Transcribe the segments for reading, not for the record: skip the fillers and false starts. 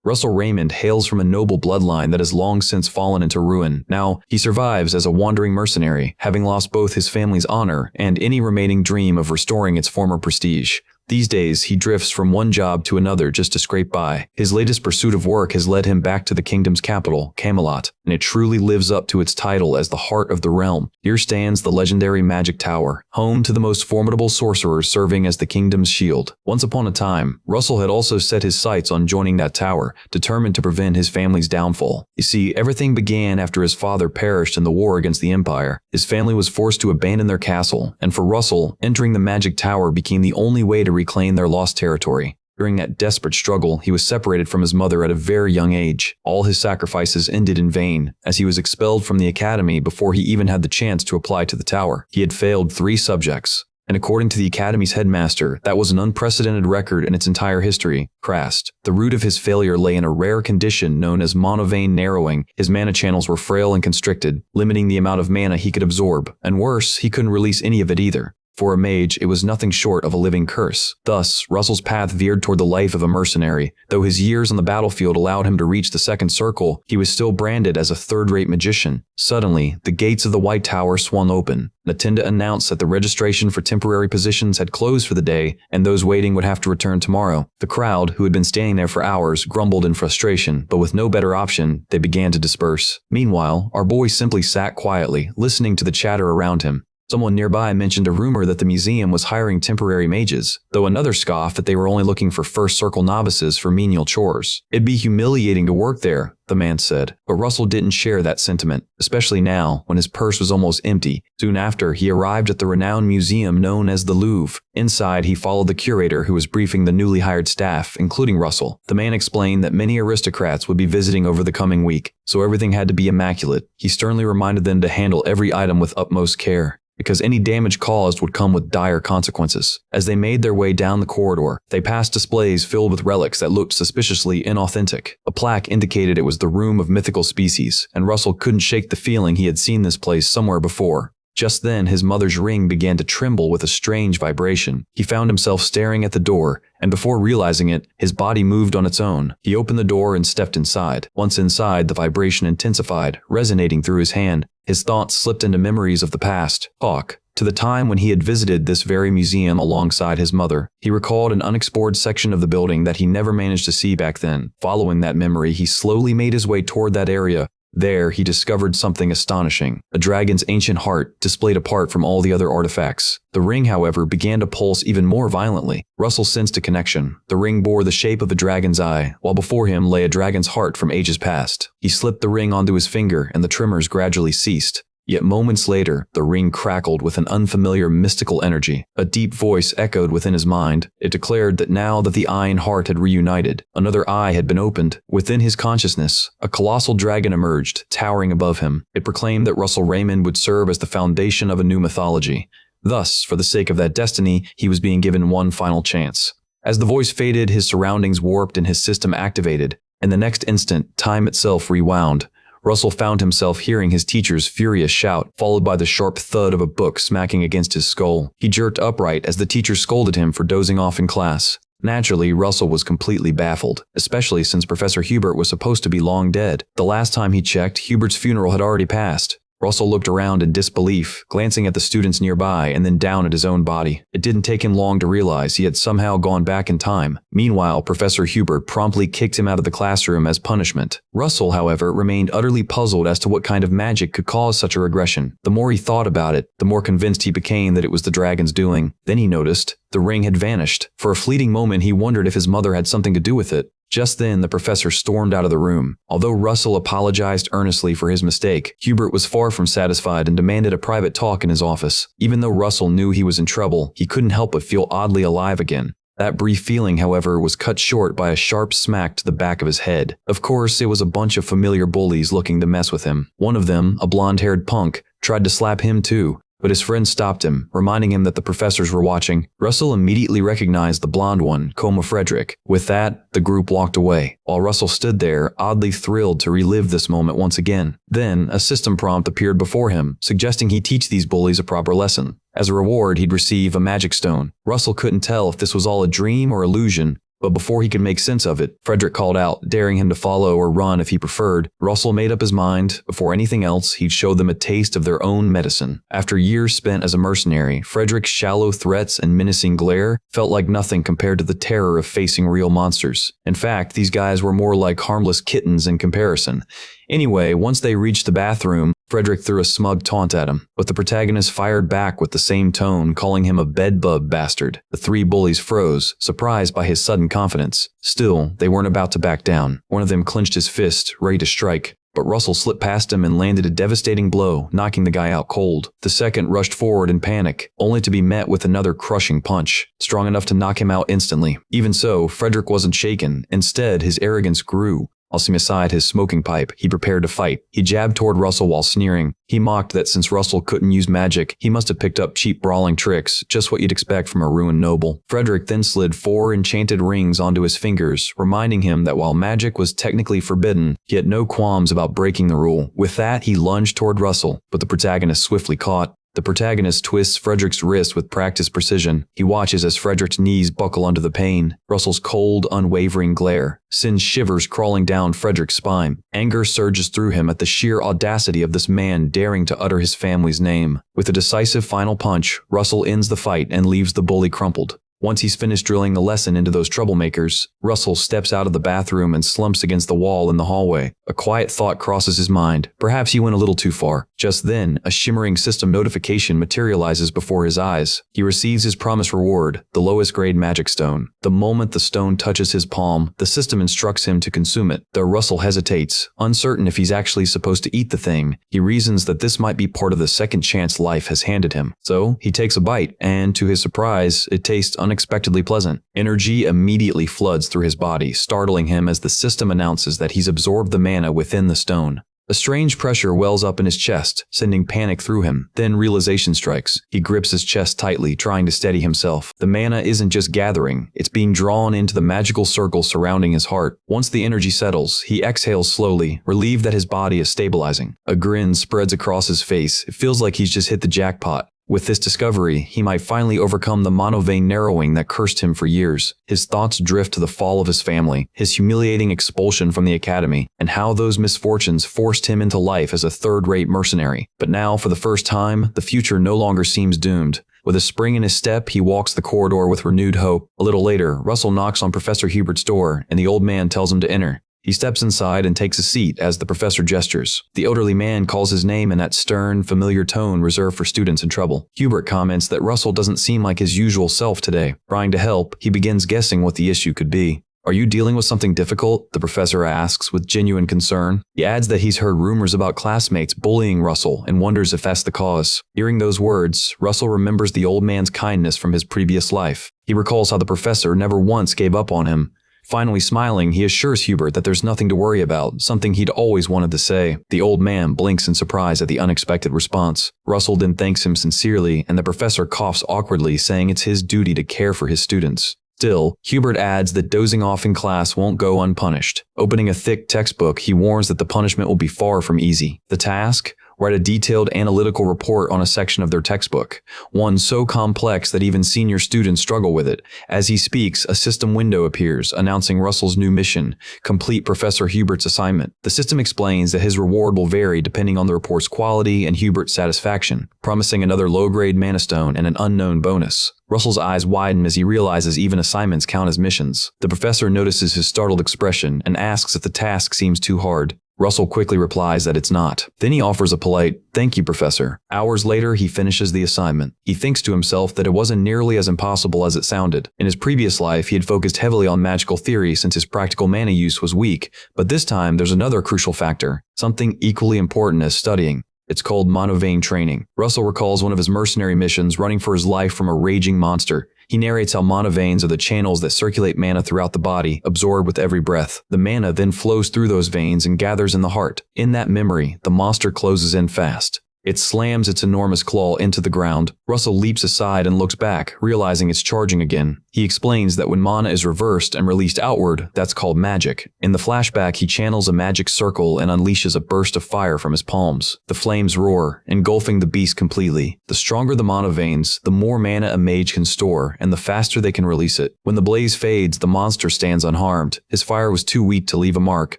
Russell Raymond hails from a noble bloodline that has long since fallen into ruin. Now, he survives as a wandering mercenary, having lost both his family's honor and any remaining dream of restoring its former prestige. These days, he drifts from one job to another just to scrape by. His latest pursuit of work has led him back to the kingdom's capital, Camelot, and it truly lives up to its title as the heart of the realm. Here stands the legendary Magic Tower, home to the most formidable sorcerers serving as the kingdom's shield. Once upon a time, Russell had also set his sights on joining that tower, determined to prevent his family's downfall. You see, everything began after his father perished in the war against the Empire. His family was forced to abandon their castle, and for Russell, entering the Magic Tower became the only way to reclaim their lost territory. During that desperate struggle, he was separated from his mother at a very young age. All his sacrifices ended in vain, as he was expelled from the academy before he even had the chance to apply to the tower. He had failed 3 subjects, and according to the academy's headmaster, that was an unprecedented record in its entire history. Crast. The root of his failure lay in a rare condition known as monovein narrowing. His mana channels were frail and constricted, limiting the amount of mana he could absorb, and worse, he couldn't release any of it either. For a mage, it was nothing short of a living curse. Thus, Russell's path veered toward the life of a mercenary. Though his years on the battlefield allowed him to reach the second circle, he was still branded as a third-rate magician. Suddenly, the gates of the White Tower swung open. Natenda announced that the registration for temporary positions had closed for the day, and those waiting would have to return tomorrow. The crowd, who had been standing there for hours, grumbled in frustration, but with no better option, they began to disperse. Meanwhile, our boy simply sat quietly, listening to the chatter around him. Someone nearby mentioned a rumor that the museum was hiring temporary mages, though another scoffed that they were only looking for first circle novices for menial chores. It'd be humiliating to work there, the man said, but Russell didn't share that sentiment, especially now when his purse was almost empty. Soon after, he arrived at the renowned museum known as the Louvre. Inside, he followed the curator who was briefing the newly hired staff, including Russell. The man explained that many aristocrats would be visiting over the coming week, so everything had to be immaculate. He sternly reminded them to handle every item with utmost care, because any damage caused would come with dire consequences. As they made their way down the corridor, they passed displays filled with relics that looked suspiciously inauthentic. A plaque indicated it was the room of mythical species, and Russell couldn't shake the feeling he had seen this place somewhere before. Just then, his mother's ring began to tremble with a strange vibration. He found himself staring at the door, and before realizing it, his body moved on its own. He opened the door and stepped inside. Once inside, the vibration intensified, resonating through his hand. His thoughts slipped into memories of the past. To the time when he had visited this very museum alongside his mother. He recalled an unexplored section of the building that he never managed to see back then. Following that memory, he slowly made his way toward that area. There, he discovered something astonishing. A dragon's ancient heart, displayed apart from all the other artifacts. The ring, however, began to pulse even more violently. Russell sensed a connection. The ring bore the shape of a dragon's eye, while before him lay a dragon's heart from ages past. He slipped the ring onto his finger, and the tremors gradually ceased. Yet moments later, the ring crackled with an unfamiliar mystical energy. A deep voice echoed within his mind. It declared that now that the eye and heart had reunited, another eye had been opened. Within his consciousness, a colossal dragon emerged, towering above him. It proclaimed that Russell Raymond would serve as the foundation of a new mythology. Thus, for the sake of that destiny, he was being given one final chance. As the voice faded, his surroundings warped and his system activated. In the next instant, time itself rewound. Russell found himself hearing his teacher's furious shout, followed by the sharp thud of a book smacking against his skull. He jerked upright as the teacher scolded him for dozing off in class. Naturally, Russell was completely baffled, especially since Professor Hubert was supposed to be long dead. The last time he checked, Hubert's funeral had already passed. Russell looked around in disbelief, glancing at the students nearby and then down at his own body. It didn't take him long to realize he had somehow gone back in time. Meanwhile, Professor Hubert promptly kicked him out of the classroom as punishment. Russell, however, remained utterly puzzled as to what kind of magic could cause such a regression. The more he thought about it, the more convinced he became that it was the dragon's doing. Then he noticed the ring had vanished. For a fleeting moment, he wondered if his mother had something to do with it. Just then, the professor stormed out of the room. Although Russell apologized earnestly for his mistake, Hubert was far from satisfied and demanded a private talk in his office. Even though Russell knew he was in trouble, he couldn't help but feel oddly alive again. That brief feeling, however, was cut short by a sharp smack to the back of his head. Of course, it was a bunch of familiar bullies looking to mess with him. One of them, a blonde-haired punk, tried to slap him too, but his friend stopped him, reminding him that the professors were watching. Russell immediately recognized the blonde one, Coma Frederick. With that, the group walked away, while Russell stood there, oddly thrilled to relive this moment once again. Then, a system prompt appeared before him, suggesting he teach these bullies a proper lesson. As a reward, he'd receive a magic stone. Russell couldn't tell if this was all a dream or illusion, But before he could make sense of it, Frederick called out, daring him to follow or run if he preferred. Russell made up his mind. Before anything else, he'd show them a taste of their own medicine. After years spent as a mercenary, Frederick's shallow threats and menacing glare felt like nothing compared to the terror of facing real monsters. In fact, these guys were more like harmless kittens in comparison. Anyway, once they reached the bathroom, Frederick threw a smug taunt at him, but the protagonist fired back with the same tone, calling him a bedbug bastard. The three bullies froze, surprised by his sudden confidence. Still, they weren't about to back down. One of them clenched his fist, ready to strike, but Russell slipped past him and landed a devastating blow, knocking the guy out cold. The second rushed forward in panic, only to be met with another crushing punch, strong enough to knock him out instantly. Even so, Frederick wasn't shaken. Instead, his arrogance grew. Tossing aside his smoking pipe, he prepared to fight. He jabbed toward Russell while sneering. He mocked that since Russell couldn't use magic, he must have picked up cheap brawling tricks, just what you'd expect from a ruined noble. Frederick then slid 4 enchanted rings onto his fingers, reminding him that while magic was technically forbidden, he had no qualms about breaking the rule. With that, he lunged toward Russell, but the protagonist swiftly caught. The protagonist twists Frederick's wrist with practiced precision. He watches as Frederick's knees buckle under the pain. Russell's cold, unwavering glare sends shivers crawling down Frederick's spine. Anger surges through him at the sheer audacity of this man daring to utter his family's name. With a decisive final punch, Russell ends the fight and leaves the bully crumpled. Once he's finished drilling the lesson into those troublemakers, Russell steps out of the bathroom and slumps against the wall in the hallway. A quiet thought crosses his mind. Perhaps he went a little too far. Just then, a shimmering system notification materializes before his eyes. He receives his promised reward, the lowest grade magic stone. The moment the stone touches his palm, the system instructs him to consume it. Though Russell hesitates, uncertain if he's actually supposed to eat the thing, he reasons that this might be part of the second chance life has handed him. So, he takes a bite, and to his surprise, it tastes unexpectedly pleasant. Energy immediately floods through his body, startling him as the system announces that he's absorbed the mana within the stone. A strange pressure wells up in his chest, sending panic through him. Then realization strikes. He grips his chest tightly, trying to steady himself. The mana isn't just gathering, it's being drawn into the magical circle surrounding his heart. Once the energy settles, he exhales slowly, relieved that his body is stabilizing. A grin spreads across his face. It feels like he's just hit the jackpot. With this discovery, he might finally overcome the monovein narrowing that cursed him for years. His thoughts drift to the fall of his family, his humiliating expulsion from the academy, and how those misfortunes forced him into life as a third-rate mercenary. But now, for the first time, the future no longer seems doomed. With a spring in his step, he walks the corridor with renewed hope. A little later, Russell knocks on Professor Hubert's door, and the old man tells him to enter. He steps inside and takes a seat as the professor gestures. The elderly man calls his name in that stern, familiar tone reserved for students in trouble. Hubert comments that Russell doesn't seem like his usual self today. Trying to help, he begins guessing what the issue could be. "Are you dealing with something difficult?" the professor asks with genuine concern. He adds that he's heard rumors about classmates bullying Russell and wonders if that's the cause. Hearing those words, Russell remembers the old man's kindness from his previous life. He recalls how the professor never once gave up on him. Finally smiling, he assures Hubert that there's nothing to worry about, something he'd always wanted to say. The old man blinks in surprise at the unexpected response. Russell then thanks him sincerely, and the professor coughs awkwardly, saying it's his duty to care for his students. Still, Hubert adds that dozing off in class won't go unpunished. Opening a thick textbook, he warns that the punishment will be far from easy. The task? Write a detailed analytical report on a section of their textbook, one so complex that even senior students struggle with it. As he speaks, a system window appears, announcing Russell's new mission: complete Professor Hubert's assignment. The system explains that his reward will vary depending on the report's quality and Hubert's satisfaction, promising another low-grade mana stone and an unknown bonus. Russell's eyes widen as he realizes even assignments count as missions. The professor notices his startled expression and asks if the task seems too hard. Russell quickly replies that it's not. Then he offers a polite, "Thank you, Professor." Hours later, he finishes the assignment. He thinks to himself that it wasn't nearly as impossible as it sounded. In his previous life, he had focused heavily on magical theory since his practical mana use was weak, but this time there's another crucial factor, something equally important as studying. It's called monovein training. Russell recalls one of his mercenary missions running for his life from a raging monster. He narrates how monoveins are the channels that circulate mana throughout the body, absorbed with every breath. The mana then flows through those veins and gathers in the heart. In that memory, the monster closes in fast. It slams its enormous claw into the ground. Russell leaps aside and looks back, realizing it's charging again. He explains that when mana is reversed and released outward, that's called magic. In the flashback, he channels a magic circle and unleashes a burst of fire from his palms. The flames roar, engulfing the beast completely. The stronger the mana veins, the more mana a mage can store, and the faster they can release it. When the blaze fades, the monster stands unharmed. His fire was too weak to leave a mark.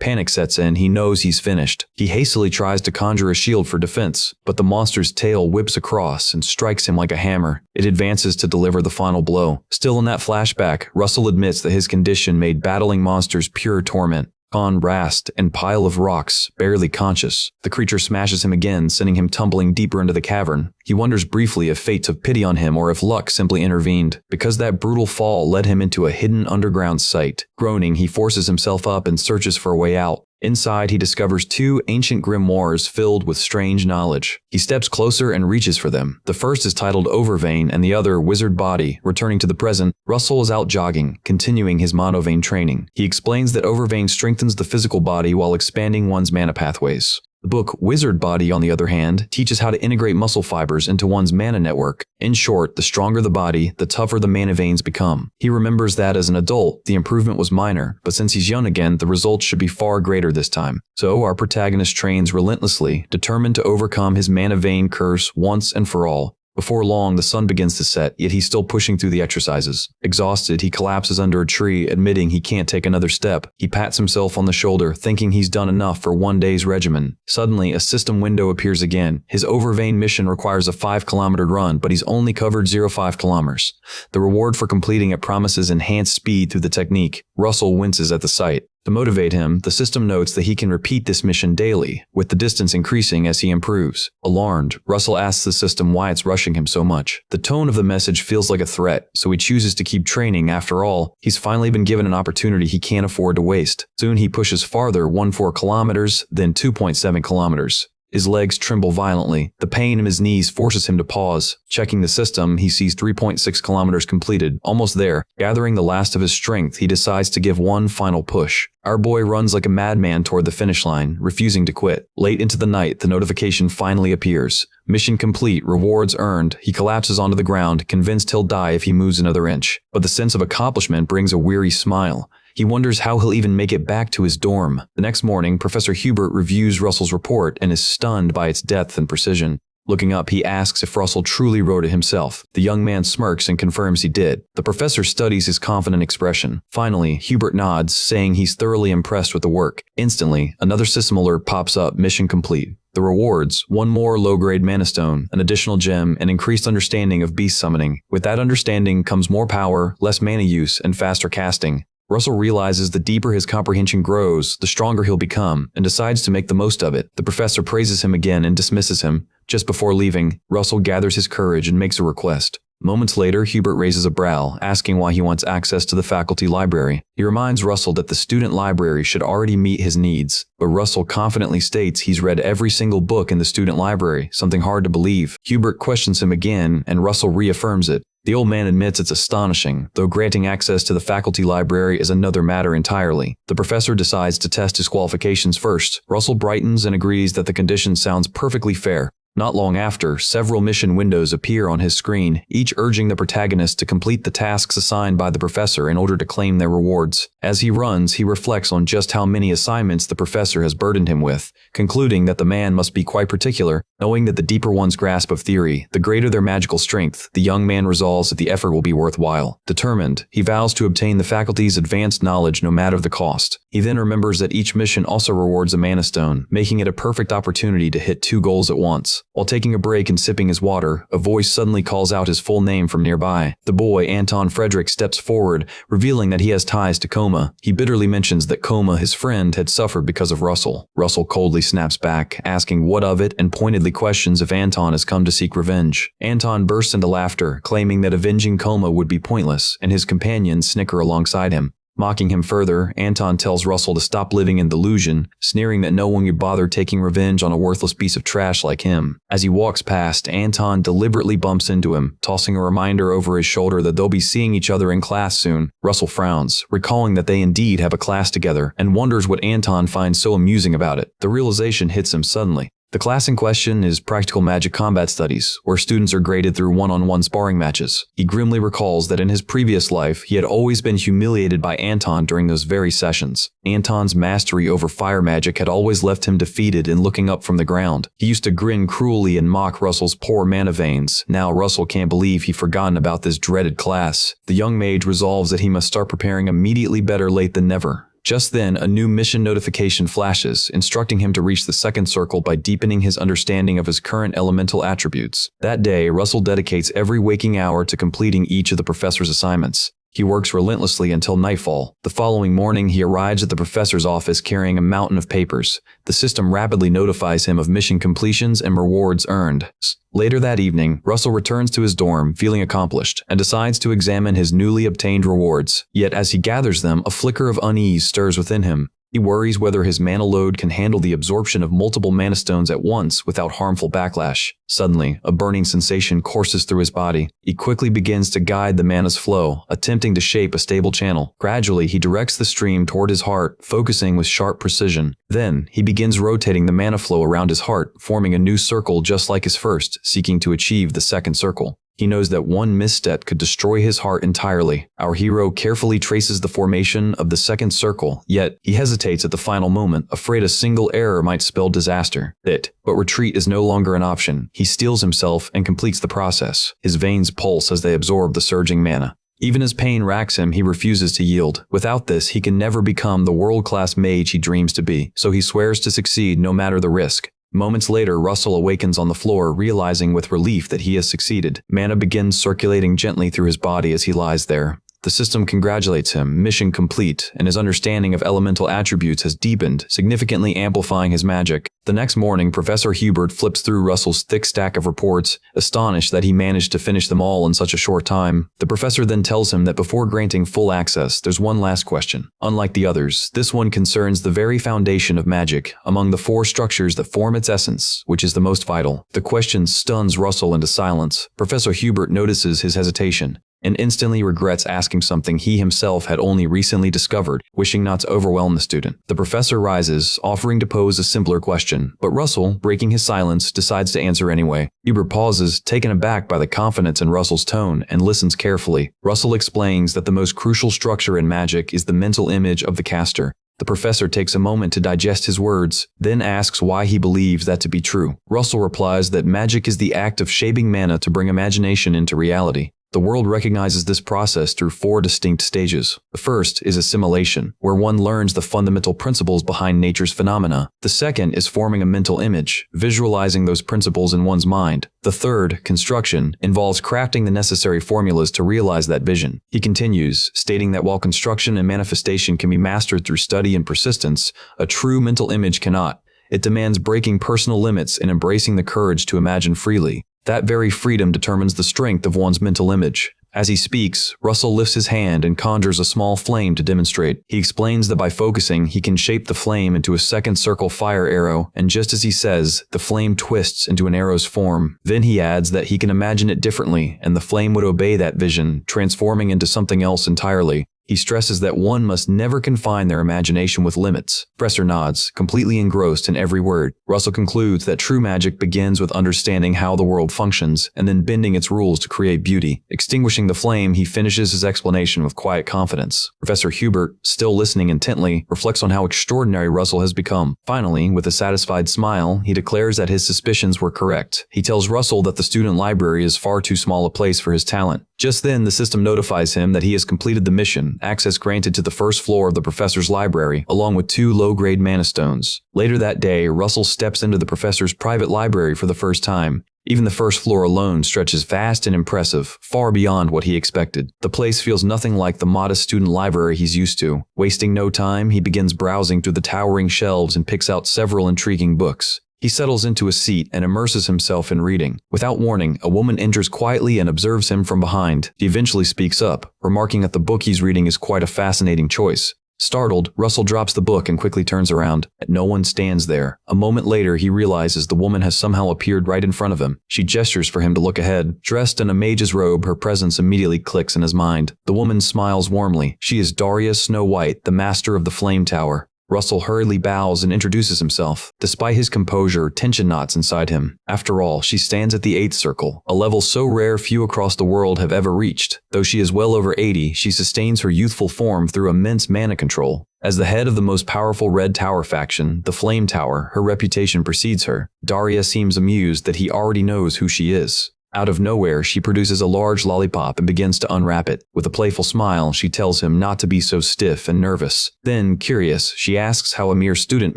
Panic sets in, he knows he's finished. He hastily tries to conjure a shield for defense, but the monster's tail whips across and strikes him like a hammer. It advances to deliver the final blow. Still in that flashback, Russell admits that his condition made battling monsters pure torment. Khan Rast and pile of rocks, barely conscious. The creature smashes him again, sending him tumbling deeper into the cavern. He wonders briefly if fate took pity on him or if luck simply intervened, because that brutal fall led him into a hidden underground site. Groaning, he forces himself up and searches for a way out. Inside, he discovers two ancient grimoires filled with strange knowledge. He steps closer and reaches for them. The first is titled Overvein and the other Wizard Body. Returning to the present, Russell is out jogging, continuing his monovein training. He explains that Overvein strengthens the physical body while expanding one's mana pathways. The book Wizard Body, on the other hand, teaches how to integrate muscle fibers into one's mana network. In short, the stronger the body, the tougher the mana veins become. He remembers that as an adult, the improvement was minor, but since he's young again, the results should be far greater this time. So our protagonist trains relentlessly, determined to overcome his mana vein curse once and for all. Before long, the sun begins to set, yet he's still pushing through the exercises. Exhausted, he collapses under a tree, admitting he can't take another step. He pats himself on the shoulder, thinking he's done enough for one day's regimen. Suddenly, a system window appears again. His Overvein mission requires a 5-kilometer run, but he's only covered 0.5 kilometers. The reward for completing it promises enhanced speed through the technique. Russell winces at the sight. To motivate him, the system notes that he can repeat this mission daily, with the distance increasing as he improves. Alarmed, Russell asks the system why it's rushing him so much. The tone of the message feels like a threat, so he chooses to keep training. After all, he's finally been given an opportunity he can't afford to waste. Soon he pushes farther, 1.4 kilometers, then 2.7 kilometers. His legs tremble violently. The pain in his knees forces him to pause. Checking the system, he sees 3.6 kilometers completed. Almost there. Gathering the last of his strength, he decides to give one final push. Our boy runs like a madman toward the finish line, refusing to quit. Late into the night, the notification finally appears. Mission complete, rewards earned. He collapses onto the ground, convinced he'll die if he moves another inch. But the sense of accomplishment brings a weary smile. He wonders how he'll even make it back to his dorm. The next morning, Professor Hubert reviews Russell's report and is stunned by its depth and precision. Looking up, he asks if Russell truly wrote it himself. The young man smirks and confirms he did. The professor studies his confident expression. Finally, Hubert nods, saying he's thoroughly impressed with the work. Instantly, another system alert pops up, mission complete. The rewards, one more low-grade mana stone, an additional gem, and increased understanding of beast summoning. With that understanding comes more power, less mana use, and faster casting. Russell realizes the deeper his comprehension grows, the stronger he'll become, and decides to make the most of it. The professor praises him again and dismisses him. Just before leaving, Russell gathers his courage and makes a request. Moments later, Hubert raises a brow, asking why he wants access to the faculty library. He reminds Russell that the student library should already meet his needs, but Russell confidently states he's read every single book in the student library, something hard to believe. Hubert questions him again, and Russell reaffirms it. The old man admits it's astonishing, though granting access to the faculty library is another matter entirely. The professor decides to test his qualifications first. Russell brightens and agrees that the condition sounds perfectly fair. Not long after, several mission windows appear on his screen, each urging the protagonist to complete the tasks assigned by the professor in order to claim their rewards. As he runs, he reflects on just how many assignments the professor has burdened him with, concluding that the man must be quite particular. Knowing that the deeper one's grasp of theory, the greater their magical strength, the young man resolves that the effort will be worthwhile. Determined, he vows to obtain the faculty's advanced knowledge no matter the cost. He then remembers that each mission also rewards a mana stone, making it a perfect opportunity to hit two goals at once. While taking a break and sipping his water, a voice suddenly calls out his full name from nearby. The boy, Anton Frederick, steps forward, revealing that he has ties to Coma. He bitterly mentions that Coma, his friend, had suffered because of Russell. Russell coldly snaps back, asking what of it, and pointedly questions if Anton has come to seek revenge. Anton bursts into laughter, claiming that avenging Coma would be pointless, and his companions snicker alongside him. Mocking him further, Anton tells Russell to stop living in delusion, sneering that no one would bother taking revenge on a worthless piece of trash like him. As he walks past, Anton deliberately bumps into him, tossing a reminder over his shoulder that they'll be seeing each other in class soon. Russell frowns, recalling that they indeed have a class together, and wonders what Anton finds so amusing about it. The realization hits him suddenly. The class in question is Practical Magic Combat Studies, where students are graded through one-on-one sparring matches. He grimly recalls that in his previous life, he had always been humiliated by Anton during those very sessions. Anton's mastery over fire magic had always left him defeated and looking up from the ground. He used to grin cruelly and mock Russell's poor mana veins. Now Russell can't believe he'd forgotten about this dreaded class. The young mage resolves that he must start preparing immediately, better late than never. Just then, a new mission notification flashes, instructing him to reach the second circle by deepening his understanding of his current elemental attributes. That day, Russell dedicates every waking hour to completing each of the professor's assignments. He works relentlessly until nightfall. The following morning, he arrives at the professor's office carrying a mountain of papers. The system rapidly notifies him of mission completions and rewards earned. Later that evening, Russell returns to his dorm, feeling accomplished, and decides to examine his newly obtained rewards. Yet as he gathers them, a flicker of unease stirs within him. He worries whether his mana load can handle the absorption of multiple mana stones at once without harmful backlash. Suddenly, a burning sensation courses through his body. He quickly begins to guide the mana's flow, attempting to shape a stable channel. Gradually, he directs the stream toward his heart, focusing with sharp precision. Then, he begins rotating the mana flow around his heart, forming a new circle just like his first, seeking to achieve the second circle. He knows that one misstep could destroy his heart entirely. Our hero carefully traces the formation of the second circle, yet he hesitates at the final moment, afraid a single error might spell disaster. But retreat is no longer an option. He steels himself and completes the process. His veins pulse as they absorb the surging mana. Even as pain racks him, he refuses to yield. Without this, he can never become the world-class mage he dreams to be, so he swears to succeed no matter the risk. Moments later, Russell awakens on the floor, realizing with relief that he has succeeded. Mana begins circulating gently through his body as he lies there. The system congratulates him, mission complete, and his understanding of elemental attributes has deepened, significantly amplifying his magic. The next morning, Professor Hubert flips through Russell's thick stack of reports, astonished that he managed to finish them all in such a short time. The professor then tells him that before granting full access, there's one last question. Unlike the others, this one concerns the very foundation of magic, among the four structures that form its essence, which is the most vital. The question stuns Russell into silence. Professor Hubert notices his hesitation and instantly regrets asking something he himself had only recently discovered, wishing not to overwhelm the student. The professor rises, offering to pose a simpler question, but Russell, breaking his silence, decides to answer anyway. Hubert pauses, taken aback by the confidence in Russell's tone, and listens carefully. Russell explains that the most crucial structure in magic is the mental image of the caster. The professor takes a moment to digest his words, then asks why he believes that to be true. Russell replies that magic is the act of shaping mana to bring imagination into reality. The world recognizes this process through four distinct stages. The first is assimilation, where one learns the fundamental principles behind nature's phenomena. The second is forming a mental image, visualizing those principles in one's mind. The third, construction, involves crafting the necessary formulas to realize that vision. He continues, stating that while construction and manifestation can be mastered through study and persistence, a true mental image cannot. It demands breaking personal limits and embracing the courage to imagine freely. That very freedom determines the strength of one's mental image. As he speaks, Russell lifts his hand and conjures a small flame to demonstrate. He explains that by focusing, he can shape the flame into a second circle fire arrow, and just as he says, the flame twists into an arrow's form. Then he adds that he can imagine it differently, and the flame would obey that vision, transforming into something else entirely. He stresses that one must never confine their imagination with limits. Professor nods, completely engrossed in every word. Russell concludes that true magic begins with understanding how the world functions, and then bending its rules to create beauty. Extinguishing the flame, he finishes his explanation with quiet confidence. Professor Hubert, still listening intently, reflects on how extraordinary Russell has become. Finally, with a satisfied smile, he declares that his suspicions were correct. He tells Russell that the student library is far too small a place for his talent. Just then, the system notifies him that he has completed the mission, access granted to the first floor of the professor's library, along with 2 low-grade mana stones. Later that day, Russell steps into the professor's private library for the first time. Even the first floor alone stretches vast and impressive, far beyond what he expected. The place feels nothing like the modest student library he's used to. Wasting no time, he begins browsing through the towering shelves and picks out several intriguing books. He settles into a seat and immerses himself in reading. Without warning, a woman enters quietly and observes him from behind. He eventually speaks up, remarking that the book he's reading is quite a fascinating choice. Startled, Russell drops the book and quickly turns around. No one stands there. A moment later, he realizes the woman has somehow appeared right in front of him. She gestures for him to look ahead. Dressed in a mage's robe, her presence immediately clicks in his mind. The woman smiles warmly. She is Daria Snow White, the master of the Flame Tower. Russell hurriedly bows and introduces himself. Despite his composure, tension knots inside him. After all, she stands at the 8th circle, a level so rare few across the world have ever reached. Though she is well over 80, she sustains her youthful form through immense mana control. As the head of the most powerful Red Tower faction, the Flame Tower, her reputation precedes her. Daria seems amused that he already knows who she is. Out of nowhere, she produces a large lollipop and begins to unwrap it. With a playful smile, she tells him not to be so stiff and nervous. Then, curious, she asks how a mere student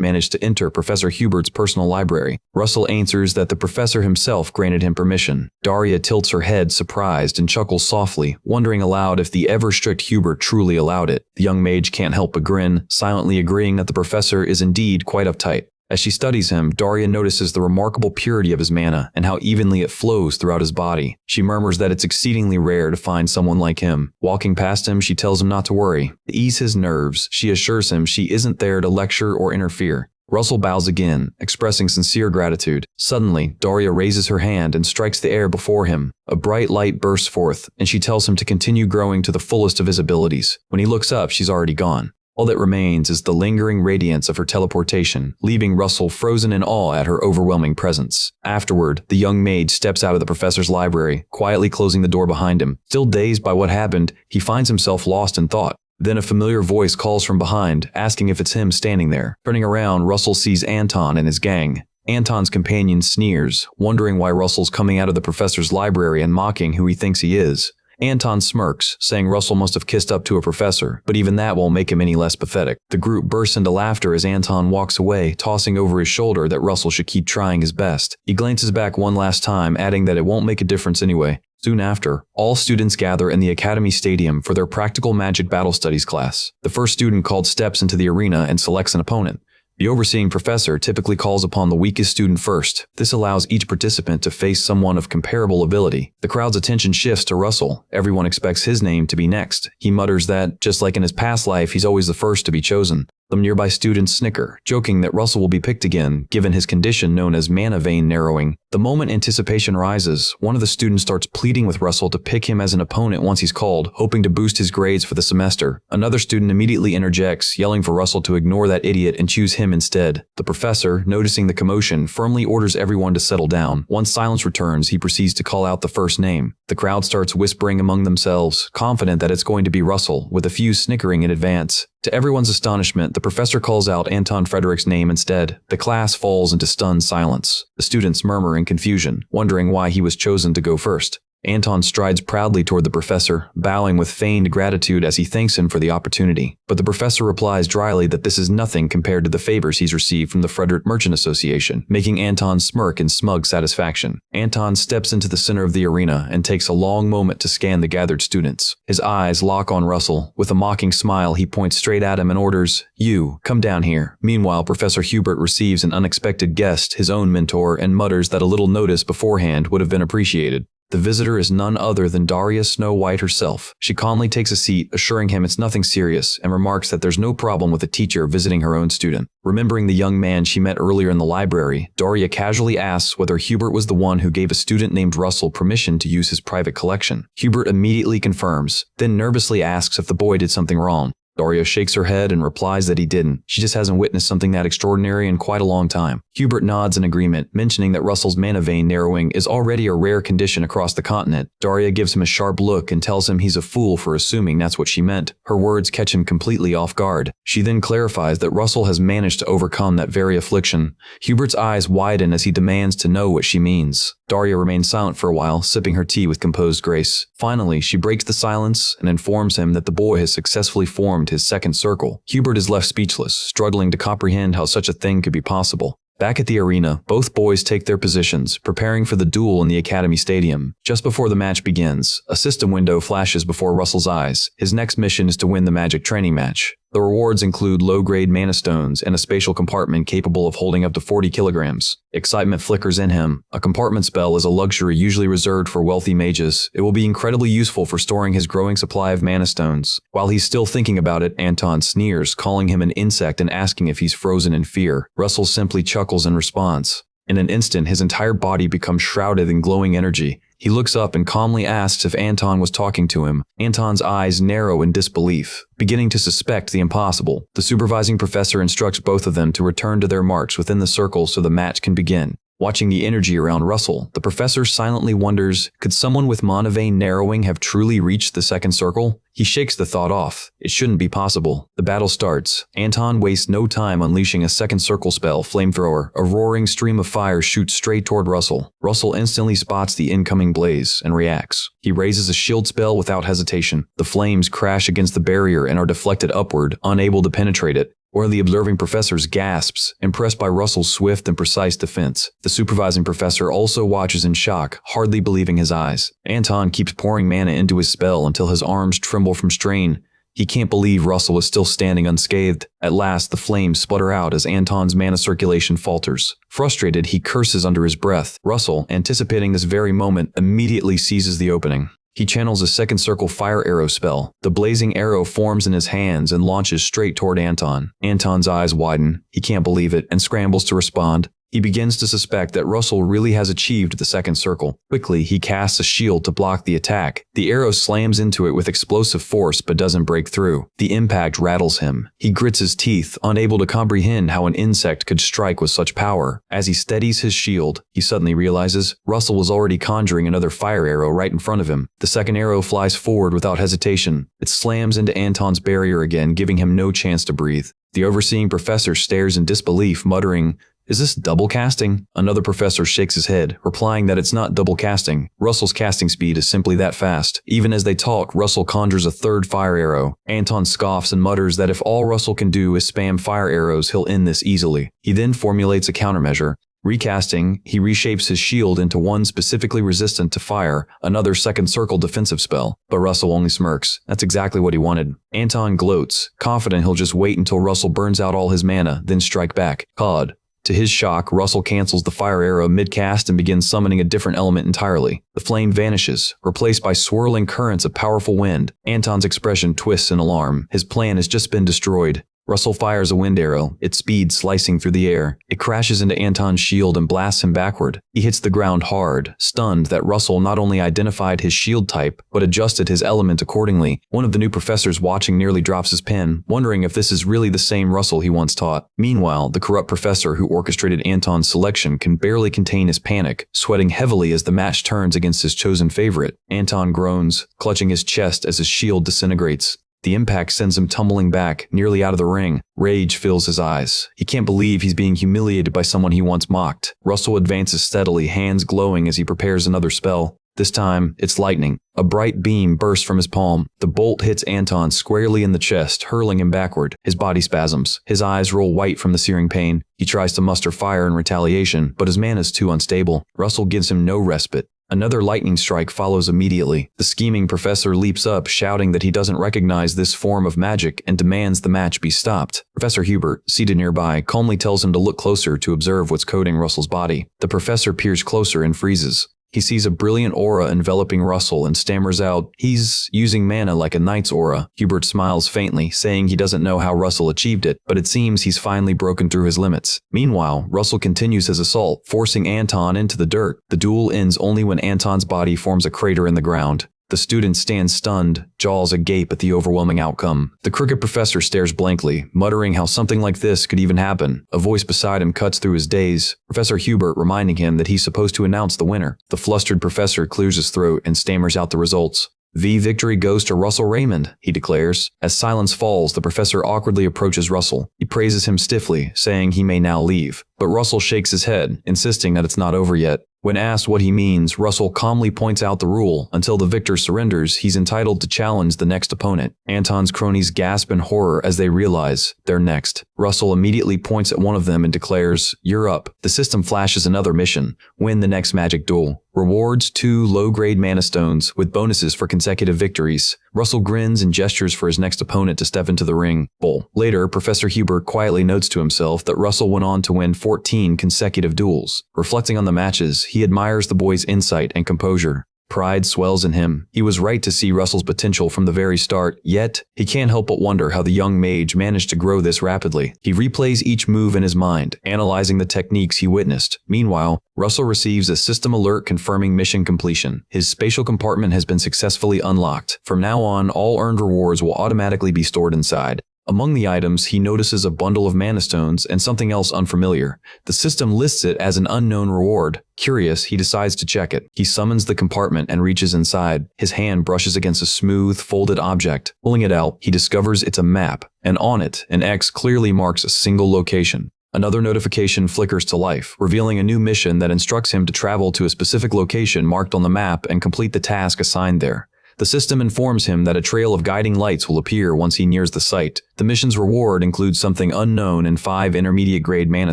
managed to enter Professor Hubert's personal library. Russell answers that the professor himself granted him permission. Daria tilts her head, surprised, and chuckles softly, wondering aloud if the ever-strict Hubert truly allowed it. The young mage can't help but grin, silently agreeing that the professor is indeed quite uptight. As she studies him, Daria notices the remarkable purity of his mana and how evenly it flows throughout his body. She murmurs that it's exceedingly rare to find someone like him. Walking past him, she tells him not to worry. To ease his nerves, she assures him she isn't there to lecture or interfere. Russell bows again, expressing sincere gratitude. Suddenly, Daria raises her hand and strikes the air before him. A bright light bursts forth, and she tells him to continue growing to the fullest of his abilities. When he looks up, she's already gone. All that remains is the lingering radiance of her teleportation, leaving Russell frozen in awe at her overwhelming presence. Afterward, the young mage steps out of the professor's library, quietly closing the door behind him. Still dazed by what happened, he finds himself lost in thought. Then a familiar voice calls from behind, asking if it's him standing there. Turning around, Russell sees Anton and his gang. Anton's companion sneers, wondering why Russell's coming out of the professor's library and mocking who he thinks he is. Anton smirks, saying Russell must have kissed up to a professor, but even that won't make him any less pathetic. The group bursts into laughter as Anton walks away, tossing over his shoulder that Russell should keep trying his best. He glances back one last time, adding that it won't make a difference anyway. Soon after, all students gather in the Academy Stadium for their Practical Magic Battle Studies class. The first student called steps into the arena and selects an opponent. The overseeing professor typically calls upon the weakest student first. This allows each participant to face someone of comparable ability. The crowd's attention shifts to Russell. Everyone expects his name to be next. He mutters that, just like in his past life, he's always the first to be chosen. Some nearby students snicker, joking that Russell will be picked again, given his condition known as mana vein narrowing. The moment anticipation rises, one of the students starts pleading with Russell to pick him as an opponent once he's called, hoping to boost his grades for the semester. Another student immediately interjects, yelling for Russell to ignore that idiot and choose him instead. The professor, noticing the commotion, firmly orders everyone to settle down. Once silence returns, he proceeds to call out the first name. The crowd starts whispering among themselves, confident that it's going to be Russell, with a few snickering in advance. To everyone's astonishment, the professor calls out Anton Frederick's name instead. The class falls into stunned silence. The students murmur in confusion, wondering why he was chosen to go first. Anton strides proudly toward the professor, bowing with feigned gratitude as he thanks him for the opportunity. But the professor replies dryly that this is nothing compared to the favors he's received from the Frederick Merchant Association, making Anton smirk in smug satisfaction. Anton steps into the center of the arena and takes a long moment to scan the gathered students. His eyes lock on Russell. With a mocking smile, he points straight at him and orders, "You, come down here." Meanwhile, Professor Hubert receives an unexpected guest, his own mentor, and mutters that a little notice beforehand would have been appreciated. The visitor is none other than Daria Snow White herself. She calmly takes a seat, assuring him it's nothing serious, and remarks that there's no problem with a teacher visiting her own student. Remembering the young man she met earlier in the library, Daria casually asks whether Hubert was the one who gave a student named Russell permission to use his private collection. Hubert immediately confirms, then nervously asks if the boy did something wrong. Daria shakes her head and replies that he didn't. She just hasn't witnessed something that extraordinary in quite a long time. Hubert nods in agreement, mentioning that Russell's mana vein narrowing is already a rare condition across the continent. Daria gives him a sharp look and tells him he's a fool for assuming that's what she meant. Her words catch him completely off guard. She then clarifies that Russell has managed to overcome that very affliction. Hubert's eyes widen as he demands to know what she means. Daria remains silent for a while, sipping her tea with composed grace. Finally, she breaks the silence and informs him that the boy has successfully formed his second circle. Hubert is left speechless, struggling to comprehend how such a thing could be possible. Back at the arena, both boys take their positions, preparing for the duel in the Academy Stadium. Just before the match begins, a system window flashes before Russell's eyes. His next mission is to win the magic training match. The rewards include low-grade mana stones and a spatial compartment capable of holding up to 40 kilograms. Excitement flickers in him. A compartment spell is a luxury usually reserved for wealthy mages. It will be incredibly useful for storing his growing supply of mana stones. While he's still thinking about it, Anton sneers, calling him an insect and asking if he's frozen in fear. Russell simply chuckles in response. In an instant, his entire body becomes shrouded in glowing energy. He looks up and calmly asks if Anton was talking to him. Anton's eyes narrow in disbelief, beginning to suspect the impossible. The supervising professor instructs both of them to return to their marks within the circle so the match can begin. Watching the energy around Russell, the professor silently wonders, could someone with mana vein narrowing have truly reached the second circle? He shakes the thought off. It shouldn't be possible. The battle starts. Anton wastes no time unleashing a second circle spell, Flamethrower. A roaring stream of fire shoots straight toward Russell. Russell instantly spots the incoming blaze and reacts. He raises a shield spell without hesitation. The flames crash against the barrier and are deflected upward, unable to penetrate it. One of the observing professors gasps, impressed by Russell's swift and precise defense. The supervising professor also watches in shock, hardly believing his eyes. Anton keeps pouring mana into his spell until his arms tremble from strain. He can't believe Russell is still standing unscathed. At last, the flames sputter out as Anton's mana circulation falters. Frustrated, he curses under his breath. Russell, anticipating this very moment, immediately seizes the opening. He channels a second circle fire arrow spell. The blazing arrow forms in his hands and launches straight toward Anton. Anton's eyes widen. He can't believe it and scrambles to respond. He begins to suspect that Russell really has achieved the second circle. Quickly, he casts a shield to block the attack. The arrow slams into it with explosive force but doesn't break through. The impact rattles him. He grits his teeth, unable to comprehend how an insect could strike with such power. As he steadies his shield, he suddenly realizes Russell was already conjuring another fire arrow right in front of him. The second arrow flies forward without hesitation. It slams into Anton's barrier again, giving him no chance to breathe. The overseeing professor stares in disbelief, muttering, "Is this double casting?" Another professor shakes his head, replying that it's not double casting. Russell's casting speed is simply that fast. Even as they talk, Russell conjures a third fire arrow. Anton scoffs and mutters that if all Russell can do is spam fire arrows, he'll end this easily. He then formulates a countermeasure. Recasting, he reshapes his shield into one specifically resistant to fire, another second circle defensive spell. But Russell only smirks. That's exactly what he wanted. Anton gloats, confident he'll just wait until Russell burns out all his mana, then strike back. Cod. To his shock, Russell cancels the fire arrow mid-cast and begins summoning a different element entirely. The flame vanishes, replaced by swirling currents of powerful wind. Anton's expression twists in alarm. His plan has just been destroyed. Russell fires a wind arrow, its speed slicing through the air. It crashes into Anton's shield and blasts him backward. He hits the ground hard, stunned that Russell not only identified his shield type, but adjusted his element accordingly. One of the new professors watching nearly drops his pen, wondering if this is really the same Russell he once taught. Meanwhile, the corrupt professor who orchestrated Anton's selection can barely contain his panic, sweating heavily as the match turns against his chosen favorite. Anton groans, clutching his chest as his shield disintegrates. The impact sends him tumbling back, nearly out of the ring. Rage fills his eyes. He can't believe he's being humiliated by someone he once mocked. Russell advances steadily, hands glowing as he prepares another spell. This time, it's lightning. A bright beam bursts from his palm. The bolt hits Anton squarely in the chest, hurling him backward. His body spasms. His eyes roll white from the searing pain. He tries to muster fire in retaliation, but his mana is too unstable. Russell gives him no respite. Another lightning strike follows immediately. The scheming professor leaps up, shouting that he doesn't recognize this form of magic and demands the match be stopped. Professor Hubert, seated nearby, calmly tells him to look closer to observe what's coating Russell's body. The professor peers closer and freezes. He sees a brilliant aura enveloping Russell and stammers out, "He's using mana like a knight's aura." Hubert smiles faintly, saying he doesn't know how Russell achieved it, but it seems he's finally broken through his limits. Meanwhile, Russell continues his assault, forcing Anton into the dirt. The duel ends only when Anton's body forms a crater in the ground. The student stands stunned, jaws agape at the overwhelming outcome. The crooked professor stares blankly, muttering how something like this could even happen. A voice beside him cuts through his daze, Professor Hubert reminding him that he's supposed to announce the winner. The flustered professor clears his throat and stammers out the results. "The victory goes to Russell Raymond," he declares. As silence falls, the professor awkwardly approaches Russell. He praises him stiffly, saying he may now leave. But Russell shakes his head, insisting that it's not over yet. When asked what he means, Russell calmly points out the rule. Until the victor surrenders, he's entitled to challenge the next opponent. Anton's cronies gasp in horror as they realize they're next. Russell immediately points at one of them and declares, "You're up." The system flashes another mission: win the next magic duel. Rewards 2 low-grade mana stones, with bonuses for consecutive victories. Russell grins and gestures for his next opponent to step into the ring. Bull. Later, Professor Hubert quietly notes to himself that Russell went on to win 14 consecutive duels. Reflecting on the matches, he admires the boy's insight and composure. Pride swells in him. He was right to see Russell's potential from the very start, yet he can't help but wonder how the young mage managed to grow this rapidly. He replays each move in his mind, analyzing the techniques he witnessed. Meanwhile, Russell receives a system alert confirming mission completion. His spatial compartment has been successfully unlocked. From now on, all earned rewards will automatically be stored inside. Among the items, he notices a bundle of mana stones and something else unfamiliar. The system lists it as an unknown reward. Curious, he decides to check it. He summons the compartment and reaches inside. His hand brushes against a smooth, folded object. Pulling it out, he discovers it's a map, and on it, an X clearly marks a single location. Another notification flickers to life, revealing a new mission that instructs him to travel to a specific location marked on the map and complete the task assigned there. The system informs him that a trail of guiding lights will appear once he nears the site. The mission's reward includes something unknown and 5 intermediate-grade mana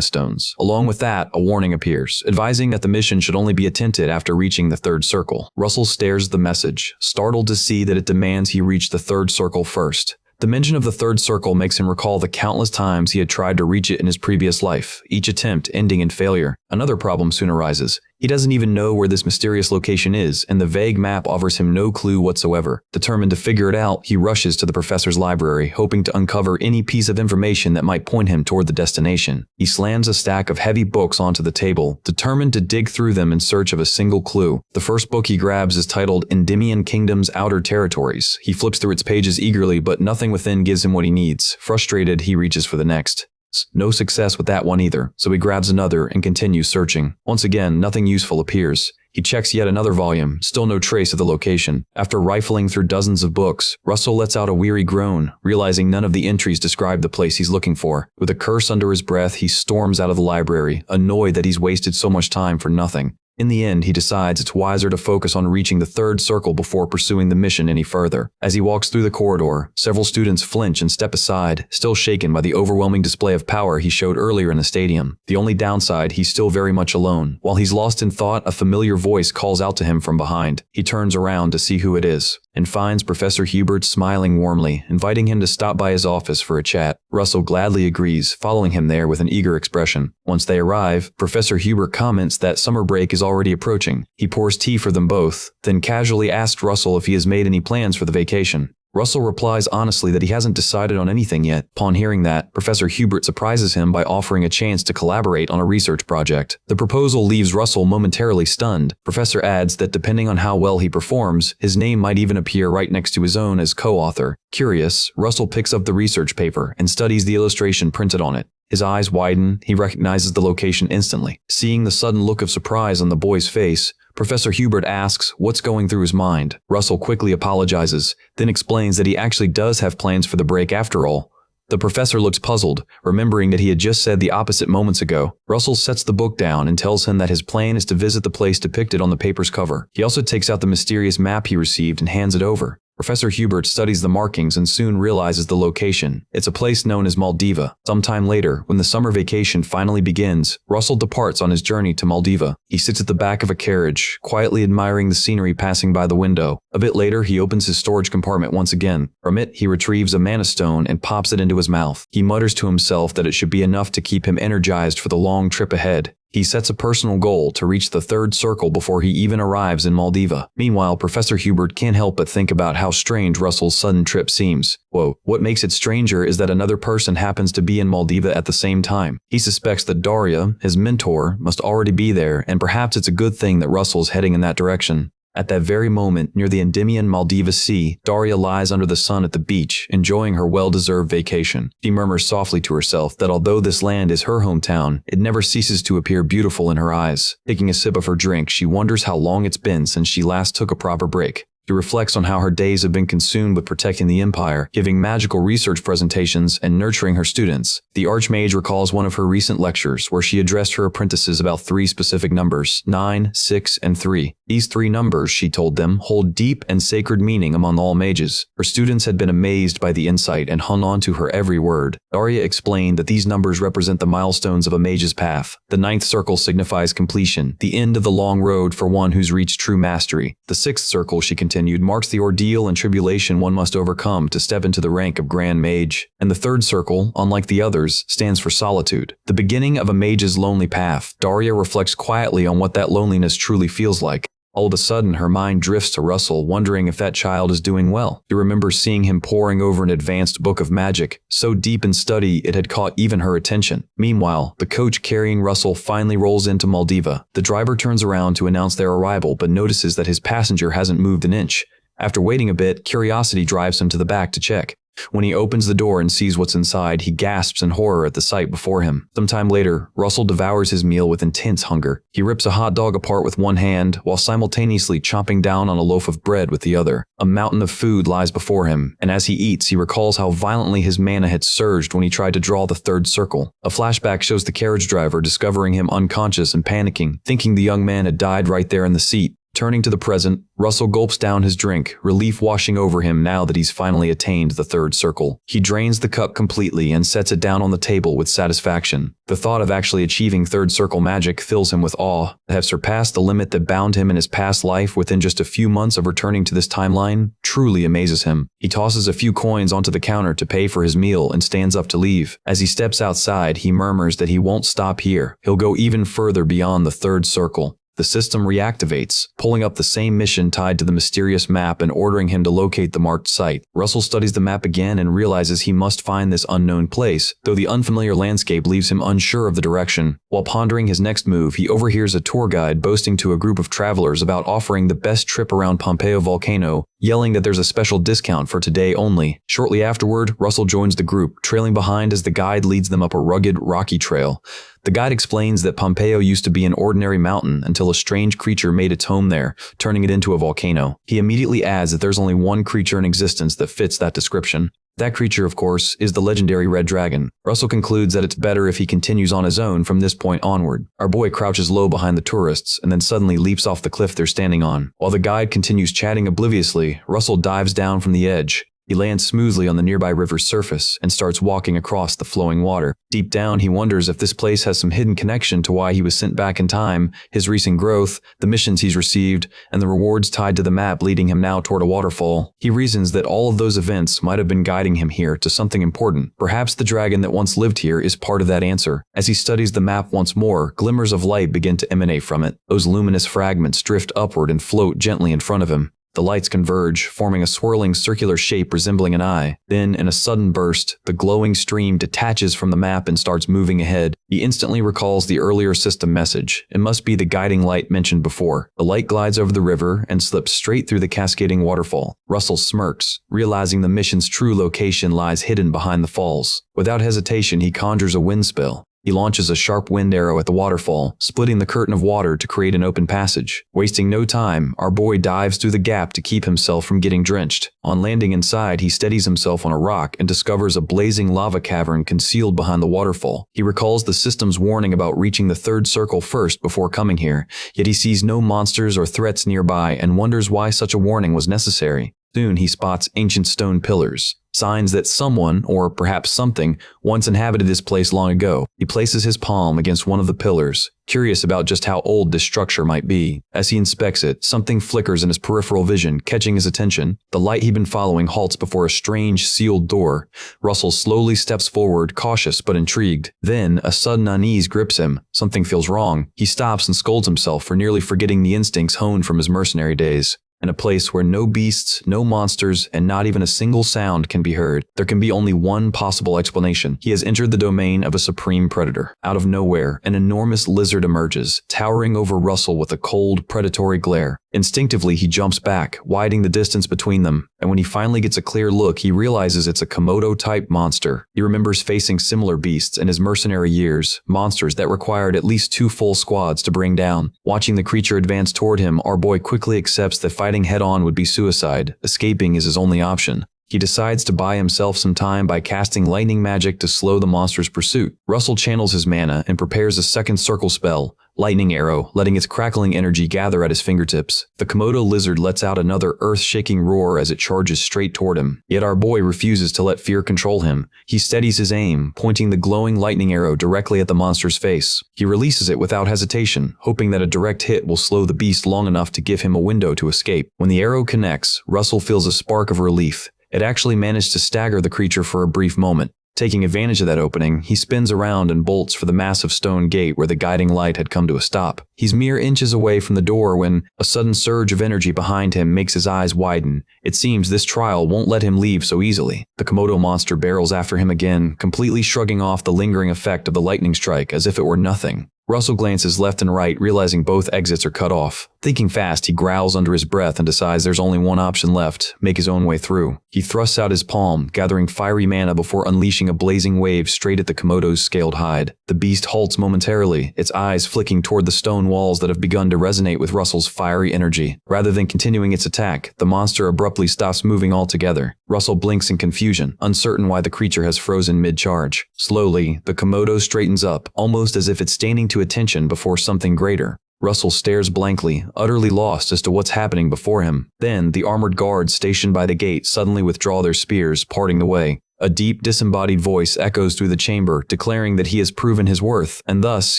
stones. Along with that, a warning appears, advising that the mission should only be attempted after reaching the third circle. Russell stares the message, startled to see that it demands he reach the third circle first. The mention of the third circle makes him recall the countless times he had tried to reach it in his previous life, each attempt ending in failure. Another problem soon arises. He doesn't even know where this mysterious location is, and the vague map offers him no clue whatsoever. Determined to figure it out, he rushes to the professor's library, hoping to uncover any piece of information that might point him toward the destination. He slams a stack of heavy books onto the table, determined to dig through them in search of a single clue. The first book he grabs is titled Endymion Kingdom's Outer Territories. He flips through its pages eagerly, but nothing within gives him what he needs. Frustrated, he reaches for the next. No success with that one either, so he grabs another and continues searching. Once again, nothing useful appears. He checks yet another volume, still no trace of the location. After rifling through dozens of books, Russell lets out a weary groan, realizing none of the entries describe the place he's looking for. With a curse under his breath, he storms out of the library, annoyed that he's wasted so much time for nothing. In the end, he decides it's wiser to focus on reaching the third circle before pursuing the mission any further. As he walks through the corridor, several students flinch and step aside, still shaken by the overwhelming display of power he showed earlier in the stadium. The only downside, he's still very much alone. While he's lost in thought, a familiar voice calls out to him from behind. He turns around to see who it is, and finds Professor Hubert smiling warmly, inviting him to stop by his office for a chat. Russell gladly agrees, following him there with an eager expression. Once they arrive, Professor Hubert comments that summer break is already approaching. He pours tea for them both, then casually asks Russell if he has made any plans for the vacation. Russell replies honestly that he hasn't decided on anything yet. Upon hearing that, Professor Hubert surprises him by offering a chance to collaborate on a research project. The proposal leaves Russell momentarily stunned. Professor adds that depending on how well he performs, his name might even appear right next to his own as co-author. Curious, Russell picks up the research paper and studies the illustration printed on it. His eyes widen, he recognizes the location instantly. Seeing the sudden look of surprise on the boy's face, Professor Hubert asks what's going through his mind. Russell quickly apologizes, then explains that he actually does have plans for the break after all. The professor looks puzzled, remembering that he had just said the opposite moments ago. Russell sets the book down and tells him that his plan is to visit the place depicted on the paper's cover. He also takes out the mysterious map he received and hands it over. Professor Hubert studies the markings and soon realizes the location. It's a place known as Maldiva. Sometime later, when the summer vacation finally begins, Russell departs on his journey to Maldiva. He sits at the back of a carriage, quietly admiring the scenery passing by the window. A bit later, he opens his storage compartment once again. From it, he retrieves a mana stone and pops it into his mouth. He mutters to himself that it should be enough to keep him energized for the long trip ahead. He sets a personal goal to reach the third circle before he even arrives in Maldiva. Meanwhile, Professor Hubert can't help but think about how strange Russell's sudden trip seems. What makes it stranger is that another person happens to be in Maldiva at the same time. He suspects that Daria, his mentor, must already be there, and perhaps it's a good thing that Russell's heading in that direction. At that very moment, near the Endymion Maldiva Sea, Daria lies under the sun at the beach, enjoying her well-deserved vacation. She murmurs softly to herself that although this land is her hometown, it never ceases to appear beautiful in her eyes. Taking a sip of her drink, she wonders how long it's been since she last took a proper break. She reflects on how her days have been consumed with protecting the Empire, giving magical research presentations, and nurturing her students. The Archmage recalls one of her recent lectures where she addressed her apprentices about 3 specific numbers, 9, 6, and 3. These 3 numbers, she told them, hold deep and sacred meaning among all mages. Her students had been amazed by the insight and hung on to her every word. Daria explained that these numbers represent the milestones of a mage's path. The 9th circle signifies completion, the end of the long road for one who's reached true mastery. The 6th circle, she continued, marks the ordeal and tribulation one must overcome to step into the rank of Grand Mage. And the 3rd circle, unlike the others, stands for solitude, the beginning of a mage's lonely path. Daria reflects quietly on what that loneliness truly feels like. All of a sudden, her mind drifts to Russell, wondering if that child is doing well. He remembers seeing him poring over an advanced book of magic, so deep in study it had caught even her attention. Meanwhile, the coach carrying Russell finally rolls into Maldiva. The driver turns around to announce their arrival, but notices that his passenger hasn't moved an inch. After waiting a bit, curiosity drives him to the back to check. When he opens the door and sees what's inside, he gasps in horror at the sight before him. Sometime later, Russell devours his meal with intense hunger. He rips a hot dog apart with one hand, while simultaneously chomping down on a loaf of bread with the other. A mountain of food lies before him, and as he eats, he recalls how violently his mana had surged when he tried to draw the third circle. A flashback shows the carriage driver discovering him unconscious and panicking, thinking the young man had died right there in the seat. Turning to the present, Russell gulps down his drink, relief washing over him now that he's finally attained the third circle. He drains the cup completely and sets it down on the table with satisfaction. The thought of actually achieving third circle magic fills him with awe. To have surpassed the limit that bound him in his past life within just a few months of returning to this timeline truly amazes him. He tosses a few coins onto the counter to pay for his meal and stands up to leave. As he steps outside, he murmurs that he won't stop here. He'll go even further beyond the third circle. The system reactivates, pulling up the same mission tied to the mysterious map and ordering him to locate the marked site. Russell studies the map again and realizes he must find this unknown place, though the unfamiliar landscape leaves him unsure of the direction. While pondering his next move, he overhears a tour guide boasting to a group of travelers about offering the best trip around Pompeo volcano, yelling that there's a special discount for today only. Shortly afterward, Russell joins the group, trailing behind as the guide leads them up a rugged, rocky trail. The guide explains that Pompeo used to be an ordinary mountain until a strange creature made its home there, turning it into a volcano. He immediately adds that there's only one creature in existence that fits that description. That creature, of course, is the legendary Red Dragon. Russell concludes that it's better if he continues on his own from this point onward. Our boy crouches low behind the tourists and then suddenly leaps off the cliff they're standing on. While the guide continues chatting obliviously, Russell dives down from the edge. He lands smoothly on the nearby river's surface and starts walking across the flowing water. Deep down, he wonders if this place has some hidden connection to why he was sent back in time, his recent growth, the missions he's received, and the rewards tied to the map leading him now toward a waterfall. He reasons that all of those events might have been guiding him here to something important. Perhaps the dragon that once lived here is part of that answer. As he studies the map once more, glimmers of light begin to emanate from it. Those luminous fragments drift upward and float gently in front of him. The lights converge, forming a swirling circular shape resembling an eye. Then, in a sudden burst, the glowing stream detaches from the map and starts moving ahead. He instantly recalls the earlier system message. It must be the guiding light mentioned before. The light glides over the river and slips straight through the cascading waterfall. Russell smirks, realizing the mission's true location lies hidden behind the falls. Without hesitation, he conjures a wind spell. He launches a sharp wind arrow at the waterfall, splitting the curtain of water to create an open passage. Wasting no time, our boy dives through the gap to keep himself from getting drenched. On landing inside, he steadies himself on a rock and discovers a blazing lava cavern concealed behind the waterfall. He recalls the system's warning about reaching the third circle first before coming here, yet he sees no monsters or threats nearby and wonders why such a warning was necessary. Soon he spots ancient stone pillars, signs that someone, or perhaps something, once inhabited this place long ago. He places his palm against one of the pillars, curious about just how old this structure might be. As he inspects it, something flickers in his peripheral vision, catching his attention. The light he'd been following halts before a strange, sealed door. Russell slowly steps forward, cautious but intrigued. Then, a sudden unease grips him. Something feels wrong. He stops and scolds himself for nearly forgetting the instincts honed from his mercenary days. In a place where no beasts, no monsters, and not even a single sound can be heard, there can be only one possible explanation. He has entered the domain of a supreme predator. Out of nowhere, an enormous lizard emerges, towering over Russell with a cold, predatory glare. Instinctively, he jumps back, widening the distance between them, and when he finally gets a clear look, he realizes it's a Komodo-type monster. He remembers facing similar beasts in his mercenary years, monsters that required at least 2 full squads to bring down. Watching the creature advance toward him, our boy quickly accepts that fighting head-on would be suicide. Escaping is his only option. He decides to buy himself some time by casting lightning magic to slow the monster's pursuit. Russell channels his mana and prepares a second circle spell, Lightning Arrow, letting its crackling energy gather at his fingertips. The Komodo lizard lets out another earth-shaking roar as it charges straight toward him. Yet our boy refuses to let fear control him. He steadies his aim, pointing the glowing lightning arrow directly at the monster's face. He releases it without hesitation, hoping that a direct hit will slow the beast long enough to give him a window to escape. When the arrow connects, Russell feels a spark of relief. It actually managed to stagger the creature for a brief moment. Taking advantage of that opening, he spins around and bolts for the massive stone gate where the guiding light had come to a stop. He's mere inches away from the door when a sudden surge of energy behind him makes his eyes widen. It seems this trial won't let him leave so easily. The Komodo monster barrels after him again, completely shrugging off the lingering effect of the lightning strike as if it were nothing. Russell glances left and right, realizing both exits are cut off. Thinking fast, he growls under his breath and decides there's only one option left: make his own way through. He thrusts out his palm, gathering fiery mana before unleashing a blazing wave straight at the Komodo's scaled hide. The beast halts momentarily, its eyes flicking toward the stone walls that have begun to resonate with Russell's fiery energy. Rather than continuing its attack, the monster abruptly stops moving altogether. Russell blinks in confusion, uncertain why the creature has frozen mid-charge. Slowly, the Komodo straightens up, almost as if it's standing to attention before something greater. Russell stares blankly, utterly lost as to what's happening before him. Then, the armored guards stationed by the gate suddenly withdraw their spears, parting the way. A deep, disembodied voice echoes through the chamber, declaring that he has proven his worth, and thus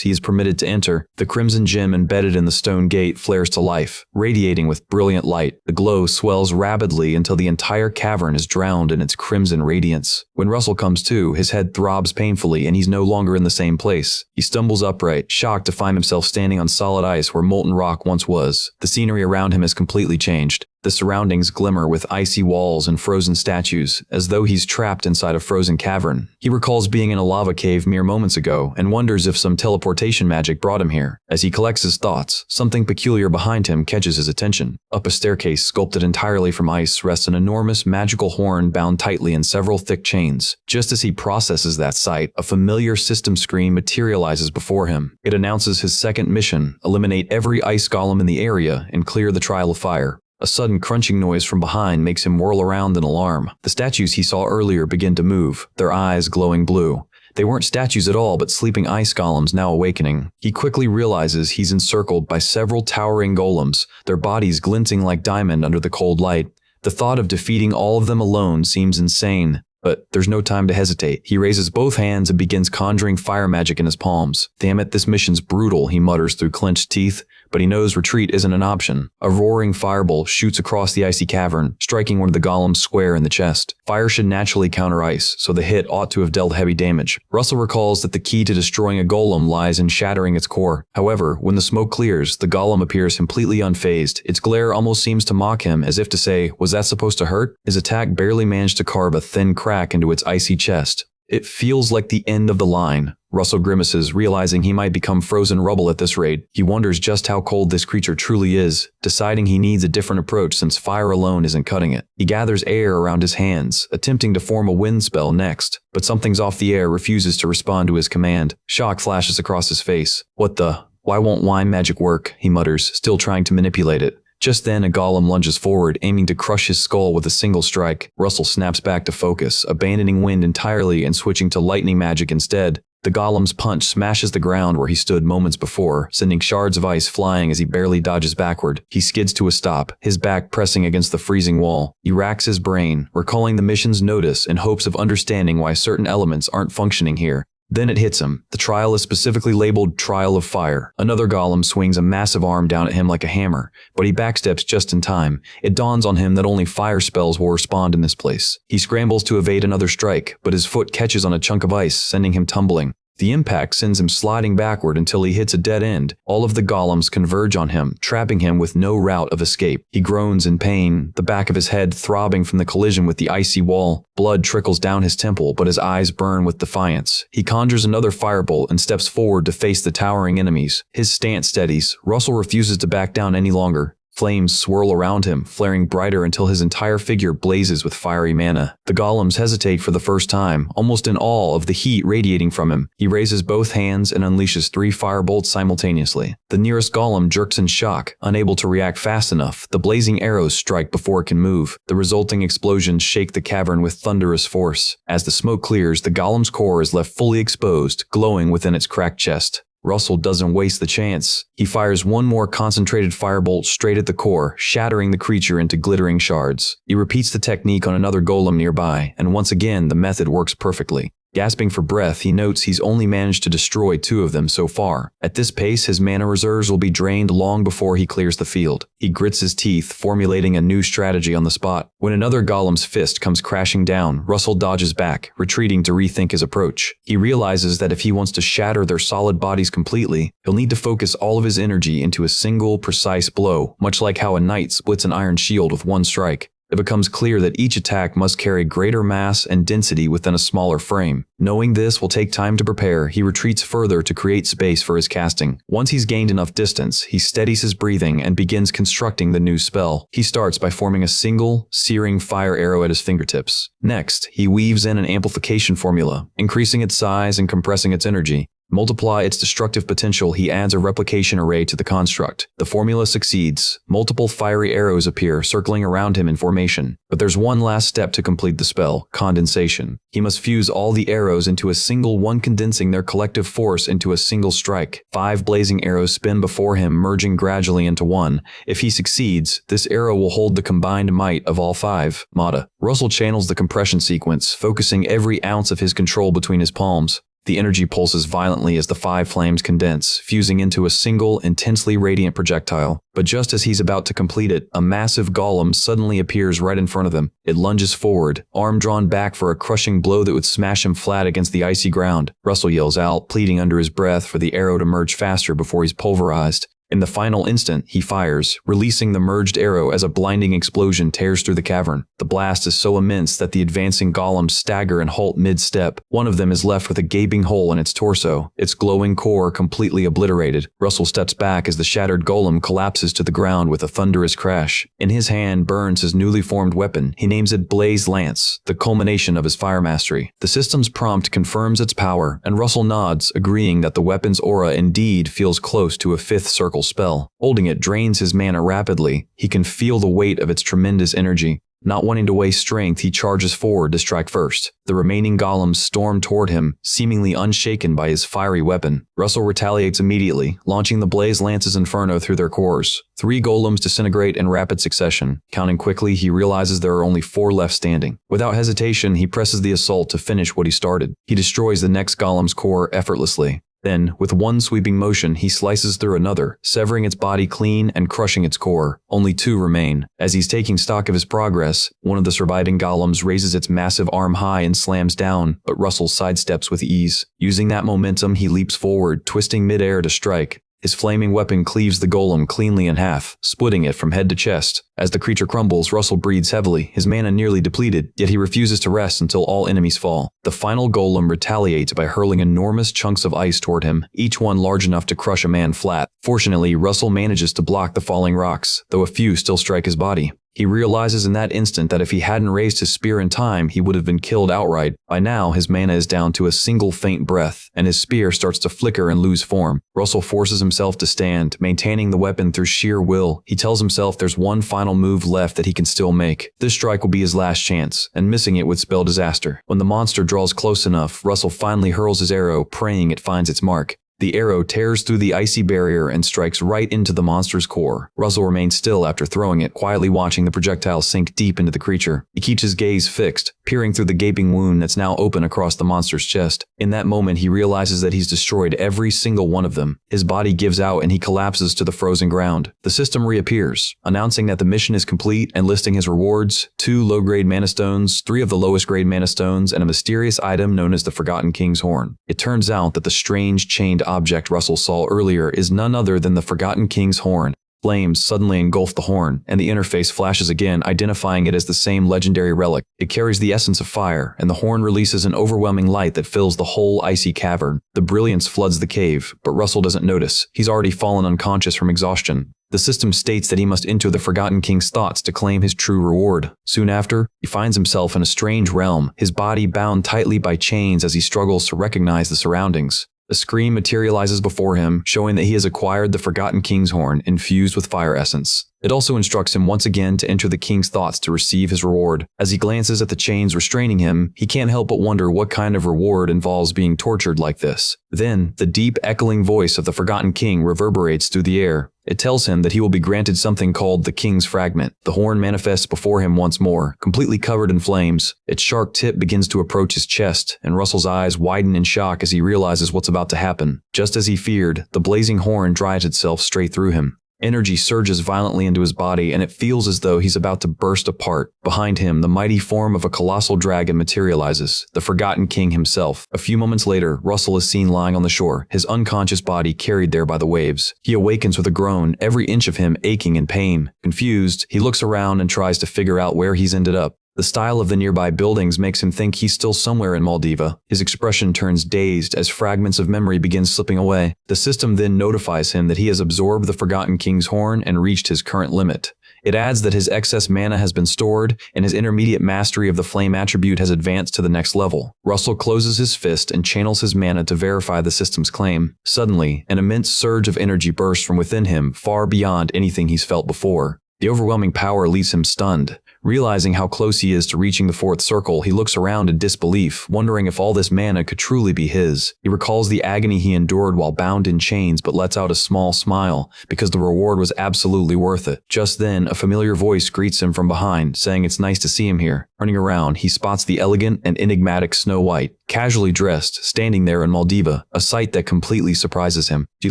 he is permitted to enter. The crimson gem embedded in the stone gate flares to life, radiating with brilliant light. The glow swells rapidly until the entire cavern is drowned in its crimson radiance. When Russell comes to, his head throbs painfully and he's no longer in the same place. He stumbles upright, shocked to find himself standing on solid ice where molten rock once was. The scenery around him has completely changed. The surroundings glimmer with icy walls and frozen statues, as though he's trapped inside a frozen cavern. He recalls being in a lava cave mere moments ago and wonders if some teleportation magic brought him here. As he collects his thoughts, something peculiar behind him catches his attention. Up a staircase sculpted entirely from ice rests an enormous magical horn bound tightly in several thick chains. Just as he processes that sight, a familiar system screen materializes before him. It announces his second mission: eliminate every ice golem in the area and clear the trial of fire. A sudden crunching noise from behind makes him whirl around in alarm. The statues he saw earlier begin to move, their eyes glowing blue. They weren't statues at all, but sleeping ice golems now awakening. He quickly realizes he's encircled by several towering golems, their bodies glinting like diamond under the cold light. The thought of defeating all of them alone seems insane. But there's no time to hesitate. He raises both hands and begins conjuring fire magic in his palms. Damn it, this mission's brutal, he mutters through clenched teeth, but he knows retreat isn't an option. A roaring firebolt shoots across the icy cavern, striking one of the golems square in the chest. Fire should naturally counter ice, so the hit ought to have dealt heavy damage. Russell recalls that the key to destroying a golem lies in shattering its core. However, when the smoke clears, the golem appears completely unfazed. Its glare almost seems to mock him, as if to say, was that supposed to hurt? His attack barely managed to carve a thin crack into its icy chest. It feels like the end of the line. Russell grimaces, realizing he might become frozen rubble at this rate. He wonders just how cold this creature truly is, deciding he needs a different approach since fire alone isn't cutting it. He gathers air around his hands, attempting to form a wind spell next, but something's off the air refuses to respond to his command. Shock flashes across his face. What the? Why won't wine magic work? He mutters, still trying to manipulate it. Just then, a golem lunges forward, aiming to crush his skull with a single strike. Russell snaps back to focus, abandoning wind entirely and switching to lightning magic instead. The golem's punch smashes the ground where he stood moments before, sending shards of ice flying as he barely dodges backward. He skids to a stop, his back pressing against the freezing wall. He racks his brain, recalling the mission's notice in hopes of understanding why certain elements aren't functioning here. Then it hits him. The trial is specifically labeled Trial of Fire. Another golem swings a massive arm down at him like a hammer, but he backsteps just in time. It dawns on him that only fire spells will respond in this place. He scrambles to evade another strike, but his foot catches on a chunk of ice, sending him tumbling. The impact sends him sliding backward until he hits a dead end. All of the golems converge on him, trapping him with no route of escape. He groans in pain, the back of his head throbbing from the collision with the icy wall. Blood trickles down his temple, but his eyes burn with defiance. He conjures another firebolt and steps forward to face the towering enemies. His stance steadies. Russell refuses to back down any longer. Flames swirl around him, flaring brighter until his entire figure blazes with fiery mana. The golems hesitate for the first time, almost in awe of the heat radiating from him. He raises both hands and unleashes 3 firebolts simultaneously. The nearest golem jerks in shock, unable to react fast enough. The blazing arrows strike before it can move. The resulting explosions shake the cavern with thunderous force. As the smoke clears, the golem's core is left fully exposed, glowing within its cracked chest. Russell doesn't waste the chance. He fires one more concentrated firebolt straight at the core, shattering the creature into glittering shards. He repeats the technique on another golem nearby, and once again the method works perfectly. Gasping for breath, he notes he's only managed to destroy 2 of them so far. At this pace, his mana reserves will be drained long before he clears the field. He grits his teeth, formulating a new strategy on the spot. When another golem's fist comes crashing down, Russell dodges back, retreating to rethink his approach. He realizes that if he wants to shatter their solid bodies completely, he'll need to focus all of his energy into a single, precise blow, much like how a knight splits an iron shield with one strike. It becomes clear that each attack must carry greater mass and density within a smaller frame. Knowing this will take time to prepare, he retreats further to create space for his casting. Once he's gained enough distance, he steadies his breathing and begins constructing the new spell. He starts by forming a single, searing fire arrow at his fingertips. Next, he weaves in an amplification formula, increasing its size and compressing its energy. Multiply its destructive potential, he adds a replication array to the construct. The formula succeeds. Multiple fiery arrows appear, circling around him in formation. But there's one last step to complete the spell: condensation. He must fuse all the arrows into a single one, condensing their collective force into a single strike. 5 blazing arrows spin before him, merging gradually into one. If he succeeds, this arrow will hold the combined might of all 5. Mata. Russell channels the compression sequence, focusing every ounce of his control between his palms. The energy pulses violently as the 5 flames condense, fusing into a single, intensely radiant projectile. But just as he's about to complete it, a massive golem suddenly appears right in front of them. It lunges forward, arm drawn back for a crushing blow that would smash him flat against the icy ground. Russell yells out, pleading under his breath for the arrow to merge faster before he's pulverized. In the final instant, he fires, releasing the merged arrow as a blinding explosion tears through the cavern. The blast is so immense that the advancing golems stagger and halt mid-step. One of them is left with a gaping hole in its torso, its glowing core completely obliterated. Russell steps back as the shattered golem collapses to the ground with a thunderous crash. In his hand burns his newly formed weapon. He names it Blaze Lance, the culmination of his fire mastery. The system's prompt confirms its power, and Russell nods, agreeing that the weapon's aura indeed feels close to a 5th circle spell. Holding it drains his mana rapidly. He can feel the weight of its tremendous energy. Not wanting to waste strength, he charges forward to strike first. The remaining golems storm toward him, seemingly unshaken by his fiery weapon. Russell retaliates immediately, launching the Blaze Lance's inferno through their cores. 3 golems disintegrate in rapid succession. Counting quickly, he realizes there are only 4 left standing. Without hesitation, he presses the assault to finish what he started. He destroys the next golem's core effortlessly. Then, with one sweeping motion, he slices through another, severing its body clean and crushing its core. Only 2 remain. As he's taking stock of his progress, one of the surviving golems raises its massive arm high and slams down, but Russell sidesteps with ease. Using that momentum, he leaps forward, twisting midair to strike. His flaming weapon cleaves the golem cleanly in half, splitting it from head to chest. As the creature crumbles, Russell breathes heavily, his mana nearly depleted, yet he refuses to rest until all enemies fall. The final golem retaliates by hurling enormous chunks of ice toward him, each one large enough to crush a man flat. Fortunately, Russell manages to block the falling rocks, though a few still strike his body. He realizes in that instant that if he hadn't raised his spear in time, he would have been killed outright. By now, his mana is down to a single faint breath, and his spear starts to flicker and lose form. Russell forces himself to stand, maintaining the weapon through sheer will. He tells himself there's one final move left that he can still make. This strike will be his last chance, and missing it would spell disaster. When the monster draws close enough, Russell finally hurls his arrow, praying it finds its mark. The arrow tears through the icy barrier and strikes right into the monster's core. Russell remains still after throwing it, quietly watching the projectile sink deep into the creature. He keeps his gaze fixed, peering through the gaping wound that's now open across the monster's chest. In that moment, he realizes that he's destroyed every single one of them. His body gives out and he collapses to the frozen ground. The system reappears, announcing that the mission is complete and listing his rewards: 2 low-grade mana stones, 3 of the lowest-grade mana stones, and a mysterious item known as the Forgotten King's Horn. It turns out that the strange chained object Russell saw earlier is none other than the Forgotten King's Horn. Flames suddenly engulf the horn, and the interface flashes again, identifying it as the same legendary relic. It carries the essence of fire, and the horn releases an overwhelming light that fills the whole icy cavern. The brilliance floods the cave, but Russell doesn't notice. He's already fallen unconscious from exhaustion. The system states that he must enter the Forgotten King's thoughts to claim his true reward. Soon after, he finds himself in a strange realm, his body bound tightly by chains as he struggles to recognize the surroundings. A screen materializes before him, showing that he has acquired the Forgotten King's Horn infused with fire essence. It also instructs him once again to enter the king's thoughts to receive his reward. As he glances at the chains restraining him, he can't help but wonder what kind of reward involves being tortured like this. Then, the deep, echoing voice of the Forgotten King reverberates through the air. It tells him that he will be granted something called the King's Fragment. The horn manifests before him once more, completely covered in flames. Its sharp tip begins to approach his chest, and Russell's eyes widen in shock as he realizes what's about to happen. Just as he feared, the blazing horn drives itself straight through him. Energy surges violently into his body, and it feels as though he's about to burst apart. Behind him, the mighty form of a colossal dragon materializes, the Forgotten King himself. A few moments later, Russell is seen lying on the shore, his unconscious body carried there by the waves. He awakens with a groan, every inch of him aching in pain. Confused, he looks around and tries to figure out where he's ended up. The style of the nearby buildings makes him think he's still somewhere in Maldiva. His expression turns dazed as fragments of memory begin slipping away. The system then notifies him that he has absorbed the Forgotten King's horn and reached his current limit. It adds that his excess mana has been stored, and his intermediate mastery of the flame attribute has advanced to the next level. Russell closes his fist and channels his mana to verify the system's claim. Suddenly, an immense surge of energy bursts from within him, far beyond anything he's felt before. The overwhelming power leaves him stunned. Realizing how close he is to reaching the fourth circle, he looks around in disbelief, wondering if all this mana could truly be his. He recalls the agony he endured while bound in chains, but lets out a small smile, because the reward was absolutely worth it. Just then, a familiar voice greets him from behind, saying it's nice to see him here. Turning around, he spots the elegant and enigmatic Snow White, casually dressed, standing there in Maldiva, a sight that completely surprises him. She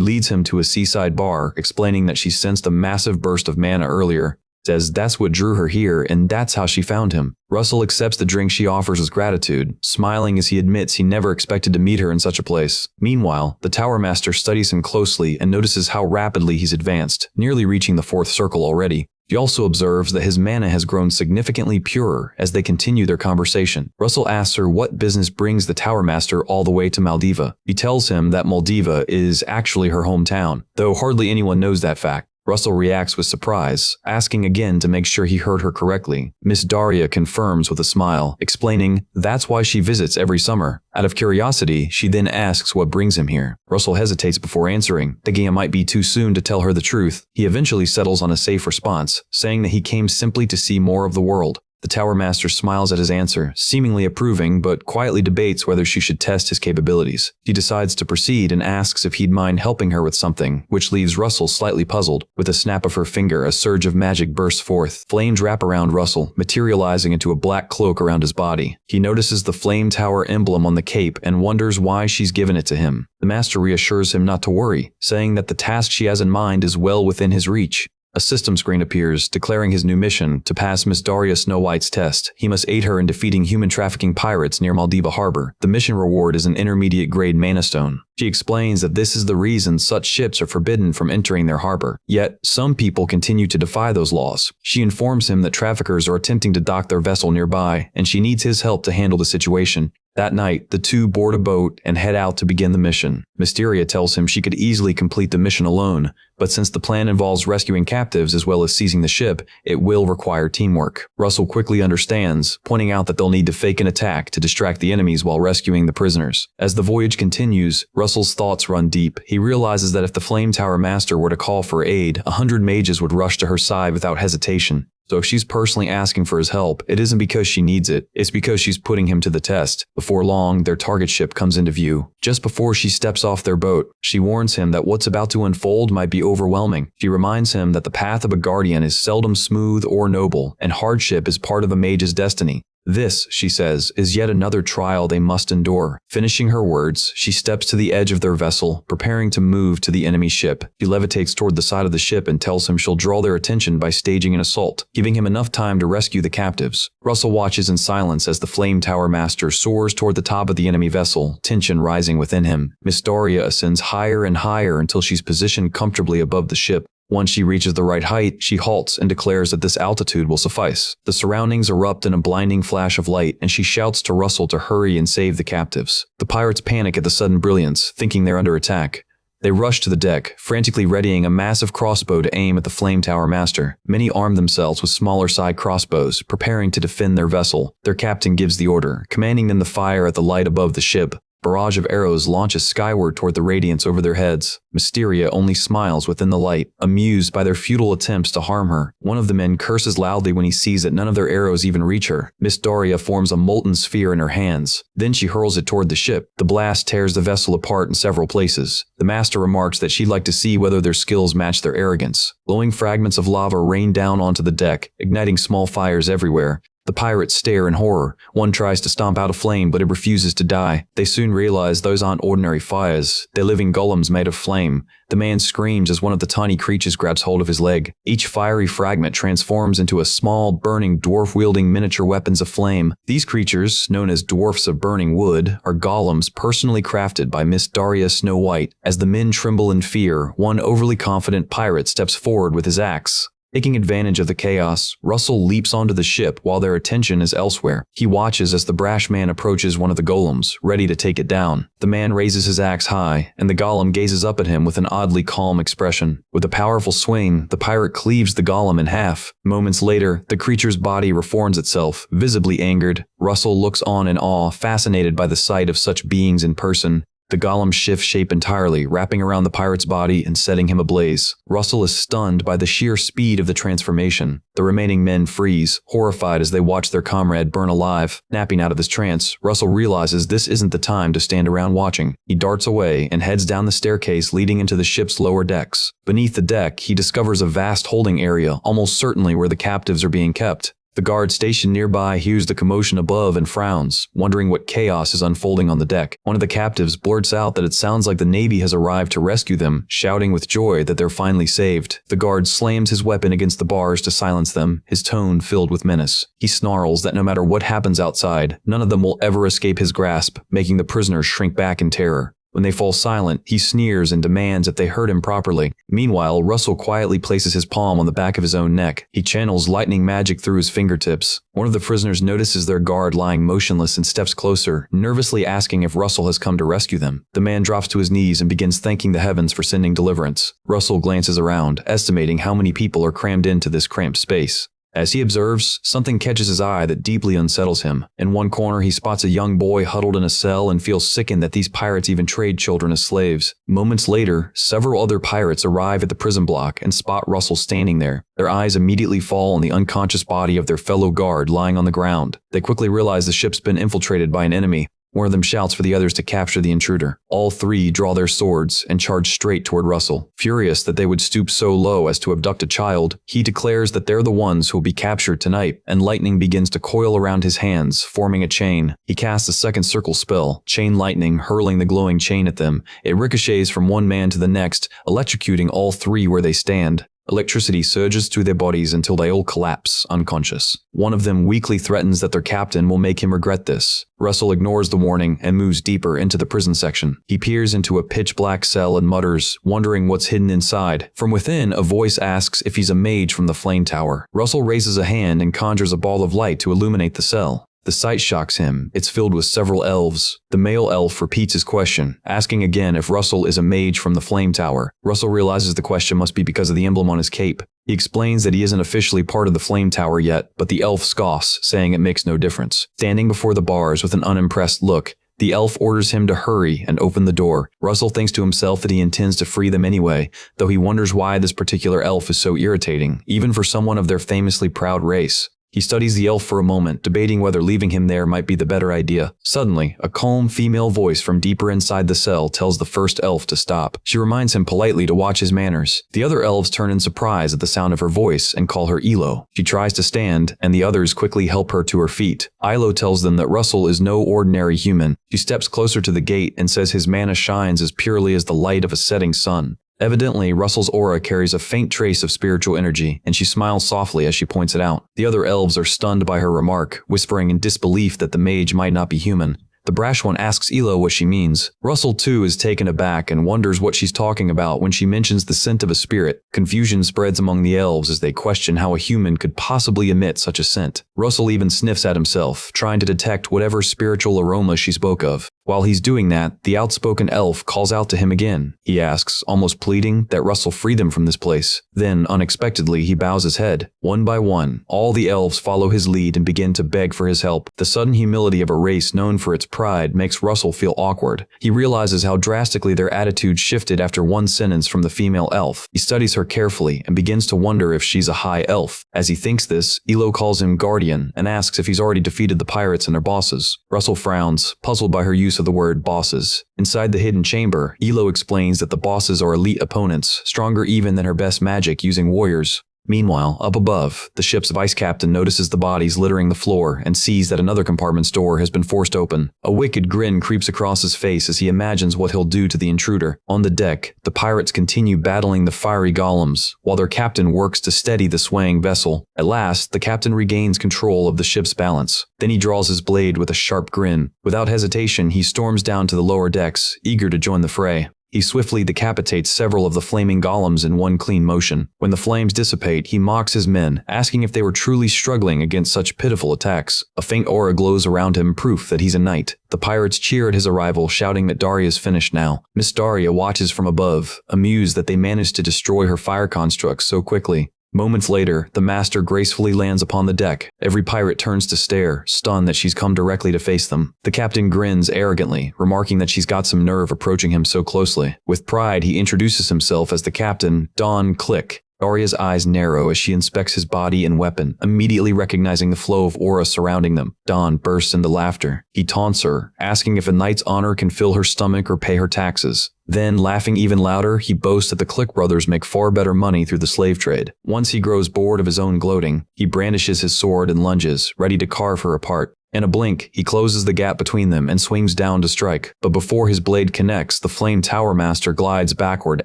leads him to a seaside bar, explaining that she sensed a massive burst of mana earlier. Says that's what drew her here, and that's how she found him. Russell accepts the drink she offers as gratitude, smiling as he admits he never expected to meet her in such a place. Meanwhile, the Tower Master studies him closely and notices how rapidly he's advanced, nearly reaching the fourth circle already. He also observes that his mana has grown significantly purer as they continue their conversation. Russell asks her what business brings the Tower Master all the way to Maldiva. He tells him that Maldiva is actually her hometown, though hardly anyone knows that fact. Russell reacts with surprise, asking again to make sure he heard her correctly. Miss Daria confirms with a smile, explaining that's why she visits every summer. Out of curiosity, she then asks what brings him here. Russell hesitates before answering, thinking it might be too soon to tell her the truth. He eventually settles on a safe response, saying that he came simply to see more of the world. The Tower Master smiles at his answer, seemingly approving, but quietly debates whether she should test his capabilities. She decides to proceed and asks if he'd mind helping her with something, which leaves Russell slightly puzzled. With a snap of her finger, a surge of magic bursts forth. Flames wrap around Russell, materializing into a black cloak around his body. He notices the Flame Tower emblem on the cape and wonders why she's given it to him. The Master reassures him not to worry, saying that the task she has in mind is well within his reach. A system screen appears, declaring his new mission to pass Miss Daria Snow White's test. He must aid her in defeating human trafficking pirates near Maldiva Harbor. The mission reward is an intermediate-grade mana stone. She explains that this is the reason such ships are forbidden from entering their harbor. Yet, some people continue to defy those laws. She informs him that traffickers are attempting to dock their vessel nearby, and she needs his help to handle the situation. That night, the two board a boat and head out to begin the mission. Mysteria tells him she could easily complete the mission alone, but since the plan involves rescuing captives as well as seizing the ship, it will require teamwork. Russell quickly understands, pointing out that they'll need to fake an attack to distract the enemies while rescuing the prisoners. As the voyage continues, Russell's thoughts run deep. He realizes that if the Flame Tower Master were to call for aid, 100 mages would rush to her side without hesitation. So if she's personally asking for his help, it isn't because she needs it, it's because she's putting him to the test. Before long, their target ship comes into view. Just before she steps off their boat, she warns him that what's about to unfold might be overwhelming. She reminds him that the path of a guardian is seldom smooth or noble, and hardship is part of a mage's destiny. This, she says, is yet another trial they must endure. Finishing her words, she steps to the edge of their vessel, preparing to move to the enemy ship. She levitates toward the side of the ship and tells him she'll draw their attention by staging an assault, giving him enough time to rescue the captives. Russell watches in silence as the Flame Tower Master soars toward the top of the enemy vessel, tension rising within him. Miss Daria ascends higher and higher until she's positioned comfortably above the ship. Once she reaches the right height, she halts and declares that this altitude will suffice. The surroundings erupt in a blinding flash of light, and she shouts to Russell to hurry and save the captives. The pirates panic at the sudden brilliance, thinking they're under attack. They rush to the deck, frantically readying a massive crossbow to aim at the Flame Tower Master. Many arm themselves with smaller side crossbows, preparing to defend their vessel. Their captain gives the order, commanding them to fire at the light above the ship. Barrage of arrows launches skyward toward the radiance over their heads. Mysteria only smiles within the light, amused by their futile attempts to harm her. One of the men curses loudly when he sees that none of their arrows even reach her. Miss Daria forms a molten sphere in her hands. Then she hurls it toward the ship. The blast tears the vessel apart in several places. The master remarks that she'd like to see whether their skills match their arrogance. Glowing fragments of lava rain down onto the deck, igniting small fires everywhere. The pirates stare in horror. One tries to stomp out a flame, but it refuses to die. They soon realize those aren't ordinary fires. They're living golems made of flame. The man screams as one of the tiny creatures grabs hold of his leg. Each fiery fragment transforms into a small, burning dwarf wielding miniature weapons of flame. These creatures, known as dwarfs of burning wood, are golems personally crafted by Miss Daria Snow White. As the men tremble in fear, one overly confident pirate steps forward with his axe. Taking advantage of the chaos, Russell leaps onto the ship while their attention is elsewhere. He watches as the brash man approaches one of the golems, ready to take it down. The man raises his axe high, and the golem gazes up at him with an oddly calm expression. With a powerful swing, the pirate cleaves the golem in half. Moments later, the creature's body reforms itself, visibly angered. Russell looks on in awe, fascinated by the sight of such beings in person. The golem shifts shape entirely, wrapping around the pirate's body and setting him ablaze. Russell is stunned by the sheer speed of the transformation. The remaining men freeze, horrified as they watch their comrade burn alive. Snapping out of his trance, Russell realizes this isn't the time to stand around watching. He darts away and heads down the staircase leading into the ship's lower decks. Beneath the deck, he discovers a vast holding area, almost certainly where the captives are being kept. The guard stationed nearby hears the commotion above and frowns, wondering what chaos is unfolding on the deck. One of the captives blurts out that it sounds like the Navy has arrived to rescue them, shouting with joy that they're finally saved. The guard slams his weapon against the bars to silence them, his tone filled with menace. He snarls that no matter what happens outside, none of them will ever escape his grasp, making the prisoners shrink back in terror. When they fall silent, he sneers and demands if they heard him properly. Meanwhile, Russell quietly places his palm on the back of his own neck. He channels lightning magic through his fingertips. One of the prisoners notices their guard lying motionless and steps closer, nervously asking if Russell has come to rescue them. The man drops to his knees and begins thanking the heavens for sending deliverance. Russell glances around, estimating how many people are crammed into this cramped space. As he observes, something catches his eye that deeply unsettles him. In one corner, he spots a young boy huddled in a cell and feels sickened that these pirates even trade children as slaves. Moments later, several other pirates arrive at the prison block and spot Russell standing there. Their eyes immediately fall on the unconscious body of their fellow guard lying on the ground. They quickly realize the ship's been infiltrated by an enemy. One of them shouts for the others to capture the intruder. All three draw their swords and charge straight toward Russell. Furious that they would stoop so low as to abduct a child, he declares that they're the ones who will be captured tonight, and lightning begins to coil around his hands, forming a chain. He casts a second circle spell, chain lightning hurling the glowing chain at them. It ricochets from one man to the next, electrocuting all three where they stand. Electricity surges through their bodies until they all collapse, unconscious. One of them weakly threatens that their captain will make him regret this. Russell ignores the warning and moves deeper into the prison section. He peers into a pitch-black cell and mutters, wondering what's hidden inside. From within, a voice asks if he's a mage from the flame tower. Russell raises a hand and conjures a ball of light to illuminate the cell. The sight shocks him. It's filled with several elves. The male elf repeats his question, asking again if Russell is a mage from the flame tower. Russell realizes the question must be because of the emblem on his cape. He explains that he isn't officially part of the flame tower yet, but the elf scoffs, saying it makes no difference. Standing before the bars with an unimpressed look, the elf orders him to hurry and open the door. Russell thinks to himself that he intends to free them anyway, though he wonders why this particular elf is so irritating, even for someone of their famously proud race. He studies the elf for a moment, debating whether leaving him there might be the better idea. Suddenly, a calm female voice from deeper inside the cell tells the first elf to stop. She reminds him politely to watch his manners. The other elves turn in surprise at the sound of her voice and call her Elo. She tries to stand, and the others quickly help her to her feet. Ilo tells them that Russell is no ordinary human. She steps closer to the gate and says his mana shines as purely as the light of a setting sun. Evidently, Russell's aura carries a faint trace of spiritual energy, and she smiles softly as she points it out. The other elves are stunned by her remark, whispering in disbelief that the mage might not be human. The brash one asks Elo what she means. Russell, too, is taken aback and wonders what she's talking about when she mentions the scent of a spirit. Confusion spreads among the elves as they question how a human could possibly emit such a scent. Russell even sniffs at himself, trying to detect whatever spiritual aroma she spoke of. While he's doing that, the outspoken elf calls out to him again. He asks, almost pleading, that Russell free them from this place. Then, unexpectedly, he bows his head. One by one, all the elves follow his lead and begin to beg for his help. The sudden humility of a race known for its pride makes Russell feel awkward. He realizes how drastically their attitude shifted after one sentence from the female elf. He studies her carefully and begins to wonder if she's a high elf. As he thinks this, Elo calls him guardian and asks if he's already defeated the pirates and their bosses. Russell frowns, puzzled by her use of the word bosses. Inside the hidden chamber, Elo explains that the bosses are elite opponents, stronger even than her best magic using warriors. Meanwhile, up above, the ship's vice captain notices the bodies littering the floor and sees that another compartment's door has been forced open. A wicked grin creeps across his face as he imagines what he'll do to the intruder. On the deck, the pirates continue battling the fiery golems, while their captain works to steady the swaying vessel. At last, the captain regains control of the ship's balance. Then he draws his blade with a sharp grin. Without hesitation, he storms down to the lower decks, eager to join the fray. He swiftly decapitates several of the flaming golems in one clean motion. When the flames dissipate, he mocks his men, asking if they were truly struggling against such pitiful attacks. A faint aura glows around him, proof that he's a knight. The pirates cheer at his arrival, shouting that Daria's finished now. Miss Daria watches from above, amused that they managed to destroy her fire constructs so quickly. Moments later, the master gracefully lands upon the deck. Every pirate turns to stare, stunned that she's come directly to face them. The captain grins arrogantly, remarking that she's got some nerve approaching him so closely. With pride, he introduces himself as the captain, Don Click. Daria's eyes narrow as she inspects his body and weapon, immediately recognizing the flow of aura surrounding them. Don bursts into laughter. He taunts her, asking if a knight's honor can fill her stomach or pay her taxes. Then, laughing even louder, he boasts that the Click brothers make far better money through the slave trade. Once he grows bored of his own gloating, he brandishes his sword and lunges, ready to carve her apart. In a blink, he closes the gap between them and swings down to strike. But before his blade connects, the Flame Tower Master glides backward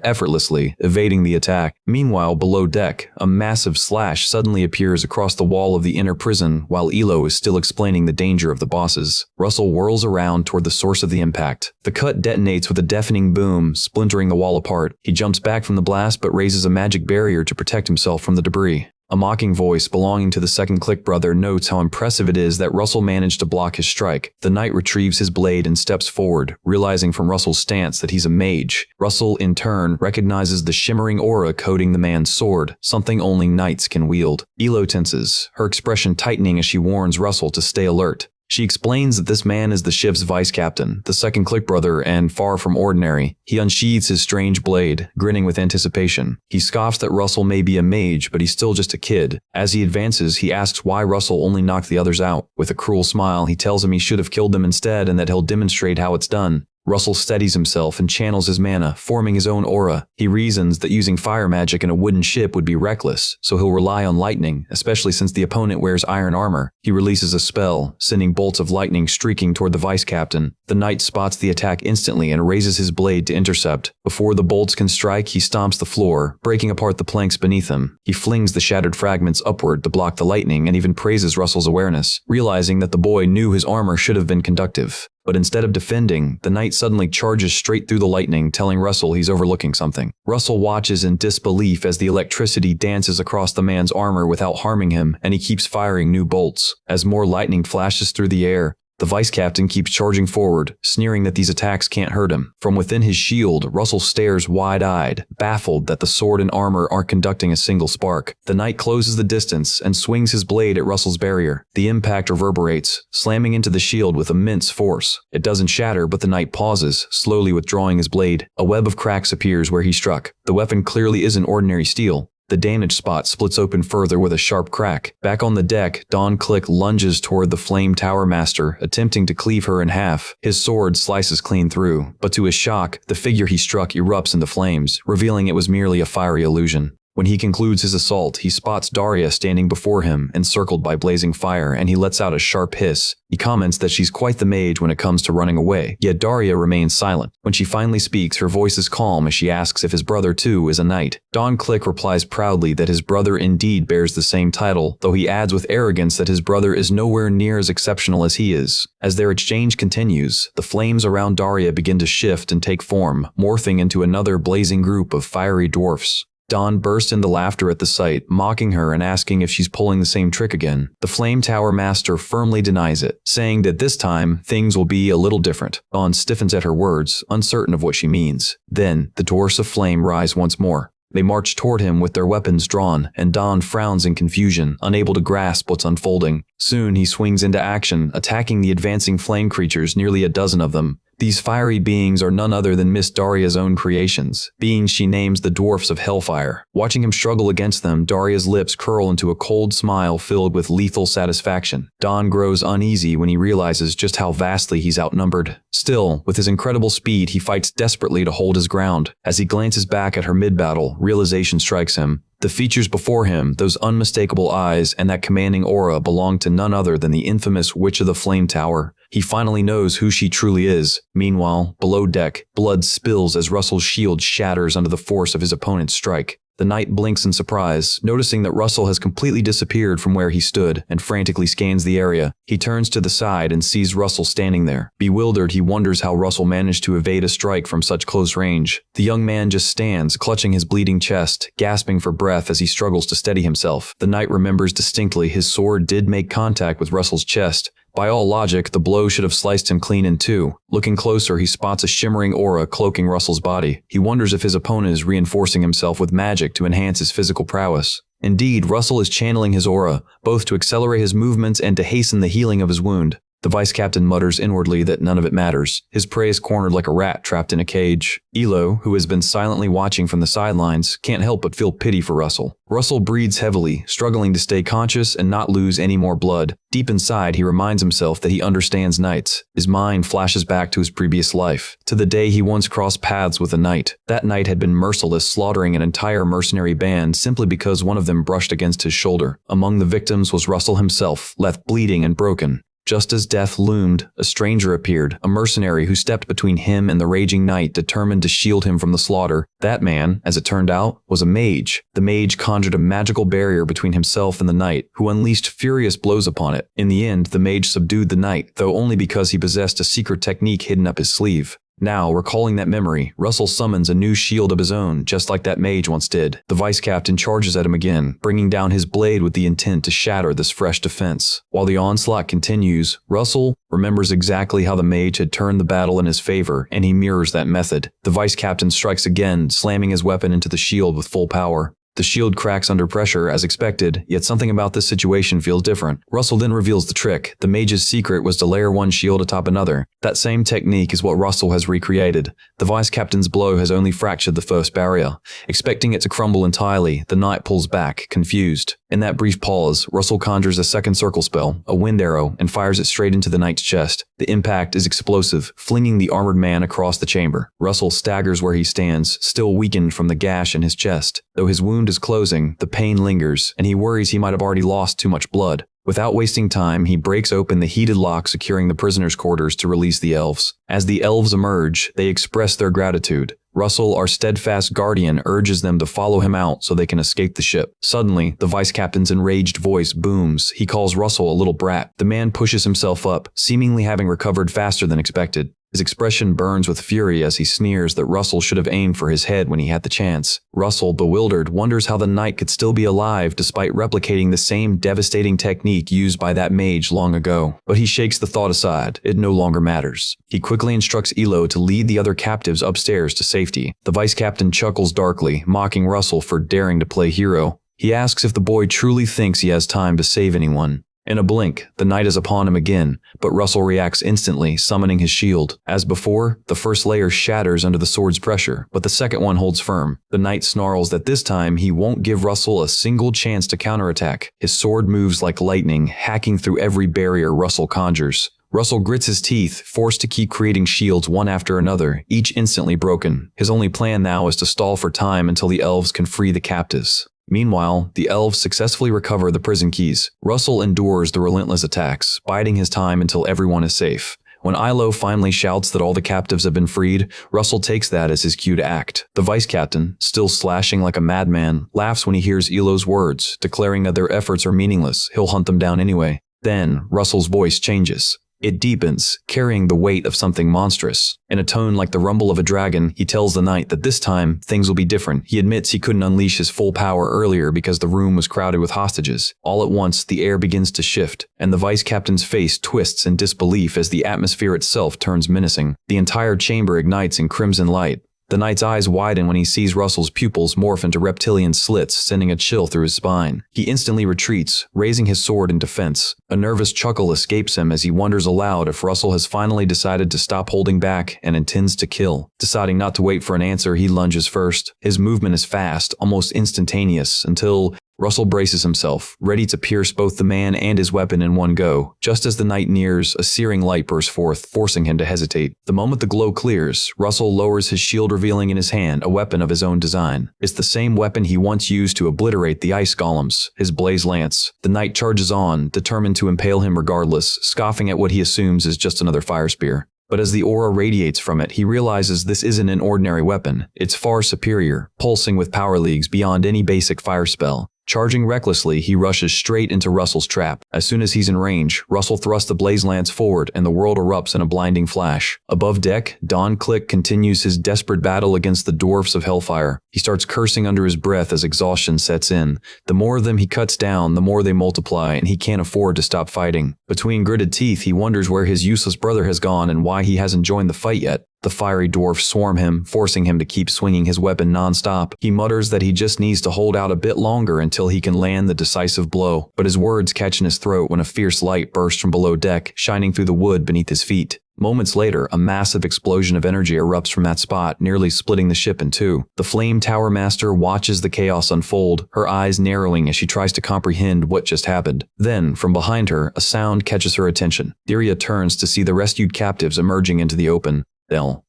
effortlessly, evading the attack. Meanwhile, below deck, a massive slash suddenly appears across the wall of the inner prison while Elo is still explaining the danger of the bosses. Russell whirls around toward the source of the impact. The cut detonates with a deafening boom, splintering the wall apart. He jumps back from the blast but raises a magic barrier to protect himself from the debris. A mocking voice belonging to the second Click brother notes how impressive it is that Russell managed to block his strike. The knight retrieves his blade and steps forward, realizing from Russell's stance that he's a mage. Russell, in turn, recognizes the shimmering aura coating the man's sword, something only knights can wield. Elo tenses, her expression tightening as she warns Russell to stay alert. She explains that this man is the ship's vice captain, the second Click brother, and far from ordinary. He unsheathes his strange blade, grinning with anticipation. He scoffs that Russell may be a mage, but he's still just a kid. As he advances, he asks why Russell only knocked the others out. With a cruel smile, he tells him he should have killed them instead and that he'll demonstrate how it's done. Russell steadies himself and channels his mana, forming his own aura. He reasons that using fire magic in a wooden ship would be reckless, so he'll rely on lightning, especially since the opponent wears iron armor. He releases a spell, sending bolts of lightning streaking toward the vice captain. The knight spots the attack instantly and raises his blade to intercept. Before the bolts can strike, he stomps the floor, breaking apart the planks beneath him. He flings the shattered fragments upward to block the lightning and even praises Russell's awareness, realizing that the boy knew his armor should have been conductive. But instead of defending, the knight suddenly charges straight through the lightning, telling Russell he's overlooking something. Russell watches in disbelief as the electricity dances across the man's armor without harming him, and he keeps firing new bolts. As more lightning flashes through the air, the vice captain keeps charging forward, sneering that these attacks can't hurt him. From within his shield, Russell stares wide-eyed, baffled that the sword and armor aren't conducting a single spark. The knight closes the distance and swings his blade at Russell's barrier. The impact reverberates, slamming into the shield with immense force. It doesn't shatter, but the knight pauses, slowly withdrawing his blade. A web of cracks appears where he struck. The weapon clearly isn't ordinary steel. The damaged spot splits open further with a sharp crack. Back on the deck, Don Click lunges toward the Flame Tower Master, attempting to cleave her in half. His sword slices clean through, but to his shock, the figure he struck erupts into flames, revealing it was merely a fiery illusion. When he concludes his assault, he spots Daria standing before him, encircled by blazing fire, and he lets out a sharp hiss. He comments that she's quite the mage when it comes to running away, yet Daria remains silent. When she finally speaks, her voice is calm as she asks if his brother too is a knight. Don Click replies proudly that his brother indeed bears the same title, though he adds with arrogance that his brother is nowhere near as exceptional as he is. As their exchange continues, the flames around Daria begin to shift and take form, morphing into another blazing group of fiery dwarfs. Dawn burst into laughter at the sight, mocking her and asking if she's pulling the same trick again. The Flame Tower Master firmly denies it, saying that this time, things will be a little different. Dawn stiffens at her words, uncertain of what she means. Then, the dwarfs of flame rise once more. They march toward him with their weapons drawn, and Dawn frowns in confusion, unable to grasp what's unfolding. Soon he swings into action, attacking the advancing flame creatures, nearly a dozen of them. These fiery beings are none other than Miss Daria's own creations, beings she names the Dwarfs of Hellfire. Watching him struggle against them, Daria's lips curl into a cold smile filled with lethal satisfaction. Dawn grows uneasy when he realizes just how vastly he's outnumbered. Still, with his incredible speed, he fights desperately to hold his ground. As he glances back at her mid-battle, realization strikes him. The features before him, those unmistakable eyes, and that commanding aura belong to none other than the infamous Witch of the Flame Tower. He finally knows who she truly is. Meanwhile, below deck, blood spills as Russell's shield shatters under the force of his opponent's strike. The knight blinks in surprise, noticing that Russell has completely disappeared from where he stood, and frantically scans the area. He turns to the side and sees Russell standing there. Bewildered, he wonders how Russell managed to evade a strike from such close range. The young man just stands, clutching his bleeding chest, gasping for breath as he struggles to steady himself. The knight remembers distinctly his sword did make contact with Russell's chest. By all logic, the blow should have sliced him clean in two. Looking closer, he spots a shimmering aura cloaking Russell's body. He wonders if his opponent is reinforcing himself with magic to enhance his physical prowess. Indeed, Russell is channeling his aura, both to accelerate his movements and to hasten the healing of his wound. The vice captain mutters inwardly that none of it matters. His prey is cornered like a rat trapped in a cage. Elo, who has been silently watching from the sidelines, can't help but feel pity for Russell. Russell breathes heavily, struggling to stay conscious and not lose any more blood. Deep inside, he reminds himself that he understands knights. His mind flashes back to his previous life, to the day he once crossed paths with a knight. That knight had been merciless, slaughtering an entire mercenary band simply because one of them brushed against his shoulder. Among the victims was Russell himself, left bleeding and broken. Just as death loomed, a stranger appeared, a mercenary who stepped between him and the raging knight, determined to shield him from the slaughter. That man, as it turned out, was a mage. The mage conjured a magical barrier between himself and the knight, who unleashed furious blows upon it. In the end, the mage subdued the knight, though only because he possessed a secret technique hidden up his sleeve. Now, recalling that memory, Russell summons a new shield of his own, just like that mage once did. The vice captain charges at him again, bringing down his blade with the intent to shatter this fresh defense. While the onslaught continues, Russell remembers exactly how the mage had turned the battle in his favor, and he mirrors that method. The vice captain strikes again, slamming his weapon into the shield with full power. The shield cracks under pressure as expected, yet something about this situation feels different. Russell then reveals the trick. The mage's secret was to layer one shield atop another. That same technique is what Russell has recreated. The vice captain's blow has only fractured the first barrier. Expecting it to crumble entirely, the knight pulls back, confused. In that brief pause, Russell conjures a second circle spell, a wind arrow, and fires it straight into the knight's chest. The impact is explosive, flinging the armored man across the chamber. Russell staggers where he stands, still weakened from the gash in his chest. Though his wound is closing, the pain lingers, and he worries he might have already lost too much blood. Without wasting time, he breaks open the heated lock securing the prisoners' quarters to release the elves. As the elves emerge, they express their gratitude. Russell, our steadfast guardian, urges them to follow him out so they can escape the ship. Suddenly, the vice captain's enraged voice booms. He calls Russell a little brat. The man pushes himself up, seemingly having recovered faster than expected. His expression burns with fury as he sneers that Russell should have aimed for his head when he had the chance. Russell, bewildered, wonders how the knight could still be alive despite replicating the same devastating technique used by that mage long ago. But he shakes the thought aside. It no longer matters. He quickly instructs Elo to lead the other captives upstairs to safety. The vice captain chuckles darkly, mocking Russell for daring to play hero. He asks if the boy truly thinks he has time to save anyone. In a blink, the knight is upon him again, but Russell reacts instantly, summoning his shield. As before, the first layer shatters under the sword's pressure, but the second one holds firm. The knight snarls that this time he won't give Russell a single chance to counterattack. His sword moves like lightning, hacking through every barrier Russell conjures. Russell grits his teeth, forced to keep creating shields one after another, each instantly broken. His only plan now is to stall for time until the elves can free the captives. Meanwhile, the elves successfully recover the prison keys. Russell endures the relentless attacks, biding his time until everyone is safe. When Ilo finally shouts that all the captives have been freed, Russell takes that as his cue to act. The vice captain, still slashing like a madman, laughs when he hears Elo's words, declaring that their efforts are meaningless. He'll hunt them down anyway. Then, Russell's voice changes. It deepens, carrying the weight of something monstrous. In a tone like the rumble of a dragon, he tells the knight that this time, things will be different. He admits he couldn't unleash his full power earlier because the room was crowded with hostages. All at once, the air begins to shift, and the vice captain's face twists in disbelief as the atmosphere itself turns menacing. The entire chamber ignites in crimson light. The knight's eyes widen when he sees Russell's pupils morph into reptilian slits, sending a chill through his spine. He instantly retreats, raising his sword in defense. A nervous chuckle escapes him as he wonders aloud if Russell has finally decided to stop holding back and intends to kill. Deciding not to wait for an answer, he lunges first. His movement is fast, almost instantaneous, until Russell braces himself, ready to pierce both the man and his weapon in one go. Just as the knight nears, a searing light bursts forth, forcing him to hesitate. The moment the glow clears, Russell lowers his shield, revealing in his hand a weapon of his own design. It's the same weapon he once used to obliterate the ice golems, his blaze lance. The knight charges on, determined to impale him regardless, scoffing at what he assumes is just another fire spear. But as the aura radiates from it, he realizes this isn't an ordinary weapon. It's far superior, pulsing with power leagues beyond any basic fire spell. Charging recklessly, he rushes straight into Russell's trap. As soon as he's in range, Russell thrusts the blaze lance forward and the world erupts in a blinding flash. Above deck, Don Click continues his desperate battle against the dwarfs of Hellfire. He starts cursing under his breath as exhaustion sets in. The more of them he cuts down, the more they multiply, and he can't afford to stop fighting. Between gritted teeth, he wonders where his useless brother has gone and why he hasn't joined the fight yet. The fiery dwarfs swarm him, forcing him to keep swinging his weapon non-stop. He mutters that he just needs to hold out a bit longer until he can land the decisive blow, but his words catch in his throat when a fierce light bursts from below deck, shining through the wood beneath his feet. Moments later, a massive explosion of energy erupts from that spot, nearly splitting the ship in two. The Flame Tower Master watches the chaos unfold, her eyes narrowing as she tries to comprehend what just happened. Then, from behind her, a sound catches her attention. Daria turns to see the rescued captives emerging into the open.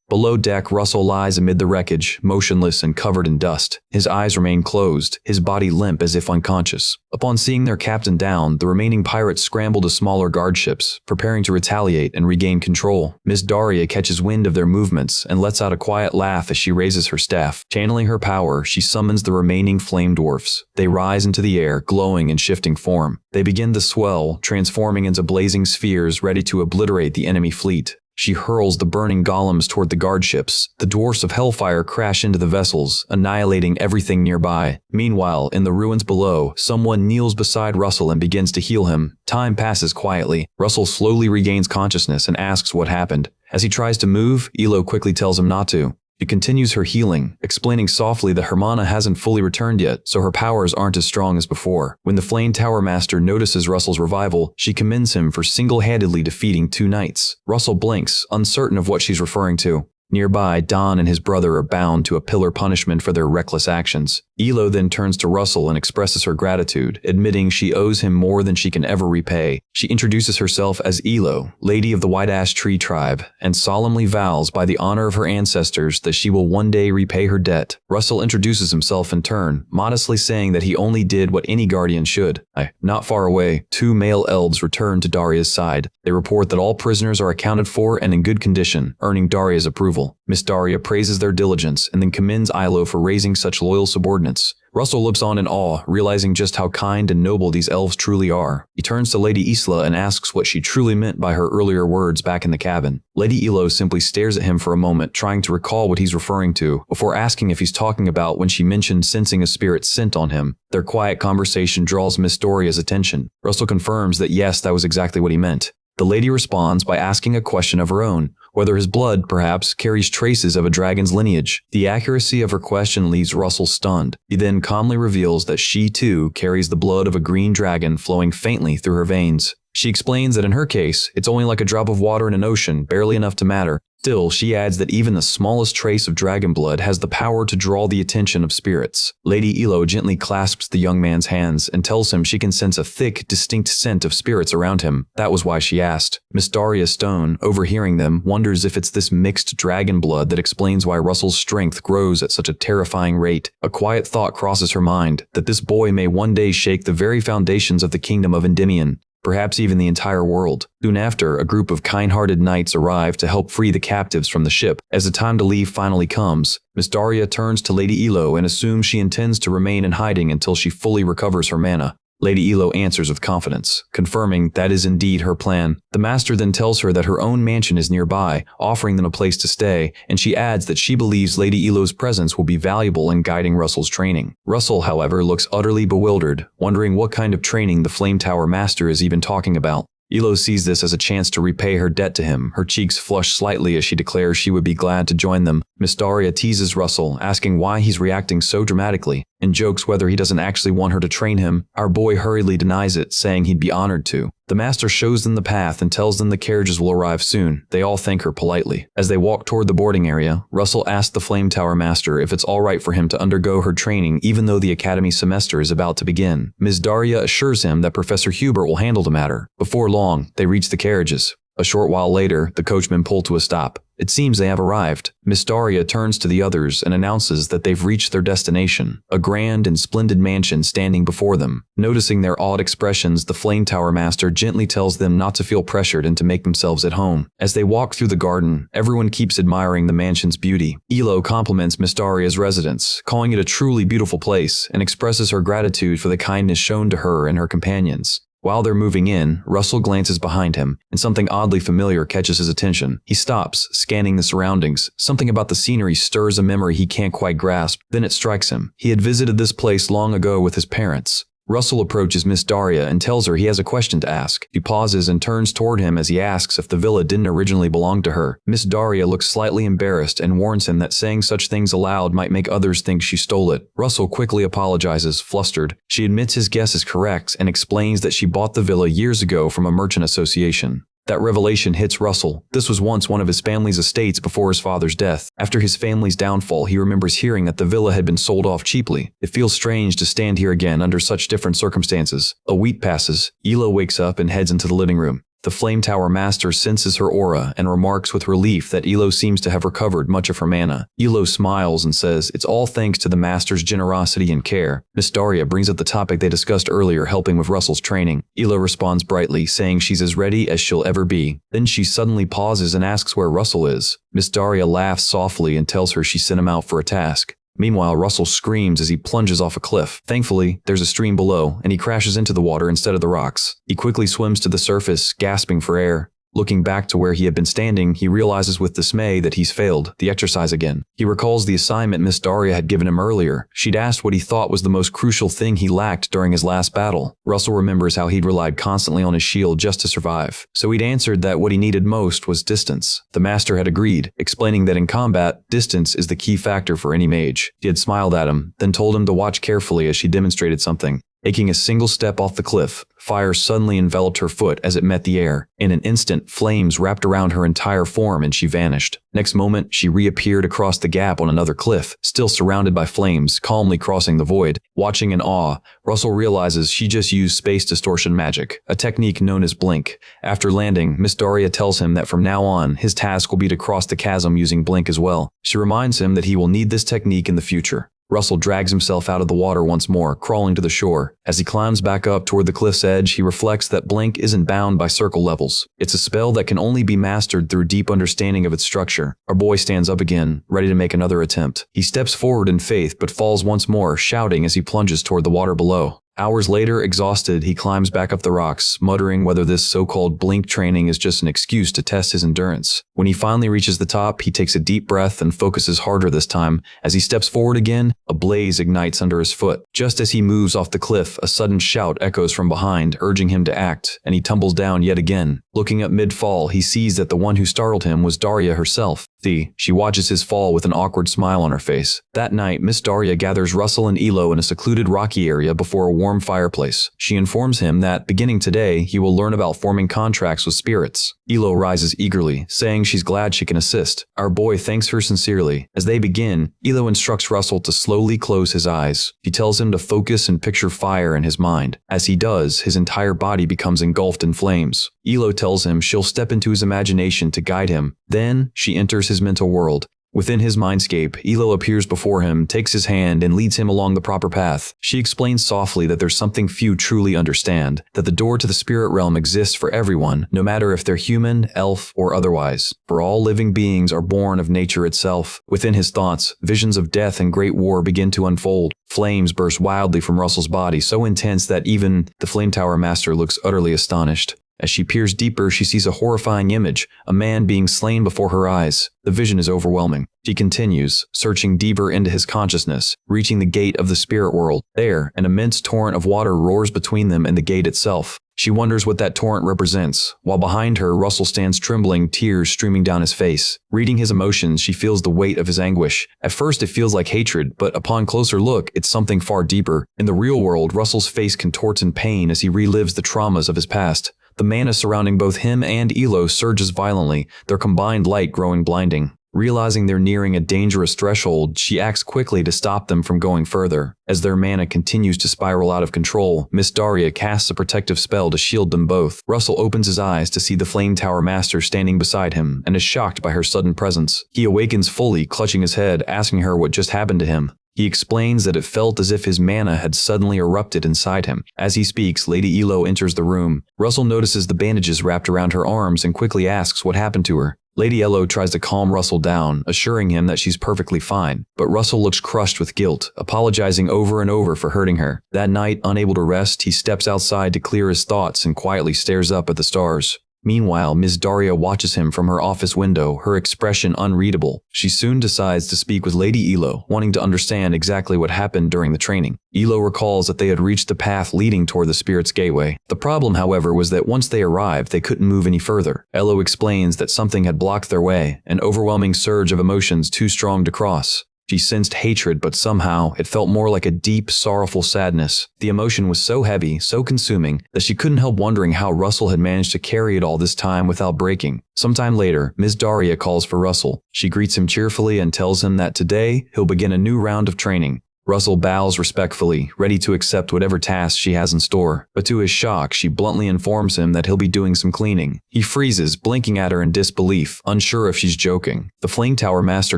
Below deck, Russell lies amid the wreckage, motionless and covered in dust. His eyes remain closed, his body limp as if unconscious. Upon seeing their captain down, the remaining pirates scramble to smaller guard ships, preparing to retaliate and regain control. Miss Daria catches wind of their movements and lets out a quiet laugh as she raises her staff. Channeling her power, she summons the remaining flame dwarfs. They rise into the air, glowing in shifting form. They begin to swell, transforming into blazing spheres ready to obliterate the enemy fleet. She hurls the burning golems toward the guard ships. The dwarfs of Hellfire crash into the vessels, annihilating everything nearby. Meanwhile, in the ruins below, someone kneels beside Russell and begins to heal him. Time passes quietly. Russell slowly regains consciousness and asks what happened. As he tries to move, Elo quickly tells him not to. She continues her healing, explaining softly that her mana hasn't fully returned yet, so her powers aren't as strong as before. When the Flame Tower Master notices Russell's revival, she commends him for single-handedly defeating 2 knights. Russell blinks, uncertain of what she's referring to. Nearby, Don and his brother are bound to a pillar punishment for their reckless actions. Elo then turns to Russell and expresses her gratitude, admitting she owes him more than she can ever repay. She introduces herself as Elo, Lady of the White Ash Tree Tribe, and solemnly vows by the honor of her ancestors that she will one day repay her debt. Russell introduces himself in turn, modestly saying that he only did what any guardian should. Not far away, 2 male elves return to Daria's side. They report that all prisoners are accounted for and in good condition, earning Daria's approval. Miss Daria praises their diligence and then commends Ilo for raising such loyal subordinates. Russell looks on in awe, realizing just how kind and noble these elves truly are. He turns to Lady Isla and asks what she truly meant by her earlier words back in the cabin. Lady Elo simply stares at him for a moment, trying to recall what he's referring to, before asking if he's talking about when she mentioned sensing a spirit scent on him. Their quiet conversation draws Miss Doria's attention. Russell confirms that yes, that was exactly what he meant. The lady responds by asking a question of her own, whether his blood, perhaps, carries traces of a dragon's lineage. The accuracy of her question leaves Russell stunned. He then calmly reveals that she, too, carries the blood of a green dragon flowing faintly through her veins. She explains that in her case, it's only like a drop of water in an ocean, barely enough to matter. Still, she adds that even the smallest trace of dragon blood has the power to draw the attention of spirits. Lady Elo gently clasps the young man's hands and tells him she can sense a thick, distinct scent of spirits around him. That was why she asked. Miss Daria Stone, overhearing them, wonders if it's this mixed dragon blood that explains why Russell's strength grows at such a terrifying rate. A quiet thought crosses her mind, that this boy may one day shake the very foundations of the kingdom of Endymion. Perhaps even the entire world. Soon after, a group of kind-hearted knights arrive to help free the captives from the ship. As the time to leave finally comes, Miss Daria turns to Lady Elo and assumes she intends to remain in hiding until she fully recovers her mana. Lady Elo answers with confidence, confirming that is indeed her plan. The master then tells her that her own mansion is nearby, offering them a place to stay, and she adds that she believes Lady Elo's presence will be valuable in guiding Russell's training. Russell, however, looks utterly bewildered, wondering what kind of training the Flame Tower Master is even talking about. Elo sees this as a chance to repay her debt to him. Her cheeks flush slightly as she declares she would be glad to join them. Miss Daria teases Russell, asking why he's reacting so dramatically, and jokes whether he doesn't actually want her to train him. Our boy hurriedly denies it, saying he'd be honored to. The master shows them the path and tells them the carriages will arrive soon. They all thank her politely. As they walk toward the boarding area, Russell asks the Flame Tower Master if it's alright for him to undergo her training even though the academy semester is about to begin. Ms. Daria assures him that Professor Hubert will handle the matter. Before long, they reach the carriages. A short while later, the coachmen pull to a stop. It seems they have arrived. Miss Daria turns to the others and announces that they've reached their destination, a grand and splendid mansion standing before them. Noticing their odd expressions, the Flame Tower Master gently tells them not to feel pressured and to make themselves at home. As they walk through the garden, everyone keeps admiring the mansion's beauty. Elo compliments Miss Daria's residence, calling it a truly beautiful place, and expresses her gratitude for the kindness shown to her and her companions. While they're moving in, Russell glances behind him, and something oddly familiar catches his attention. He stops, scanning the surroundings. Something about the scenery stirs a memory he can't quite grasp. Then it strikes him. He had visited this place long ago with his parents. Russell approaches Miss Daria and tells her he has a question to ask. She pauses and turns toward him as he asks if the villa didn't originally belong to her. Miss Daria looks slightly embarrassed and warns him that saying such things aloud might make others think she stole it. Russell quickly apologizes, flustered. She admits his guess is correct and explains that she bought the villa years ago from a merchant association. That revelation hits Russell. This was once one of his family's estates before his father's death. After his family's downfall, he remembers hearing that the villa had been sold off cheaply. It feels strange to stand here again under such different circumstances. A week passes. Elo wakes up and heads into the living room. The Flame Tower Master senses her aura and remarks with relief that Elo seems to have recovered much of her mana. Elo smiles and says it's all thanks to the Master's generosity and care. Miss Daria brings up the topic they discussed earlier, helping with Russell's training. Elo responds brightly, saying she's as ready as she'll ever be. Then she suddenly pauses and asks where Russell is. Miss Daria laughs softly and tells her she sent him out for a task. Meanwhile, Russell screams as he plunges off a cliff. Thankfully, there's a stream below, and he crashes into the water instead of the rocks. He quickly swims to the surface, gasping for air. Looking back to where he had been standing, he realizes with dismay that he's failed the exercise again. He recalls the assignment Miss Daria had given him earlier. She'd asked what he thought was the most crucial thing he lacked during his last battle. Russell remembers how he'd relied constantly on his shield just to survive. So he'd answered that what he needed most was distance. The master had agreed, explaining that in combat, distance is the key factor for any mage. She had smiled at him, then told him to watch carefully as she demonstrated something. Taking a single step off the cliff, fire suddenly enveloped her foot as it met the air. In an instant, flames wrapped around her entire form and she vanished. Next moment, she reappeared across the gap on another cliff, still surrounded by flames, calmly crossing the void. Watching in awe, Russell realizes she just used space distortion magic, a technique known as blink. After landing, Miss Daria tells him that from now on, his task will be to cross the chasm using blink as well. She reminds him that he will need this technique in the future. Russell drags himself out of the water once more, crawling to the shore. As he climbs back up toward the cliff's edge, he reflects that Blink isn't bound by circle levels. It's a spell that can only be mastered through deep understanding of its structure. Our boy stands up again, ready to make another attempt. He steps forward in faith, but falls once more, shouting as he plunges toward the water below. Hours later, exhausted, he climbs back up the rocks, muttering whether this so-called blink training is just an excuse to test his endurance. When he finally reaches the top, he takes a deep breath and focuses harder this time. As he steps forward again, a blaze ignites under his foot. Just as he moves off the cliff, a sudden shout echoes from behind, urging him to act, and he tumbles down yet again. Looking up mid-fall, he sees that the one who startled him was Daria herself. She watches his fall with an awkward smile on her face. That night, Miss Daria gathers Russell and Elo in a secluded rocky area before a warm fireplace. She informs him that, beginning today, he will learn about forming contracts with spirits. Elo rises eagerly, saying she's glad she can assist. Our boy thanks her sincerely. As they begin, Elo instructs Russell to slowly close his eyes. She tells him to focus and picture fire in his mind. As he does, his entire body becomes engulfed in flames. Elo tells him she'll step into his imagination to guide him. Then, she enters his mental world. Within his mindscape, Elo appears before him, takes his hand, and leads him along the proper path. She explains softly that there's something few truly understand, that the door to the spirit realm exists for everyone, no matter if they're human, elf, or otherwise. For all living beings are born of nature itself. Within his thoughts, visions of death and great war begin to unfold. Flames burst wildly from Russell's body, so intense that even the Flame Tower Master looks utterly astonished. As she peers deeper, she sees a horrifying image, a man being slain before her eyes. The vision is overwhelming. She continues, searching deeper into his consciousness, reaching the gate of the spirit world. There, an immense torrent of water roars between them and the gate itself. She wonders what that torrent represents, while behind her, Russell stands trembling, tears streaming down his face. Reading his emotions, she feels the weight of his anguish. At first, it feels like hatred, but upon closer look, it's something far deeper. In the real world, Russell's face contorts in pain as he relives the traumas of his past. The mana surrounding both him and Elo surges violently, their combined light growing blinding. Realizing they're nearing a dangerous threshold, she acts quickly to stop them from going further. As their mana continues to spiral out of control, Miss Daria casts a protective spell to shield them both. Russell opens his eyes to see the Flame Tower Master standing beside him and is shocked by her sudden presence. He awakens fully, clutching his head, asking her what just happened to him. He explains that it felt as if his mana had suddenly erupted inside him. As he speaks, Lady Elo enters the room. Russell notices the bandages wrapped around her arms and quickly asks what happened to her. Lady Elo tries to calm Russell down, assuring him that she's perfectly fine. But Russell looks crushed with guilt, apologizing over and over for hurting her. That night, unable to rest, he steps outside to clear his thoughts and quietly stares up at the stars. Meanwhile, Ms. Daria watches him from her office window, her expression unreadable. She soon decides to speak with Lady Elo, wanting to understand exactly what happened during the training. Elo recalls that they had reached the path leading toward the Spirit's Gateway. The problem, however, was that once they arrived, they couldn't move any further. Elo explains that something had blocked their way, an overwhelming surge of emotions too strong to cross. She sensed hatred, but somehow it felt more like a deep, sorrowful sadness. The emotion was so heavy, so consuming, that she couldn't help wondering how Russell had managed to carry it all this time without breaking. Sometime later, Ms. Daria calls for Russell. She greets him cheerfully and tells him that today he'll begin a new round of training. Russell bows respectfully, ready to accept whatever tasks she has in store. But to his shock, she bluntly informs him that he'll be doing some cleaning. He freezes, blinking at her in disbelief, unsure if she's joking. The Flame Tower Master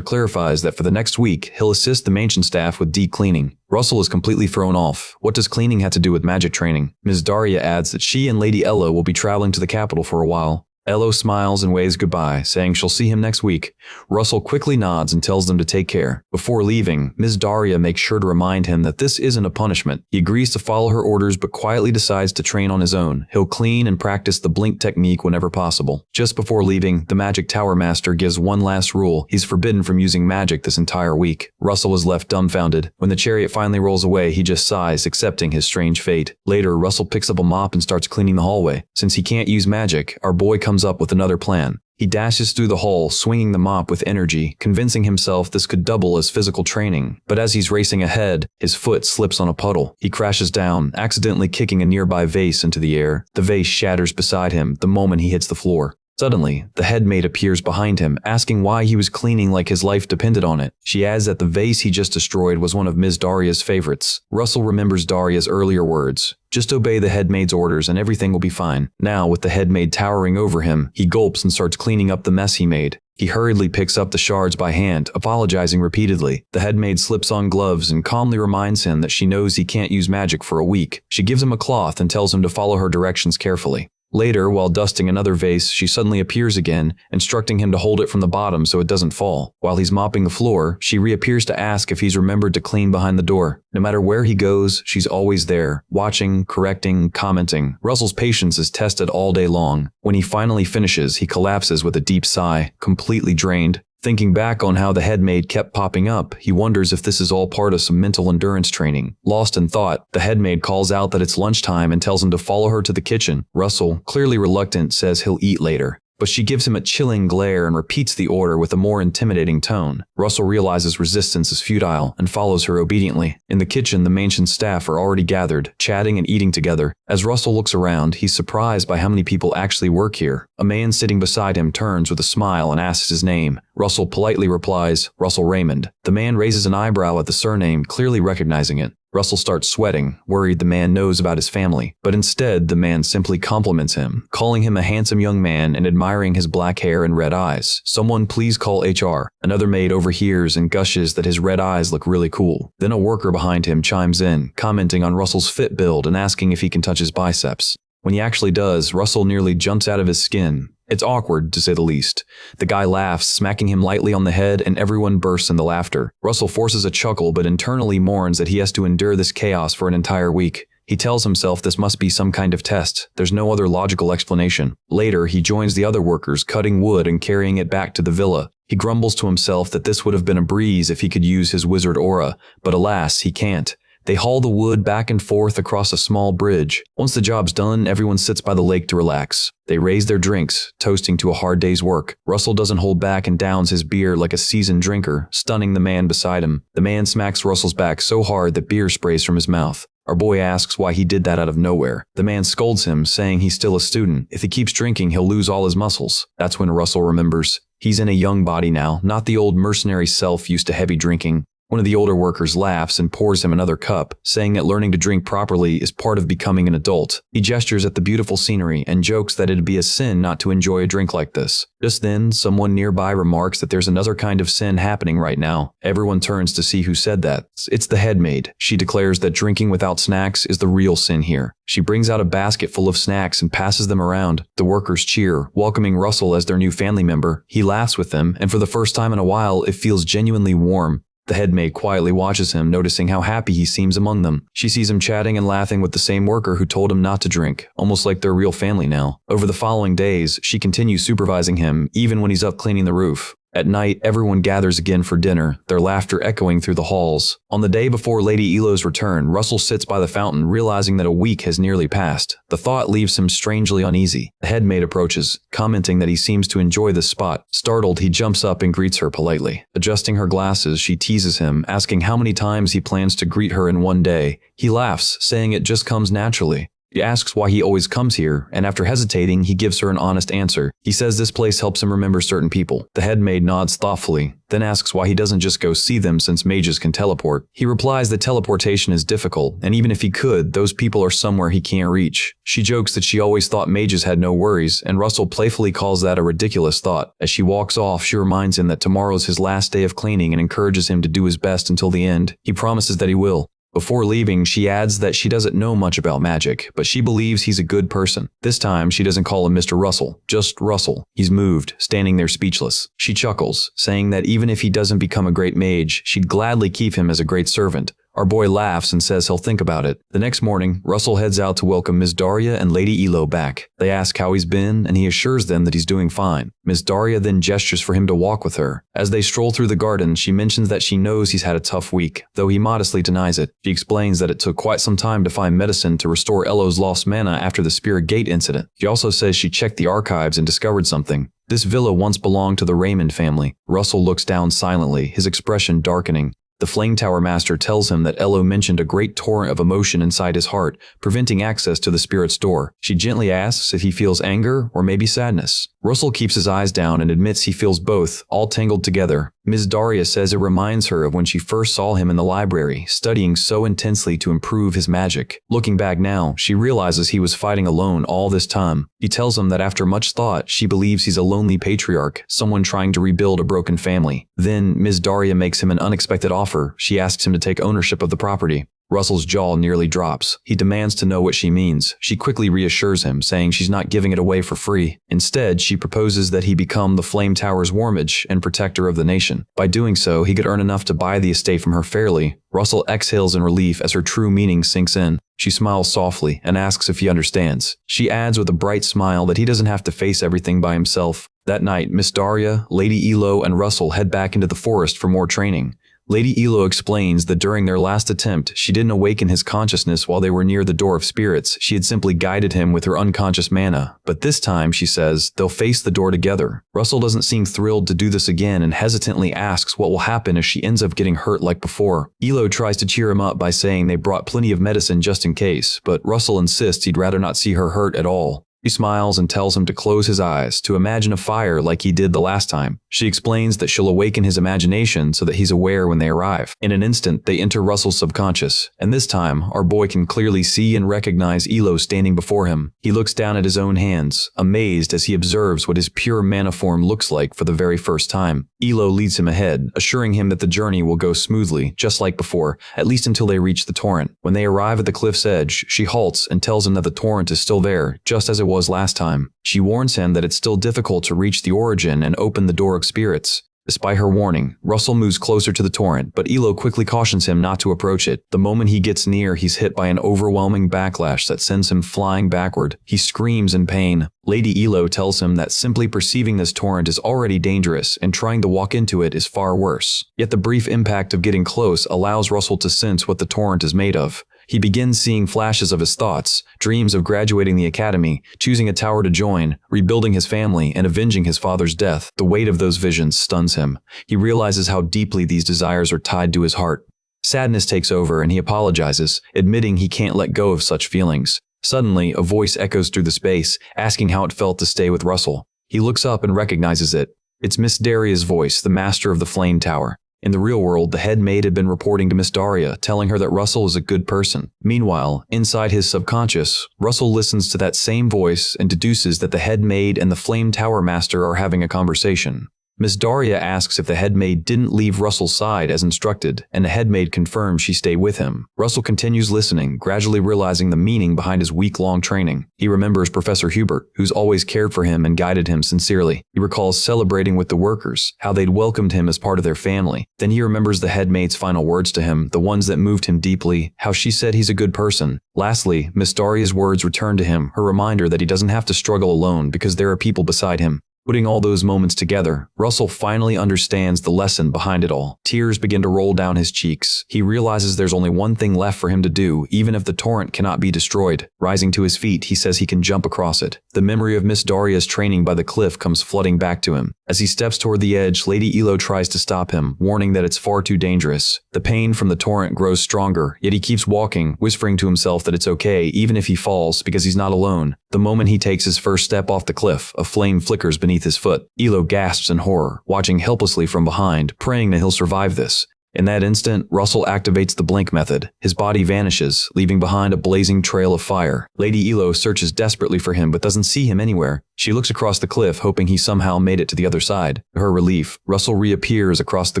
clarifies that for the next week, he'll assist the mansion staff with deep cleaning. Russell is completely thrown off. What does cleaning have to do with magic training? Ms. Daria adds that she and Lady Elo will be traveling to the capital for a while. Elo smiles and waves goodbye, saying she'll see him next week. Russell quickly nods and tells them to take care. Before leaving, Ms. Daria makes sure to remind him that this isn't a punishment. He agrees to follow her orders but quietly decides to train on his own. He'll clean and practice the blink technique whenever possible. Just before leaving, the Magic Tower Master gives one last rule. He's forbidden from using magic this entire week. Russell is left dumbfounded. When the chariot finally rolls away, he just sighs, accepting his strange fate. Later, Russell picks up a mop and starts cleaning the hallway. Since he can't use magic, our boy comes up with another plan. He dashes through the hall, swinging the mop with energy, convincing himself this could double as physical training. But as he's racing ahead, his foot slips on a puddle. He crashes down, accidentally kicking a nearby vase into the air. The vase shatters beside him the moment he hits the floor. Suddenly, the headmaid appears behind him, asking why he was cleaning like his life depended on it. She adds that the vase he just destroyed was one of Ms. Daria's favorites. Russell remembers Daria's earlier words. Just obey the headmaid's orders and everything will be fine. Now, with the headmaid towering over him, he gulps and starts cleaning up the mess he made. He hurriedly picks up the shards by hand, apologizing repeatedly. The headmaid slips on gloves and calmly reminds him that she knows he can't use magic for a week. She gives him a cloth and tells him to follow her directions carefully. Later, while dusting another vase, she suddenly appears again, instructing him to hold it from the bottom so it doesn't fall. While he's mopping the floor, she reappears to ask if he's remembered to clean behind the door. No matter where he goes, she's always there, watching, correcting, commenting. Russell's patience is tested all day long. When he finally finishes, he collapses with a deep sigh, completely drained. Thinking back on how the headmaid kept popping up, he wonders if this is all part of some mental endurance training. Lost in thought, the headmaid calls out that it's lunchtime and tells him to follow her to the kitchen. Russell, clearly reluctant, says he'll eat later. But she gives him a chilling glare and repeats the order with a more intimidating tone. Russell realizes resistance is futile and follows her obediently. In the kitchen, the mansion staff are already gathered, chatting and eating together. As Russell looks around, he's surprised by how many people actually work here. A man sitting beside him turns with a smile and asks his name. Russell politely replies, "Russell Raymond." The man raises an eyebrow at the surname, clearly recognizing it. Russell starts sweating, worried the man knows about his family, but instead the man simply compliments him, calling him a handsome young man and admiring his black hair and red eyes. "Someone please call HR." Another maid overhears and gushes that his red eyes look really cool. Then a worker behind him chimes in, commenting on Russell's fit build and asking if he can touch his biceps. When he actually does, Russell nearly jumps out of his skin. It's awkward, to say the least. The guy laughs, smacking him lightly on the head, and everyone bursts into laughter. Russell forces a chuckle but internally mourns that he has to endure this chaos for an entire week. He tells himself this must be some kind of test. There's no other logical explanation. Later, he joins the other workers, cutting wood and carrying it back to the villa. He grumbles to himself that this would have been a breeze if he could use his wizard aura, but alas, he can't. They haul the wood back and forth across a small bridge. Once the job's done, everyone sits by the lake to relax. They raise their drinks, toasting to a hard day's work. Russell doesn't hold back and downs his beer like a seasoned drinker, stunning the man beside him. The man smacks Russell's back so hard that beer sprays from his mouth. Our boy asks why he did that out of nowhere. The man scolds him, saying he's still a student. If he keeps drinking, he'll lose all his muscles. That's when Russell remembers. He's in a young body now, not the old mercenary self used to heavy drinking. One of the older workers laughs and pours him another cup, saying that learning to drink properly is part of becoming an adult. He gestures at the beautiful scenery and jokes that it'd be a sin not to enjoy a drink like this. Just then, someone nearby remarks that there's another kind of sin happening right now. Everyone turns to see who said that. It's the head maid. She declares that drinking without snacks is the real sin here. She brings out a basket full of snacks and passes them around. The workers cheer, welcoming Russell as their new family member. He laughs with them, and for the first time in a while, it feels genuinely warm. The head maid quietly watches him, noticing how happy he seems among them. She sees him chatting and laughing with the same worker who told him not to drink, almost like they're real family now. Over the following days, she continues supervising him, even when he's up cleaning the roof. At night, everyone gathers again for dinner, their laughter echoing through the halls. On the day before Lady Elo's return, Russell sits by the fountain, realizing that a week has nearly passed. The thought leaves him strangely uneasy. The head maid approaches, commenting that he seems to enjoy this spot. Startled, he jumps up and greets her politely. Adjusting her glasses, she teases him, asking how many times he plans to greet her in one day. He laughs, saying it just comes naturally. She asks why he always comes here, and after hesitating, he gives her an honest answer. He says this place helps him remember certain people. The head maid nods thoughtfully, then asks why he doesn't just go see them since mages can teleport. He replies that teleportation is difficult, and even if he could, those people are somewhere he can't reach. She jokes that she always thought mages had no worries, and Russell playfully calls that a ridiculous thought. As she walks off, she reminds him that tomorrow's his last day of cleaning and encourages him to do his best until the end. He promises that he will. Before leaving, she adds that she doesn't know much about magic, but she believes he's a good person. This time, she doesn't call him Mr. Russell, just Russell. He's moved, standing there speechless. She chuckles, saying that even if he doesn't become a great mage, she'd gladly keep him as a great servant. Our boy laughs and says he'll think about it. The next morning, Russell heads out to welcome Miss Daria and Lady Elo back. They ask how he's been, and he assures them that he's doing fine. Miss Daria then gestures for him to walk with her. As they stroll through the garden, she mentions that she knows he's had a tough week, though he modestly denies it. She explains that it took quite some time to find medicine to restore Elo's lost mana after the Spirit Gate incident. She also says she checked the archives and discovered something. This villa once belonged to the Raymond family. Russell looks down silently, his expression darkening. The Flame Tower Master tells him that Elo mentioned a great torrent of emotion inside his heart, preventing access to the spirit's door. She gently asks if he feels anger or maybe sadness. Russell keeps his eyes down and admits he feels both, all tangled together. Ms. Daria says it reminds her of when she first saw him in the library, studying so intensely to improve his magic. Looking back now, she realizes he was fighting alone all this time. He tells him that after much thought, she believes he's a lonely patriarch, someone trying to rebuild a broken family. Then, Ms. Daria makes him an unexpected offer. She asks him to take ownership of the property. Russell's jaw nearly drops. He demands to know what she means. She quickly reassures him, saying she's not giving it away for free. Instead, she proposes that he become the Flame Tower's warmage and protector of the nation. By doing so, he could earn enough to buy the estate from her fairly. Russell exhales in relief as her true meaning sinks in. She smiles softly and asks if he understands. She adds with a bright smile that he doesn't have to face everything by himself. That night, Miss Daria, Lady Elo, and Russell head back into the forest for more training. Lady Elo explains that during their last attempt, she didn't awaken his consciousness while they were near the Door of Spirits. She had simply guided him with her unconscious mana. But this time, she says, they'll face the door together. Russell doesn't seem thrilled to do this again and hesitantly asks what will happen if she ends up getting hurt like before. Elo tries to cheer him up by saying they brought plenty of medicine just in case, but Russell insists he'd rather not see her hurt at all. She smiles and tells him to close his eyes, to imagine a fire like he did the last time. She explains that she'll awaken his imagination so that he's aware when they arrive. In an instant, they enter Russell's subconscious, and this time, our boy can clearly see and recognize Elo standing before him. He looks down at his own hands, amazed as he observes what his pure mana form looks like for the very first time. Elo leads him ahead, assuring him that the journey will go smoothly, just like before, at least until they reach the torrent. When they arrive at the cliff's edge, she halts and tells him that the torrent is still there, just as it was last time. She warns him that it's still difficult to reach the origin and open the door of spirits. Despite her warning, Russell moves closer to the torrent, but Elo quickly cautions him not to approach it. The moment he gets near, he's hit by an overwhelming backlash that sends him flying backward. He screams in pain. Lady Elo tells him that simply perceiving this torrent is already dangerous, and trying to walk into it is far worse. Yet the brief impact of getting close allows Russell to sense what the torrent is made of. He begins seeing flashes of his thoughts, dreams of graduating the academy, choosing a tower to join, rebuilding his family, and avenging his father's death. The weight of those visions stuns him. He realizes how deeply these desires are tied to his heart. Sadness takes over and he apologizes, admitting he can't let go of such feelings. Suddenly, a voice echoes through the space, asking how it felt to stay with Russell. He looks up and recognizes it. It's Miss Daria's voice, the master of the Flame Tower. In the real world, the head maid had been reporting to Miss Daria, telling her that Russell is a good person. Meanwhile, inside his subconscious, Russell listens to that same voice and deduces that the head maid and the Flame Tower Master are having a conversation. Miss Daria asks if the head maid didn't leave Russell's side as instructed, and the head maid confirms she stay with him. Russell continues listening, gradually realizing the meaning behind his week-long training. He remembers Professor Hubert, who's always cared for him and guided him sincerely. He recalls celebrating with the workers, how they'd welcomed him as part of their family. Then he remembers the head maid's final words to him, the ones that moved him deeply, how she said he's a good person. Lastly, Miss Daria's words return to him, her reminder that he doesn't have to struggle alone because there are people beside him. Putting all those moments together, Russell finally understands the lesson behind it all. Tears begin to roll down his cheeks. He realizes there's only one thing left for him to do, even if the torrent cannot be destroyed. Rising to his feet, he says he can jump across it. The memory of Miss Daria's training by the cliff comes flooding back to him. As he steps toward the edge, Lady Elo tries to stop him, warning that it's far too dangerous. The pain from the torrent grows stronger, yet he keeps walking, whispering to himself that it's okay even if he falls because he's not alone. The moment he takes his first step off the cliff, a flame flickers beneath his foot. Elo gasps in horror, watching helplessly from behind, praying that he'll survive this. In that instant, Russell activates the blink method. His body vanishes, leaving behind a blazing trail of fire. Lady Elo searches desperately for him but doesn't see him anywhere. She looks across the cliff, hoping he somehow made it to the other side. To her relief, Russell reappears across the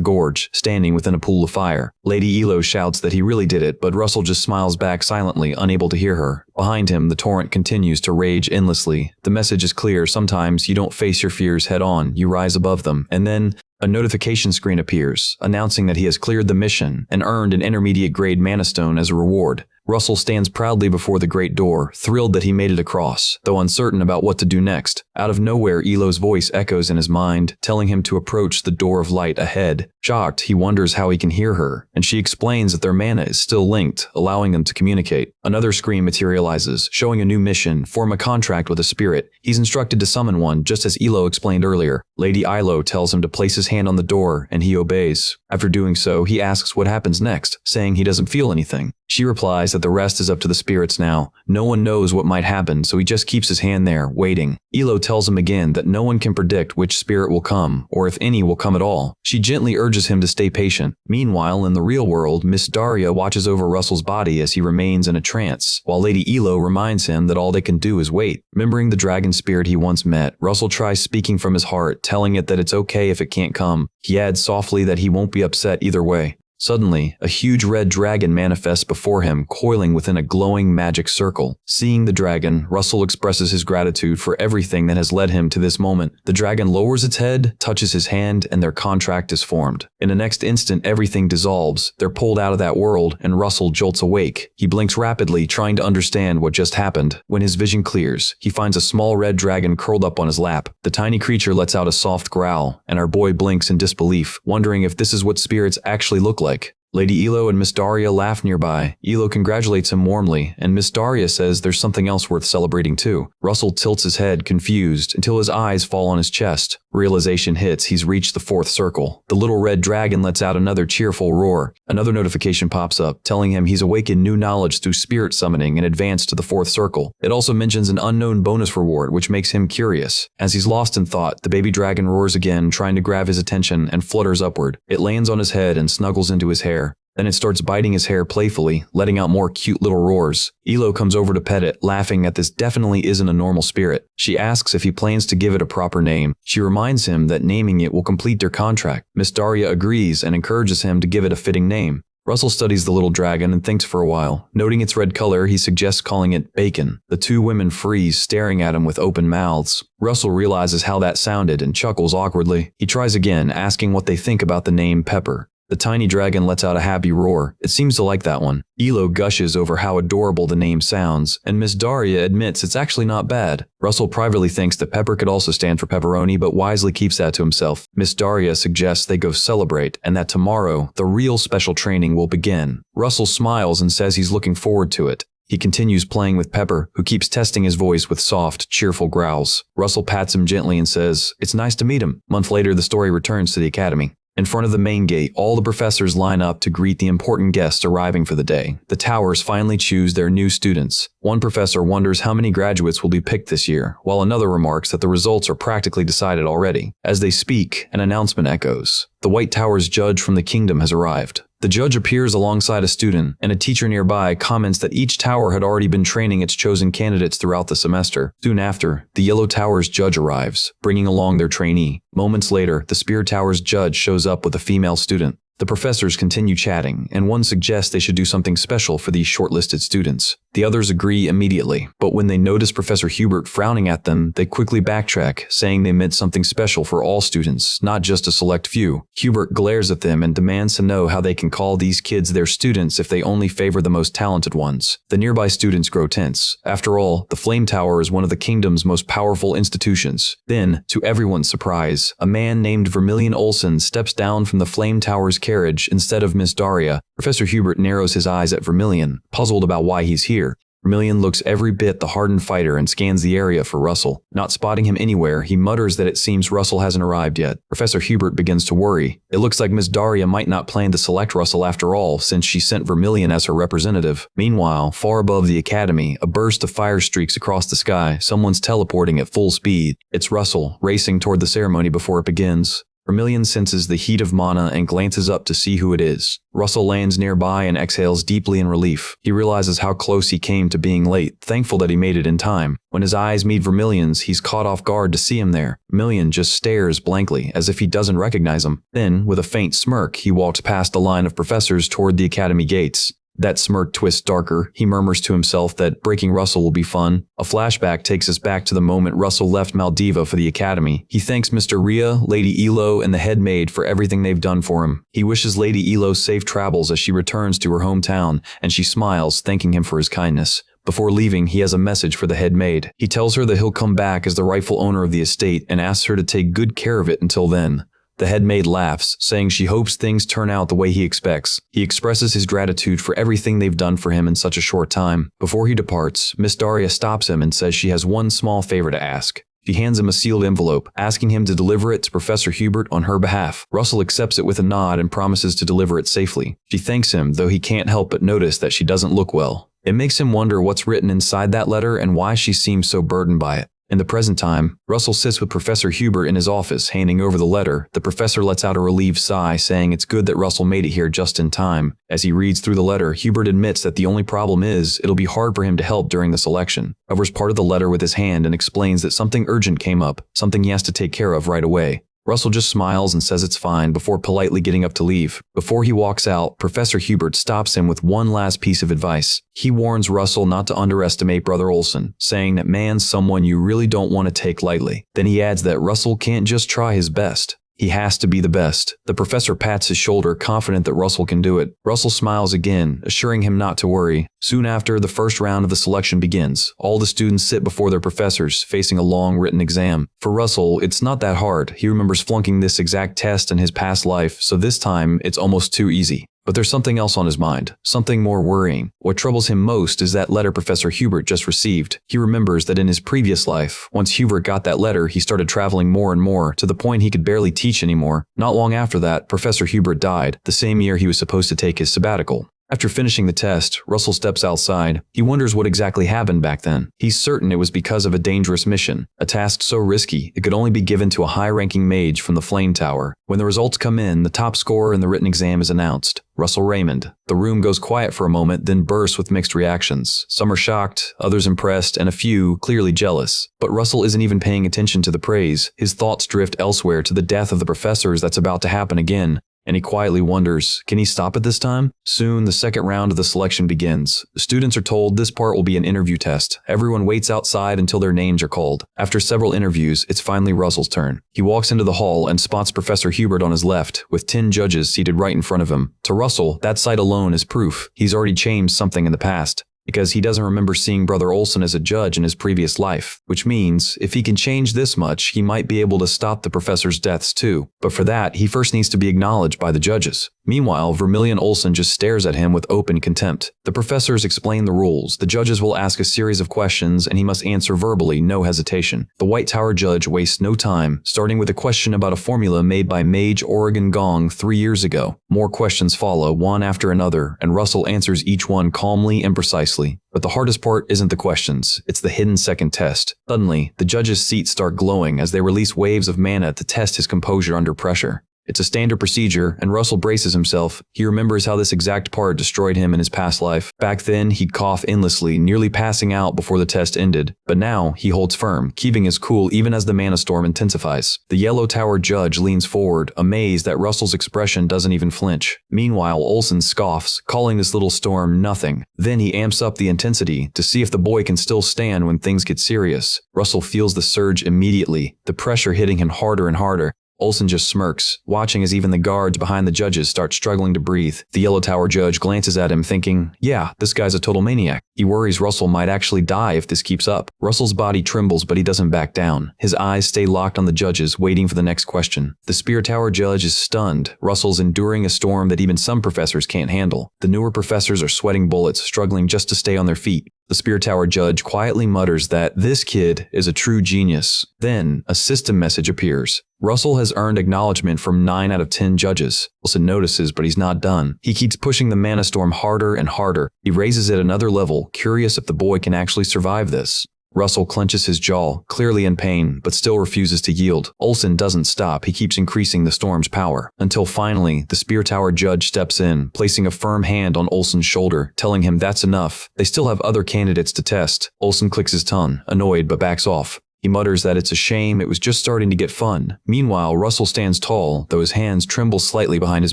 gorge, standing within a pool of fire. Lady Elo shouts that he really did it, but Russell just smiles back silently, unable to hear her. Behind him, the torrent continues to rage endlessly. The message is clear: sometimes you don't face your fears head on, you rise above them. And then a notification screen appears, announcing that he has cleared the mission and earned an intermediate grade mana stone as a reward. Russell stands proudly before the great door, thrilled that he made it across, though uncertain about what to do next. Out of nowhere, Elo's voice echoes in his mind, telling him to approach the door of light ahead. Shocked, he wonders how he can hear her, and she explains that their mana is still linked, allowing them to communicate. Another screen materializes, showing a new mission: form a contract with a spirit. He's instructed to summon one, just as Elo explained earlier. Lady Ilo tells him to place his hand on the door, and he obeys. After doing so, he asks what happens next, saying he doesn't feel anything. She replies that the rest is up to the spirits now. No one knows what might happen, so he just keeps his hand there, waiting. Elo tells him again that no one can predict which spirit will come, or if any will come at all. She gently urges him to stay patient. Meanwhile, in the real world, Miss Daria watches over Russell's body as he remains in a trance, while Lady Elo reminds him that all they can do is wait. Remembering the dragon spirit he once met, Russell tries speaking from his heart, telling it that it's okay if it can't come. He adds softly that he won't be upset either way. Suddenly, a huge red dragon manifests before him, coiling within a glowing magic circle. Seeing the dragon, Russell expresses his gratitude for everything that has led him to this moment. The dragon lowers its head, touches his hand, and their contract is formed. In the next instant, everything dissolves. They're pulled out of that world, and Russell jolts awake. He blinks rapidly, trying to understand what just happened. When his vision clears, he finds a small red dragon curled up on his lap. The tiny creature lets out a soft growl, and our boy blinks in disbelief, wondering if this is what spirits actually look like. Lady Elo and Miss Daria laugh nearby. Elo congratulates him warmly, and Miss Daria says there's something else worth celebrating too. Russell tilts his head, confused, until his eyes fall on his chest. Realization hits he's reached the fourth circle. The little red dragon lets out another cheerful roar. Another notification pops up, telling him he's awakened new knowledge through spirit summoning and advanced to the fourth circle. It also mentions an unknown bonus reward, which makes him curious. As he's lost in thought, the baby dragon roars again, trying to grab his attention, and flutters upward. It lands on his head and snuggles into his hair. Then it starts biting his hair playfully, letting out more cute little roars. Elo comes over to pet it, laughing at this definitely isn't a normal spirit. She asks if he plans to give it a proper name. She reminds him that naming it will complete their contract. Miss Daria agrees and encourages him to give it a fitting name. Russell studies the little dragon and thinks for a while. Noting its red color, he suggests calling it Bacon. The two women freeze, staring at him with open mouths. Russell realizes how that sounded and chuckles awkwardly. He tries again, asking what they think about the name Pepper. The tiny dragon lets out a happy roar. It seems to like that one. Elo gushes over how adorable the name sounds, and Miss Daria admits it's actually not bad. Russell privately thinks that Pepper could also stand for pepperoni, but wisely keeps that to himself. Miss Daria suggests they go celebrate, and that tomorrow, the real special training will begin. Russell smiles and says he's looking forward to it. He continues playing with Pepper, who keeps testing his voice with soft, cheerful growls. Russell pats him gently and says, "It's nice to meet him." A month later, the story returns to the academy. In front of the main gate, all the professors line up to greet the important guests arriving for the day. The towers finally choose their new students. One professor wonders how many graduates will be picked this year, while another remarks that the results are practically decided already. As they speak, an announcement echoes. The White Tower's judge from the kingdom has arrived. The judge appears alongside a student, and a teacher nearby comments that each tower had already been training its chosen candidates throughout the semester. Soon after, the Yellow Tower's judge arrives, bringing along their trainee. Moments later, the Spear Tower's judge shows up with a female student. The professors continue chatting, and one suggests they should do something special for these shortlisted students. The others agree immediately, but when they notice Professor Hubert frowning at them, they quickly backtrack, saying they meant something special for all students, not just a select few. Hubert glares at them and demands to know how they can call these kids their students if they only favor the most talented ones. The nearby students grow tense. After all, the Flame Tower is one of the kingdom's most powerful institutions. Then, to everyone's surprise, a man named Vermilion Olsen steps down from the Flame Tower's carriage instead of Miss Daria. Professor Hubert narrows his eyes at Vermilion, puzzled about why he's here. Vermilion looks every bit the hardened fighter and scans the area for Russell. Not spotting him anywhere, he mutters that it seems Russell hasn't arrived yet. Professor Hubert begins to worry. It looks like Miss Daria might not plan to select Russell after all, since she sent Vermilion as her representative. Meanwhile, far above the academy, a burst of fire streaks across the sky. Someone's teleporting at full speed. It's Russell, racing toward the ceremony before it begins. Vermilion senses the heat of mana and glances up to see who it is. Russell lands nearby and exhales deeply in relief. He realizes how close he came to being late, thankful that he made it in time. When his eyes meet Vermilion's, he's caught off guard to see him there. Vermilion just stares blankly, as if he doesn't recognize him. Then, with a faint smirk, he walks past the line of professors toward the academy gates. That smirk twists darker. He murmurs to himself that breaking Russell will be fun. A flashback takes us back to the moment Russell left Maldiva for the academy. He thanks Mr. Rhea, Lady Elo, and the head maid for everything they've done for him. He wishes Lady Elo safe travels as she returns to her hometown, and she smiles, thanking him for his kindness. Before leaving, he has a message for the head maid. He tells her that he'll come back as the rightful owner of the estate and asks her to take good care of it until then. The head maid laughs, saying she hopes things turn out the way he expects. He expresses his gratitude for everything they've done for him in such a short time. Before he departs, Miss Daria stops him and says she has one small favor to ask. She hands him a sealed envelope, asking him to deliver it to Professor Hubert on her behalf. Russell accepts it with a nod and promises to deliver it safely. She thanks him, though he can't help but notice that she doesn't look well. It makes him wonder what's written inside that letter and why she seems so burdened by it. In the present time, Russell sits with Professor Hubert in his office, handing over the letter. The professor lets out a relieved sigh, saying it's good that Russell made it here just in time. As he reads through the letter, Hubert admits that the only problem is it'll be hard for him to help during the selection. Covers part of the letter with his hand and explains that something urgent came up, something he has to take care of right away. Russell just smiles and says it's fine before politely getting up to leave. Before he walks out, Professor Hubert stops him with one last piece of advice. He warns Russell not to underestimate Brother Olsen, saying that man's someone you really don't want to take lightly. Then he adds that Russell can't just try his best. He has to be the best. The professor pats his shoulder, confident that Russell can do it. Russell smiles again, assuring him not to worry. Soon after, the first round of the selection begins. All the students sit before their professors, facing a long written exam. For Russell, it's not that hard. He remembers flunking this exact test in his past life, so this time, it's almost too easy. But there's something else on his mind, something more worrying. What troubles him most is that letter Professor Hubert just received. He remembers that in his previous life, once Hubert got that letter, he started traveling more and more, to the point he could barely teach anymore. Not long after that, Professor Hubert died, the same year he was supposed to take his sabbatical. After finishing the test, Russell steps outside. He wonders what exactly happened back then. He's certain it was because of a dangerous mission, a task so risky it could only be given to a high-ranking mage from the Flame Tower. When the results come in, the top scorer in the written exam is announced, Russell Raymond. The room goes quiet for a moment, then bursts with mixed reactions. Some are shocked, others impressed, and a few clearly jealous. But Russell isn't even paying attention to the praise. His thoughts drift elsewhere to the death of the professors that's about to happen again. And he quietly wonders, can he stop it this time? Soon, the second round of the selection begins. The students are told this part will be an interview test. Everyone waits outside until their names are called. After several interviews, it's finally Russell's turn. He walks into the hall and spots Professor Hubert on his left, with 10 judges seated right in front of him. To Russell, that sight alone is proof. He's already changed something in the past, because he doesn't remember seeing Brother Olsen as a judge in his previous life, which means if he can change this much, he might be able to stop the professor's deaths too. But for that, he first needs to be acknowledged by the judges. Meanwhile, Vermilion Olsen just stares at him with open contempt. The professors explain the rules. The judges will ask a series of questions, and he must answer verbally, no hesitation. The White Tower judge wastes no time, starting with a question about a formula made by Mage Oregon Gong 3 years ago. More questions follow, one after another, and Russell answers each one calmly and precisely. But the hardest part isn't the questions, it's the hidden second test. Suddenly, the judge's seats start glowing as they release waves of mana to test his composure under pressure. It's a standard procedure, and Russell braces himself. He remembers how this exact part destroyed him in his past life. Back then, he'd cough endlessly, nearly passing out before the test ended. But now, he holds firm, keeping his cool even as the mana storm intensifies. The Yellow Tower judge leans forward, amazed that Russell's expression doesn't even flinch. Meanwhile, Olsen scoffs, calling this little storm nothing. Then he amps up the intensity to see if the boy can still stand when things get serious. Russell feels the surge immediately, the pressure hitting him harder and harder. Olsen just smirks, watching as even the guards behind the judges start struggling to breathe. The Yellow Tower judge glances at him thinking, yeah, this guy's a total maniac. He worries Russell might actually die if this keeps up. Russell's body trembles, but he doesn't back down. His eyes stay locked on the judges, waiting for the next question. The Spear Tower judge is stunned. Russell's enduring a storm that even some professors can't handle. The newer professors are sweating bullets, struggling just to stay on their feet. The Spear Tower judge quietly mutters that this kid is a true genius. Then, a system message appears. Russell has earned acknowledgement from 9 out of 10 judges. Wilson notices, but he's not done. He keeps pushing the mana storm harder and harder. He raises it another level, curious if the boy can actually survive this. Russell clenches his jaw, clearly in pain, but still refuses to yield. Olsen doesn't stop. He keeps increasing the storm's power. Until finally, the Spear Tower judge steps in, placing a firm hand on Olsen's shoulder, telling him that's enough. They still have other candidates to test. Olsen clicks his tongue, annoyed but backs off. He mutters that it's a shame, it was just starting to get fun. Meanwhile, Russell stands tall, though his hands tremble slightly behind his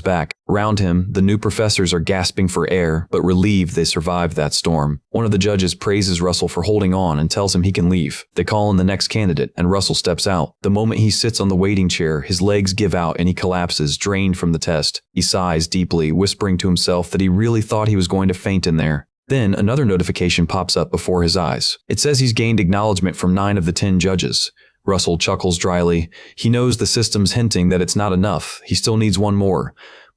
back. Around him, the new professors are gasping for air, but relieved they survived that storm. One of the judges praises Russell for holding on and tells him he can leave. They call in the next candidate, and Russell steps out. The moment he sits on the waiting chair, his legs give out and he collapses, drained from the test. He sighs deeply, whispering to himself that he really thought he was going to faint in there. Then another notification pops up before his eyes. It says he's gained acknowledgement from 9 of the 10 judges. Russell chuckles dryly. He knows the system's hinting that it's not enough. He still needs one more.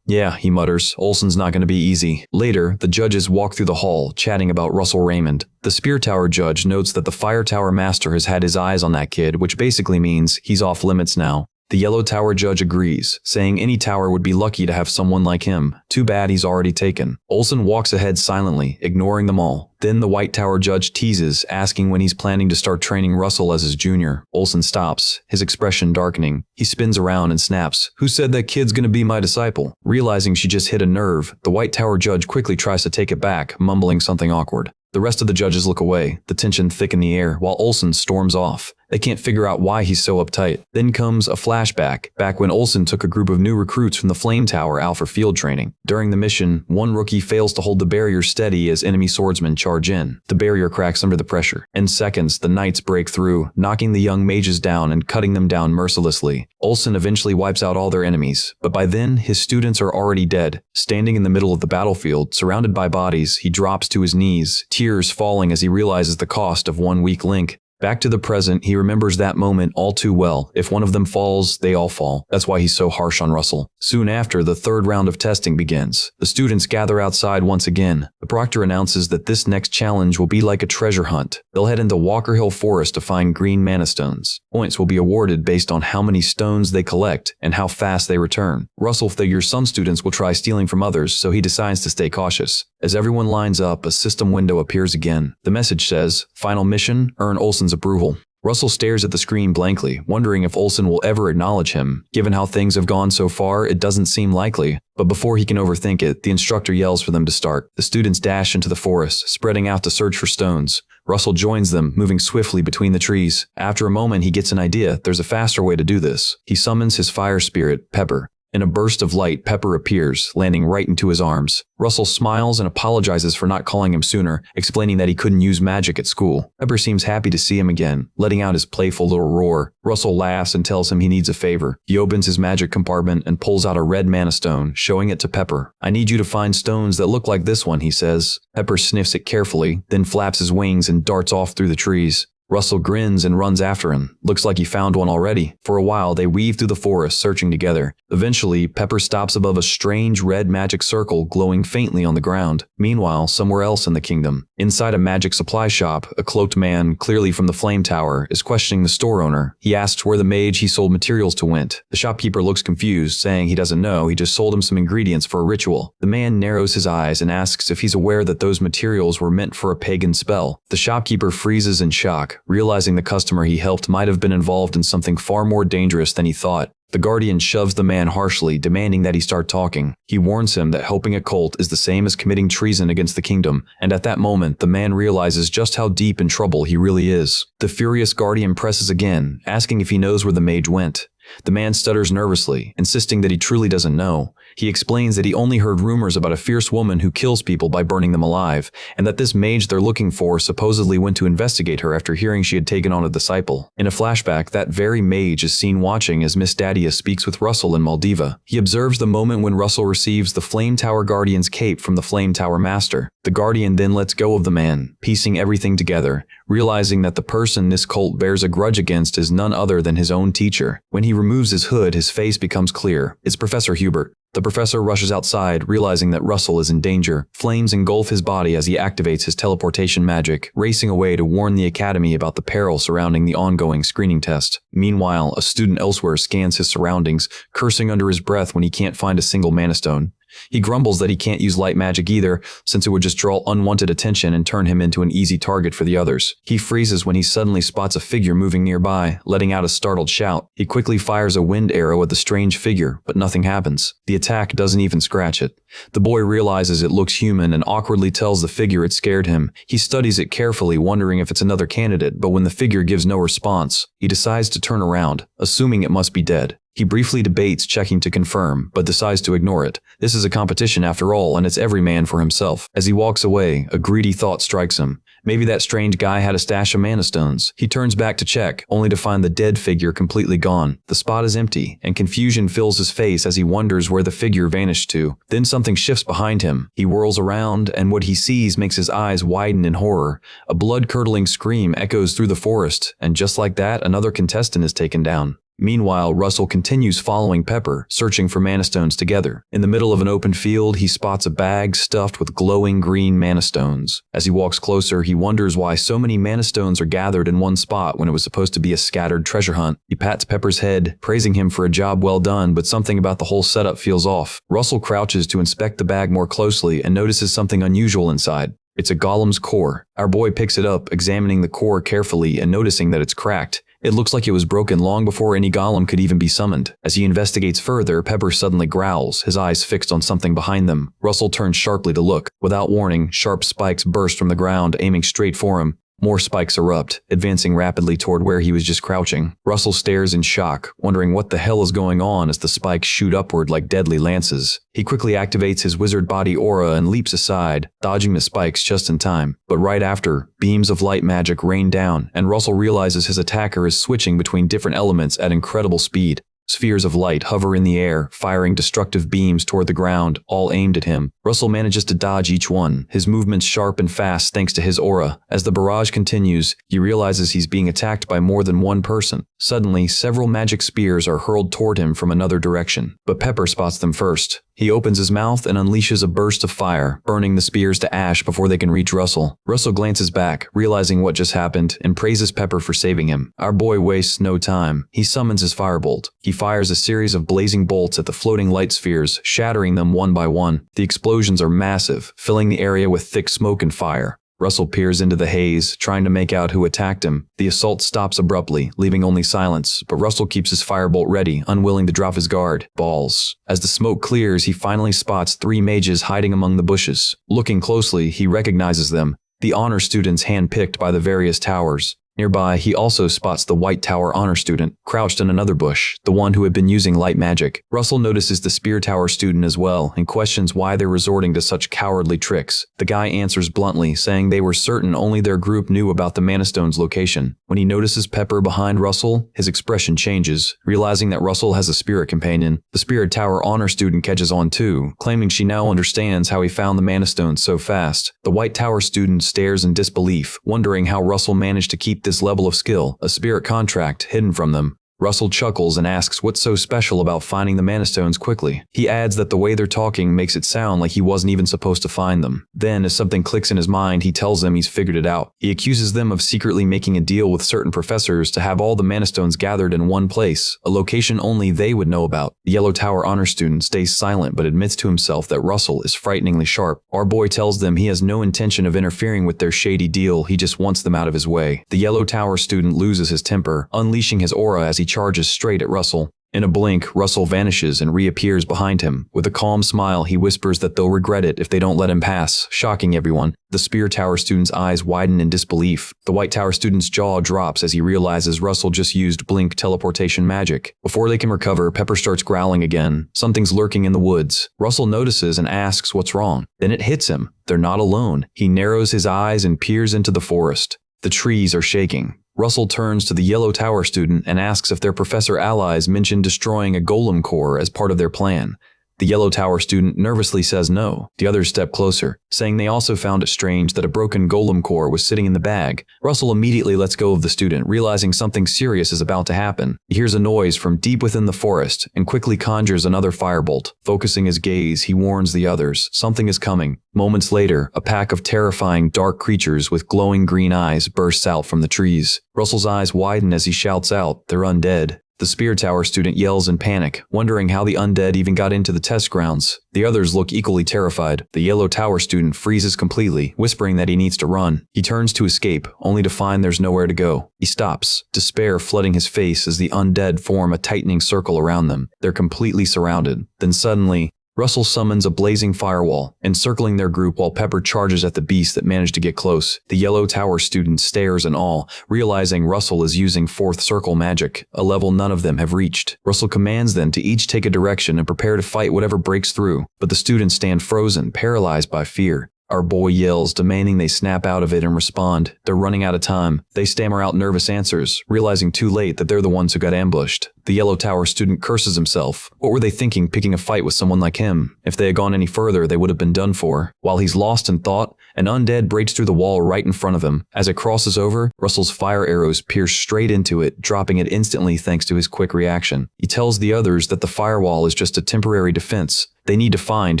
Yeah, he mutters, Olsen's not going to be easy. Later, the judges walk through the hall, chatting about Russell Raymond. The Spear Tower judge notes that the Fire Tower master has had his eyes on that kid, which basically means he's off limits now. The Yellow Tower judge agrees, saying any tower would be lucky to have someone like him. Too bad he's already taken. Olsen walks ahead silently, ignoring them all. Then the White Tower judge teases, asking when he's planning to start training Russell as his junior. Olsen stops, his expression darkening. He spins around and snaps, "Who said that kid's gonna be my disciple?" Realizing she just hit a nerve, the White Tower judge quickly tries to take it back, mumbling something awkward. The rest of the judges look away, the tension thick in the air, while Olsen storms off. They can't figure out why he's so uptight. Then comes a flashback, back when Olsen took a group of new recruits from the Flame Tower out for field training. During the mission, one rookie fails to hold the barrier steady as enemy swordsmen charge in. The barrier cracks under the pressure. In seconds, the knights break through, knocking the young mages down and cutting them down mercilessly. Olsen eventually wipes out all their enemies, but by then, his students are already dead. Standing in the middle of the battlefield, surrounded by bodies, he drops to his knees, tears falling as he realizes the cost of one weak link. Back to the present, he remembers that moment all too well. If one of them falls, they all fall. That's why he's so harsh on Russell. Soon after, the third round of testing begins. The students gather outside once again. The proctor announces that this next challenge will be like a treasure hunt. They'll head into Walker Hill Forest to find green mana stones. Points will be awarded based on how many stones they collect and how fast they return. Russell figures some students will try stealing from others, so he decides to stay cautious. As everyone lines up, a system window appears again. The message says, "Final mission, earn Olsen's approval." Russell stares at the screen blankly, wondering if Olsen will ever acknowledge him. Given how things have gone so far, it doesn't seem likely. But before he can overthink it, the instructor yells for them to start. The students dash into the forest, spreading out to search for stones. Russell joins them, moving swiftly between the trees. After a moment, he gets an idea. There's a faster way to do this. He summons his fire spirit, Pepper. In a burst of light, Pepper appears, landing right into his arms. Russell smiles and apologizes for not calling him sooner, explaining that he couldn't use magic at school. Pepper seems happy to see him again, letting out his playful little roar. Russell laughs and tells him he needs a favor. He opens his magic compartment and pulls out a red mana stone, showing it to Pepper. "I need you to find stones that look like this one," he says. Pepper sniffs it carefully, then flaps his wings and darts off through the trees. Russell grins and runs after him. Looks like he found one already. For a while, they weave through the forest, searching together. Eventually, Pepper stops above a strange red magic circle glowing faintly on the ground. Meanwhile, somewhere else in the kingdom, inside a magic supply shop, a cloaked man, clearly from the Flame Tower, is questioning the store owner. He asks where the mage he sold materials to went. The shopkeeper looks confused, saying he doesn't know, he just sold him some ingredients for a ritual. The man narrows his eyes and asks if he's aware that those materials were meant for a pagan spell. The shopkeeper freezes in shock, realizing the customer he helped might have been involved in something far more dangerous than he thought. The guardian shoves the man harshly, demanding that he start talking. He warns him that helping a cult is the same as committing treason against the kingdom, and at that moment, the man realizes just how deep in trouble he really is. The furious guardian presses again, asking if he knows where the mage went. The man stutters nervously, insisting that he truly doesn't know. He explains that he only heard rumors about a fierce woman who kills people by burning them alive, and that this mage they're looking for supposedly went to investigate her after hearing she had taken on a disciple. In a flashback, that very mage is seen watching as Miss Daria speaks with Russell in Maldiva. He observes the moment when Russell receives the Flame Tower Guardian's cape from the Flame Tower Master. The Guardian then lets go of the man, piecing everything together, realizing that the person this cult bears a grudge against is none other than his own teacher. When he removes his hood, his face becomes clear. It's Professor Hubert. The professor rushes outside, realizing that Russell is in danger. Flames engulf his body as he activates his teleportation magic, racing away to warn the academy about the peril surrounding the ongoing screening test. Meanwhile, a student elsewhere scans his surroundings, cursing under his breath when he can't find a single mana stone. He grumbles that he can't use light magic either, since it would just draw unwanted attention and turn him into an easy target for the others. He freezes when he suddenly spots a figure moving nearby, letting out a startled shout. He quickly fires a wind arrow at the strange figure, but nothing happens. The attack doesn't even scratch it. The boy realizes it looks human and awkwardly tells the figure it scared him. He studies it carefully, wondering if it's another candidate, but when the figure gives no response, he decides to turn around, assuming it must be dead. He briefly debates checking to confirm, but decides to ignore it. This is a competition after all, and it's every man for himself. As he walks away, a greedy thought strikes him. Maybe that strange guy had a stash of mana stones. He turns back to check, only to find the dead figure completely gone. The spot is empty, and confusion fills his face as he wonders where the figure vanished to. Then something shifts behind him. He whirls around, and what he sees makes his eyes widen in horror. A blood-curdling scream echoes through the forest, and just like that, another contestant is taken down. Meanwhile, Russell continues following Pepper, searching for mana stones together. In the middle of an open field, he spots a bag stuffed with glowing green mana stones. As he walks closer, he wonders why so many mana stones are gathered in one spot when it was supposed to be a scattered treasure hunt. He pats Pepper's head, praising him for a job well done, but something about the whole setup feels off. Russell crouches to inspect the bag more closely and notices something unusual inside. It's a golem's core. Our boy picks it up, examining the core carefully and noticing that it's cracked. It looks like it was broken long before any golem could even be summoned. As he investigates further, Pepper suddenly growls, his eyes fixed on something behind them. Russell turns sharply to look. Without warning, sharp spikes burst from the ground, aiming straight for him. More spikes erupt, advancing rapidly toward where he was just crouching. Russell stares in shock, wondering what the hell is going on as the spikes shoot upward like deadly lances. He quickly activates his wizard body aura and leaps aside, dodging the spikes just in time. But right after, beams of light magic rain down, and Russell realizes his attacker is switching between different elements at incredible speed. Spheres of light hover in the air, firing destructive beams toward the ground, all aimed at him. Russell manages to dodge each one, his movements sharp and fast thanks to his aura. As the barrage continues, he realizes he's being attacked by more than one person. Suddenly, several magic spears are hurled toward him from another direction, but Pepper spots them first. He opens his mouth and unleashes a burst of fire, burning the spears to ash before they can reach Russell. Russell glances back, realizing what just happened, and praises Pepper for saving him. Our boy wastes no time. He summons his firebolt. He fires a series of blazing bolts at the floating light spheres, shattering them one by one. The explosions are massive, filling the area with thick smoke and fire. Russell peers into the haze, trying to make out who attacked him. The assault stops abruptly, leaving only silence, but Russell keeps his firebolt ready, unwilling to drop his guard. Balls. As the smoke clears, he finally spots 3 mages hiding among the bushes. Looking closely, he recognizes them, the honor students handpicked by the various towers. Nearby, he also spots the White Tower honor student, crouched in another bush, the one who had been using light magic. Russell notices the Spear Tower student as well, and questions why they're resorting to such cowardly tricks. The guy answers bluntly, saying they were certain only their group knew about the Mana Stone's location. When he notices Pepper behind Russell, his expression changes. Realizing that Russell has a spirit companion, the Spirit Tower honor student catches on too, claiming she now understands how he found the Mana Stone so fast. The White Tower student stares in disbelief, wondering how Russell managed to keep this level of skill, a spirit contract, hidden from them. Russell chuckles and asks what's so special about finding the Mana Stones quickly. He adds that the way they're talking makes it sound like he wasn't even supposed to find them. Then, as something clicks in his mind, he tells them he's figured it out. He accuses them of secretly making a deal with certain professors to have all the Mana Stones gathered in one place, a location only they would know about. The Yellow Tower honor student stays silent but admits to himself that Russell is frighteningly sharp. Our boy tells them he has no intention of interfering with their shady deal, he just wants them out of his way. The Yellow Tower student loses his temper, unleashing his aura as he charges straight at Russell. In a blink, Russell vanishes and reappears behind him. With a calm smile, he whispers that they'll regret it if they don't let him pass, shocking everyone. The Spear Tower student's eyes widen in disbelief. The White Tower student's jaw drops as he realizes Russell just used blink teleportation magic. Before they can recover, Pepper starts growling again. Something's lurking in the woods. Russell notices and asks what's wrong. Then it hits him. They're not alone. He narrows his eyes and peers into the forest. The trees are shaking. Russell turns to the Yellow Tower student and asks if their professor allies mentioned destroying a golem core as part of their plan. The Yellow Tower student nervously says no. The others step closer, saying they also found it strange that a broken golem core was sitting in the bag. Russell immediately lets go of the student, realizing something serious is about to happen. He hears a noise from deep within the forest and quickly conjures another firebolt. Focusing his gaze, he warns the others, something is coming. Moments later, a pack of terrifying dark creatures with glowing green eyes bursts out from the trees. Russell's eyes widen as he shouts out, "They're undead." The Spear Tower student yells in panic, wondering how the undead even got into the test grounds. The others look equally terrified. The Yellow Tower student freezes completely, whispering that he needs to run. He turns to escape, only to find there's nowhere to go. He stops, despair flooding his face as the undead form a tightening circle around them. They're completely surrounded. Then suddenly, Russell summons a blazing firewall, encircling their group while Pepper charges at the beast that managed to get close. The Yellow Tower student stares in awe, realizing Russell is using fourth circle magic, a level none of them have reached. Russell commands them to each take a direction and prepare to fight whatever breaks through, but the students stand frozen, paralyzed by fear. Our boy yells, demanding they snap out of it and respond. They're running out of time. They stammer out nervous answers, realizing too late that they're the ones who got ambushed. The Yellow Tower student curses himself. What were they thinking picking a fight with someone like him? If they had gone any further, they would have been done for. While he's lost in thought, an undead breaks through the wall right in front of him. As it crosses over, Russell's fire arrows pierce straight into it, dropping it instantly thanks to his quick reaction. He tells the others that the firewall is just a temporary defense. They need to find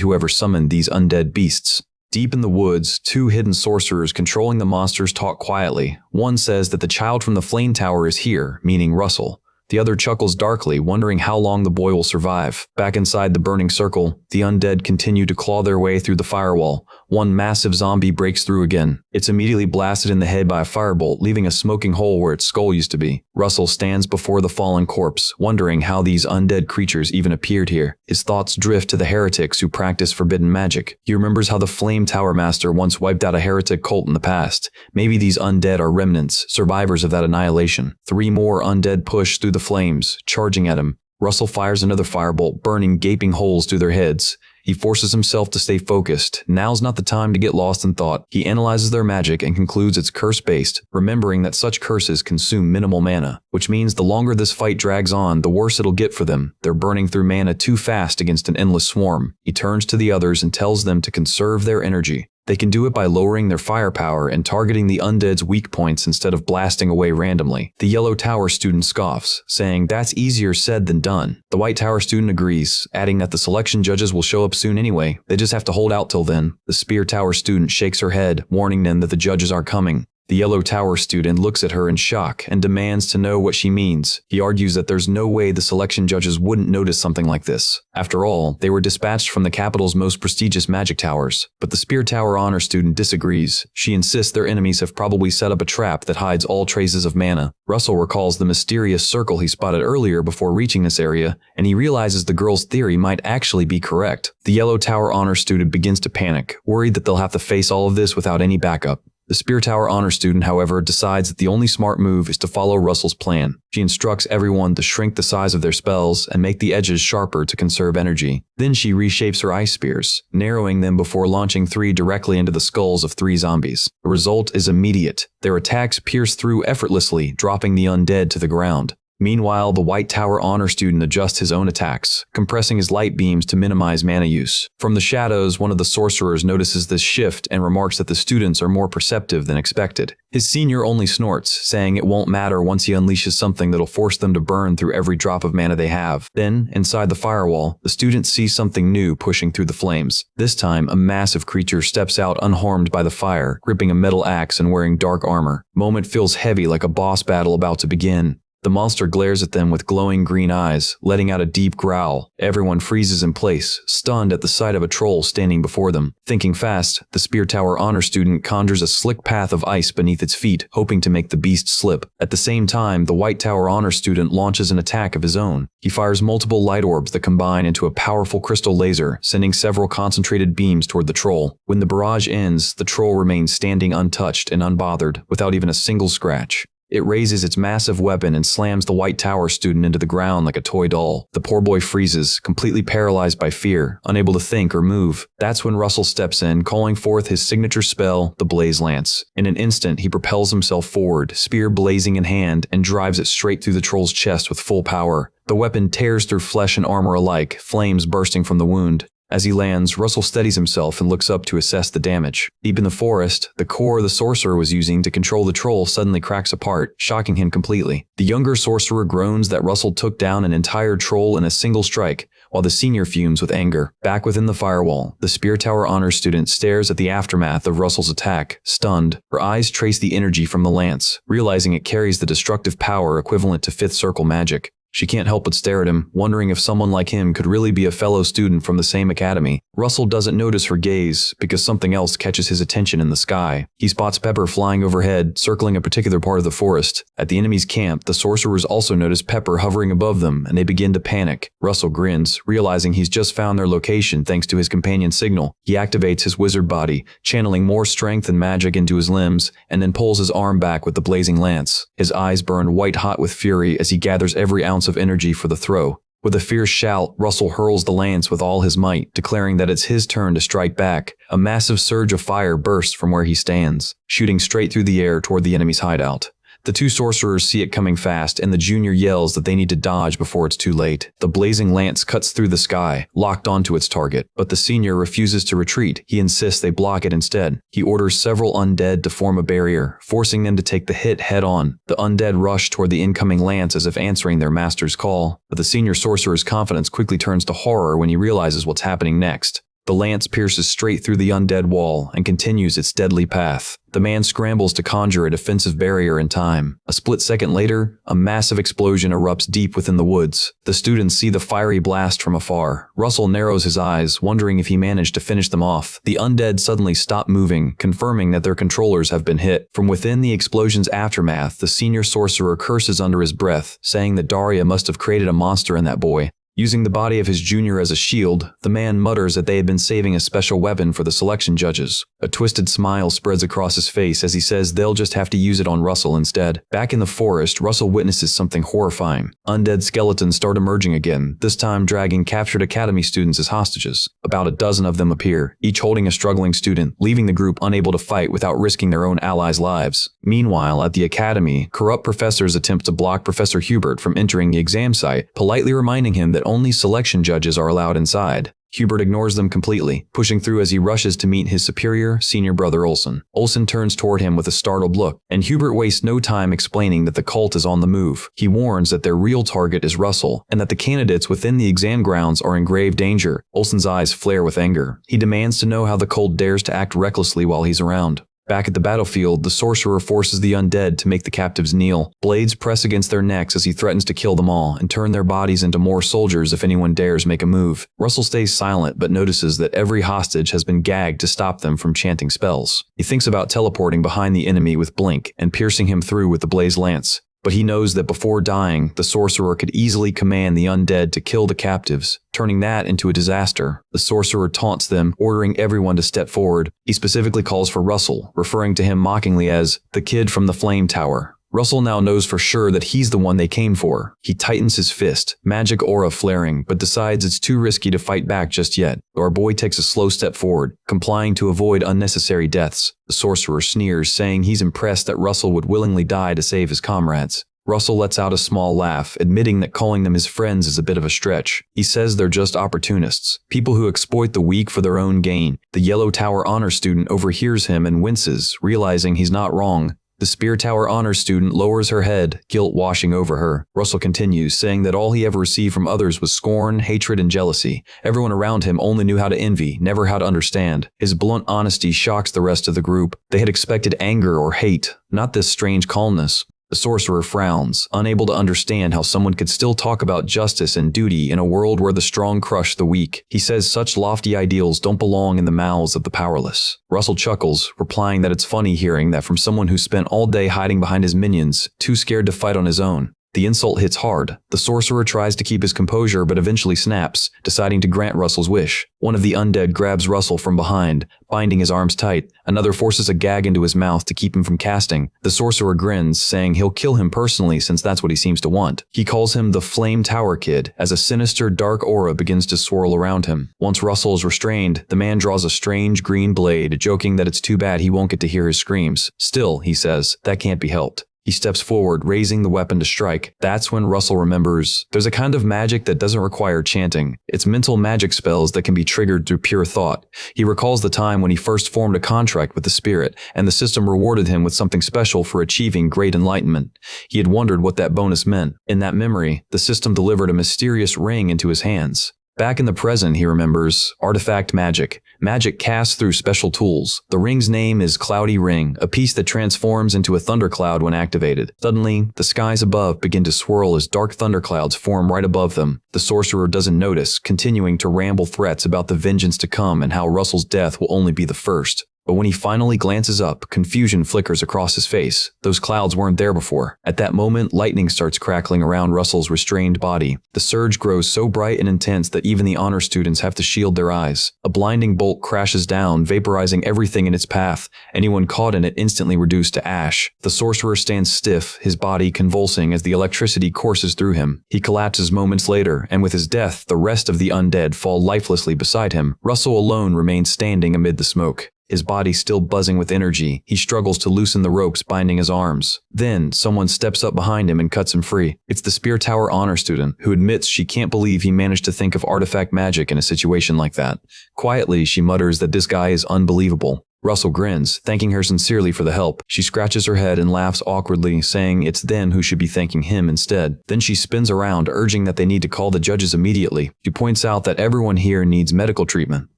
whoever summoned these undead beasts. Deep in the woods, 2 hidden sorcerers controlling the monsters talk quietly. One says that the child from the flame tower is here, meaning Russell. The other chuckles darkly, wondering how long the boy will survive. Back inside the burning circle, the undead continue to claw their way through the firewall. One massive zombie breaks through again. It's immediately blasted in the head by a firebolt, leaving a smoking hole where its skull used to be. Russell stands before the fallen corpse, wondering how these undead creatures even appeared here. His thoughts drift to the heretics who practice forbidden magic. He remembers how the Flame Tower Master once wiped out a heretic cult in the past. Maybe these undead are remnants, survivors of that annihilation. 3 more undead push through the flames, charging at him. Russell fires another firebolt, burning gaping holes through their heads. He forces himself to stay focused. Now's not the time to get lost in thought. He analyzes their magic and concludes it's curse-based, remembering that such curses consume minimal mana, which means the longer this fight drags on, the worse it'll get for them. They're burning through mana too fast against an endless swarm. He turns to the others and tells them to conserve their energy. They can do it by lowering their firepower and targeting the undead's weak points instead of blasting away randomly. The Yellow Tower student scoffs, saying that's easier said than done. The White Tower student agrees, adding that the selection judges will show up soon anyway. They just have to hold out till then. The Spear Tower student shakes her head, warning them that the judges are coming. The Yellow Tower student looks at her in shock and demands to know what she means. He argues that there's no way the selection judges wouldn't notice something like this. After all, they were dispatched from the capital's most prestigious magic towers. But the Spear Tower honor student disagrees. She insists their enemies have probably set up a trap that hides all traces of mana. Russell recalls the mysterious circle he spotted earlier before reaching this area, and he realizes the girl's theory might actually be correct. The Yellow Tower honor student begins to panic, worried that they'll have to face all of this without any backup. The Spear Tower honor student, however, decides that the only smart move is to follow Russell's plan. She instructs everyone to shrink the size of their spells and make the edges sharper to conserve energy. Then she reshapes her ice spears, narrowing them before launching 3 directly into the skulls of 3 zombies. The result is immediate. Their attacks pierce through effortlessly, dropping the undead to the ground. Meanwhile, the White Tower honor student adjusts his own attacks, compressing his light beams to minimize mana use. From the shadows, one of the sorcerers notices this shift and remarks that the students are more perceptive than expected. His senior only snorts, saying it won't matter once he unleashes something that'll force them to burn through every drop of mana they have. Then, inside the firewall, the students see something new pushing through the flames. This time, a massive creature steps out unharmed by the fire, gripping a metal axe and wearing dark armor. Moment feels heavy like a boss battle about to begin. The monster glares at them with glowing green eyes, letting out a deep growl. Everyone freezes in place, stunned at the sight of a troll standing before them. Thinking fast, the Spear Tower honor student conjures a slick path of ice beneath its feet, hoping to make the beast slip. At the same time, the White Tower honor student launches an attack of his own. He fires multiple light orbs that combine into a powerful crystal laser, sending several concentrated beams toward the troll. When the barrage ends, the troll remains standing untouched and unbothered, without even a single scratch. It raises its massive weapon and slams the White Tower student into the ground like a toy doll. The poor boy freezes, completely paralyzed by fear, unable to think or move. That's when Russell steps in, calling forth his signature spell, the Blaze Lance. In an instant, he propels himself forward, spear blazing in hand, and drives it straight through the troll's chest with full power. The weapon tears through flesh and armor alike, flames bursting from the wound. As he lands, Russell steadies himself and looks up to assess the damage. Deep in the forest, the core the sorcerer was using to control the troll suddenly cracks apart, shocking him completely. The younger sorcerer groans that Russell took down an entire troll in a single strike, while the senior fumes with anger. Back within the firewall, the Spear Tower honor student stares at the aftermath of Russell's attack, stunned. Her eyes trace the energy from the lance, realizing it carries the destructive power equivalent to Fifth Circle magic. She can't help but stare at him, wondering if someone like him could really be a fellow student from the same academy. Russell doesn't notice her gaze, because something else catches his attention in the sky. He spots Pepper flying overhead, circling a particular part of the forest. At the enemy's camp, the sorcerers also notice Pepper hovering above them, and they begin to panic. Russell grins, realizing he's just found their location thanks to his companion's signal. He activates his wizard body, channeling more strength and magic into his limbs, and then pulls his arm back with the blazing lance. His eyes burn white-hot with fury as he gathers every ounce of energy for the throw. With a fierce shout, Russell hurls the lance with all his might, declaring that it's his turn to strike back. A massive surge of fire bursts from where he stands, shooting straight through the air toward the enemy's hideout. The two sorcerers see it coming fast, and the junior yells that they need to dodge before it's too late. The blazing lance cuts through the sky, locked onto its target, but the senior refuses to retreat. He insists they block it instead. He orders several undead to form a barrier, forcing them to take the hit head-on. The undead rush toward the incoming lance as if answering their master's call, but the senior sorcerer's confidence quickly turns to horror when he realizes what's happening next. The lance pierces straight through the undead wall and continues its deadly path. The man scrambles to conjure a defensive barrier in time. A split second later, a massive explosion erupts deep within the woods. The students see the fiery blast from afar. Russell narrows his eyes, wondering if he managed to finish them off. The undead suddenly stop moving, confirming that their controllers have been hit. From within the explosion's aftermath, the senior sorcerer curses under his breath, saying that Daria must have created a monster in that boy. Using the body of his junior as a shield, the man mutters that they had been saving a special weapon for the selection judges. A twisted smile spreads across his face as he says they'll just have to use it on Russell instead. Back in the forest, Russell witnesses something horrifying. Undead skeletons start emerging again, this time dragging captured academy students as hostages. About a dozen of them appear, each holding a struggling student, leaving the group unable to fight without risking their own allies' lives. Meanwhile, at the academy, corrupt professors attempt to block Professor Hubert from entering the exam site, politely reminding him that only selection judges are allowed inside. Hubert ignores them completely, pushing through as he rushes to meet his superior, senior brother Olsen. Olsen turns toward him with a startled look, and Hubert wastes no time explaining that the cult is on the move. He warns that their real target is Russell, and that the candidates within the exam grounds are in grave danger. Olsen's eyes flare with anger. He demands to know how the cult dares to act recklessly while he's around. Back at the battlefield, the sorcerer forces the undead to make the captives kneel. Blades press against their necks as he threatens to kill them all and turn their bodies into more soldiers if anyone dares make a move. Russell stays silent but notices that every hostage has been gagged to stop them from chanting spells. He thinks about teleporting behind the enemy with Blink and piercing him through with the blaze lance. But he knows that before dying, the sorcerer could easily command the undead to kill the captives, turning that into a disaster. The sorcerer taunts them, ordering everyone to step forward. He specifically calls for Russell, referring to him mockingly as the kid from the flame tower. Russell now knows for sure that he's the one they came for. He tightens his fist, magic aura flaring, but decides it's too risky to fight back just yet. Our boy takes a slow step forward, complying to avoid unnecessary deaths. The sorcerer sneers, saying he's impressed that Russell would willingly die to save his comrades. Russell lets out a small laugh, admitting that calling them his friends is a bit of a stretch. He says they're just opportunists, people who exploit the weak for their own gain. The Yellow Tower honor student overhears him and winces, realizing he's not wrong. The Spear Tower honor student lowers her head, guilt washing over her. Russell continues, saying that all he ever received from others was scorn, hatred, and jealousy. Everyone around him only knew how to envy, never how to understand. His blunt honesty shocks the rest of the group. They had expected anger or hate, not this strange calmness. The sorcerer frowns, unable to understand how someone could still talk about justice and duty in a world where the strong crush the weak. He says such lofty ideals don't belong in the mouths of the powerless. Russell chuckles, replying that it's funny hearing that from someone who spent all day hiding behind his minions, too scared to fight on his own. The insult hits hard. The sorcerer tries to keep his composure but eventually snaps, deciding to grant Russell's wish. One of the undead grabs Russell from behind, binding his arms tight. Another forces a gag into his mouth to keep him from casting. The sorcerer grins, saying he'll kill him personally since that's what he seems to want. He calls him the Flame Tower Kid as a sinister dark aura begins to swirl around him. Once Russell is restrained, the man draws a strange green blade, joking that it's too bad he won't get to hear his screams. Still, he says, that can't be helped. He steps forward, raising the weapon to strike. That's when Russell remembers there's a kind of magic that doesn't require chanting. It's mental magic spells that can be triggered through pure thought. He recalls the time when he first formed a contract with the spirit, and the system rewarded him with something special for achieving great enlightenment. He had wondered what that bonus meant. In that memory, the system delivered a mysterious ring into his hands. Back in the present, he remembers, artifact magic. Magic cast through special tools. The ring's name is Cloudy Ring, a piece that transforms into a thundercloud when activated. Suddenly, the skies above begin to swirl as dark thunderclouds form right above them. The sorcerer doesn't notice, continuing to ramble threats about the vengeance to come and how Russell's death will only be the first. But when he finally glances up, confusion flickers across his face. Those clouds weren't there before. At that moment, lightning starts crackling around Russell's restrained body. The surge grows so bright and intense that even the honor students have to shield their eyes. A blinding bolt crashes down, vaporizing everything in its path. Anyone caught in it instantly reduced to ash. The sorcerer stands stiff, his body convulsing as the electricity courses through him. He collapses moments later, and with his death, the rest of the undead fall lifelessly beside him. Russell alone remains standing amid the smoke. His body still buzzing with energy, he struggles to loosen the ropes binding his arms. Then, someone steps up behind him and cuts him free. It's the Spear Tower honor student, who admits she can't believe he managed to think of artifact magic in a situation like that. Quietly, she mutters that this guy is unbelievable. Russell grins, thanking her sincerely for the help. She scratches her head and laughs awkwardly, saying it's them who should be thanking him instead. Then she spins around, urging that they need to call the judges immediately. She points out that everyone here needs medical treatment.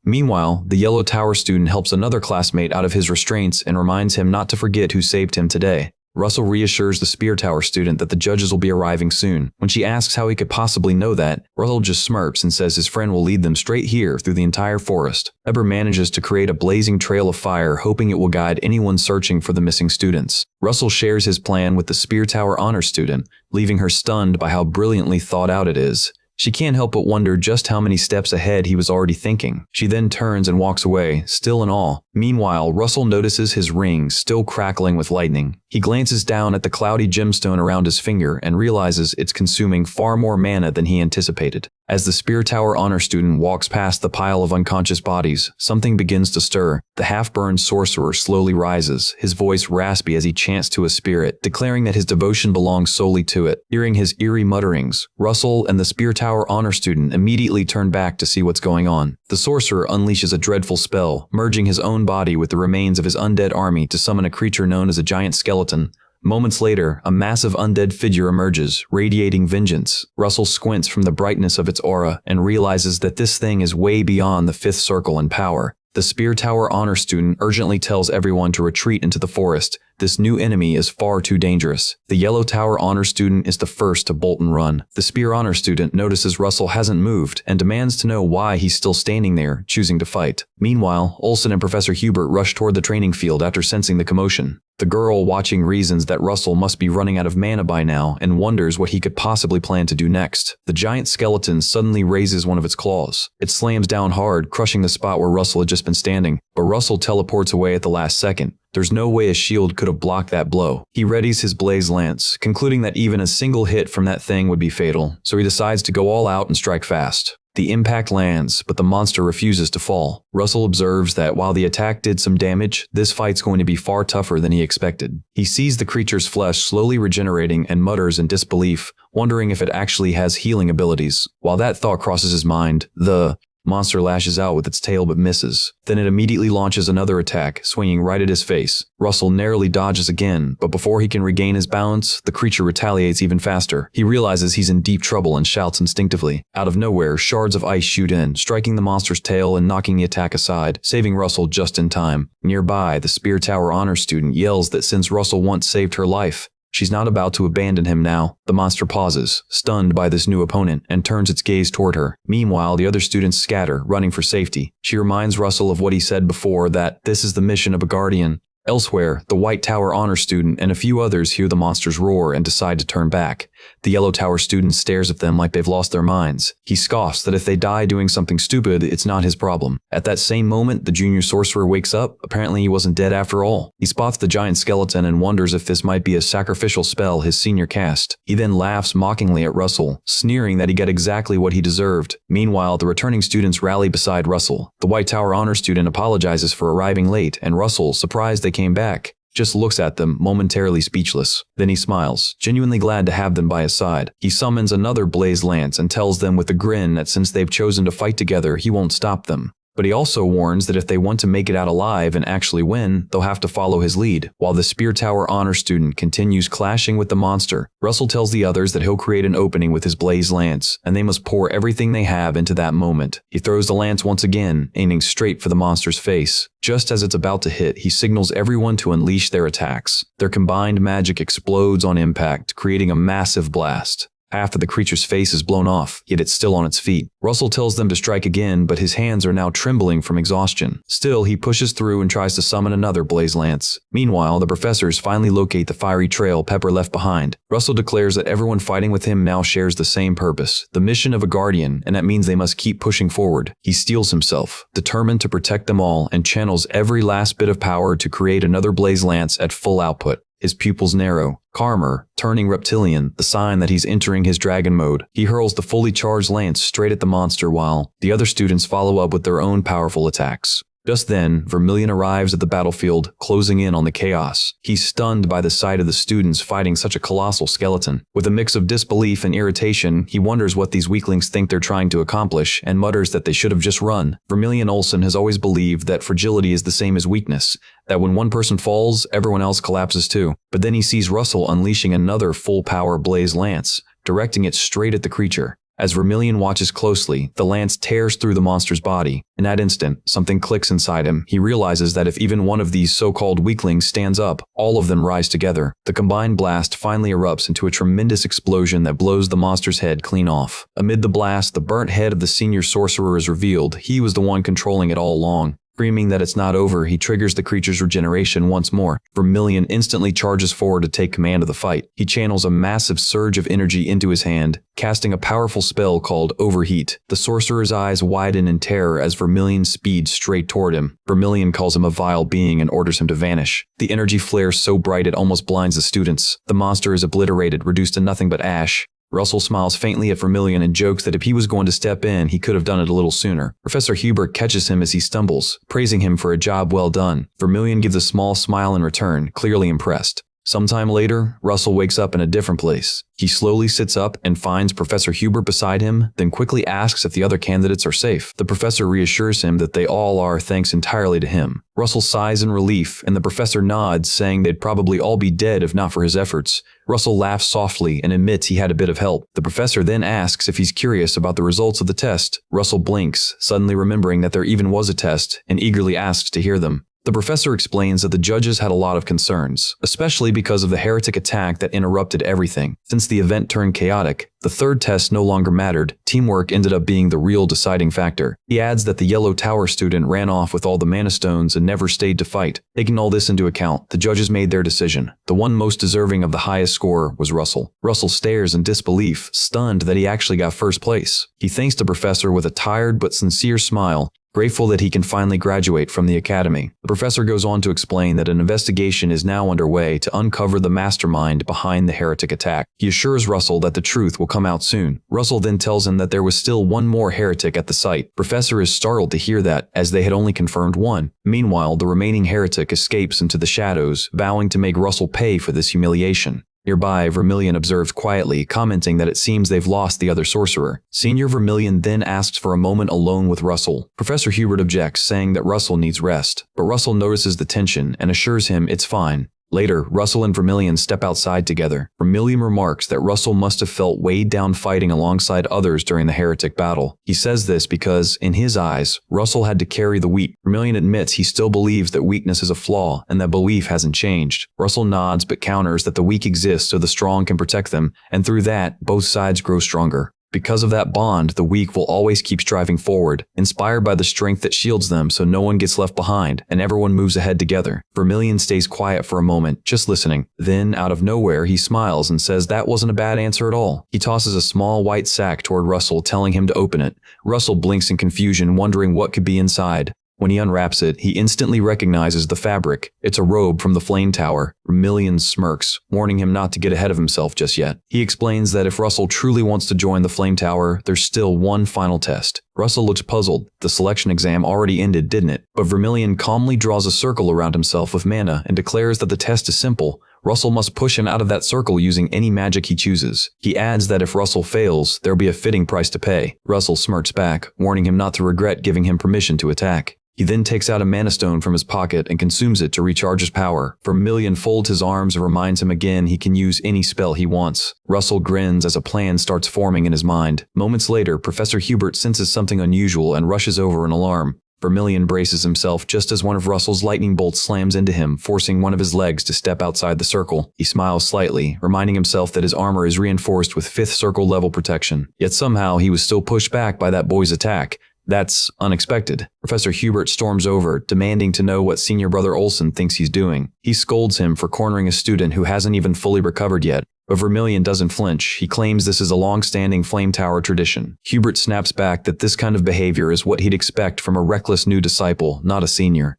Meanwhile, the Yellow Tower student helps another classmate out of his restraints and reminds him not to forget who saved him today. Russell reassures the Spear Tower student that the judges will be arriving soon. When she asks how he could possibly know that, Russell just smirks and says his friend will lead them straight here through the entire forest. Weber manages to create a blazing trail of fire, hoping it will guide anyone searching for the missing students. Russell shares his plan with the Spear Tower honor student, leaving her stunned by how brilliantly thought out it is. She can't help but wonder just how many steps ahead he was already thinking. She then turns and walks away, still in awe. Meanwhile, Russell notices his ring still crackling with lightning. He glances down at the cloudy gemstone around his finger and realizes it's consuming far more mana than he anticipated. As the Spear Tower honor student walks past the pile of unconscious bodies, something begins to stir. The half-burned sorcerer slowly rises, his voice raspy as he chants to a spirit, declaring that his devotion belongs solely to it. Hearing his eerie mutterings, Russell and the Spear Tower honor student immediately turn back to see what's going on. The sorcerer unleashes a dreadful spell, merging his own body with the remains of his undead army to summon a creature known as a giant skeleton. Moments later, a massive undead figure emerges, radiating vengeance. Russell squints from the brightness of its aura and realizes that this thing is way beyond the fifth circle in power. The Spear Tower honor student urgently tells everyone to retreat into the forest. This new enemy is far too dangerous. The Yellow Tower honor student is the first to bolt and run. The Spear honor student notices Russell hasn't moved and demands to know why he's still standing there, choosing to fight. Meanwhile, Olsen and Professor Hubert rush toward the training field after sensing the commotion. The girl watching reasons that Russell must be running out of mana by now and wonders what he could possibly plan to do next. The giant skeleton suddenly raises one of its claws. It slams down hard, crushing the spot where Russell had just been standing, but Russell teleports away at the last second. There's no way a shield could have blocked that blow. He readies his blaze lance, concluding that even a single hit from that thing would be fatal, so he decides to go all out and strike fast. The impact lands, but the monster refuses to fall. Russell observes that while the attack did some damage, this fight's going to be far tougher than he expected. He sees the creature's flesh slowly regenerating and mutters in disbelief, wondering if it actually has healing abilities. While that thought crosses his mind, the monster lashes out with its tail but misses. Then it immediately launches another attack, swinging right at his face. Russell narrowly dodges again, but before he can regain his balance, the creature retaliates even faster. He realizes he's in deep trouble and shouts instinctively. Out of nowhere, shards of ice shoot in, striking the monster's tail and knocking the attack aside, saving Russell just in time. Nearby, the Spear Tower honor student yells that since Russell once saved her life, she's not about to abandon him now. The monster pauses, stunned by this new opponent, and turns its gaze toward her. Meanwhile, the other students scatter, running for safety. She reminds Russell of what he said before, that this is the mission of a guardian. Elsewhere, the White Tower honor student and a few others hear the monster's roar and decide to turn back. The Yellow Tower student stares at them like they've lost their minds. He scoffs that if they die doing something stupid, it's not his problem. At that same moment, the junior sorcerer wakes up. Apparently he wasn't dead after all. He spots the giant skeleton and wonders if this might be a sacrificial spell his senior cast. He then laughs mockingly at Russell, sneering that he got exactly what he deserved. Meanwhile, the returning students rally beside Russell. The White Tower honor student apologizes for arriving late, and Russell, surprised they came back, just looks at them, momentarily speechless. Then he smiles, genuinely glad to have them by his side. He summons another blaze lance and tells them with a grin that since they've chosen to fight together, he won't stop them. But he also warns that if they want to make it out alive and actually win, they'll have to follow his lead. While the Spear Tower honor student continues clashing with the monster, Russell tells the others that he'll create an opening with his blaze lance, and they must pour everything they have into that moment. He throws the lance once again, aiming straight for the monster's face. Just as it's about to hit, he signals everyone to unleash their attacks. Their combined magic explodes on impact, creating a massive blast. Half of the creature's face is blown off, yet it's still on its feet. Russell tells them to strike again, but his hands are now trembling from exhaustion. Still, he pushes through and tries to summon another blaze lance. Meanwhile, the professors finally locate the fiery trail Pepper left behind. Russell declares that everyone fighting with him now shares the same purpose, the mission of a guardian, and that means they must keep pushing forward. He steels himself, determined to protect them all, and channels every last bit of power to create another blaze lance at full output. His pupils narrow, calmer, turning reptilian, the sign that he's entering his dragon mode. He hurls the fully charged lance straight at the monster while the other students follow up with their own powerful attacks. Just then, Vermilion arrives at the battlefield, closing in on the chaos. He's stunned by the sight of the students fighting such a colossal skeleton. With a mix of disbelief and irritation, he wonders what these weaklings think they're trying to accomplish, and mutters that they should have just run. Vermilion Olsen has always believed that fragility is the same as weakness, that when one person falls, everyone else collapses too. But then he sees Russell unleashing another full-power blaze lance, directing it straight at the creature. As Vermilion watches closely, the lance tears through the monster's body. In that instant, something clicks inside him. He realizes that if even one of these so-called weaklings stands up, all of them rise together. The combined blast finally erupts into a tremendous explosion that blows the monster's head clean off. Amid the blast, the burnt head of the senior sorcerer is revealed. He was the one controlling it all along. Screaming that it's not over, he triggers the creature's regeneration once more. Vermilion instantly charges forward to take command of the fight. He channels a massive surge of energy into his hand, casting a powerful spell called Overheat. The sorcerer's eyes widen in terror as Vermilion speeds straight toward him. Vermilion calls him a vile being and orders him to vanish. The energy flares so bright it almost blinds the students. The monster is obliterated, reduced to nothing but ash. Russell smiles faintly at Vermilion and jokes that if he was going to step in, he could have done it a little sooner. Professor Hubert catches him as he stumbles, praising him for a job well done. Vermilion gives a small smile in return, clearly impressed. Sometime later, Russell wakes up in a different place. He slowly sits up and finds Professor Hubert beside him, then quickly asks if the other candidates are safe. The professor reassures him that they all are thanks entirely to him. Russell sighs in relief, and the professor nods, saying they'd probably all be dead if not for his efforts. Russell laughs softly and admits he had a bit of help. The professor then asks if he's curious about the results of the test. Russell blinks, suddenly remembering that there even was a test, and eagerly asks to hear them. The professor explains that the judges had a lot of concerns, especially because of the heretic attack that interrupted everything. Since the event turned chaotic, the third test no longer mattered. Teamwork ended up being the real deciding factor. He adds that the Yellow Tower student ran off with all the mana stones and never stayed to fight. Taking all this into account, the judges made their decision. The one most deserving of the highest score was Russell. Russell stares in disbelief, stunned that he actually got first place. He thanks the professor with a tired but sincere smile, grateful that he can finally graduate from the academy. The professor goes on to explain that an investigation is now underway to uncover the mastermind behind the heretic attack. He assures Russell that the truth will come out soon. Russell then tells him that there was still one more heretic at the site. Professor is startled to hear that, as they had only confirmed one. Meanwhile, the remaining heretic escapes into the shadows, vowing to make Russell pay for this humiliation. Nearby, Vermilion observes quietly, commenting that it seems they've lost the other sorcerer. Senior Vermilion then asks for a moment alone with Russell. Professor Hubert objects, saying that Russell needs rest, but Russell notices the tension and assures him it's fine. Later, Russell and Vermilion step outside together. Vermilion remarks that Russell must have felt weighed down fighting alongside others during the heretic battle. He says this because, in his eyes, Russell had to carry the weak. Vermilion admits he still believes that weakness is a flaw and that belief hasn't changed. Russell nods but counters that the weak exist so the strong can protect them, and through that, both sides grow stronger. Because of that bond, the weak will always keep striving forward, inspired by the strength that shields them so no one gets left behind and everyone moves ahead together. Vermilion stays quiet for a moment, just listening. Then, out of nowhere, he smiles and says that wasn't a bad answer at all. He tosses a small white sack toward Russell, telling him to open it. Russell blinks in confusion, wondering what could be inside. When he unwraps it, he instantly recognizes the fabric. It's a robe from the Flame Tower. Vermilion smirks, warning him not to get ahead of himself just yet. He explains that if Russell truly wants to join the Flame Tower, there's still one final test. Russell looks puzzled. The selection exam already ended, didn't it? But Vermilion calmly draws a circle around himself with mana and declares that the test is simple. Russell must push him out of that circle using any magic he chooses. He adds that if Russell fails, there'll be a fitting price to pay. Russell smirks back, warning him not to regret giving him permission to attack. He then takes out a mana stone from his pocket and consumes it to recharge his power. Vermilion folds his arms and reminds him again he can use any spell he wants. Russell grins as a plan starts forming in his mind. Moments later, Professor Hubert senses something unusual and rushes over in alarm. Vermilion braces himself just as one of Russell's lightning bolts slams into him, forcing one of his legs to step outside the circle. He smiles slightly, reminding himself that his armor is reinforced with 5th circle level protection. Yet somehow he was still pushed back by that boy's attack. That's unexpected. Professor Hubert storms over, demanding to know what Senior Brother Olsen thinks he's doing. He scolds him for cornering a student who hasn't even fully recovered yet. But Vermilion doesn't flinch. He claims this is a long-standing Flame Tower tradition. Hubert snaps back that this kind of behavior is what he'd expect from a reckless new disciple, not a senior.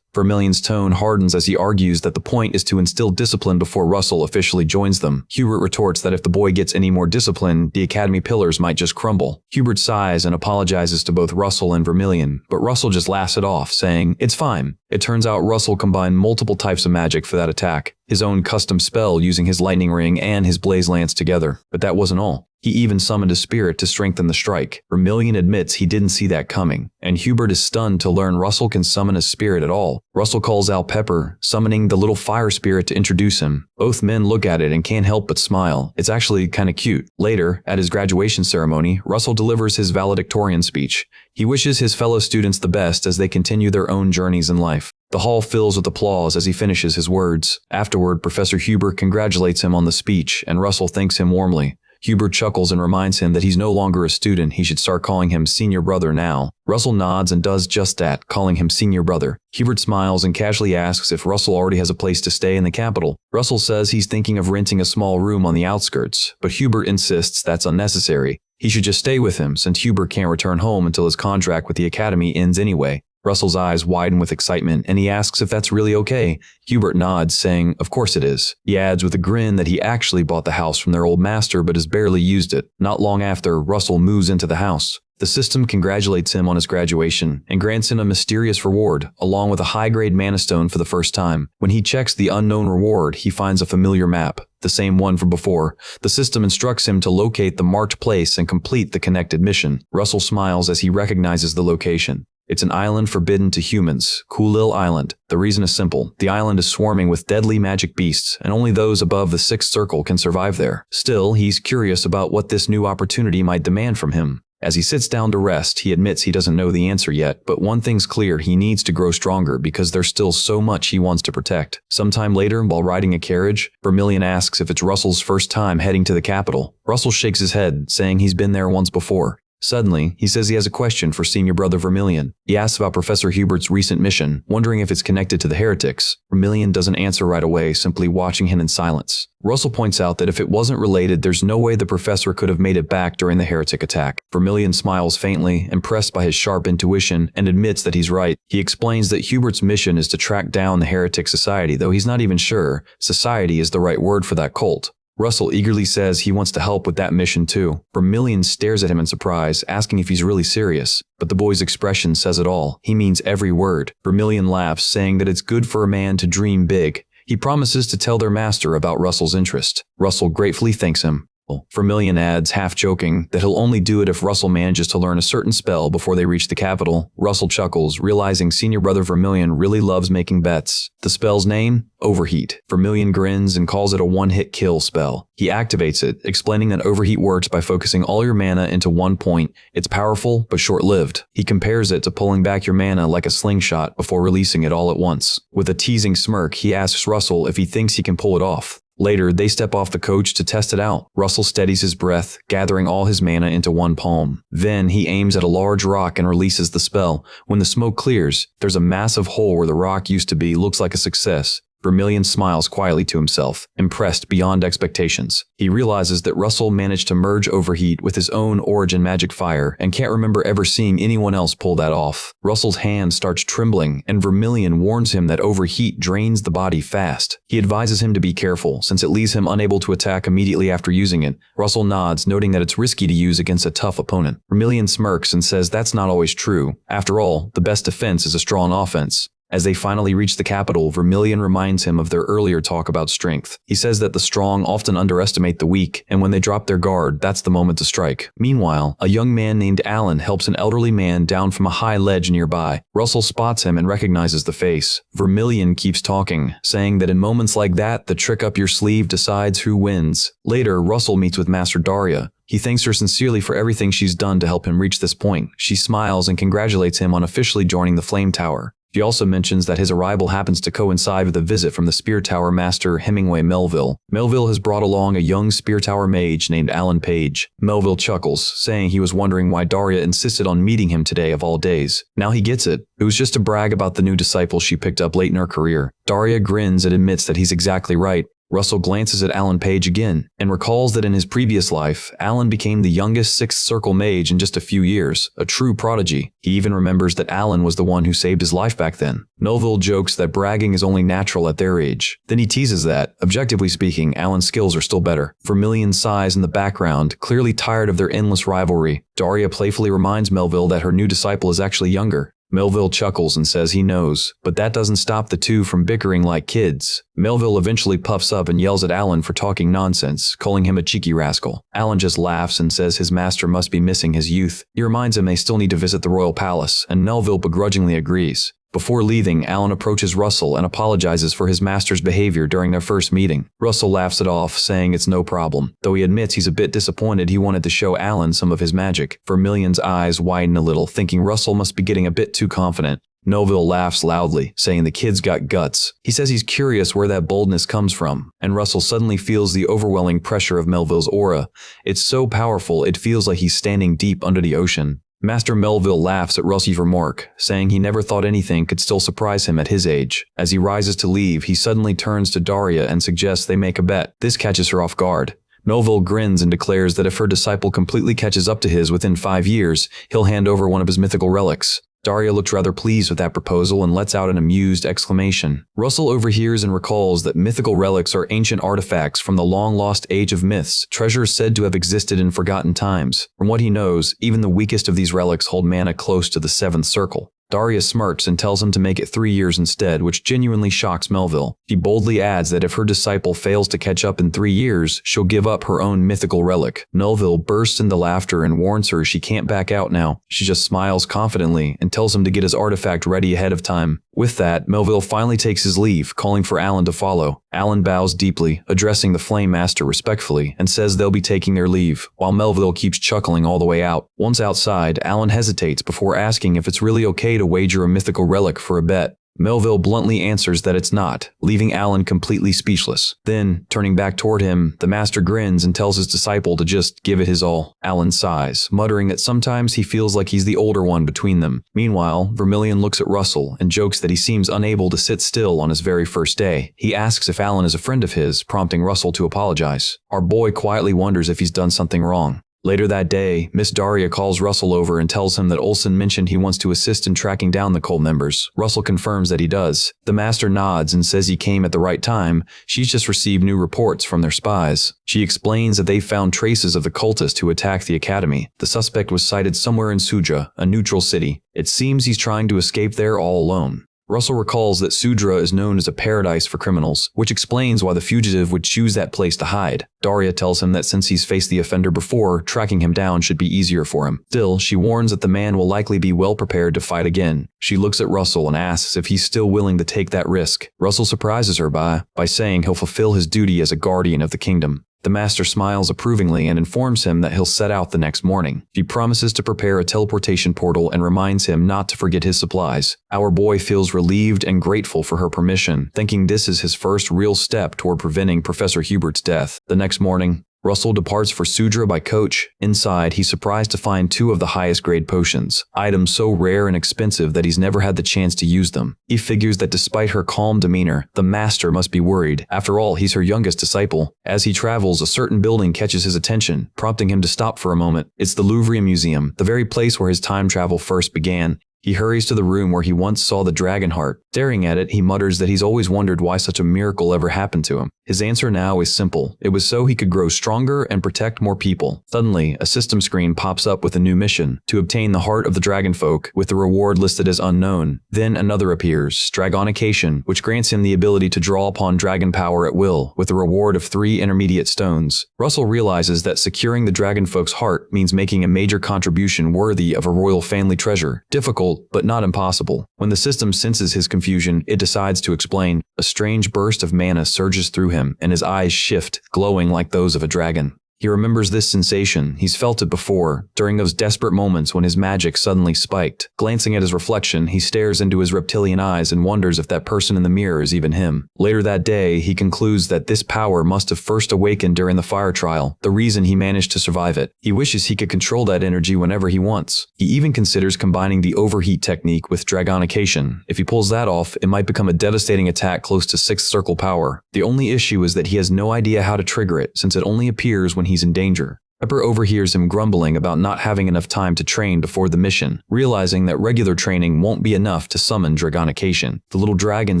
Vermilion's tone hardens as he argues that the point is to instill discipline before Russell officially joins them. Hubert retorts that if the boy gets any more discipline, the academy pillars might just crumble. Hubert sighs and apologizes to both Russell and Vermilion, but Russell just laughs it off, saying, "It's fine." It turns out Russell combined multiple types of magic for that attack. His own custom spell using his lightning ring and his blaze lance together. But that wasn't all. He even summoned a spirit to strengthen the strike. Vermilion admits he didn't see that coming, and Hubert is stunned to learn Russell can summon a spirit at all. Russell calls out Pepper, summoning the little fire spirit to introduce him. Both men look at it and can't help but smile. It's actually kinda cute. Later, at his graduation ceremony, Russell delivers his valedictorian speech. He wishes his fellow students the best as they continue their own journeys in life. The hall fills with applause as he finishes his words. Afterward, Professor Hubert congratulates him on the speech, and Russell thanks him warmly. Hubert chuckles and reminds him that he's no longer a student, he should start calling him senior brother now. Russell nods and does just that, calling him senior brother. Hubert smiles and casually asks if Russell already has a place to stay in the capital. Russell says he's thinking of renting a small room on the outskirts, but Hubert insists that's unnecessary. He should just stay with him since Hubert can't return home until his contract with the academy ends anyway. Russell's eyes widen with excitement, and he asks if that's really okay. Hubert nods, saying, of course it is. He adds with a grin that he actually bought the house from their old master but has barely used it. Not long after, Russell moves into the house. The system congratulates him on his graduation and grants him a mysterious reward, along with a high-grade mana stone for the first time. When he checks the unknown reward, he finds a familiar map, the same one from before. The system instructs him to locate the marked place and complete the connected mission. Russell smiles as he recognizes the location. It's an island forbidden to humans, Kulil Island. The reason is simple. The island is swarming with deadly magic beasts, and only those above the 6th circle can survive there. Still, he's curious about what this new opportunity might demand from him. As he sits down to rest, he admits he doesn't know the answer yet, but one thing's clear, he needs to grow stronger because there's still so much he wants to protect. Sometime later, while riding a carriage, Vermilion asks if it's Russell's first time heading to the capital. Russell shakes his head, saying he's been there once before. Suddenly, he says he has a question for senior brother Vermilion. He asks about Professor Hubert's recent mission, wondering if it's connected to the heretics. Vermilion doesn't answer right away, simply watching him in silence. Russell points out that if it wasn't related, there's no way the professor could have made it back during the heretic attack. Vermilion smiles faintly, impressed by his sharp intuition, and admits that he's right. He explains that Hubert's mission is to track down the heretic society, though he's not even sure society is the right word for that cult. Russell eagerly says he wants to help with that mission too. Vermilion stares at him in surprise, asking if he's really serious. But the boy's expression says it all. He means every word. Vermilion laughs, saying that it's good for a man to dream big. He promises to tell their master about Russell's interest. Russell gratefully thanks him. Vermilion adds, half joking, that he'll only do it if Russell manages to learn a certain spell before they reach the capital. Russell chuckles, realizing senior brother Vermilion really loves making bets. The spell's name? Overheat. Vermilion grins and calls it a one-hit kill spell. He activates it, explaining that Overheat works by focusing all your mana into one point. It's powerful, but short-lived. He compares it to pulling back your mana like a slingshot before releasing it all at once. With a teasing smirk, he asks Russell if he thinks he can pull it off. Later, they step off the coach to test it out. Russell steadies his breath, gathering all his mana into one palm. Then, he aims at a large rock and releases the spell. When the smoke clears, there's a massive hole where the rock used to be. Looks like a success. Vermilion smiles quietly to himself, impressed beyond expectations. He realizes that Russell managed to merge Overheat with his own origin magic fire and can't remember ever seeing anyone else pull that off. Russell's hand starts trembling, and Vermilion warns him that Overheat drains the body fast. He advises him to be careful, since it leaves him unable to attack immediately after using it. Russell nods, noting that it's risky to use against a tough opponent. Vermilion smirks and says that's not always true. After all, the best defense is a strong offense. As they finally reach the capital, Vermilion reminds him of their earlier talk about strength. He says that the strong often underestimate the weak, and when they drop their guard, that's the moment to strike. Meanwhile, a young man named Alan helps an elderly man down from a high ledge nearby. Russell spots him and recognizes the face. Vermilion keeps talking, saying that in moments like that, the trick up your sleeve decides who wins. Later, Russell meets with Master Daria. He thanks her sincerely for everything she's done to help him reach this point. She smiles and congratulates him on officially joining the Flame Tower. She also mentions that his arrival happens to coincide with a visit from the Spear Tower Master Hemingway Melville. Melville has brought along a young Spear Tower mage named Alan Page. Melville chuckles, saying he was wondering why Daria insisted on meeting him today of all days. Now he gets it. It was just to brag about the new disciple she picked up late in her career. Daria grins and admits that he's exactly right. Russell glances at Alan Page again, and recalls that in his previous life, Alan became the youngest 6th Circle mage in just a few years, a true prodigy. He even remembers that Alan was the one who saved his life back then. Melville jokes that bragging is only natural at their age. Then he teases that, objectively speaking, Alan's skills are still better. Vermilion sighs in the background, clearly tired of their endless rivalry. Daria playfully reminds Melville that her new disciple is actually younger. Melville chuckles and says he knows, but that doesn't stop the two from bickering like kids. Melville eventually puffs up and yells at Alan for talking nonsense, calling him a cheeky rascal. Alan just laughs and says his master must be missing his youth. He reminds him they still need to visit the royal palace, and Melville begrudgingly agrees. Before leaving, Alan approaches Russell and apologizes for his master's behavior during their first meeting. Russell laughs it off, saying it's no problem, though he admits he's a bit disappointed he wanted to show Alan some of his magic. Vermilion's eyes widen a little, thinking Russell must be getting a bit too confident. Melville laughs loudly, saying the kid's got guts. He says he's curious where that boldness comes from, and Russell suddenly feels the overwhelming pressure of Melville's aura. It's so powerful it feels like he's standing deep under the ocean. Master Melville laughs at Russell's remark, saying he never thought anything could still surprise him at his age. As he rises to leave, he suddenly turns to Daria and suggests they make a bet. This catches her off guard. Melville grins and declares that if her disciple completely catches up to his within 5 years, he'll hand over one of his mythical relics. Daria looks rather pleased with that proposal and lets out an amused exclamation. Russell overhears and recalls that mythical relics are ancient artifacts from the long-lost age of myths, treasures said to have existed in forgotten times. From what he knows, even the weakest of these relics hold mana close to the 7th circle. Daria smirks and tells him to make it 3 years instead, which genuinely shocks Melville. She boldly adds that if her disciple fails to catch up in 3 years, she'll give up her own mythical relic. Melville bursts into laughter and warns her she can't back out now. She just smiles confidently and tells him to get his artifact ready ahead of time. With that, Melville finally takes his leave, calling for Alan to follow. Alan bows deeply, addressing the Flame Master respectfully, and says they'll be taking their leave, while Melville keeps chuckling all the way out. Once outside, Alan hesitates before asking if it's really okay to wager a mythical relic for a bet. Melville bluntly answers that it's not, leaving Alan completely speechless. Then, turning back toward him, the master grins and tells his disciple to just give it his all. Alan sighs, muttering that sometimes he feels like he's the older one between them. Meanwhile, Vermilion looks at Russell and jokes that he seems unable to sit still on his very first day. He asks if Alan is a friend of his, prompting Russell to apologize. Our boy quietly wonders if he's done something wrong. Later that day, Miss Daria calls Russell over and tells him that Olsen mentioned he wants to assist in tracking down the cult members. Russell confirms that he does. The master nods and says he came at the right time. She's just received new reports from their spies. She explains that they found traces of the cultist who attacked the academy. The suspect was sighted somewhere in Sudra, a neutral city. It seems he's trying to escape there all alone. Russell recalls that Sudra is known as a paradise for criminals, which explains why the fugitive would choose that place to hide. Daria tells him that since he's faced the offender before, tracking him down should be easier for him. Still, she warns that the man will likely be well prepared to fight again. She looks at Russell and asks if he's still willing to take that risk. Russell surprises her by saying he'll fulfill his duty as a guardian of the kingdom. The master smiles approvingly and informs him that he'll set out the next morning. She promises to prepare a teleportation portal and reminds him not to forget his supplies. Our boy feels relieved and grateful for her permission, thinking this is his first real step toward preventing Professor Hubert's death. The next morning, Russell departs for Sudra by coach. Inside, he's surprised to find 2 of the highest grade potions, items so rare and expensive that he's never had the chance to use them. He figures that despite her calm demeanor, the master must be worried. After all, he's her youngest disciple. As he travels, a certain building catches his attention, prompting him to stop for a moment. It's the Louvre Museum, the very place where his time travel first began. He hurries to the room where he once saw the dragon heart. Staring at it, he mutters that he's always wondered why such a miracle ever happened to him. His answer now is simple. It was so he could grow stronger and protect more people. Suddenly, a system screen pops up with a new mission, to obtain the heart of the dragon folk, with the reward listed as unknown. Then another appears, Dragonication, which grants him the ability to draw upon dragon power at will, with a reward of 3 intermediate stones. Russell realizes that securing the dragon folk's heart means making a major contribution worthy of a royal family treasure. Difficult, but not impossible. When the system senses his confusion, it decides to explain. A strange burst of mana surges through him, and his eyes shift, glowing like those of a dragon. He remembers this sensation. He's felt it before, during those desperate moments when his magic suddenly spiked. Glancing at his reflection, he stares into his reptilian eyes and wonders if that person in the mirror is even him. Later that day, he concludes that this power must have first awakened during the fire trial, the reason he managed to survive it. He wishes he could control that energy whenever he wants. He even considers combining the overheat technique with Dragonication. If he pulls that off, it might become a devastating attack close to 6th circle power. The only issue is that he has no idea how to trigger it, since it only appears when he's in danger. Pepper overhears him grumbling about not having enough time to train before the mission, realizing that regular training won't be enough to summon Dragonication. The little dragon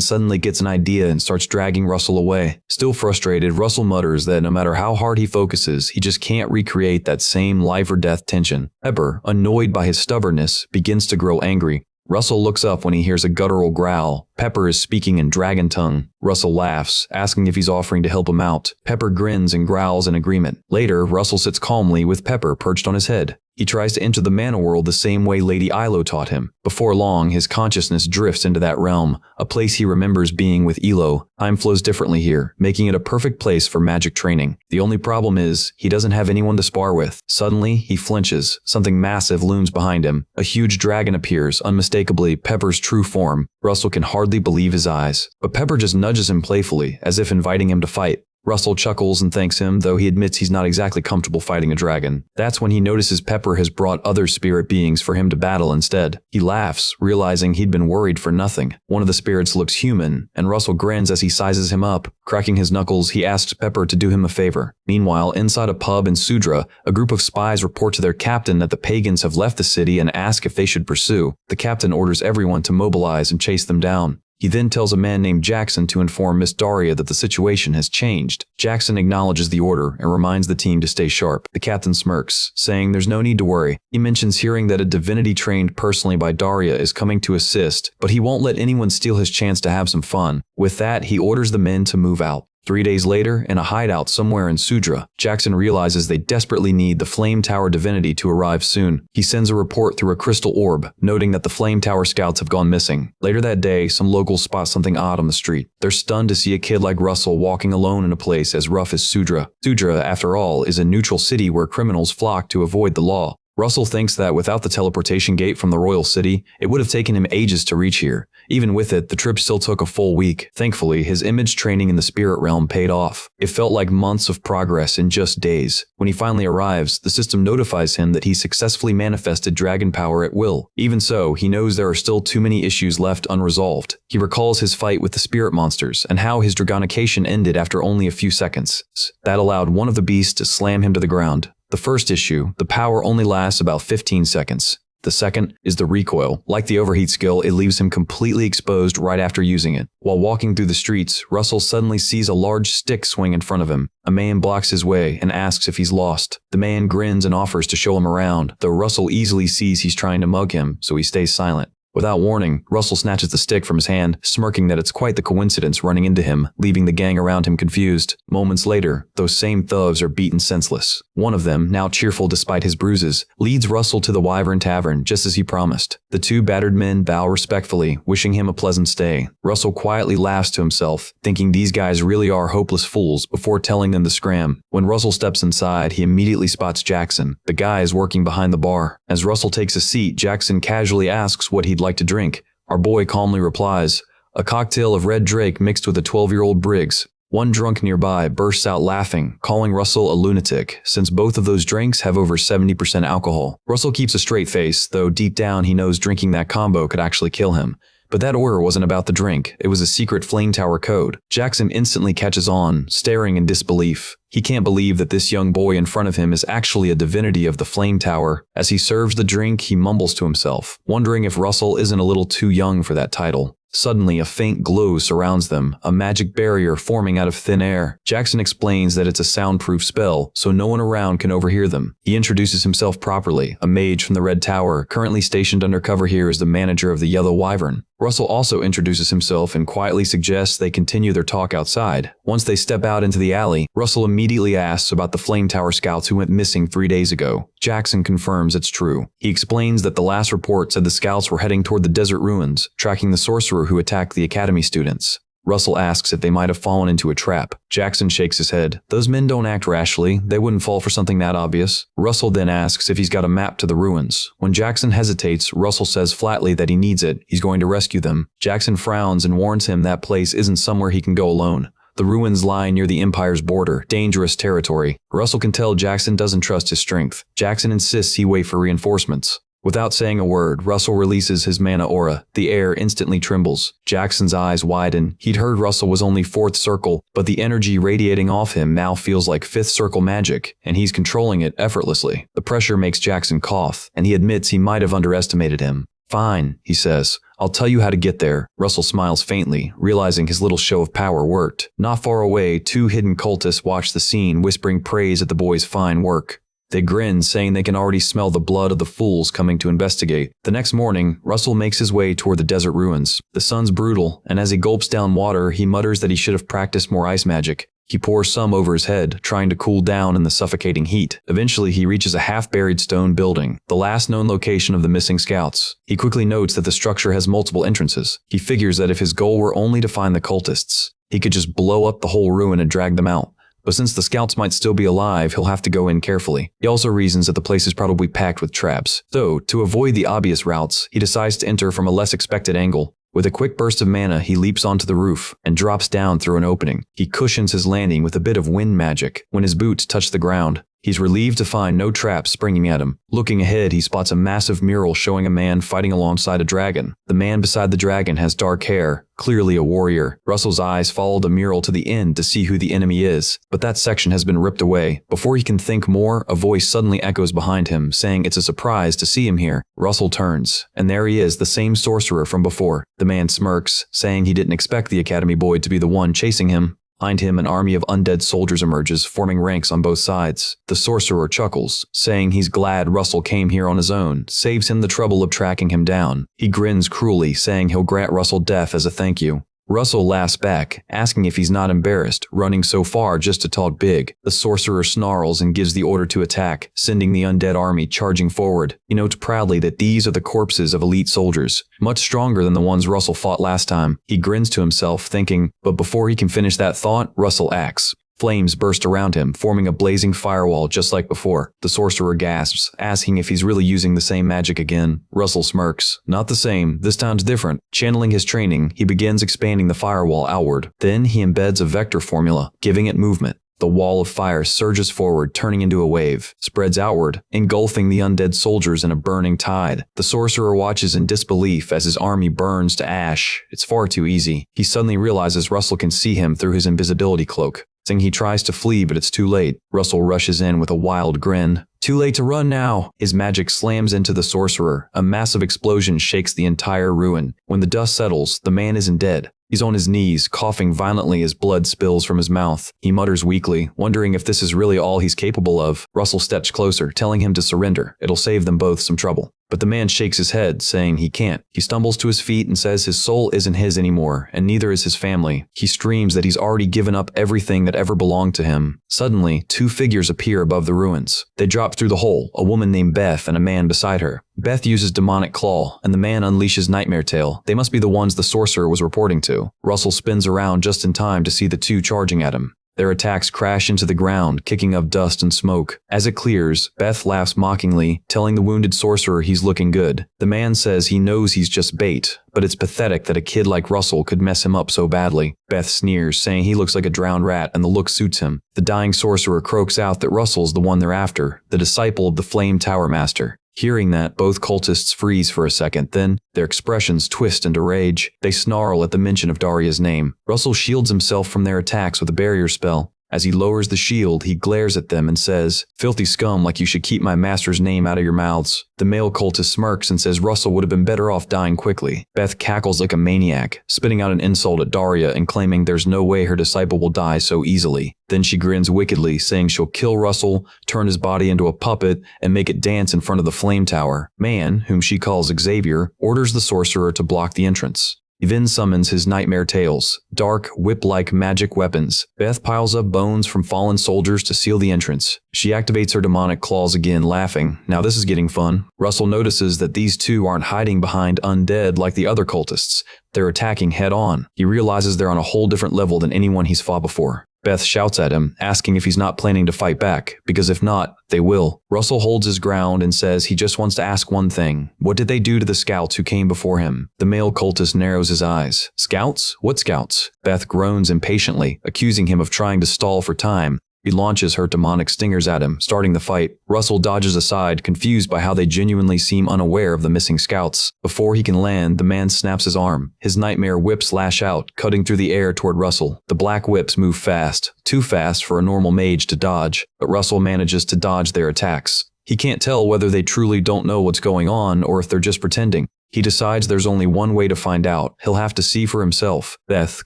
suddenly gets an idea and starts dragging Russell away. Still frustrated, Russell mutters that no matter how hard he focuses, he just can't recreate that same life or death tension. Pepper, annoyed by his stubbornness, begins to grow angry. Russell looks up when he hears a guttural growl, Pepper is speaking in dragon tongue. Russell laughs, asking if he's offering to help him out. Pepper grins and growls in agreement. Later, Russell sits calmly with Pepper perched on his head. He tries to enter the Manhwa world the same way Lady Ilo taught him. Before long, his consciousness drifts into that realm, a place he remembers being with Ilo. Time flows differently here, making it a perfect place for magic training. The only problem is, he doesn't have anyone to spar with. Suddenly, he flinches. Something massive looms behind him. A huge dragon appears, unmistakably Pepper's true form. Russell can hardly believe his eyes. But Pepper just nudges him playfully, as if inviting him to fight. Russell chuckles and thanks him, though he admits he's not exactly comfortable fighting a dragon. That's when he notices Pepper has brought other spirit beings for him to battle instead. He laughs, realizing he'd been worried for nothing. One of the spirits looks human, and Russell grins as he sizes him up. Cracking his knuckles, he asks Pepper to do him a favor. Meanwhile, inside a pub in Sudra, a group of spies report to their captain that the pagans have left the city and ask if they should pursue. The captain orders everyone to mobilize and chase them down. He then tells a man named Jackson to inform Miss Daria that the situation has changed. Jackson acknowledges the order and reminds the team to stay sharp. The captain smirks, saying there's no need to worry. He mentions hearing that a divinity trained personally by Daria is coming to assist, but he won't let anyone steal his chance to have some fun. With that, he orders the men to move out. 3 days later, in a hideout somewhere in Sudra, Jackson realizes they desperately need the Flame Tower divinity to arrive soon. He sends a report through a crystal orb, noting that the Flame Tower scouts have gone missing. Later that day, some locals spot something odd on the street. They're stunned to see a kid like Russell walking alone in a place as rough as Sudra. Sudra, after all, is a neutral city where criminals flock to avoid the law. Russell thinks that without the teleportation gate from the royal city, it would have taken him ages to reach here. Even with it, the trip still took a full week. Thankfully, his image training in the spirit realm paid off. It felt like months of progress in just days. When he finally arrives, the system notifies him that he successfully manifested dragon power at will. Even so, he knows there are still too many issues left unresolved. He recalls his fight with the spirit monsters and how his dragonication ended after only a few seconds. That allowed one of the beasts to slam him to the ground. The first issue, the power only lasts about 15 seconds. The second is the recoil. Like the overheat skill, it leaves him completely exposed right after using it. While walking through the streets, Russell suddenly sees a large stick swing in front of him. A man blocks his way and asks if he's lost. The man grins and offers to show him around, though Russell easily sees he's trying to mug him, so he stays silent. Without warning, Russell snatches the stick from his hand, smirking that it's quite the coincidence running into him, leaving the gang around him confused. Moments later, those same thugs are beaten senseless. One of them, now cheerful despite his bruises, leads Russell to the Wyvern Tavern just as he promised. The two battered men bow respectfully, wishing him a pleasant stay. Russell quietly laughs to himself, thinking these guys really are hopeless fools before telling them to scram. When Russell steps inside, he immediately spots Jackson. The guy is working behind the bar. As Russell takes a seat, Jackson casually asks what he'd like to drink. Our boy calmly replies, "A cocktail of red drake mixed with a 12-year-old Briggs." One drunk nearby bursts out laughing, calling Russell a lunatic, since both of those drinks have over 70% alcohol. Russell keeps a straight face, though deep down he knows drinking that combo could actually kill him. But that order wasn't about the drink, it was a secret Flame Tower code. Jackson instantly catches on, staring in disbelief. He can't believe that this young boy in front of him is actually a divinity of the Flame Tower. As he serves the drink, he mumbles to himself, wondering if Russell isn't a little too young for that title. Suddenly, a faint glow surrounds them, a magic barrier forming out of thin air. Jackson explains that it's a soundproof spell, so no one around can overhear them. He introduces himself properly, a mage from the Red Tower, currently stationed undercover here as the manager of the Yellow Wyvern. Russell also introduces himself and quietly suggests they continue their talk outside. Once they step out into the alley, Russell immediately asks about the Flame Tower scouts who went missing 3 days ago. Jackson confirms it's true. He explains that the last report said the scouts were heading toward the desert ruins, tracking the sorcerer who attacked the academy students. Russell asks if they might have fallen into a trap. Jackson shakes his head. Those men don't act rashly. They wouldn't fall for something that obvious. Russell then asks if he's got a map to the ruins. When Jackson hesitates, Russell says flatly that he needs it. He's going to rescue them. Jackson frowns and warns him that place isn't somewhere he can go alone. The ruins lie near the Empire's border, dangerous territory. Russell can tell Jackson doesn't trust his strength. Jackson insists he wait for reinforcements. Without saying a word, Russell releases his mana aura. The air instantly trembles. Jackson's eyes widen. He'd heard Russell was only 4th circle, but the energy radiating off him now feels like 5th circle magic, and he's controlling it effortlessly. The pressure makes Jackson cough, and he admits he might have underestimated him. "Fine," he says. "I'll tell you how to get there." Russell smiles faintly, realizing his little show of power worked. Not far away, 2 hidden cultists watch the scene, whispering praise at the boy's fine work. They grin, saying they can already smell the blood of the fools coming to investigate. The next morning, Russell makes his way toward the desert ruins. The sun's brutal, and as he gulps down water, he mutters that he should have practiced more ice magic. He pours some over his head, trying to cool down in the suffocating heat. Eventually, he reaches a half-buried stone building, the last known location of the missing scouts. He quickly notes that the structure has multiple entrances. He figures that if his goal were only to find the cultists, he could just blow up the whole ruin and drag them out. But since the scouts might still be alive, he'll have to go in carefully. He also reasons that the place is probably packed with traps. So, to avoid the obvious routes, he decides to enter from a less expected angle. With a quick burst of mana, he leaps onto the roof and drops down through an opening. He cushions his landing with a bit of wind magic. When his boots touch the ground, he's relieved to find no traps springing at him. Looking ahead, he spots a massive mural showing a man fighting alongside a dragon. The man beside the dragon has dark hair, clearly a warrior. Russell's eyes follow the mural to the end to see who the enemy is, but that section has been ripped away. Before he can think more, a voice suddenly echoes behind him, saying it's a surprise to see him here. Russell turns, and there he is, the same sorcerer from before. The man smirks, saying he didn't expect the academy boy to be the one chasing him. Behind him, an army of undead soldiers emerges, forming ranks on both sides. The sorcerer chuckles, saying he's glad Russell came here on his own, saves him the trouble of tracking him down. He grins cruelly, saying he'll grant Russell death as a thank you. Russell laughs back, asking if he's not embarrassed, running so far just to talk big. The sorcerer snarls and gives the order to attack, sending the undead army charging forward. He notes proudly that these are the corpses of elite soldiers, much stronger than the ones Russell fought last time. He grins to himself, thinking, but before he can finish that thought, Russell acts. Flames burst around him, forming a blazing firewall just like before. The sorcerer gasps, asking if he's really using the same magic again. Russell smirks. Not the same, this time's different. Channeling his training, he begins expanding the firewall outward. Then he embeds a vector formula, giving it movement. The wall of fire surges forward, turning into a wave, spreads outward, engulfing the undead soldiers in a burning tide. The sorcerer watches in disbelief as his army burns to ash. It's far too easy. He suddenly realizes Russell can see him through his invisibility cloak. He tries to flee, but it's too late. Russell rushes in with a wild grin. Too late to run now. His magic slams into the sorcerer. A massive explosion shakes the entire ruin. When the dust settles, the man isn't dead. He's on his knees, coughing violently as blood spills from his mouth. He mutters weakly, wondering if this is really all he's capable of. Russell steps closer, telling him to surrender. It'll save them both some trouble. But the man shakes his head, saying he can't. He stumbles to his feet and says his soul isn't his anymore, and neither is his family. He screams that he's already given up everything that ever belonged to him. Suddenly, two figures appear above the ruins. They drop through the hole, a woman named Beth and a man beside her. Beth uses demonic claw, and the man unleashes nightmare tail. They must be the ones the sorcerer was reporting to. Russell spins around just in time to see the two charging at him. Their attacks crash into the ground, kicking up dust and smoke. As it clears, Beth laughs mockingly, telling the wounded sorcerer he's looking good. The man says he knows he's just bait, but it's pathetic that a kid like Russell could mess him up so badly. Beth sneers, saying he looks like a drowned rat and the look suits him. The dying sorcerer croaks out that Russell's the one they're after, the disciple of the Flame Tower Master. Hearing that, both cultists freeze for a second, then their expressions twist into rage. They snarl at the mention of Daria's name. Russell shields himself from their attacks with a barrier spell. As he lowers the shield, he glares at them and says, "Filthy scum, like you should keep my master's name out of your mouths." The male cultist smirks and says Russell would have been better off dying quickly. Beth cackles like a maniac, spitting out an insult at Daria and claiming there's no way her disciple will die so easily. Then she grins wickedly, saying she'll kill Russell, turn his body into a puppet, and make it dance in front of the flame tower. Man, whom she calls Xavier, orders the sorcerer to block the entrance. He then summons his nightmare tails, dark, whip-like magic weapons. Beth piles up bones from fallen soldiers to seal the entrance. She activates her demonic claws again, laughing. Now this is getting fun. Russell notices that these two aren't hiding behind undead like the other cultists. They're attacking head-on. He realizes they're on a whole different level than anyone he's fought before. Beth shouts at him, asking if he's not planning to fight back, because if not, they will. Russell holds his ground and says he just wants to ask one thing. What did they do to the scouts who came before him? The male cultist narrows his eyes. Scouts? What scouts? Beth groans impatiently, accusing him of trying to stall for time. He launches her demonic stingers at him, starting the fight. Russell dodges aside, confused by how they genuinely seem unaware of the missing scouts. Before he can land, the man snaps his arm. His nightmare whips lash out, cutting through the air toward Russell. The black whips move fast, too fast for a normal mage to dodge, but Russell manages to dodge their attacks. He can't tell whether they truly don't know what's going on or if they're just pretending. He decides there's only one way to find out. He'll have to see for himself. Beth,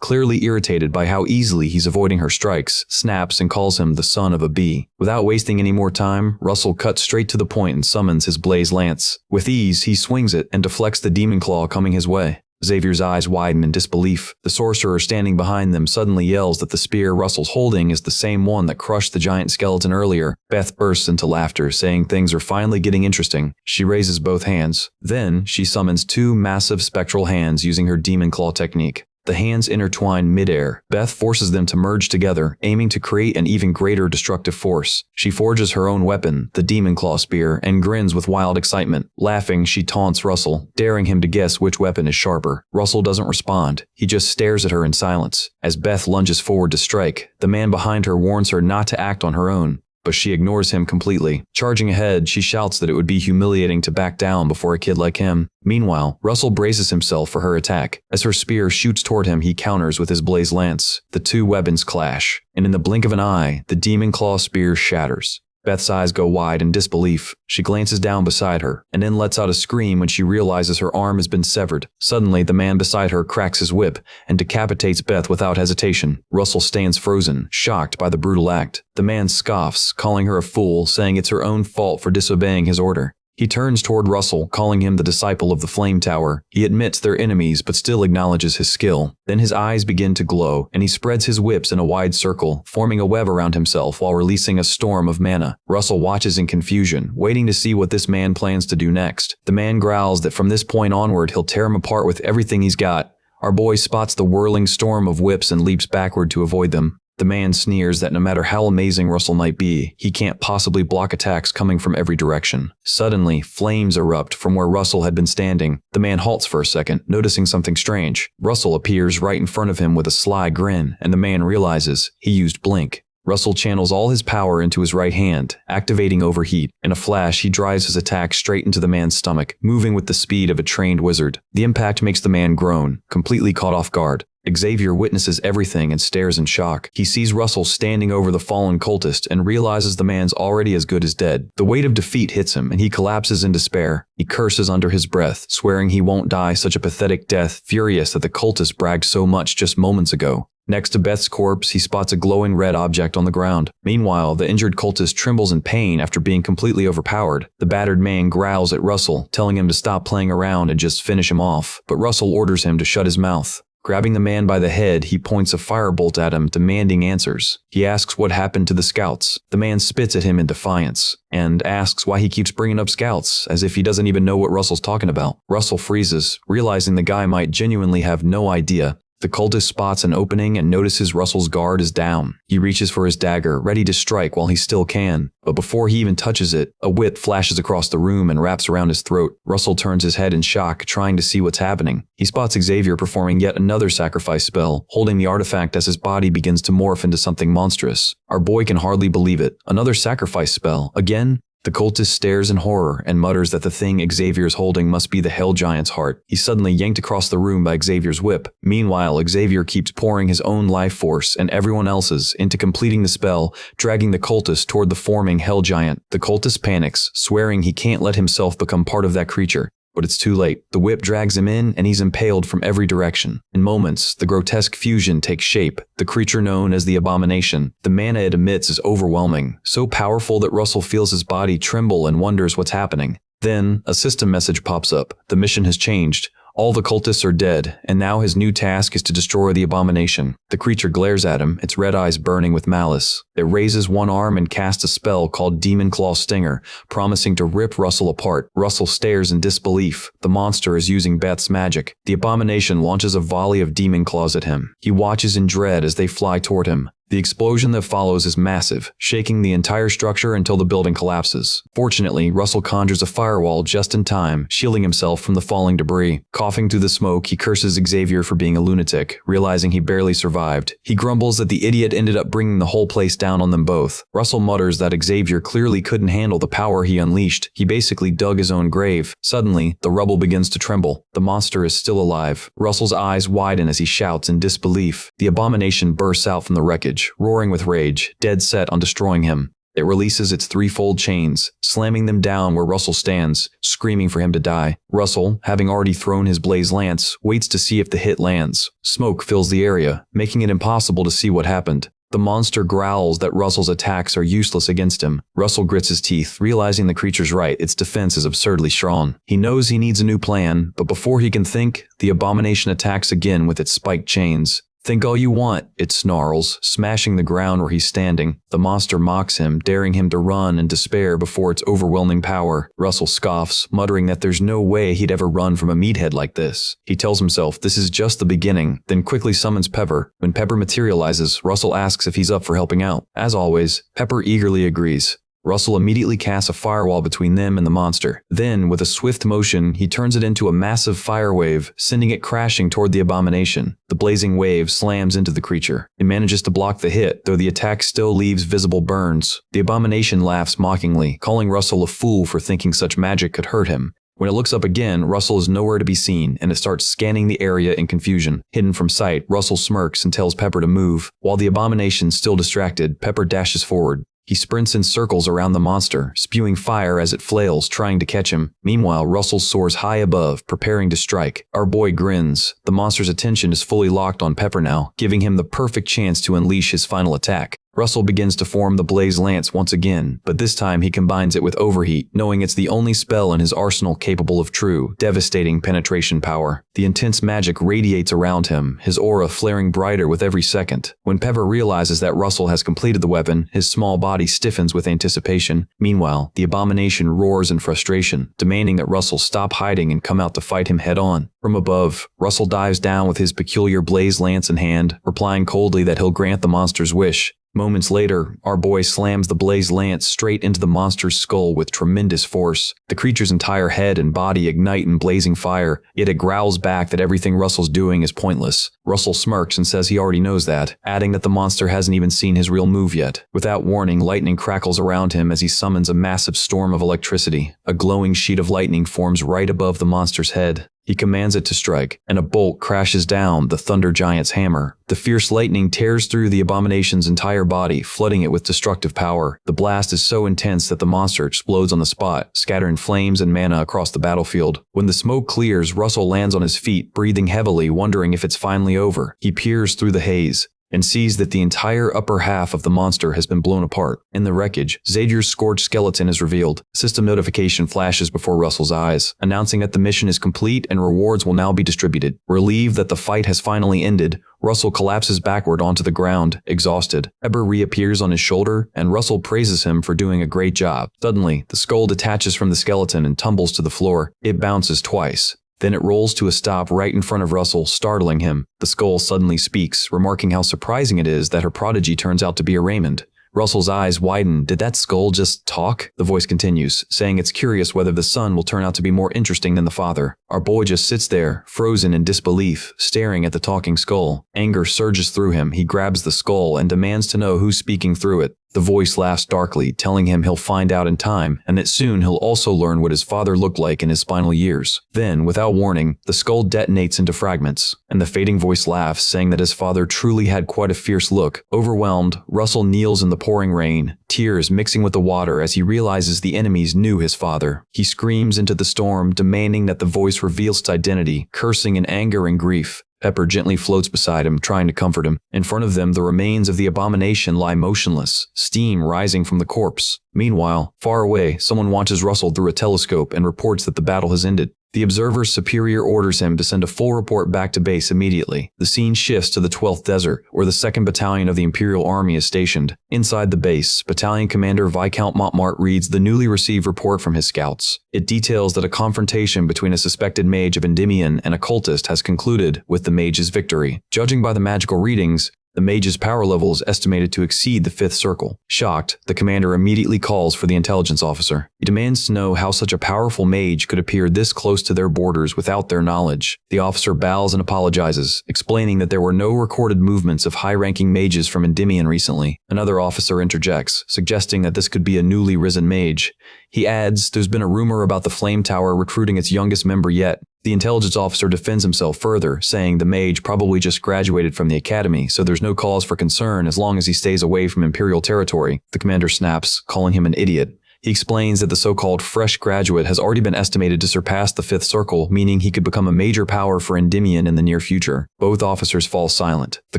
clearly irritated by how easily he's avoiding her strikes, snaps and calls him the son of a bee. Without wasting any more time, Russell cuts straight to the point and summons his blaze lance. With ease, he swings it and deflects the demon claw coming his way. Xavier's eyes widen in disbelief. The sorcerer standing behind them suddenly yells that the spear Russell's holding is the same one that crushed the giant skeleton earlier. Beth bursts into laughter, saying things are finally getting interesting. She raises both hands. Then, she summons two massive spectral hands using her demon claw technique. The hands intertwine midair. Beth forces them to merge together, aiming to create an even greater destructive force. She forges her own weapon, the demon claw spear, and grins with wild excitement. Laughing, she taunts Russell, daring him to guess which weapon is sharper. Russell doesn't respond. He just stares at her in silence. As Beth lunges forward to strike, the man behind her warns her not to act on her own. But she ignores him completely. Charging ahead, she shouts that it would be humiliating to back down before a kid like him. Meanwhile, Russell braces himself for her attack. As her spear shoots toward him, he counters with his blaze lance. The two weapons clash, and in the blink of an eye, the demon claw spear shatters. Beth's eyes go wide in disbelief. She glances down beside her, and then lets out a scream when she realizes her arm has been severed. Suddenly, the man beside her cracks his whip and decapitates Beth without hesitation. Russell stands frozen, shocked by the brutal act. The man scoffs, calling her a fool, saying it's her own fault for disobeying his order. He turns toward Russell, calling him the disciple of the Flame Tower. He admits they're enemies, but still acknowledges his skill. Then his eyes begin to glow, and he spreads his whips in a wide circle, forming a web around himself while releasing a storm of mana. Russell watches in confusion, waiting to see what this man plans to do next. The man growls that from this point onward he'll tear him apart with everything he's got. Our boy spots the whirling storm of whips and leaps backward to avoid them. The man sneers that no matter how amazing Russell might be, he can't possibly block attacks coming from every direction. Suddenly, flames erupt from where Russell had been standing. The man halts for a second, noticing something strange. Russell appears right in front of him with a sly grin, and the man realizes he used blink. Russell channels all his power into his right hand, activating overheat. In a flash, he drives his attack straight into the man's stomach, moving with the speed of a trained wizard. The impact makes the man groan, completely caught off guard. Xavier witnesses everything and stares in shock. He sees Russell standing over the fallen cultist and realizes the man's already as good as dead. The weight of defeat hits him and he collapses in despair. He curses under his breath, swearing he won't die such a pathetic death, furious that the cultist bragged so much just moments ago. Next to Beth's corpse, he spots a glowing red object on the ground. Meanwhile, the injured cultist trembles in pain after being completely overpowered. The battered man growls at Russell, telling him to stop playing around and just finish him off. But Russell orders him to shut his mouth. Grabbing the man by the head, he points a firebolt at him, demanding answers. He asks what happened to the scouts. The man spits at him in defiance, and asks why he keeps bringing up scouts, as if he doesn't even know what Russell's talking about. Russell freezes, realizing the guy might genuinely have no idea. The cultist spots an opening and notices Russell's guard is down. He reaches for his dagger, ready to strike while he still can. But before he even touches it, a whip flashes across the room and wraps around his throat. Russell turns his head in shock, trying to see what's happening. He spots Xavier performing yet another sacrifice spell, holding the artifact as his body begins to morph into something monstrous. Our boy can hardly believe it. Another sacrifice spell. Again? The cultist stares in horror and mutters that the thing Xavier's holding must be the Hell Giant's heart. He's suddenly yanked across the room by Xavier's whip. Meanwhile, Xavier keeps pouring his own life force and everyone else's into completing the spell, dragging the cultist toward the forming Hell Giant. The cultist panics, swearing he can't let himself become part of that creature. But it's too late. The whip drags him in, and he's impaled from every direction. In moments, the grotesque fusion takes shape, the creature known as the abomination. The mana it emits is overwhelming, so powerful that Russell feels his body tremble and wonders what's happening. Then, a system message pops up. The mission has changed. All the cultists are dead, and now his new task is to destroy the abomination. The creature glares at him, its red eyes burning with malice. It raises one arm and casts a spell called Demon Claw Stinger, promising to rip Russell apart. Russell stares in disbelief. The monster is using Beth's magic. The abomination launches a volley of demon claws at him. He watches in dread as they fly toward him. The explosion that follows is massive, shaking the entire structure until the building collapses. Fortunately, Russell conjures a firewall just in time, shielding himself from the falling debris. Coughing through the smoke, he curses Xavier for being a lunatic, realizing he barely survived. He grumbles that the idiot ended up bringing the whole place down on them both. Russell mutters that Xavier clearly couldn't handle the power he unleashed. He basically dug his own grave. Suddenly, the rubble begins to tremble. The monster is still alive. Russell's eyes widen as he shouts in disbelief. The abomination bursts out from the wreckage, roaring with rage, dead set on destroying him. It releases its threefold chains, slamming them down where Russell stands, screaming for him to die. Russell, having already thrown his blaze lance, waits to see if the hit lands. Smoke fills the area, making it impossible to see what happened. The monster growls that Russell's attacks are useless against him. Russell grits his teeth, realizing the creature's right, its defense is absurdly strong. He knows he needs a new plan, but before he can think, the abomination attacks again with its spiked chains. "Think all you want," it snarls, smashing the ground where he's standing. The monster mocks him, daring him to run in despair before its overwhelming power. Russell scoffs, muttering that there's no way he'd ever run from a meathead like this. He tells himself this is just the beginning, then quickly summons Pepper. When Pepper materializes, Russell asks if he's up for helping out. As always, Pepper eagerly agrees. Russell immediately casts a firewall between them and the monster. Then, with a swift motion, he turns it into a massive fire wave, sending it crashing toward the abomination. The blazing wave slams into the creature. It manages to block the hit, though the attack still leaves visible burns. The abomination laughs mockingly, calling Russell a fool for thinking such magic could hurt him. When it looks up again, Russell is nowhere to be seen, and it starts scanning the area in confusion. Hidden from sight, Russell smirks and tells Pepper to move. While the abomination's still distracted, Pepper dashes forward. He sprints in circles around the monster, spewing fire as it flails, trying to catch him. Meanwhile, Russell soars high above, preparing to strike. Our boy grins. The monster's attention is fully locked on Pepper now, giving him the perfect chance to unleash his final attack. Russell begins to form the blaze lance once again, but this time he combines it with overheat, knowing it's the only spell in his arsenal capable of true, devastating penetration power. The intense magic radiates around him, his aura flaring brighter with every second. When Pepper realizes that Russell has completed the weapon, his small body stiffens with anticipation. Meanwhile, the abomination roars in frustration, demanding that Russell stop hiding and come out to fight him head-on. From above, Russell dives down with his peculiar blaze lance in hand, replying coldly that he'll grant the monster's wish. Moments later, our boy slams the blaze lance straight into the monster's skull with tremendous force. The creature's entire head and body ignite in blazing fire, yet it growls back that everything Russell's doing is pointless. Russell smirks and says he already knows that, adding that the monster hasn't even seen his real move yet. Without warning, lightning crackles around him as he summons a massive storm of electricity. A glowing sheet of lightning forms right above the monster's head. He commands it to strike, and a bolt crashes down the Thunder Giant's hammer. The fierce lightning tears through the abomination's entire body, flooding it with destructive power. The blast is so intense that the monster explodes on the spot, scattering flames and mana across the battlefield. When the smoke clears, Russell lands on his feet, breathing heavily, wondering if it's finally over. He peers through the haze and sees that the entire upper half of the monster has been blown apart. In the wreckage, Xavier's scorched skeleton is revealed. System notification flashes before Russell's eyes, announcing that the mission is complete and rewards will now be distributed. Relieved that the fight has finally ended, Russell collapses backward onto the ground, exhausted. Pepper reappears on his shoulder, and Russell praises him for doing a great job. Suddenly, the skull detaches from the skeleton and tumbles to the floor. It bounces twice. Then it rolls to a stop right in front of Russell, startling him. The skull suddenly speaks, remarking how surprising it is that her prodigy turns out to be a Raymond. Russell's eyes widen. Did that skull just talk? The voice continues, saying it's curious whether the son will turn out to be more interesting than the father. Our boy just sits there, frozen in disbelief, staring at the talking skull. Anger surges through him. He grabs the skull and demands to know who's speaking through it. The voice laughs darkly, telling him he'll find out in time, and that soon he'll also learn what his father looked like in his final years. Then, without warning, the skull detonates into fragments, and the fading voice laughs, saying that his father truly had quite a fierce look. Overwhelmed, Russell kneels in the pouring rain, tears mixing with the water as he realizes the enemies knew his father. He screams into the storm, demanding that the voice reveals its identity, cursing in anger and grief. Pepper gently floats beside him, trying to comfort him. In front of them, the remains of the abomination lie motionless, steam rising from the corpse. Meanwhile, far away, someone watches Russell through a telescope and reports that the battle has ended. The Observer's superior orders him to send a full report back to base immediately. The scene shifts to the 12th Desert, where the 2nd Battalion of the Imperial Army is stationed. Inside the base, Battalion Commander Viscount Montmart reads the newly received report from his scouts. It details that a confrontation between a suspected mage of Endymion and a cultist has concluded with the mage's victory. Judging by the magical readings, the mage's power level is estimated to exceed the 5th circle. Shocked, the commander immediately calls for the intelligence officer. He demands to know how such a powerful mage could appear this close to their borders without their knowledge. The officer bows and apologizes, explaining that there were no recorded movements of high-ranking mages from Endymion recently. Another officer interjects, suggesting that this could be a newly risen mage. He adds, there's been a rumor about the Flame Tower recruiting its youngest member yet. The intelligence officer defends himself further, saying the mage probably just graduated from the academy, so there's no cause for concern as long as he stays away from Imperial territory. The commander snaps, calling him an idiot. He explains that the so-called fresh graduate has already been estimated to surpass the 5th circle, meaning he could become a major power for Endymion in the near future. Both officers fall silent. The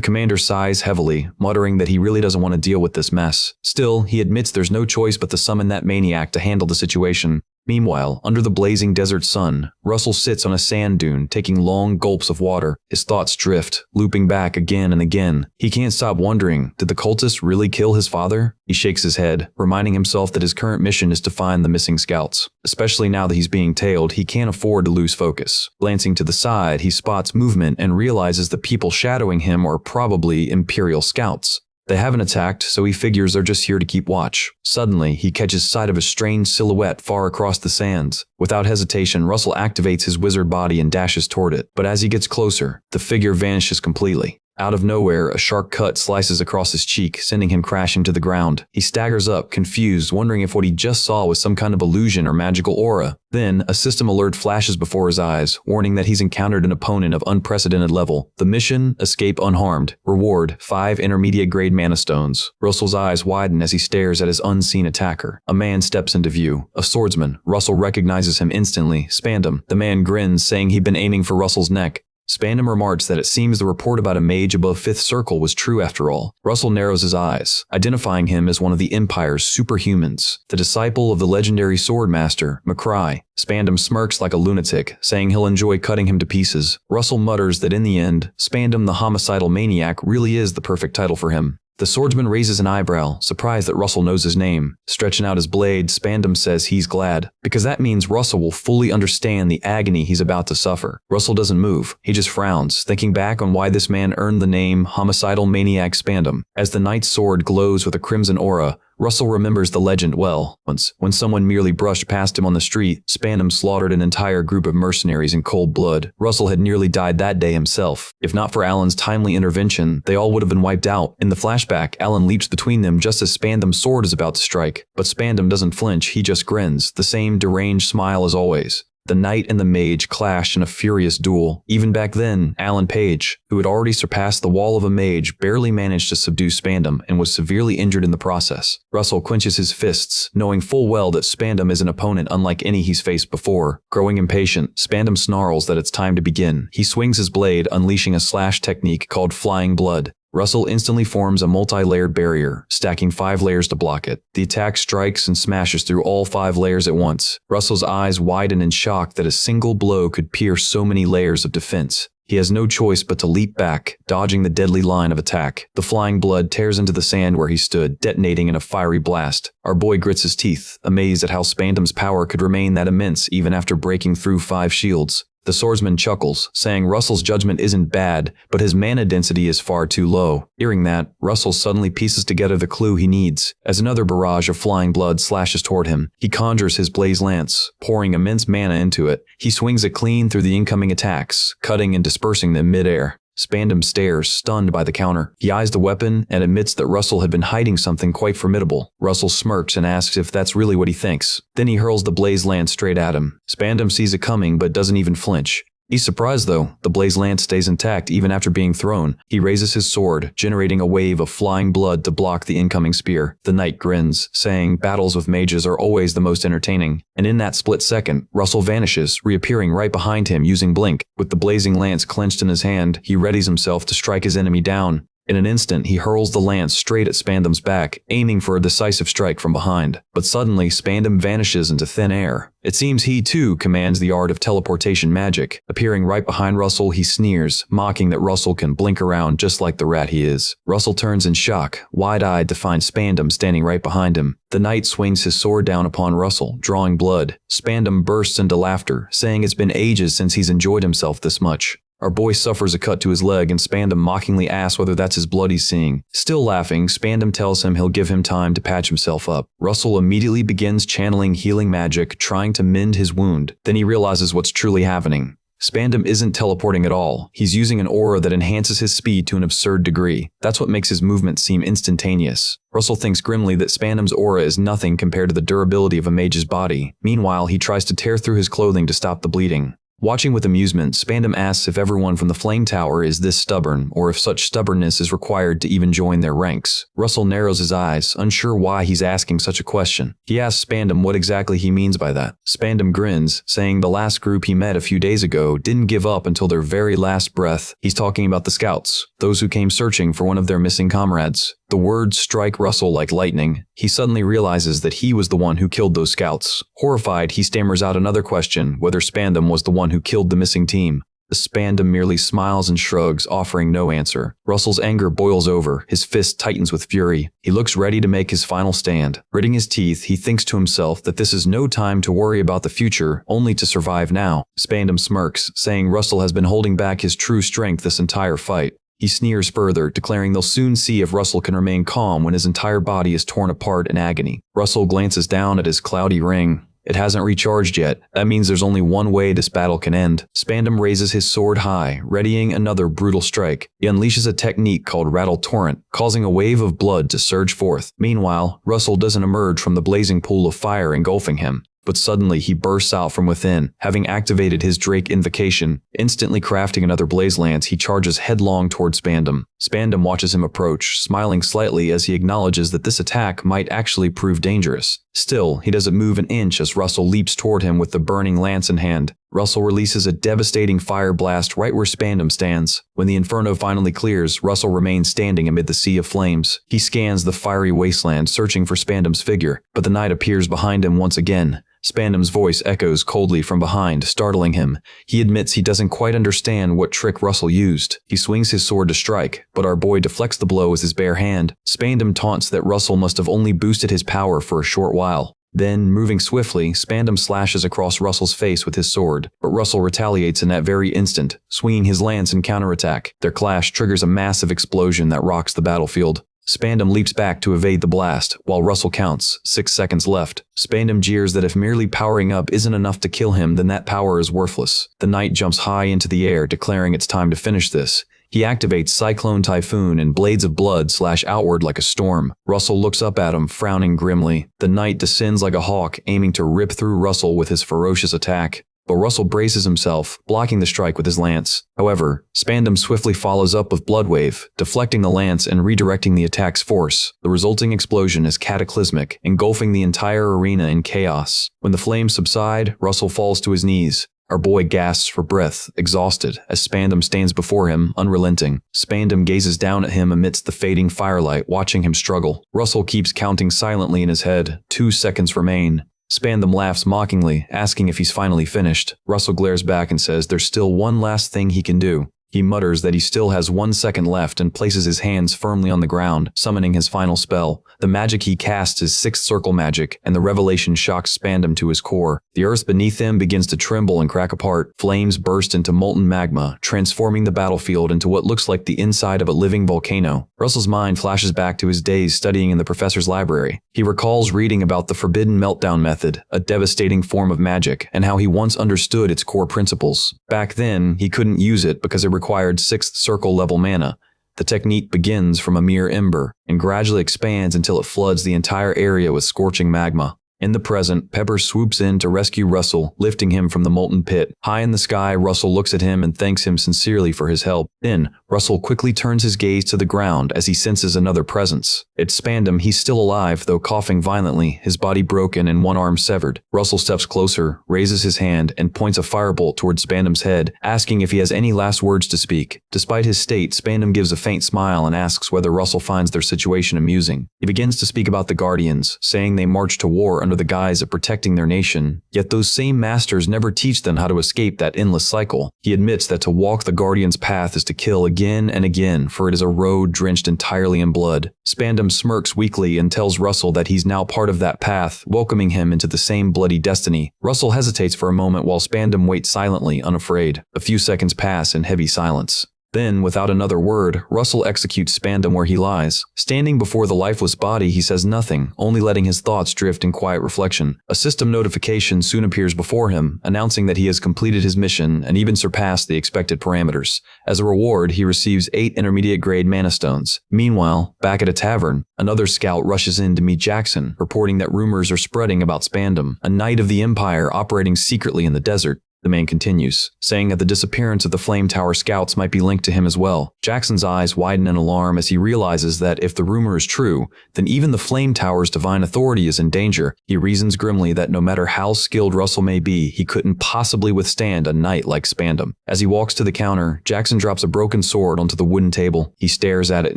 commander sighs heavily, muttering that he really doesn't want to deal with this mess. Still, he admits there's no choice but to summon that maniac to handle the situation. Meanwhile, under the blazing desert sun, Russell sits on a sand dune, taking long gulps of water. His thoughts drift, looping back again and again. He can't stop wondering, did the cultists really kill his father? He shakes his head, reminding himself that his current mission is to find the missing scouts. Especially now that he's being tailed, he can't afford to lose focus. Glancing to the side, he spots movement and realizes the people shadowing him are probably Imperial scouts. They haven't attacked, so he figures they're just here to keep watch. Suddenly, he catches sight of a strange silhouette far across the sands. Without hesitation, Russell activates his wizard body and dashes toward it. But as he gets closer, the figure vanishes completely. Out of nowhere, a sharp cut slices across his cheek, sending him crashing to the ground. He staggers up, confused, wondering if what he just saw was some kind of illusion or magical aura. Then, a system alert flashes before his eyes, warning that he's encountered an opponent of unprecedented level. The mission, escape unharmed. Reward, 5 intermediate-grade mana stones. Russell's eyes widen as he stares at his unseen attacker. A man steps into view. A swordsman. Russell recognizes him instantly. Spandom. The man grins, saying he'd been aiming for Russell's neck. Spandom remarks that it seems the report about a mage above 5th circle was true after all. Russell narrows his eyes, identifying him as one of the Empire's superhumans, the disciple of the legendary swordmaster, McCry. Spandom smirks like a lunatic, saying he'll enjoy cutting him to pieces. Russell mutters that in the end, Spandom the homicidal maniac really is the perfect title for him. The swordsman raises an eyebrow, surprised that Russell knows his name. Stretching out his blade, Spandom says he's glad, because that means Russell will fully understand the agony he's about to suffer. Russell doesn't move. He just frowns, thinking back on why this man earned the name Homicidal Maniac Spandom. As the knight's sword glows with a crimson aura, Russell remembers the legend well. Once, when someone merely brushed past him on the street, Spandom slaughtered an entire group of mercenaries in cold blood. Russell had nearly died that day himself. If not for Alan's timely intervention, they all would have been wiped out. In the flashback, Alan leaps between them just as Spandam's sword is about to strike. But Spandom doesn't flinch, he just grins, the same deranged smile as always. The knight and the mage clashed in a furious duel. Even back then, Alan Page, who had already surpassed the wall of a mage, barely managed to subdue Spandom and was severely injured in the process. Russell clenches his fists, knowing full well that Spandom is an opponent unlike any he's faced before. Growing impatient, Spandom snarls that it's time to begin. He swings his blade, unleashing a slash technique called Flying Blood. Russell instantly forms a multi-layered barrier, stacking 5 layers to block it. The attack strikes and smashes through all 5 layers at once. Russell's eyes widen in shock that a single blow could pierce so many layers of defense. He has no choice but to leap back, dodging the deadly line of attack. The flying blood tears into the sand where he stood, detonating in a fiery blast. Our boy grits his teeth, amazed at how Spandom's power could remain that immense even after breaking through 5 shields. The swordsman chuckles, saying Russell's judgment isn't bad, but his mana density is far too low. Hearing that, Russell suddenly pieces together the clue he needs. As another barrage of flying blood slashes toward him, he conjures his blaze lance, pouring immense mana into it. He swings it clean through the incoming attacks, cutting and dispersing them mid-air. Spandom stares, stunned by the counter. He eyes the weapon and admits that Russell had been hiding something quite formidable. Russell smirks and asks if that's really what he thinks. Then he hurls the blaze lance straight at him. Spandom sees it coming but doesn't even flinch. He's surprised though. The blaze lance stays intact even after being thrown. He raises his sword, generating a wave of flying blood to block the incoming spear. The knight grins, saying battles with mages are always the most entertaining. And in that split second, Russell vanishes, reappearing right behind him using blink. With the blazing lance clenched in his hand, he readies himself to strike his enemy down. In an instant, he hurls the lance straight at Spandom's back, aiming for a decisive strike from behind. But suddenly, Spandom vanishes into thin air. It seems he, too, commands the art of teleportation magic. Appearing right behind Russell, he sneers, mocking that Russell can blink around just like the rat he is. Russell turns in shock, wide-eyed to find Spandom standing right behind him. The knight swings his sword down upon Russell, drawing blood. Spandom bursts into laughter, saying it's been ages since he's enjoyed himself this much. Our boy suffers a cut to his leg and Spandom mockingly asks whether that's his blood he's seeing. Still laughing, Spandom tells him he'll give him time to patch himself up. Russell immediately begins channeling healing magic, trying to mend his wound. Then he realizes what's truly happening. Spandom isn't teleporting at all. He's using an aura that enhances his speed to an absurd degree. That's what makes his movement seem instantaneous. Russell thinks grimly that Spandom's aura is nothing compared to the durability of a mage's body. Meanwhile, he tries to tear through his clothing to stop the bleeding. Watching with amusement, Spandom asks if everyone from the Flame Tower is this stubborn, or if such stubbornness is required to even join their ranks. Russell narrows his eyes, unsure why he's asking such a question. He asks Spandom what exactly he means by that. Spandom grins, saying the last group he met a few days ago didn't give up until their very last breath. He's talking about the Scouts, those who came searching for one of their missing comrades. The words strike Russell like lightning. He suddenly realizes that he was the one who killed those Scouts. Horrified, he stammers out another question, whether Spandom was the one who killed the missing team. The Spandom merely smiles and shrugs, offering no answer. Russell's anger boils over, his fist tightens with fury. He looks ready to make his final stand. Gritting his teeth, he thinks to himself that this is no time to worry about the future, only to survive now. Spandom smirks, saying Russell has been holding back his true strength this entire fight. He sneers further, declaring they'll soon see if Russell can remain calm when his entire body is torn apart in agony. Russell glances down at his cloudy ring. It hasn't recharged yet. That means there's only one way this battle can end. Spandom raises his sword high, readying another brutal strike. He unleashes a technique called Rattle Torrent, causing a wave of blood to surge forth. Meanwhile, Russell doesn't emerge from the blazing pool of fire engulfing him. But suddenly he bursts out from within. Having activated his Drake invocation, instantly crafting another blaze lance, he charges headlong toward Spandom. Spandom watches him approach, smiling slightly as he acknowledges that this attack might actually prove dangerous. Still, he doesn't move an inch as Russell leaps toward him with the burning lance in hand. Russell releases a devastating fire blast right where Spandom stands. When the inferno finally clears, Russell remains standing amid the sea of flames. He scans the fiery wasteland, searching for Spandom's figure, but the night appears behind him once again. Spandom's voice echoes coldly from behind, startling him. He admits he doesn't quite understand what trick Russell used. He swings his sword to strike, but our boy deflects the blow with his bare hand. Spandom taunts that Russell must have only boosted his power for a short while. Then, moving swiftly, Spandom slashes across Russell's face with his sword, but Russell retaliates in that very instant, swinging his lance in counterattack. Their clash triggers a massive explosion that rocks the battlefield. Spandom leaps back to evade the blast, while Russell counts, 6 seconds left. Spandom jeers that if merely powering up isn't enough to kill him, then that power is worthless. The knight jumps high into the air, declaring it's time to finish this. He activates Cyclone Typhoon and blades of blood slash outward like a storm. Russell looks up at him, frowning grimly. The knight descends like a hawk, aiming to rip through Russell with his ferocious attack. But Russell braces himself, blocking the strike with his lance. However, Spandom swiftly follows up with Blood Wave, deflecting the lance and redirecting the attack's force. The resulting explosion is cataclysmic, engulfing the entire arena in chaos. When the flames subside, Russell falls to his knees. Our boy gasps for breath, exhausted, as Spandom stands before him, unrelenting. Spandom gazes down at him amidst the fading firelight, watching him struggle. Russell keeps counting silently in his head. 2 seconds remain. Spandom laughs mockingly, asking if he's finally finished. Russell glares back and says there's still one last thing he can do. He mutters that he still has 1 second left and places his hands firmly on the ground, summoning his final spell. The magic he casts is 6th circle magic, and the revelation shocks Spandom to his core. The earth beneath him begins to tremble and crack apart. Flames burst into molten magma, transforming the battlefield into what looks like the inside of a living volcano. Russell's mind flashes back to his days studying in the professor's library. He recalls reading about the Forbidden Meltdown method, a devastating form of magic, and how he once understood its core principles. Back then, he couldn't use it because it required 6th circle level mana. The technique begins from a mere ember and gradually expands until it floods the entire area with scorching magma. In the present, Pepper swoops in to rescue Russell, lifting him from the molten pit. High in the sky, Russell looks at him and thanks him sincerely for his help. Then, Russell quickly turns his gaze to the ground as he senses another presence. It's Spandom. He's still alive, though coughing violently, his body broken and one arm severed. Russell steps closer, raises his hand, and points a firebolt toward Spandom's head, asking if he has any last words to speak. Despite his state, Spandom gives a faint smile and asks whether Russell finds their situation amusing. He begins to speak about the Guardians, saying they march to war under the guise of protecting their nation, yet those same masters never teach them how to escape that endless cycle. He admits that to walk the Guardian's path is to kill again and again, for it is a road drenched entirely in blood. Spandom smirks weakly and tells Russell that he's now part of that path, welcoming him into the same bloody destiny. Russell hesitates for a moment while Spandom waits silently, unafraid. A few seconds pass in heavy silence. Then, without another word, Russell executes Spandom where he lies. Standing before the lifeless body, he says nothing, only letting his thoughts drift in quiet reflection. A system notification soon appears before him, announcing that he has completed his mission and even surpassed the expected parameters. As a reward, he receives 8 intermediate-grade mana stones. Meanwhile, back at a tavern, another scout rushes in to meet Jackson, reporting that rumors are spreading about Spandom, a knight of the Empire operating secretly in the desert. The man continues, saying that the disappearance of the Flame Tower scouts might be linked to him as well. Jackson's eyes widen in alarm as he realizes that if the rumor is true, then even the Flame Tower's divine authority is in danger. He reasons grimly that no matter how skilled Russell may be, he couldn't possibly withstand a knight like Spandom. As he walks to the counter, Jackson drops a broken sword onto the wooden table. He stares at it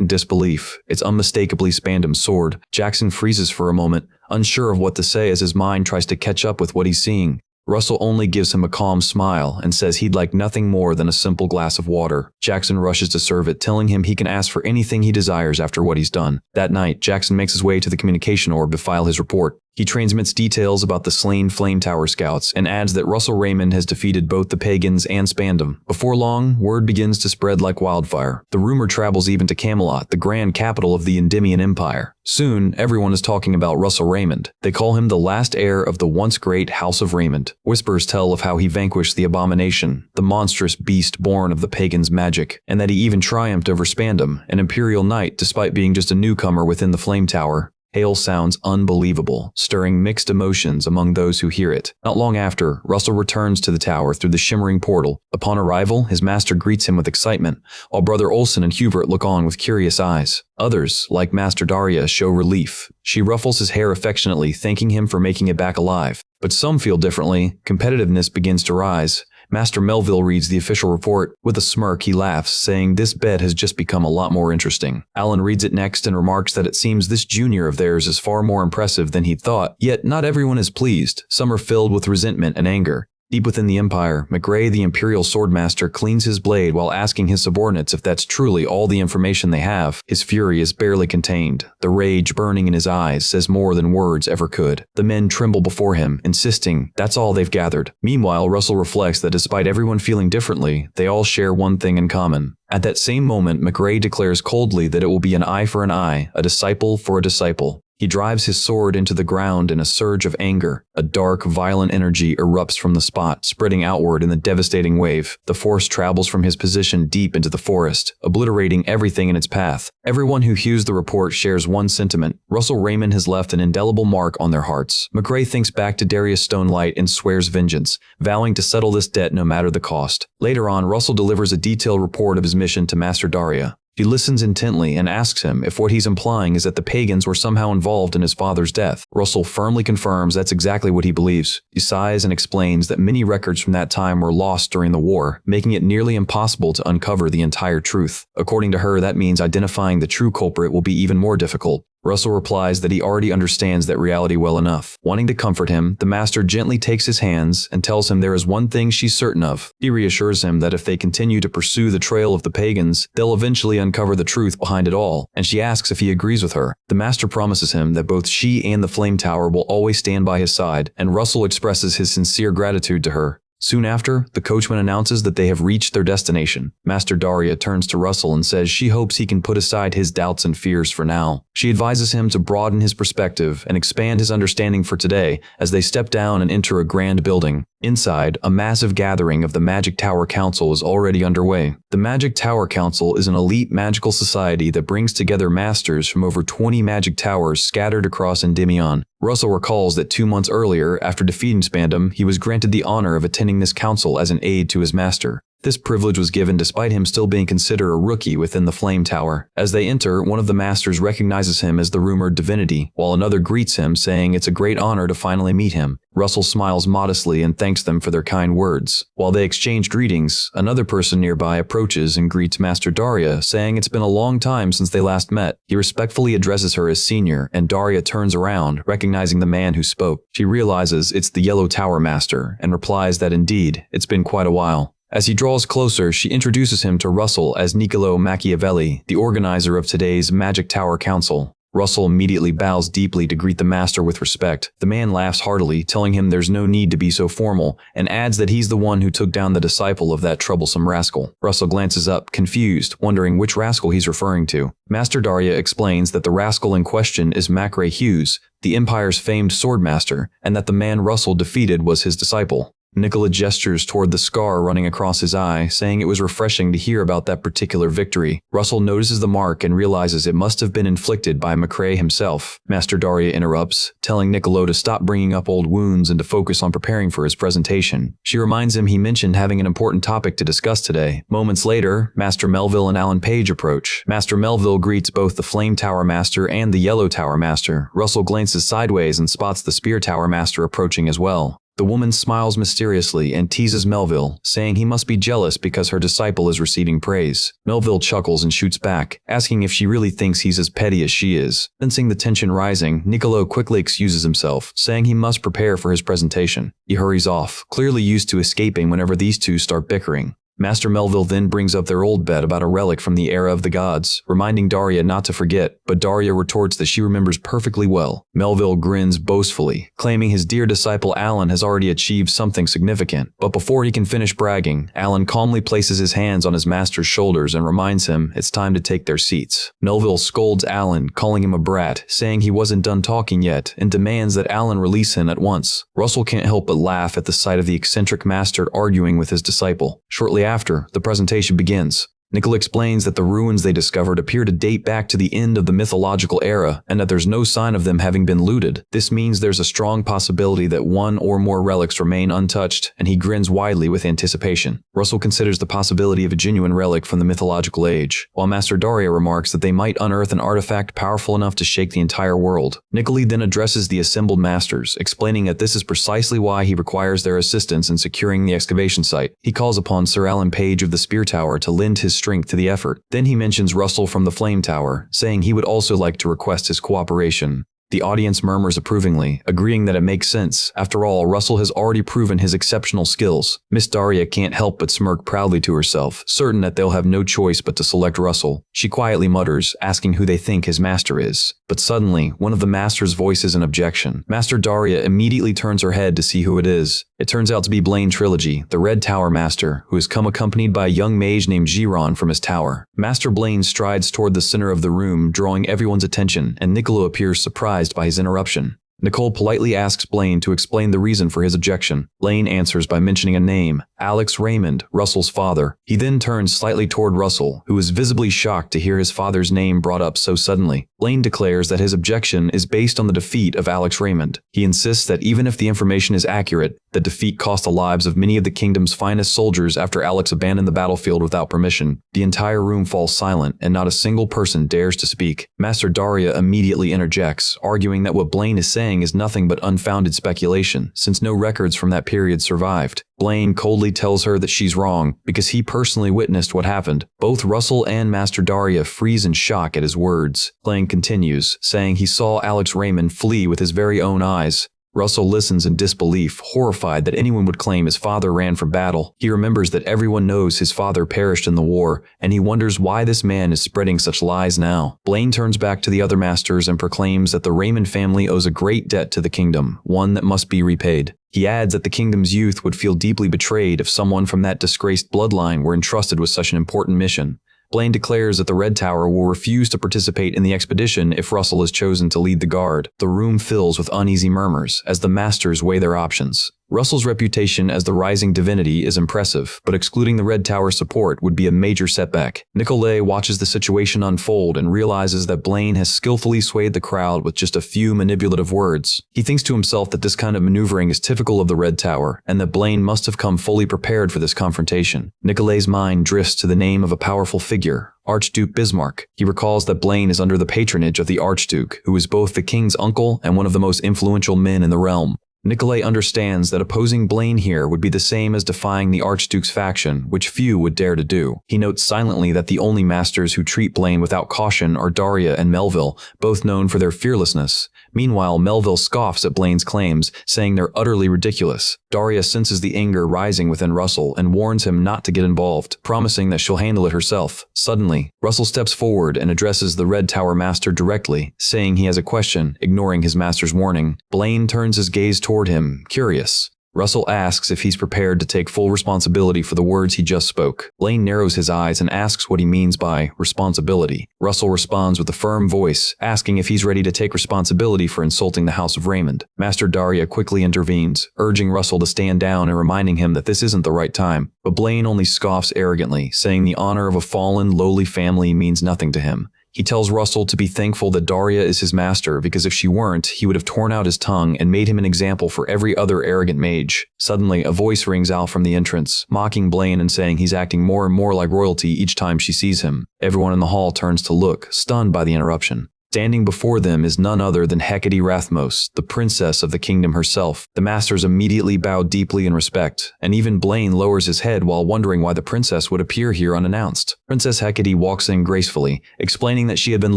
in disbelief. It's unmistakably Spandom's sword. Jackson freezes for a moment, unsure of what to say as his mind tries to catch up with what he's seeing. Russell only gives him a calm smile and says he'd like nothing more than a simple glass of water. Jackson rushes to serve it, telling him he can ask for anything he desires after what he's done. That night, Jackson makes his way to the communication orb to file his report. He transmits details about the slain Flame Tower scouts and adds that Russell Raymond has defeated both the pagans and Spandom. Before long, word begins to spread like wildfire. The rumor travels even to Camelot, the grand capital of the Endymion Empire. Soon, everyone is talking about Russell Raymond. They call him the last heir of the once great House of Raymond. Whispers tell of how he vanquished the abomination, the monstrous beast born of the pagans' magic, and that he even triumphed over Spandom, an imperial knight despite being just a newcomer within the Flame Tower. Tale sounds unbelievable, stirring mixed emotions among those who hear it. Not long after, Russell returns to the tower through the shimmering portal. Upon arrival, his master greets him with excitement, while Brother Olsen and Hubert look on with curious eyes. Others, like Master Daria, show relief. She ruffles his hair affectionately, thanking him for making it back alive. But some feel differently. Competitiveness begins to rise. Master Melville reads the official report. With a smirk, he laughs, saying this bed has just become a lot more interesting. Alan reads it next and remarks that it seems this junior of theirs is far more impressive than he'd thought. Yet not everyone is pleased. Some are filled with resentment and anger. Deep within the Empire, McGray, the Imperial Swordmaster, cleans his blade while asking his subordinates if that's truly all the information they have. His fury is barely contained. The rage burning in his eyes says more than words ever could. The men tremble before him, insisting that's all they've gathered. Meanwhile, Russell reflects that despite everyone feeling differently, they all share one thing in common. At that same moment, McGray declares coldly that it will be an eye for an eye, a disciple for a disciple. He drives his sword into the ground in a surge of anger. A dark, violent energy erupts from the spot, spreading outward in a devastating wave. The force travels from his position deep into the forest, obliterating everything in its path. Everyone who hears the report shares one sentiment. Russell Raymond has left an indelible mark on their hearts. McGray thinks back to Darius Stonelight and swears vengeance, vowing to settle this debt no matter the cost. Later on, Russell delivers a detailed report of his mission to Master Daria. She listens intently and asks him if what he's implying is that the pagans were somehow involved in his father's death. Russell firmly confirms that's exactly what he believes. He sighs and explains that many records from that time were lost during the war, making it nearly impossible to uncover the entire truth. According to her, that means identifying the true culprit will be even more difficult. Russell replies that he already understands that reality well enough. Wanting to comfort him, the master gently takes his hands and tells him there is one thing she's certain of. He reassures him that if they continue to pursue the trail of the pagans, they'll eventually uncover the truth behind it all, and she asks if he agrees with her. The master promises him that both she and the Flame Tower will always stand by his side, and Russell expresses his sincere gratitude to her. Soon after, the coachman announces that they have reached their destination. Master Daria turns to Russell and says she hopes he can put aside his doubts and fears for now. She advises him to broaden his perspective and expand his understanding for today as they step down and enter a grand building. Inside, a massive gathering of the Magic Tower Council is already underway. The Magic Tower Council is an elite magical society that brings together masters from over 20 magic towers scattered across Endymion. Russell recalls that 2 months earlier, after defeating Spandom, he was granted the honor of attending this council as an aide to his master. This privilege was given despite him still being considered a rookie within the Flame Tower. As they enter, one of the masters recognizes him as the rumored divinity, while another greets him, saying it's a great honor to finally meet him. Russell smiles modestly and thanks them for their kind words. While they exchange greetings, another person nearby approaches and greets Master Daria, saying it's been a long time since they last met. He respectfully addresses her as senior, and Daria turns around, recognizing the man who spoke. She realizes it's the Yellow Tower Master, and replies that indeed, it's been quite a while. As he draws closer, she introduces him to Russell as Niccolo Machiavelli, the organizer of today's Magic Tower Council. Russell immediately bows deeply to greet the master with respect. The man laughs heartily, telling him there's no need to be so formal, and adds that he's the one who took down the disciple of that troublesome rascal. Russell glances up, confused, wondering which rascal he's referring to. Master Daria explains that the rascal in question is McRae Hughes, the Empire's famed swordmaster, and that the man Russell defeated was his disciple. Nicola gestures toward the scar running across his eye, saying it was refreshing to hear about that particular victory. Russell notices the mark and realizes it must have been inflicted by McCrae himself. Master Daria interrupts, telling Niccolo to stop bringing up old wounds and to focus on preparing for his presentation. She reminds him he mentioned having an important topic to discuss today. Moments later, Master Melville and Alan Page approach. Master Melville greets both the Flame Tower Master and the Yellow Tower Master. Russell glances sideways and spots the Spear Tower Master approaching as well. The woman smiles mysteriously and teases Melville, saying he must be jealous because her disciple is receiving praise. Melville chuckles and shoots back, asking if she really thinks he's as petty as she is. Sensing the tension rising, Niccolo quickly excuses himself, saying he must prepare for his presentation. He hurries off, clearly used to escaping whenever these two start bickering. Master Melville then brings up their old bet about a relic from the era of the gods, reminding Daria not to forget, but Daria retorts that she remembers perfectly well. Melville grins boastfully, claiming his dear disciple Alan has already achieved something significant. But before he can finish bragging, Alan calmly places his hands on his master's shoulders and reminds him it's time to take their seats. Melville scolds Alan, calling him a brat, saying he wasn't done talking yet, and demands that Alan release him at once. Russell can't help but laugh at the sight of the eccentric master arguing with his disciple. Shortly after, the presentation begins. Nicola explains that the ruins they discovered appear to date back to the end of the mythological era and that there's no sign of them having been looted. This means there's a strong possibility that one or more relics remain untouched, and he grins widely with anticipation. Russell considers the possibility of a genuine relic from the mythological age, while Master Daria remarks that they might unearth an artifact powerful enough to shake the entire world. Nicola then addresses the assembled masters, explaining that this is precisely why he requires their assistance in securing the excavation site. He calls upon Sir Alan Page of the Spear Tower to lend his strength to the effort. Then he mentions Russell from the Flame Tower, saying he would also like to request his cooperation. The audience murmurs approvingly, agreeing that it makes sense. After all, Russell has already proven his exceptional skills. Miss Daria can't help but smirk proudly to herself, certain that they'll have no choice but to select Russell. She quietly mutters, asking who they think his master is. But suddenly, one of the masters voices an objection. Master Daria immediately turns her head to see who it is. It turns out to be Blaine Trilogy, the Red Tower Master, who has come accompanied by a young mage named Giron from his tower. Master Blaine strides toward the center of the room, drawing everyone's attention, and Niccolo appears surprised by his interruption. Nicole politely asks Blaine to explain the reason for his objection. Blaine answers by mentioning a name, Alex Raymond, Russell's father. He then turns slightly toward Russell, who is visibly shocked to hear his father's name brought up so suddenly. Blaine declares that his objection is based on the defeat of Alex Raymond. He insists that even if the information is accurate, the defeat cost the lives of many of the kingdom's finest soldiers after Alex abandoned the battlefield without permission. The entire room falls silent, and not a single person dares to speak. Master Daria immediately interjects, arguing that what Blaine is saying is nothing but unfounded speculation, since no records from that period survived. Blaine coldly tells her that she's wrong, because he personally witnessed what happened. Both Russell and Master Daria freeze in shock at his words. Blaine continues, saying he saw Alex Raymond flee with his very own eyes. Russell listens in disbelief, horrified that anyone would claim his father ran from battle. He remembers that everyone knows his father perished in the war, and he wonders why this man is spreading such lies now. Blaine turns back to the other masters and proclaims that the Raymond family owes a great debt to the kingdom, one that must be repaid. He adds that the kingdom's youth would feel deeply betrayed if someone from that disgraced bloodline were entrusted with such an important mission. Blaine declares that the Red Tower will refuse to participate in the expedition if Russell is chosen to lead the guard. The room fills with uneasy murmurs as the masters weigh their options. Russell's reputation as the rising divinity is impressive, but excluding the Red Tower's support would be a major setback. Nicolay watches the situation unfold and realizes that Blaine has skillfully swayed the crowd with just a few manipulative words. He thinks to himself that this kind of maneuvering is typical of the Red Tower, and that Blaine must have come fully prepared for this confrontation. Nicolay's mind drifts to the name of a powerful figure, Archduke Bismarck. He recalls that Blaine is under the patronage of the Archduke, who is both the king's uncle and one of the most influential men in the realm. Nicolay understands that opposing Blaine here would be the same as defying the Archduke's faction, which few would dare to do. He notes silently that the only masters who treat Blaine without caution are Daria and Melville, both known for their fearlessness. Meanwhile, Melville scoffs at Blaine's claims, saying they're utterly ridiculous. Daria senses the anger rising within Russell and warns him not to get involved, promising that she'll handle it herself. Suddenly, Russell steps forward and addresses the Red Tower Master directly, saying he has a question, ignoring his master's warning. Blaine turns his gaze toward him, curious. Russell asks if he's prepared to take full responsibility for the words he just spoke. Blaine narrows his eyes and asks what he means by responsibility. Russell responds with a firm voice, asking if he's ready to take responsibility for insulting the House of Raymond. Master Daria quickly intervenes, urging Russell to stand down and reminding him that this isn't the right time. But Blaine only scoffs arrogantly, saying the honor of a fallen, lowly family means nothing to him. He tells Russell to be thankful that Daria is his master, because if she weren't, he would have torn out his tongue and made him an example for every other arrogant mage. Suddenly, a voice rings out from the entrance, mocking Blaine and saying he's acting more and more like royalty each time she sees him. Everyone in the hall turns to look, stunned by the interruption. Standing before them is none other than Hecate Rathmos, the princess of the kingdom herself. The masters immediately bow deeply in respect, and even Blaine lowers his head while wondering why the princess would appear here unannounced. Princess Hecate walks in gracefully, explaining that she had been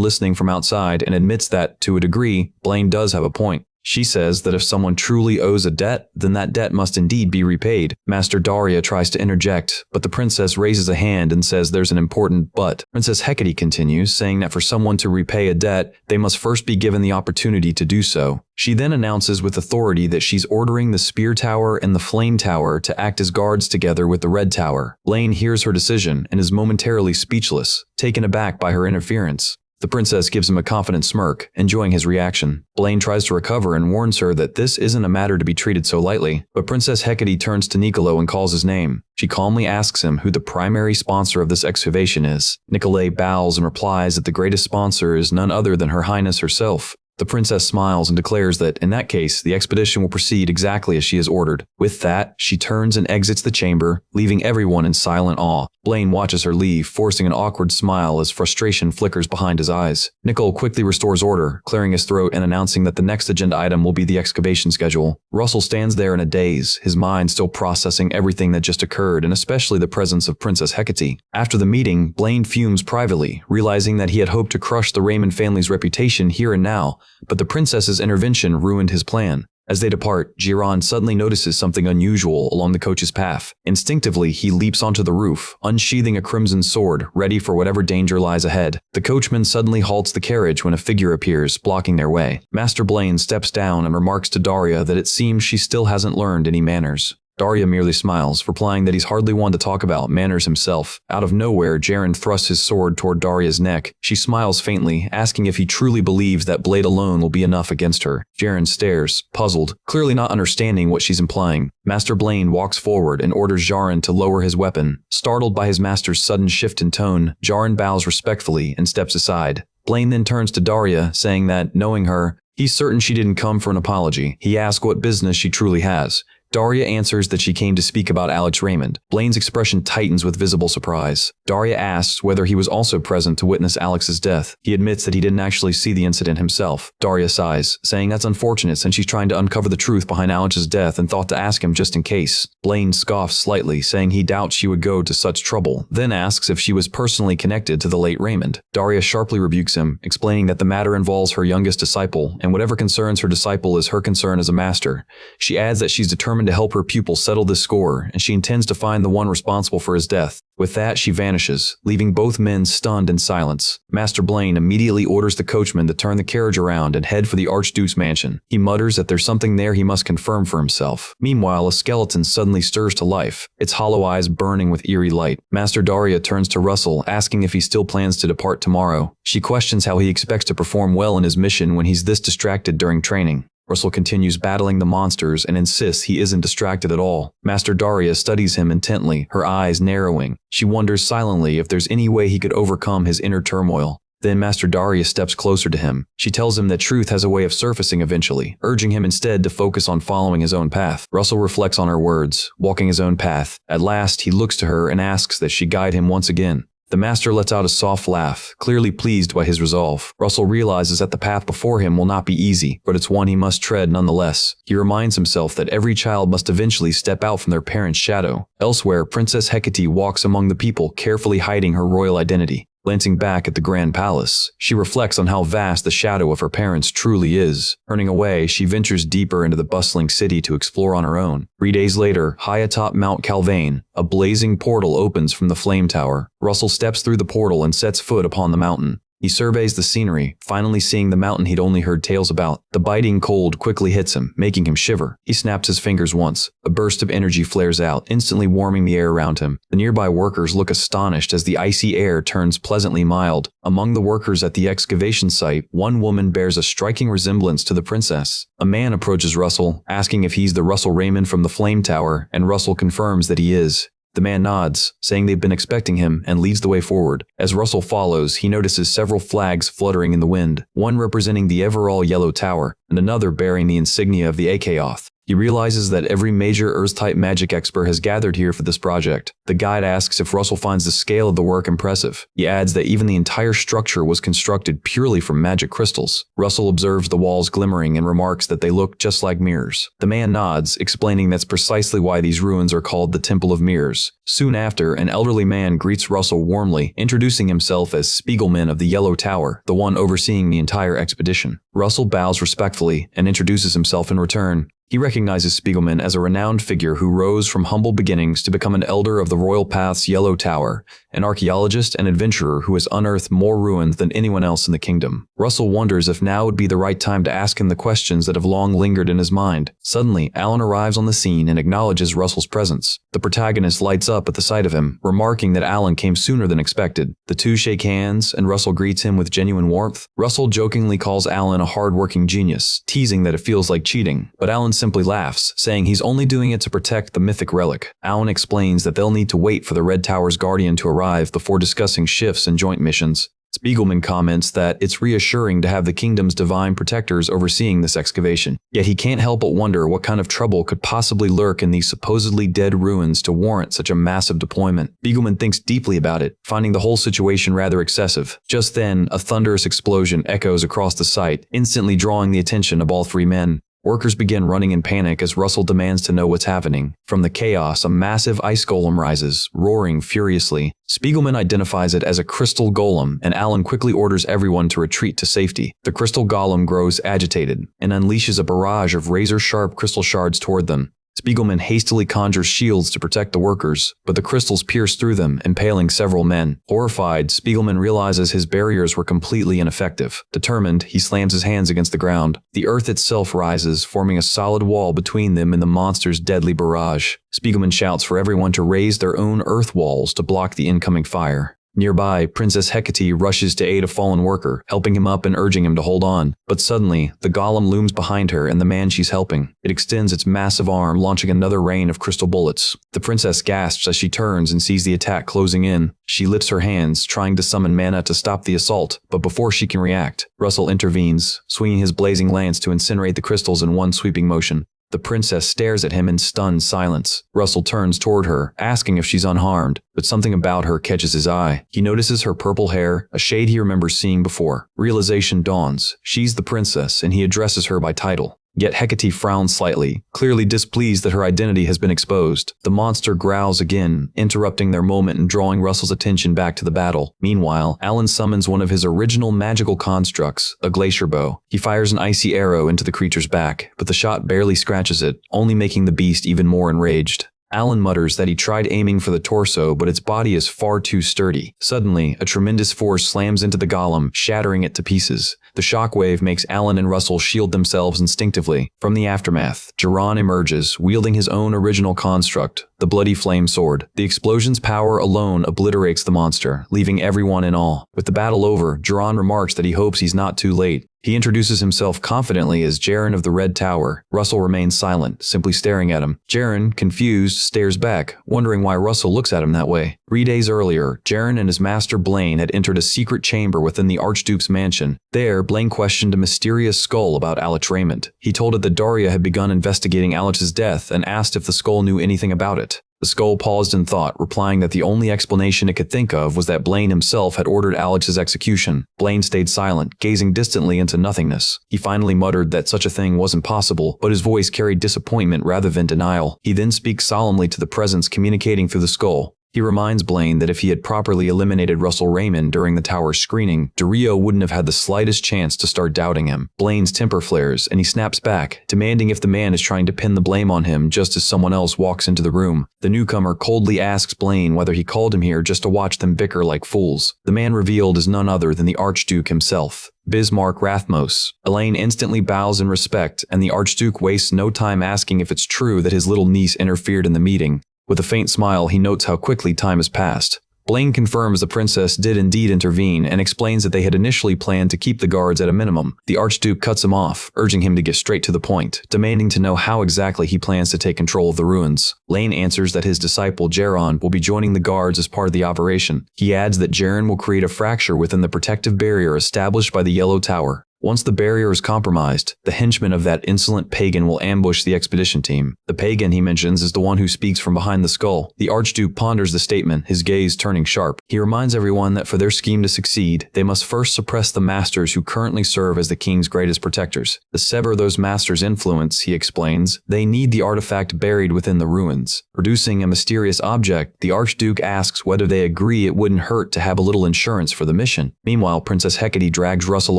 listening from outside and admits that, to a degree, Blaine does have a point. She says that if someone truly owes a debt, then that debt must indeed be repaid. Master Daria tries to interject, but the princess raises a hand and says there's an important but. Princess Hecate continues, saying that for someone to repay a debt, they must first be given the opportunity to do so. She then announces with authority that she's ordering the Spear Tower and the Flame Tower to act as guards together with the Red Tower. Blaine hears her decision and is momentarily speechless, taken aback by her interference. The princess gives him a confident smirk, enjoying his reaction. Blaine tries to recover and warns her that this isn't a matter to be treated so lightly, but Princess Hecate turns to Niccolo and calls his name. She calmly asks him who the primary sponsor of this excavation is. Niccolo bows and replies that the greatest sponsor is none other than Her Highness herself. The princess smiles and declares that, in that case, the expedition will proceed exactly as she has ordered. With that, she turns and exits the chamber, leaving everyone in silent awe. Blaine watches her leave, forcing an awkward smile as frustration flickers behind his eyes. Nicole quickly restores order, clearing his throat and announcing that the next agenda item will be the excavation schedule. Russell stands there in a daze, his mind still processing everything that just occurred, and especially the presence of Princess Hecate. After the meeting, Blaine fumes privately, realizing that he had hoped to crush the Raymond family's reputation here and now, but the princess's intervention ruined his plan. As they depart, Giron suddenly notices something unusual along the coach's path. Instinctively, he leaps onto the roof, unsheathing a crimson sword, ready for whatever danger lies ahead. The coachman suddenly halts the carriage when a figure appears, blocking their way. Master Blaine steps down and remarks to Daria that it seems she still hasn't learned any manners. Daria merely smiles, replying that he's hardly one to talk about manners himself. Out of nowhere, Jaren thrusts his sword toward Daria's neck. She smiles faintly, asking if he truly believes that blade alone will be enough against her. Jaren stares, puzzled, clearly not understanding what she's implying. Master Blaine walks forward and orders Jaren to lower his weapon. Startled by his master's sudden shift in tone, Jaren bows respectfully and steps aside. Blaine then turns to Daria, saying that, knowing her, he's certain she didn't come for an apology. He asks what business she truly has. Daria answers that she came to speak about Alex Raymond. Blaine's expression tightens with visible surprise. Daria asks whether he was also present to witness Alex's death. He admits that he didn't actually see the incident himself. Daria sighs, saying that's unfortunate since she's trying to uncover the truth behind Alex's death and thought to ask him just in case. Blaine scoffs slightly, saying he doubts she would go to such trouble, then asks if she was personally connected to the late Raymond. Daria sharply rebukes him, explaining that the matter involves her youngest disciple, and whatever concerns her disciple is her concern as a master. She adds that she's determined to help her pupil settle this score, and she intends to find the one responsible for his death. With that, she vanishes, leaving both men stunned in silence. Master Blaine immediately orders the coachman to turn the carriage around and head for the Archduke's mansion. He mutters that there's something there he must confirm for himself. Meanwhile, a skeleton suddenly stirs to life, its hollow eyes burning with eerie light. Master Daria turns to Russell, asking if he still plans to depart tomorrow. She questions how he expects to perform well in his mission when he's this distracted during training. Russell continues battling the monsters and insists he isn't distracted at all. Master Daria studies him intently, her eyes narrowing. She wonders silently if there's any way he could overcome his inner turmoil. Then Master Daria steps closer to him. She tells him that truth has a way of surfacing eventually, urging him instead to focus on following his own path. Russell reflects on her words, walking his own path. At last, he looks to her and asks that she guide him once again. The master lets out a soft laugh, clearly pleased by his resolve. Russell realizes that the path before him will not be easy, but it's one he must tread nonetheless. He reminds himself that every child must eventually step out from their parents' shadow. Elsewhere, Princess Hecate walks among the people, carefully hiding her royal identity. Glancing back at the Grand Palace, she reflects on how vast the shadow of her parents truly is. Turning away, she ventures deeper into the bustling city to explore on her own. 3 days later, high atop Mount Calvain, a blazing portal opens from the Flame Tower. Russell steps through the portal and sets foot upon the mountain. He surveys the scenery, finally seeing the mountain he'd only heard tales about. The biting cold quickly hits him, making him shiver. He snaps his fingers once. A burst of energy flares out, instantly warming the air around him. The nearby workers look astonished as the icy air turns pleasantly mild. Among the workers at the excavation site, one woman bears a striking resemblance to the princess. A man approaches Russell, asking if he's the Russell Raymond from the Flame Tower, and Russell confirms that he is. The man nods, saying they've been expecting him, and leads the way forward. As Russell follows, he notices several flags fluttering in the wind, one representing the Everall Yellow Tower, and another bearing the insignia of the Akaoth. He realizes that every major Earth-type magic expert has gathered here for this project. The guide asks if Russell finds the scale of the work impressive. He adds that even the entire structure was constructed purely from magic crystals. Russell observes the walls glimmering and remarks that they look just like mirrors. The man nods, explaining that's precisely why these ruins are called the Temple of Mirrors. Soon after, an elderly man greets Russell warmly, introducing himself as Spiegelman of the Yellow Tower, the one overseeing the entire expedition. Russell bows respectfully and introduces himself in return. He recognizes Spiegelman as a renowned figure who rose from humble beginnings to become an elder of the Royal Path's Yellow Tower, an archaeologist and adventurer who has unearthed more ruins than anyone else in the kingdom. Russell wonders if now would be the right time to ask him the questions that have long lingered in his mind. Suddenly, Alan arrives on the scene and acknowledges Russell's presence. The protagonist lights up at the sight of him, remarking that Alan came sooner than expected. The two shake hands, and Russell greets him with genuine warmth. Russell jokingly calls Alan a hard-working genius, teasing that it feels like cheating, but Alan simply laughs, saying he's only doing it to protect the mythic relic. Alan explains that they'll need to wait for the Red Tower's guardian to arrive before discussing shifts and joint missions. Spiegelman comments that it's reassuring to have the kingdom's divine protectors overseeing this excavation, yet he can't help but wonder what kind of trouble could possibly lurk in these supposedly dead ruins to warrant such a massive deployment. Spiegelman thinks deeply about it, finding the whole situation rather excessive. Just then, a thunderous explosion echoes across the site, instantly drawing the attention of all three men. Workers begin running in panic as Russell demands to know what's happening. From the chaos, a massive ice golem rises, roaring furiously. Spiegelman identifies it as a crystal golem, and Alan quickly orders everyone to retreat to safety. The crystal golem grows agitated and unleashes a barrage of razor-sharp crystal shards toward them. Spiegelman hastily conjures shields to protect the workers, but the crystals pierce through them, impaling several men. Horrified, Spiegelman realizes his barriers were completely ineffective. Determined, he slams his hands against the ground. The earth itself rises, forming a solid wall between them and the monster's deadly barrage. Spiegelman shouts for everyone to raise their own earth walls to block the incoming fire. Nearby, Princess Hecate rushes to aid a fallen worker, helping him up and urging him to hold on. But suddenly, the golem looms behind her and the man she's helping. It extends its massive arm, launching another rain of crystal bullets. The princess gasps as she turns and sees the attack closing in. She lifts her hands, trying to summon mana to stop the assault, but before she can react, Russell intervenes, swinging his blazing lance to incinerate the crystals in one sweeping motion. The princess stares at him in stunned silence. Russell turns toward her, asking if she's unharmed, but something about her catches his eye. He notices her purple hair, a shade he remembers seeing before. Realization dawns. She's the princess, and he addresses her by title. Yet Hecate frowns slightly, clearly displeased that her identity has been exposed. The monster growls again, interrupting their moment and drawing Russell's attention back to the battle. Meanwhile, Alan summons one of his original magical constructs, a glacier bow. He fires an icy arrow into the creature's back, but the shot barely scratches it, only making the beast even more enraged. Alan mutters that he tried aiming for the torso, but its body is far too sturdy. Suddenly, a tremendous force slams into the golem, shattering it to pieces. The shockwave makes Alan and Russell shield themselves instinctively. From the aftermath, Jiran emerges, wielding his own original construct, the bloody flame sword. The explosion's power alone obliterates the monster, leaving everyone in awe. With the battle over, Jiran remarks that he hopes he's not too late. He introduces himself confidently as Jaren of the Red Tower. Russell remains silent, simply staring at him. Jaren, confused, stares back, wondering why Russell looks at him that way. 3 days earlier, Jaren and his master Blaine had entered a secret chamber within the Archduke's mansion. There, Blaine questioned a mysterious skull about Alex Raymond. He told it that Daria had begun investigating Alex's death and asked if the skull knew anything about it. The skull paused in thought, replying that the only explanation it could think of was that Blaine himself had ordered Alex's execution. Blaine stayed silent, gazing distantly into nothingness. He finally muttered that such a thing wasn't possible, but his voice carried disappointment rather than denial. He then speaks solemnly to the presence communicating through the skull. He reminds Blaine that if he had properly eliminated Russell Raymond during the tower's screening, Daria wouldn't have had the slightest chance to start doubting him. Blaine's temper flares, and he snaps back, demanding if the man is trying to pin the blame on him just as someone else walks into the room. The newcomer coldly asks Blaine whether he called him here just to watch them bicker like fools. The man revealed is none other than the Archduke himself, Bismarck Rathmos. Elaine instantly bows in respect, and the Archduke wastes no time asking if it's true that his little niece interfered in the meeting. With a faint smile, he notes how quickly time has passed. Blaine confirms the princess did indeed intervene and explains that they had initially planned to keep the guards at a minimum. The Archduke cuts him off, urging him to get straight to the point, demanding to know how exactly he plans to take control of the ruins. Lane answers that his disciple Jaron will be joining the guards as part of the operation. He adds that Jaron will create a fracture within the protective barrier established by the Yellow Tower. Once the barrier is compromised, the henchman of that insolent pagan will ambush the expedition team. The pagan, he mentions, is the one who speaks from behind the skull. The Archduke ponders the statement, his gaze turning sharp. He reminds everyone that for their scheme to succeed, they must first suppress the masters who currently serve as the king's greatest protectors. To sever those masters' influence, he explains, they need the artifact buried within the ruins. Producing a mysterious object, the Archduke asks whether they agree it wouldn't hurt to have a little insurance for the mission. Meanwhile, Princess Hecate drags Russell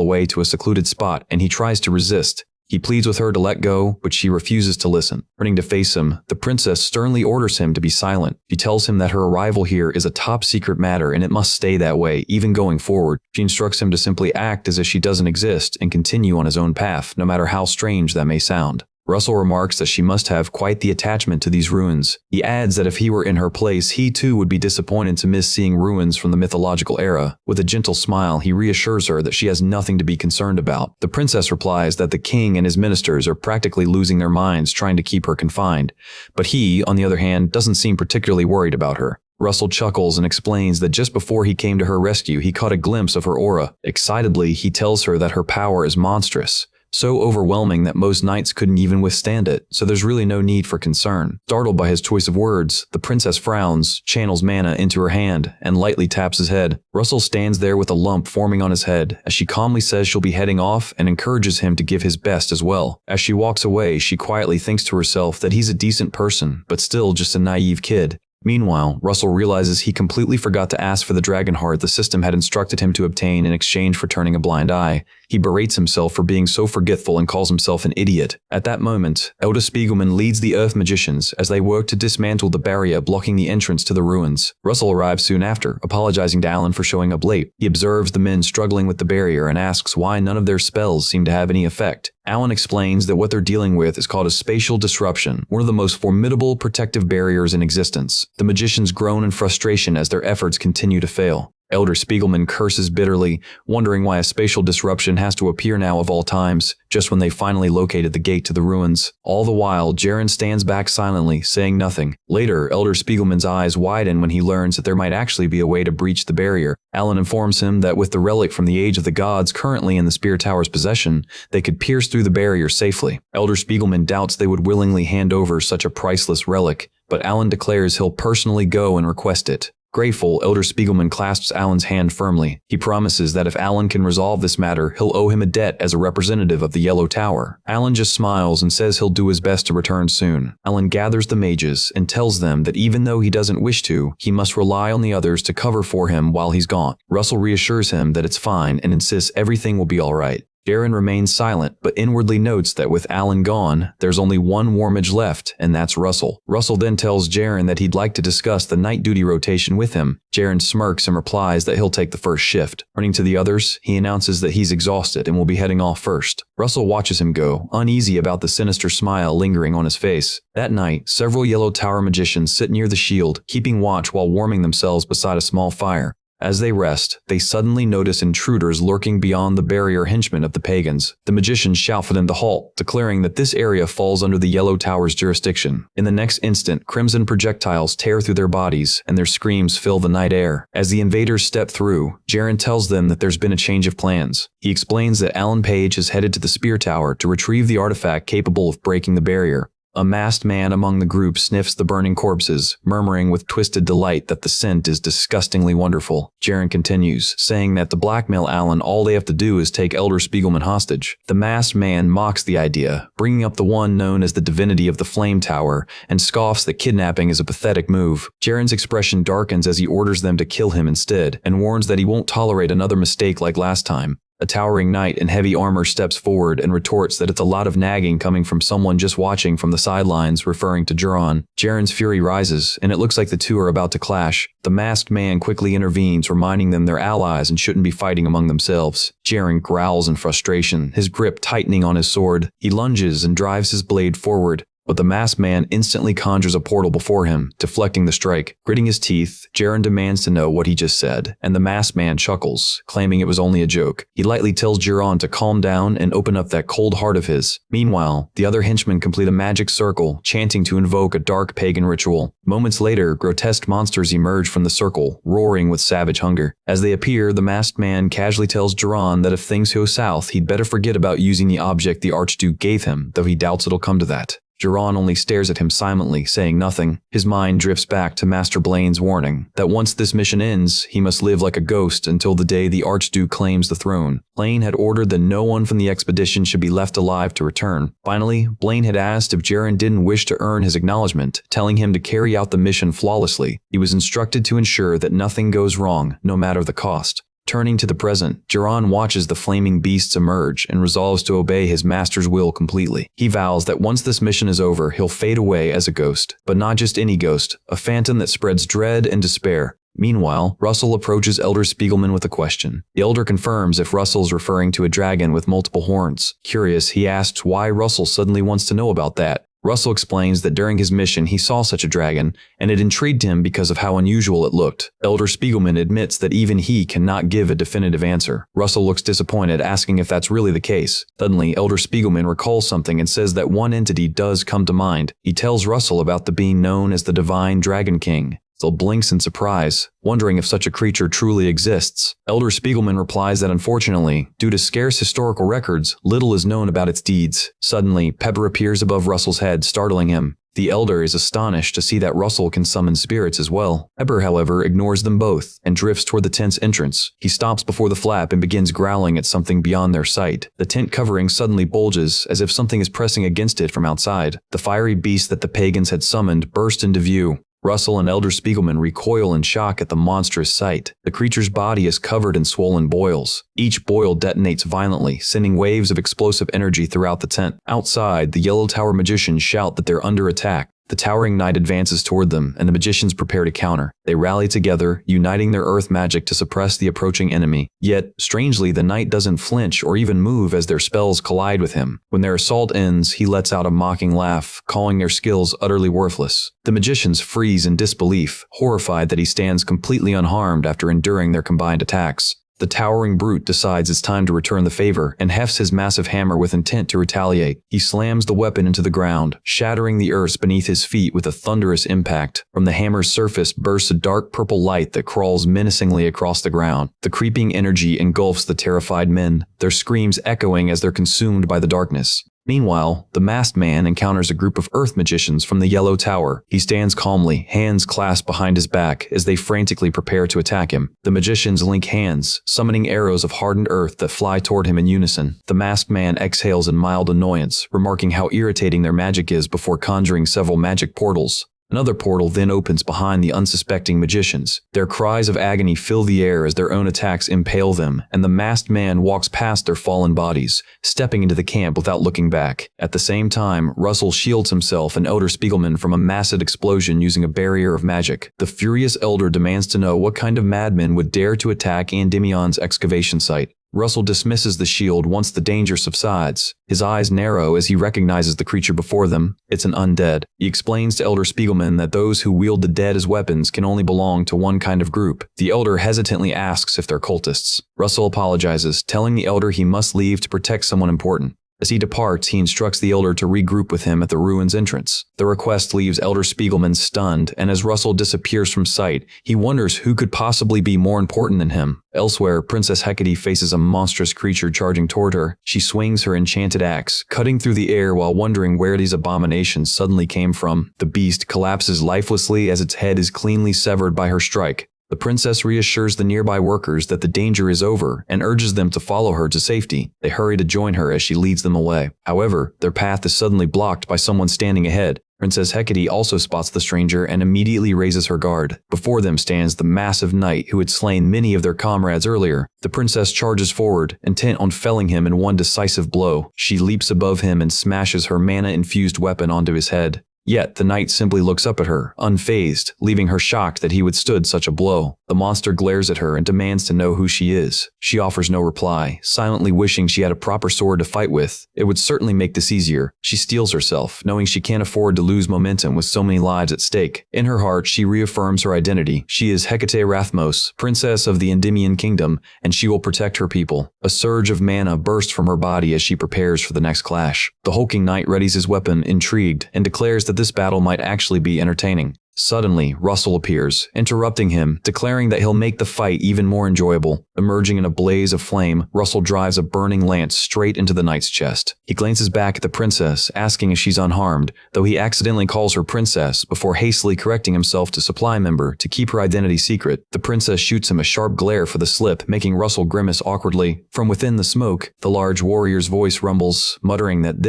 away to a secluded spot, and he tries to resist. He pleads with her to let go, but she refuses to listen. Turning to face him, the princess sternly orders him to be silent. She tells him that her arrival here is a top-secret matter and it must stay that way, even going forward. She instructs him to simply act as if she doesn't exist and continue on his own path, no matter how strange that may sound. Russell remarks that she must have quite the attachment to these ruins. He adds that if he were in her place, he too would be disappointed to miss seeing ruins from the mythological era. With a gentle smile, he reassures her that she has nothing to be concerned about. The princess replies that the king and his ministers are practically losing their minds trying to keep her confined, but he, on the other hand, doesn't seem particularly worried about her. Russell chuckles and explains that just before he came to her rescue, he caught a glimpse of her aura. Excitedly, he tells her that her power is monstrous, so overwhelming that most knights couldn't even withstand it, so there's really no need for concern. Startled by his choice of words, the princess frowns, channels mana into her hand, and lightly taps his head. Russell stands there with a lump forming on his head as she calmly says she'll be heading off and encourages him to give his best as well. As she walks away, she quietly thinks to herself that he's a decent person, but still just a naive kid. Meanwhile, Russell realizes he completely forgot to ask for the dragon heart the system had instructed him to obtain in exchange for turning a blind eye. He berates himself for being so forgetful and calls himself an idiot. At that moment, Elder Spiegelman leads the Earth Magicians as they work to dismantle the barrier blocking the entrance to the ruins. Russell arrives soon after, apologizing to Alan for showing up late. He observes the men struggling with the barrier and asks why none of their spells seem to have any effect. Alan explains that what they're dealing with is called a spatial disruption, one of the most formidable protective barriers in existence. The magicians groan in frustration as their efforts continue to fail. Elder Spiegelman curses bitterly, wondering why a spatial disruption has to appear now of all times, just when they finally located the gate to the ruins. All the while, Jaron stands back silently, saying nothing. Later, Elder Spiegelman's eyes widen when he learns that there might actually be a way to breach the barrier. Alan informs him that with the relic from the Age of the Gods currently in the Spear Tower's possession, they could pierce through the barrier safely. Elder Spiegelman doubts they would willingly hand over such a priceless relic, but Alan declares he'll personally go and request it. Grateful, Elder Spiegelman clasps Alan's hand firmly. He promises that if Alan can resolve this matter, he'll owe him a debt as a representative of the Yellow Tower. Alan just smiles and says he'll do his best to return soon. Alan gathers the mages and tells them that even though he doesn't wish to, he must rely on the others to cover for him while he's gone. Russell reassures him that it's fine and insists everything will be alright. Jaron remains silent, but inwardly notes that with Alan gone, there's only one Warmage left, and that's Russell. Russell then tells Jaron that he'd like to discuss the night duty rotation with him. Jaron smirks and replies that he'll take the first shift. Turning to the others, he announces that he's exhausted and will be heading off first. Russell watches him go, uneasy about the sinister smile lingering on his face. That night, several Yellow Tower magicians sit near the shield, keeping watch while warming themselves beside a small fire. As they rest, they suddenly notice intruders lurking beyond the barrier henchmen of the pagans. The magicians shout for them to halt, declaring that this area falls under the Yellow Tower's jurisdiction. In the next instant, crimson projectiles tear through their bodies, and their screams fill the night air. As the invaders step through, Jaron tells them that there's been a change of plans. He explains that Alan Page has headed to the Spear Tower to retrieve the artifact capable of breaking the barrier. A masked man among the group sniffs the burning corpses, murmuring with twisted delight that the scent is disgustingly wonderful. Jaren continues, saying that to blackmail Alan, all they have to do is take Elder Spiegelman hostage. The masked man mocks the idea, bringing up the one known as the divinity of the Flame Tower, and scoffs that kidnapping is a pathetic move. Jaren's expression darkens as he orders them to kill him instead, and warns that he won't tolerate another mistake like last time. A towering knight in heavy armor steps forward and retorts that it's a lot of nagging coming from someone just watching from the sidelines, referring to Juron. Jaren's fury rises, and it looks like the two are about to clash. The masked man quickly intervenes, reminding them they're allies and shouldn't be fighting among themselves. Jaren growls in frustration, his grip tightening on his sword. He lunges and drives his blade forward, but the masked man instantly conjures a portal before him, deflecting the strike. Gritting his teeth, Jaren demands to know what he just said, and the masked man chuckles, claiming it was only a joke. He lightly tells Juron to calm down and open up that cold heart of his. Meanwhile, the other henchmen complete a magic circle, chanting to invoke a dark pagan ritual. Moments later, grotesque monsters emerge from the circle, roaring with savage hunger. As they appear, the masked man casually tells Juron that if things go south, he'd better forget about using the object the Archduke gave him, though he doubts it'll come to that. Juron only stares at him silently, saying nothing. His mind drifts back to Master Blaine's warning that once this mission ends, he must live like a ghost until the day the Archduke claims the throne. Blaine had ordered that no one from the expedition should be left alive to return. Finally, Blaine had asked if Jaren didn't wish to earn his acknowledgement, telling him to carry out the mission flawlessly. He was instructed to ensure that nothing goes wrong, no matter the cost. Turning to the present, Juron watches the flaming beasts emerge and resolves to obey his master's will completely. He vows that once this mission is over, he'll fade away as a ghost. But not just any ghost, a phantom that spreads dread and despair. Meanwhile, Russell approaches Elder Spiegelman with a question. The Elder confirms if Russell's referring to a dragon with multiple horns. Curious, he asks why Russell suddenly wants to know about that. Russell explains that during his mission he saw such a dragon, and it intrigued him because of how unusual it looked. Elder Spiegelman admits that even he cannot give a definitive answer. Russell looks disappointed, asking if that's really the case. Suddenly, Elder Spiegelman recalls something and says that one entity does come to mind. He tells Russell about the being known as the Divine Dragon King. Russell blinks in surprise, wondering if such a creature truly exists. Elder Spiegelman replies that unfortunately, due to scarce historical records, little is known about its deeds. Suddenly, Pepper appears above Russell's head, startling him. The Elder is astonished to see that Russell can summon spirits as well. Pepper, however, ignores them both and drifts toward the tent's entrance. He stops before the flap and begins growling at something beyond their sight. The tent covering suddenly bulges, as if something is pressing against it from outside. The fiery beast that the pagans had summoned burst into view. Russell and Elder Spiegelman recoil in shock at the monstrous sight. The creature's body is covered in swollen boils. Each boil detonates violently, sending waves of explosive energy throughout the tent. Outside, the Yellow Tower magicians shout that they're under attack. The towering knight advances toward them, and the magicians prepare to counter. They rally together, uniting their earth magic to suppress the approaching enemy. Yet, strangely, the knight doesn't flinch or even move as their spells collide with him. When their assault ends, he lets out a mocking laugh, calling their skills utterly worthless. The magicians freeze in disbelief, horrified that he stands completely unharmed after enduring their combined attacks. The towering brute decides it's time to return the favor and hefts his massive hammer with intent to retaliate. He slams the weapon into the ground, shattering the earth beneath his feet with a thunderous impact. From the hammer's surface bursts a dark purple light that crawls menacingly across the ground. The creeping energy engulfs the terrified men, their screams echoing as they're consumed by the darkness. Meanwhile, the masked man encounters a group of earth magicians from the Yellow Tower. He stands calmly, hands clasped behind his back as they frantically prepare to attack him. The magicians link hands, summoning arrows of hardened earth that fly toward him in unison. The masked man exhales in mild annoyance, remarking how irritating their magic is before conjuring several magic portals. Another portal then opens behind the unsuspecting magicians. Their cries of agony fill the air as their own attacks impale them, and the masked man walks past their fallen bodies, stepping into the camp without looking back. At the same time, Russell shields himself and Elder Spiegelman from a massive explosion using a barrier of magic. The furious Elder demands to know what kind of madman would dare to attack Endymion's excavation site. Russell dismisses the shield once the danger subsides. His eyes narrow as he recognizes the creature before them. It's an undead. He explains to Elder Spiegelman that those who wield the dead as weapons can only belong to one kind of group. The Elder hesitantly asks if they're cultists. Russell apologizes, telling the Elder he must leave to protect someone important. As he departs, he instructs the Elder to regroup with him at the ruins entrance. The request leaves Elder Spiegelman stunned, and as Russell disappears from sight, he wonders who could possibly be more important than him. Elsewhere, Princess Hecate faces a monstrous creature charging toward her. She swings her enchanted axe, cutting through the air while wondering where these abominations suddenly came from. The beast collapses lifelessly as its head is cleanly severed by her strike. The princess reassures the nearby workers that the danger is over and urges them to follow her to safety. They hurry to join her as she leads them away. However, their path is suddenly blocked by someone standing ahead. Princess Hecate also spots the stranger and immediately raises her guard. Before them stands the massive knight who had slain many of their comrades earlier. The princess charges forward, intent on felling him in one decisive blow. She leaps above him and smashes her mana-infused weapon onto his head. Yet the knight simply looks up at her, unfazed, leaving her shocked that he withstood such a blow. The monster glares at her and demands to know who she is. She offers no reply, silently wishing she had a proper sword to fight with. It would certainly make this easier. She steels herself, knowing she can't afford to lose momentum with so many lives at stake. In her heart, she reaffirms her identity. She is Hecate Rathmos, princess of the Endymion kingdom, and she will protect her people. A surge of mana bursts from her body as she prepares for the next clash. The hulking knight readies his weapon, intrigued, and declares that this battle might actually be entertaining. Suddenly, Russell appears, interrupting him, declaring that he'll make the fight even more enjoyable. Emerging in a blaze of flame, Russell drives a burning lance straight into the knight's chest. He glances back at the princess, asking if she's unharmed, though he accidentally calls her princess before hastily correcting himself to supply member to keep her identity secret. The princess shoots him a sharp glare for the slip, making Russell grimace awkwardly. From within the smoke, the large warrior's voice rumbles, muttering that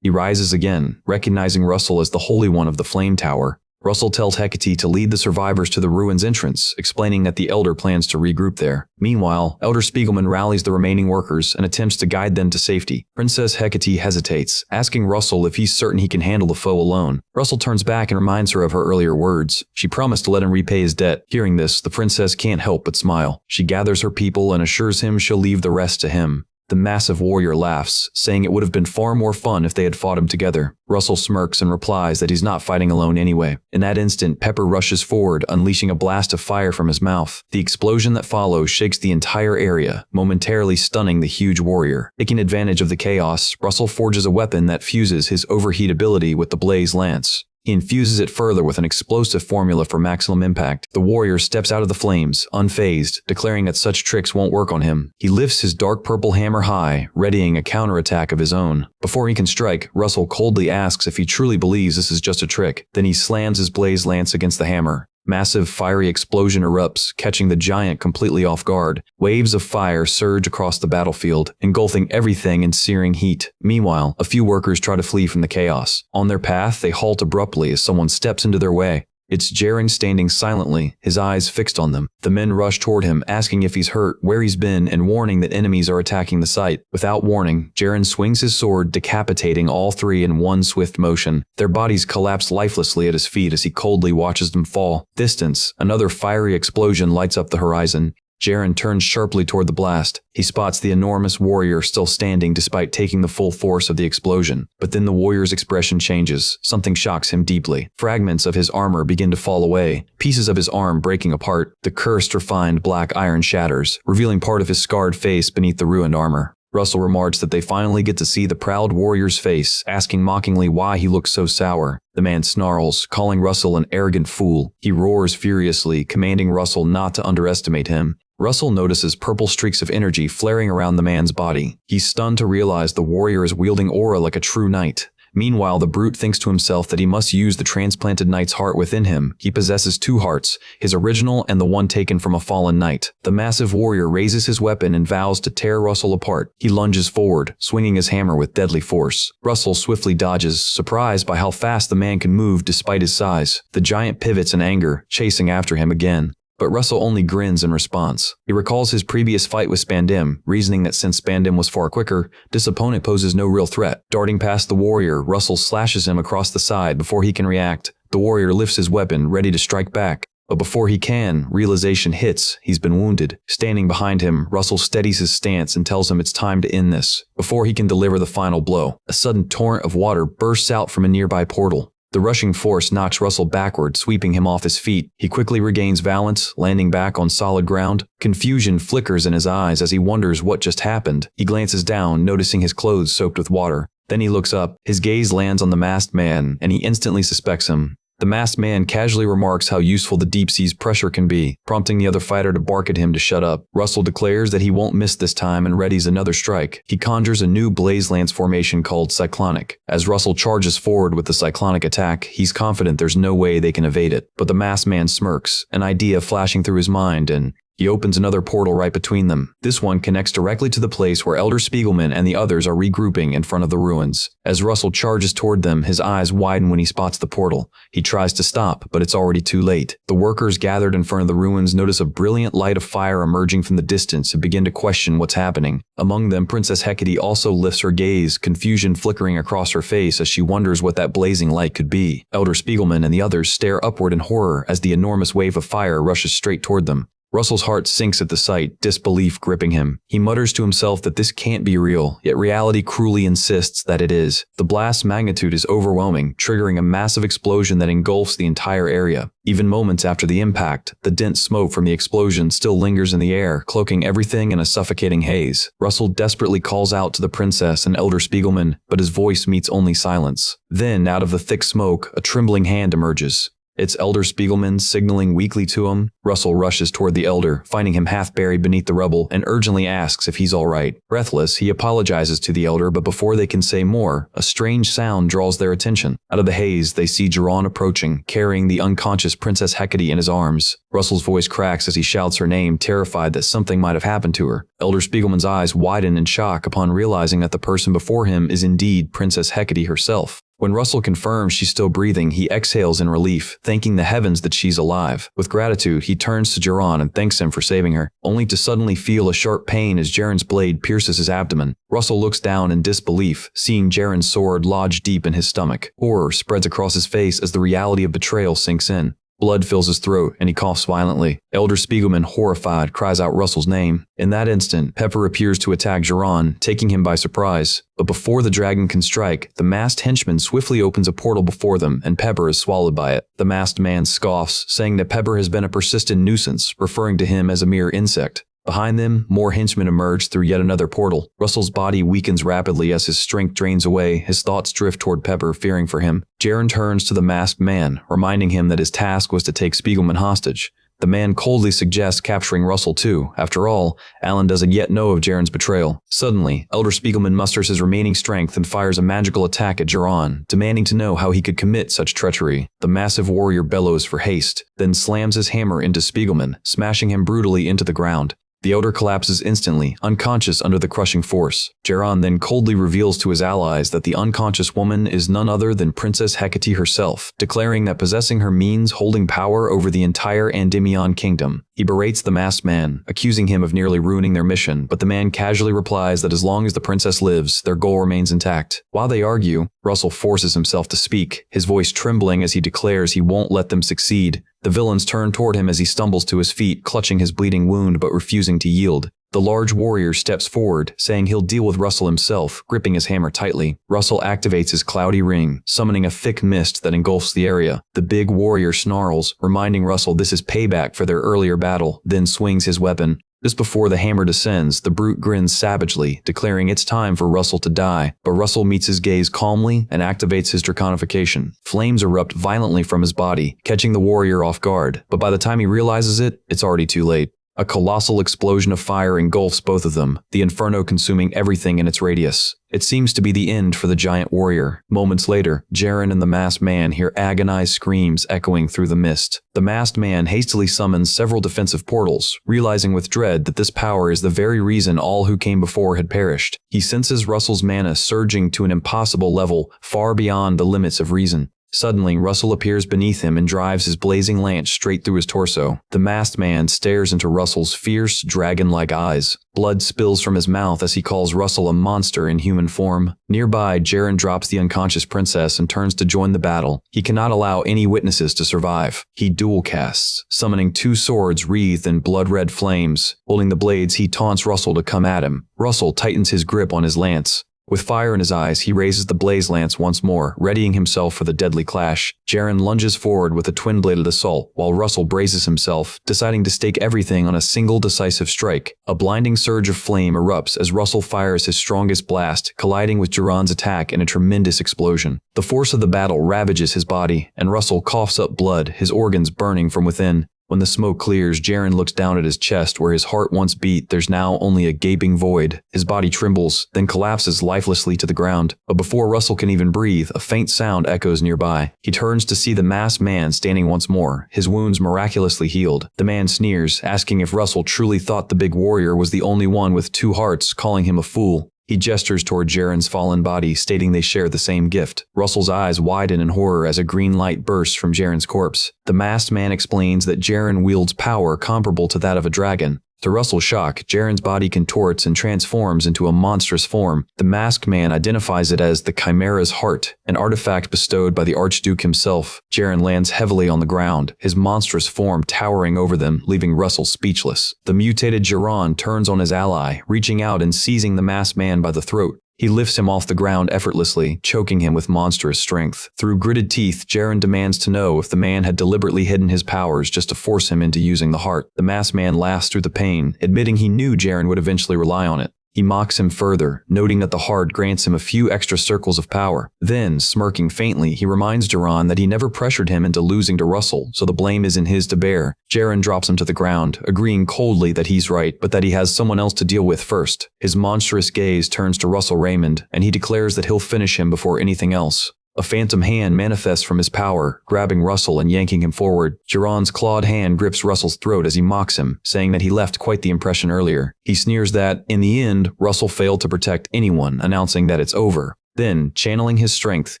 he rises again, recognizing Russell as the Holy One of the Flame Tower. Russell tells Hecate to lead the survivors to the ruins entrance, explaining that the Elder plans to regroup there. Meanwhile, Elder Spiegelman rallies the remaining workers and attempts to guide them to safety. Princess Hecate hesitates, asking Russell if he's certain he can handle the foe alone. Russell turns back and reminds her of her earlier words. She promised to let him repay his debt. Hearing this, the princess can't help but smile. She gathers her people and assures him she'll leave the rest to him. The massive warrior laughs, saying it would have been far more fun if they had fought him together. Russell smirks and replies that he's not fighting alone anyway. In that instant, Pepper rushes forward, unleashing a blast of fire from his mouth. The explosion that follows shakes the entire area, momentarily stunning the huge warrior. Taking advantage of the chaos, Russell forges a weapon that fuses his overheat ability with the blaze lance. He infuses it further with an explosive formula for maximum impact. The warrior steps out of the flames, unfazed, declaring that such tricks won't work on him. He lifts his dark purple hammer high, readying a counterattack of his own. Before he can strike, Russell coldly asks if he truly believes this is just a trick. Then he slams his blaze lance against the hammer. Massive fiery explosion erupts, catching the giant completely off guard. Waves of fire surge across the battlefield, engulfing everything in searing heat. Meanwhile, a few workers try to flee from the chaos. On their path, they halt abruptly as someone steps into their way. It's Jaren standing silently, his eyes fixed on them. The men rush toward him, asking if he's hurt, where he's been, and warning that enemies are attacking the site. Without warning, Jaren swings his sword, decapitating all three in one swift motion. Their bodies collapse lifelessly at his feet as he coldly watches them fall. Distance, another fiery explosion lights up the horizon. Jaren turns sharply toward the blast. He spots the enormous warrior still standing despite taking the full force of the explosion. But then the warrior's expression changes. Something shocks him deeply. Fragments of his armor begin to fall away, pieces of his arm breaking apart. The cursed, refined black iron shatters, revealing part of his scarred face beneath the ruined armor. Russell remarks that they finally get to see the proud warrior's face, asking mockingly why he looks so sour. The man snarls, calling Russell an arrogant fool. He roars furiously, commanding Russell not to underestimate him. Russell notices purple streaks of energy flaring around the man's body. He's stunned to realize the warrior is wielding aura like a true knight. Meanwhile, the brute thinks to himself that he must use the transplanted knight's heart within him. He possesses two hearts, his original and the one taken from a fallen knight. The massive warrior raises his weapon and vows to tear Russell apart. He lunges forward, swinging his hammer with deadly force. Russell swiftly dodges, surprised by how fast the man can move despite his size. The giant pivots in anger, chasing after him again. But Russell only grins in response. He recalls his previous fight with Spandom, reasoning that since Spandom was far quicker, this opponent poses no real threat. Darting past the warrior, Russell slashes him across the side before he can react. The warrior lifts his weapon, ready to strike back. But before he can, realization hits. He's been wounded. Standing behind him, Russell steadies his stance and tells him it's time to end this. Before he can deliver the final blow, a sudden torrent of water bursts out from a nearby portal. The rushing force knocks Russell backward, sweeping him off his feet. He quickly regains balance, landing back on solid ground. Confusion flickers in his eyes as he wonders what just happened. He glances down, noticing his clothes soaked with water. Then he looks up. His gaze lands on the masked man, and he instantly suspects him. The masked man casually remarks how useful the deep sea's pressure can be, prompting the other fighter to bark at him to shut up. Russell declares that he won't miss this time and readies another strike. He conjures a new blaze lance formation called Cyclonic. As Russell charges forward with the Cyclonic attack, he's confident there's no way they can evade it. But the masked man smirks, an idea flashing through his mind, and he opens another portal right between them. This one connects directly to the place where Elder Spiegelman and the others are regrouping in front of the ruins. As Russell charges toward them, his eyes widen when he spots the portal. He tries to stop, but it's already too late. The workers gathered in front of the ruins notice a brilliant light of fire emerging from the distance and begin to question what's happening. Among them, Princess Hecate also lifts her gaze, confusion flickering across her face as she wonders what that blazing light could be. Elder Spiegelman and the others stare upward in horror as the enormous wave of fire rushes straight toward them. Russell's heart sinks at the sight, disbelief gripping him. He mutters to himself that this can't be real, yet reality cruelly insists that it is. The blast's magnitude is overwhelming, triggering a massive explosion that engulfs the entire area. Even moments after the impact, the dense smoke from the explosion still lingers in the air, cloaking everything in a suffocating haze. Russell desperately calls out to the princess and Elder Spiegelman, but his voice meets only silence. Then, out of the thick smoke, a trembling hand emerges. It's Elder Spiegelman signaling weakly to him. Russell rushes toward the elder, finding him half buried beneath the rubble, and urgently asks if he's all right. Breathless, he apologizes to the elder, but before they can say more, a strange sound draws their attention. Out of the haze, they see Geron approaching, carrying the unconscious Princess Hecate in his arms. Russell's voice cracks as he shouts her name, terrified that something might have happened to her. Elder Spiegelman's eyes widen in shock upon realizing that the person before him is indeed Princess Hecate herself. When Russell confirms she's still breathing, he exhales in relief, thanking the heavens that she's alive. With gratitude, he turns to Geron and thanks him for saving her, only to suddenly feel a sharp pain as Jaren's blade pierces his abdomen. Russell looks down in disbelief, seeing Jaren's sword lodge deep in his stomach. Horror spreads across his face as the reality of betrayal sinks in. Blood fills his throat, and he coughs violently. Elder Spiegelman, horrified, cries out Russell's name. In that instant, Pepper appears to attack Geron, taking him by surprise. But before the dragon can strike, the masked henchman swiftly opens a portal before them, and Pepper is swallowed by it. The masked man scoffs, saying that Pepper has been a persistent nuisance, referring to him as a mere insect. Behind them, more henchmen emerge through yet another portal. Russell's body weakens rapidly as his strength drains away. His thoughts drift toward Pepper, fearing for him. Jaren turns to the masked man, reminding him that his task was to take Spiegelman hostage. The man coldly suggests capturing Russell too. After all, Alan doesn't yet know of Jaren's betrayal. Suddenly, Elder Spiegelman musters his remaining strength and fires a magical attack at Geron, demanding to know how he could commit such treachery. The massive warrior bellows for haste, then slams his hammer into Spiegelman, smashing him brutally into the ground. The elder collapses instantly, unconscious under the crushing force. Geron then coldly reveals to his allies that the unconscious woman is none other than Princess Hecate herself, declaring that possessing her means holding power over the entire Endymion kingdom. He berates the masked man, accusing him of nearly ruining their mission, but the man casually replies that as long as the princess lives, their goal remains intact. While they argue, Russell forces himself to speak, his voice trembling as he declares he won't let them succeed. The villains turn toward him as he stumbles to his feet, clutching his bleeding wound but refusing to yield. The large warrior steps forward, saying he'll deal with Russell himself, gripping his hammer tightly. Russell activates his cloudy ring, summoning a thick mist that engulfs the area. The big warrior snarls, reminding Russell this is payback for their earlier battle, then swings his weapon. Just before the hammer descends, the brute grins savagely, declaring it's time for Russell to die, but Russell meets his gaze calmly and activates his draconification. Flames erupt violently from his body, catching the warrior off guard, but by the time he realizes it, it's already too late. A colossal explosion of fire engulfs both of them, the inferno consuming everything in its radius. It seems to be the end for the giant warrior. Moments later, Jaren and the masked man hear agonized screams echoing through the mist. The masked man hastily summons several defensive portals, realizing with dread that this power is the very reason all who came before had perished. He senses Russell's mana surging to an impossible level, far beyond the limits of reason. Suddenly, Russell appears beneath him and drives his blazing lance straight through his torso. The masked man stares into Russell's fierce, dragon-like eyes. Blood spills from his mouth as he calls Russell a monster in human form. Nearby, Jaren drops the unconscious princess and turns to join the battle. He cannot allow any witnesses to survive. He dual casts, summoning two swords wreathed in blood-red flames. Holding the blades, he taunts Russell to come at him. Russell tightens his grip on his lance. With fire in his eyes, he raises the blaze lance once more, readying himself for the deadly clash. Jaren lunges forward with a twin-bladed assault, while Russell braces himself, deciding to stake everything on a single decisive strike. A blinding surge of flame erupts as Russell fires his strongest blast, colliding with Jaron's attack in a tremendous explosion. The force of the battle ravages his body, and Russell coughs up blood, his organs burning from within. When the smoke clears, Jaren looks down at his chest where his heart once beat. There's now only a gaping void. His body trembles, then collapses lifelessly to the ground. But before Russell can even breathe, a faint sound echoes nearby. He turns to see the masked man standing once more, his wounds miraculously healed. The man sneers, asking if Russell truly thought the big warrior was the only one with two hearts, calling him a fool. He gestures toward Jaren's fallen body, stating they share the same gift. Russell's eyes widen in horror as a green light bursts from Jaren's corpse. The masked man explains that Jaren wields power comparable to that of a dragon. To Russell's shock, Jaren's body contorts and transforms into a monstrous form. The masked man identifies it as the Chimera's heart, an artifact bestowed by the Archduke himself. Jaren lands heavily on the ground, his monstrous form towering over them, leaving Russell speechless. The mutated Jaron turns on his ally, reaching out and seizing the masked man by the throat. He lifts him off the ground effortlessly, choking him with monstrous strength. Through gritted teeth, Jaren demands to know if the man had deliberately hidden his powers just to force him into using the heart. The masked man laughs through the pain, admitting he knew Jaren would eventually rely on it. He mocks him further, noting that the heart grants him a few extra circles of power. Then, smirking faintly, he reminds Jaron that he never pressured him into losing to Russell, so the blame isn't his to bear. Jaren drops him to the ground, agreeing coldly that he's right, but that he has someone else to deal with first. His monstrous gaze turns to Russell Raymond, and he declares that he'll finish him before anything else. A phantom hand manifests from his power, grabbing Russell and yanking him forward. Jaron's clawed hand grips Russell's throat as he mocks him, saying that he left quite the impression earlier. He sneers that, in the end, Russell failed to protect anyone, announcing that it's over. Then, channeling his strength,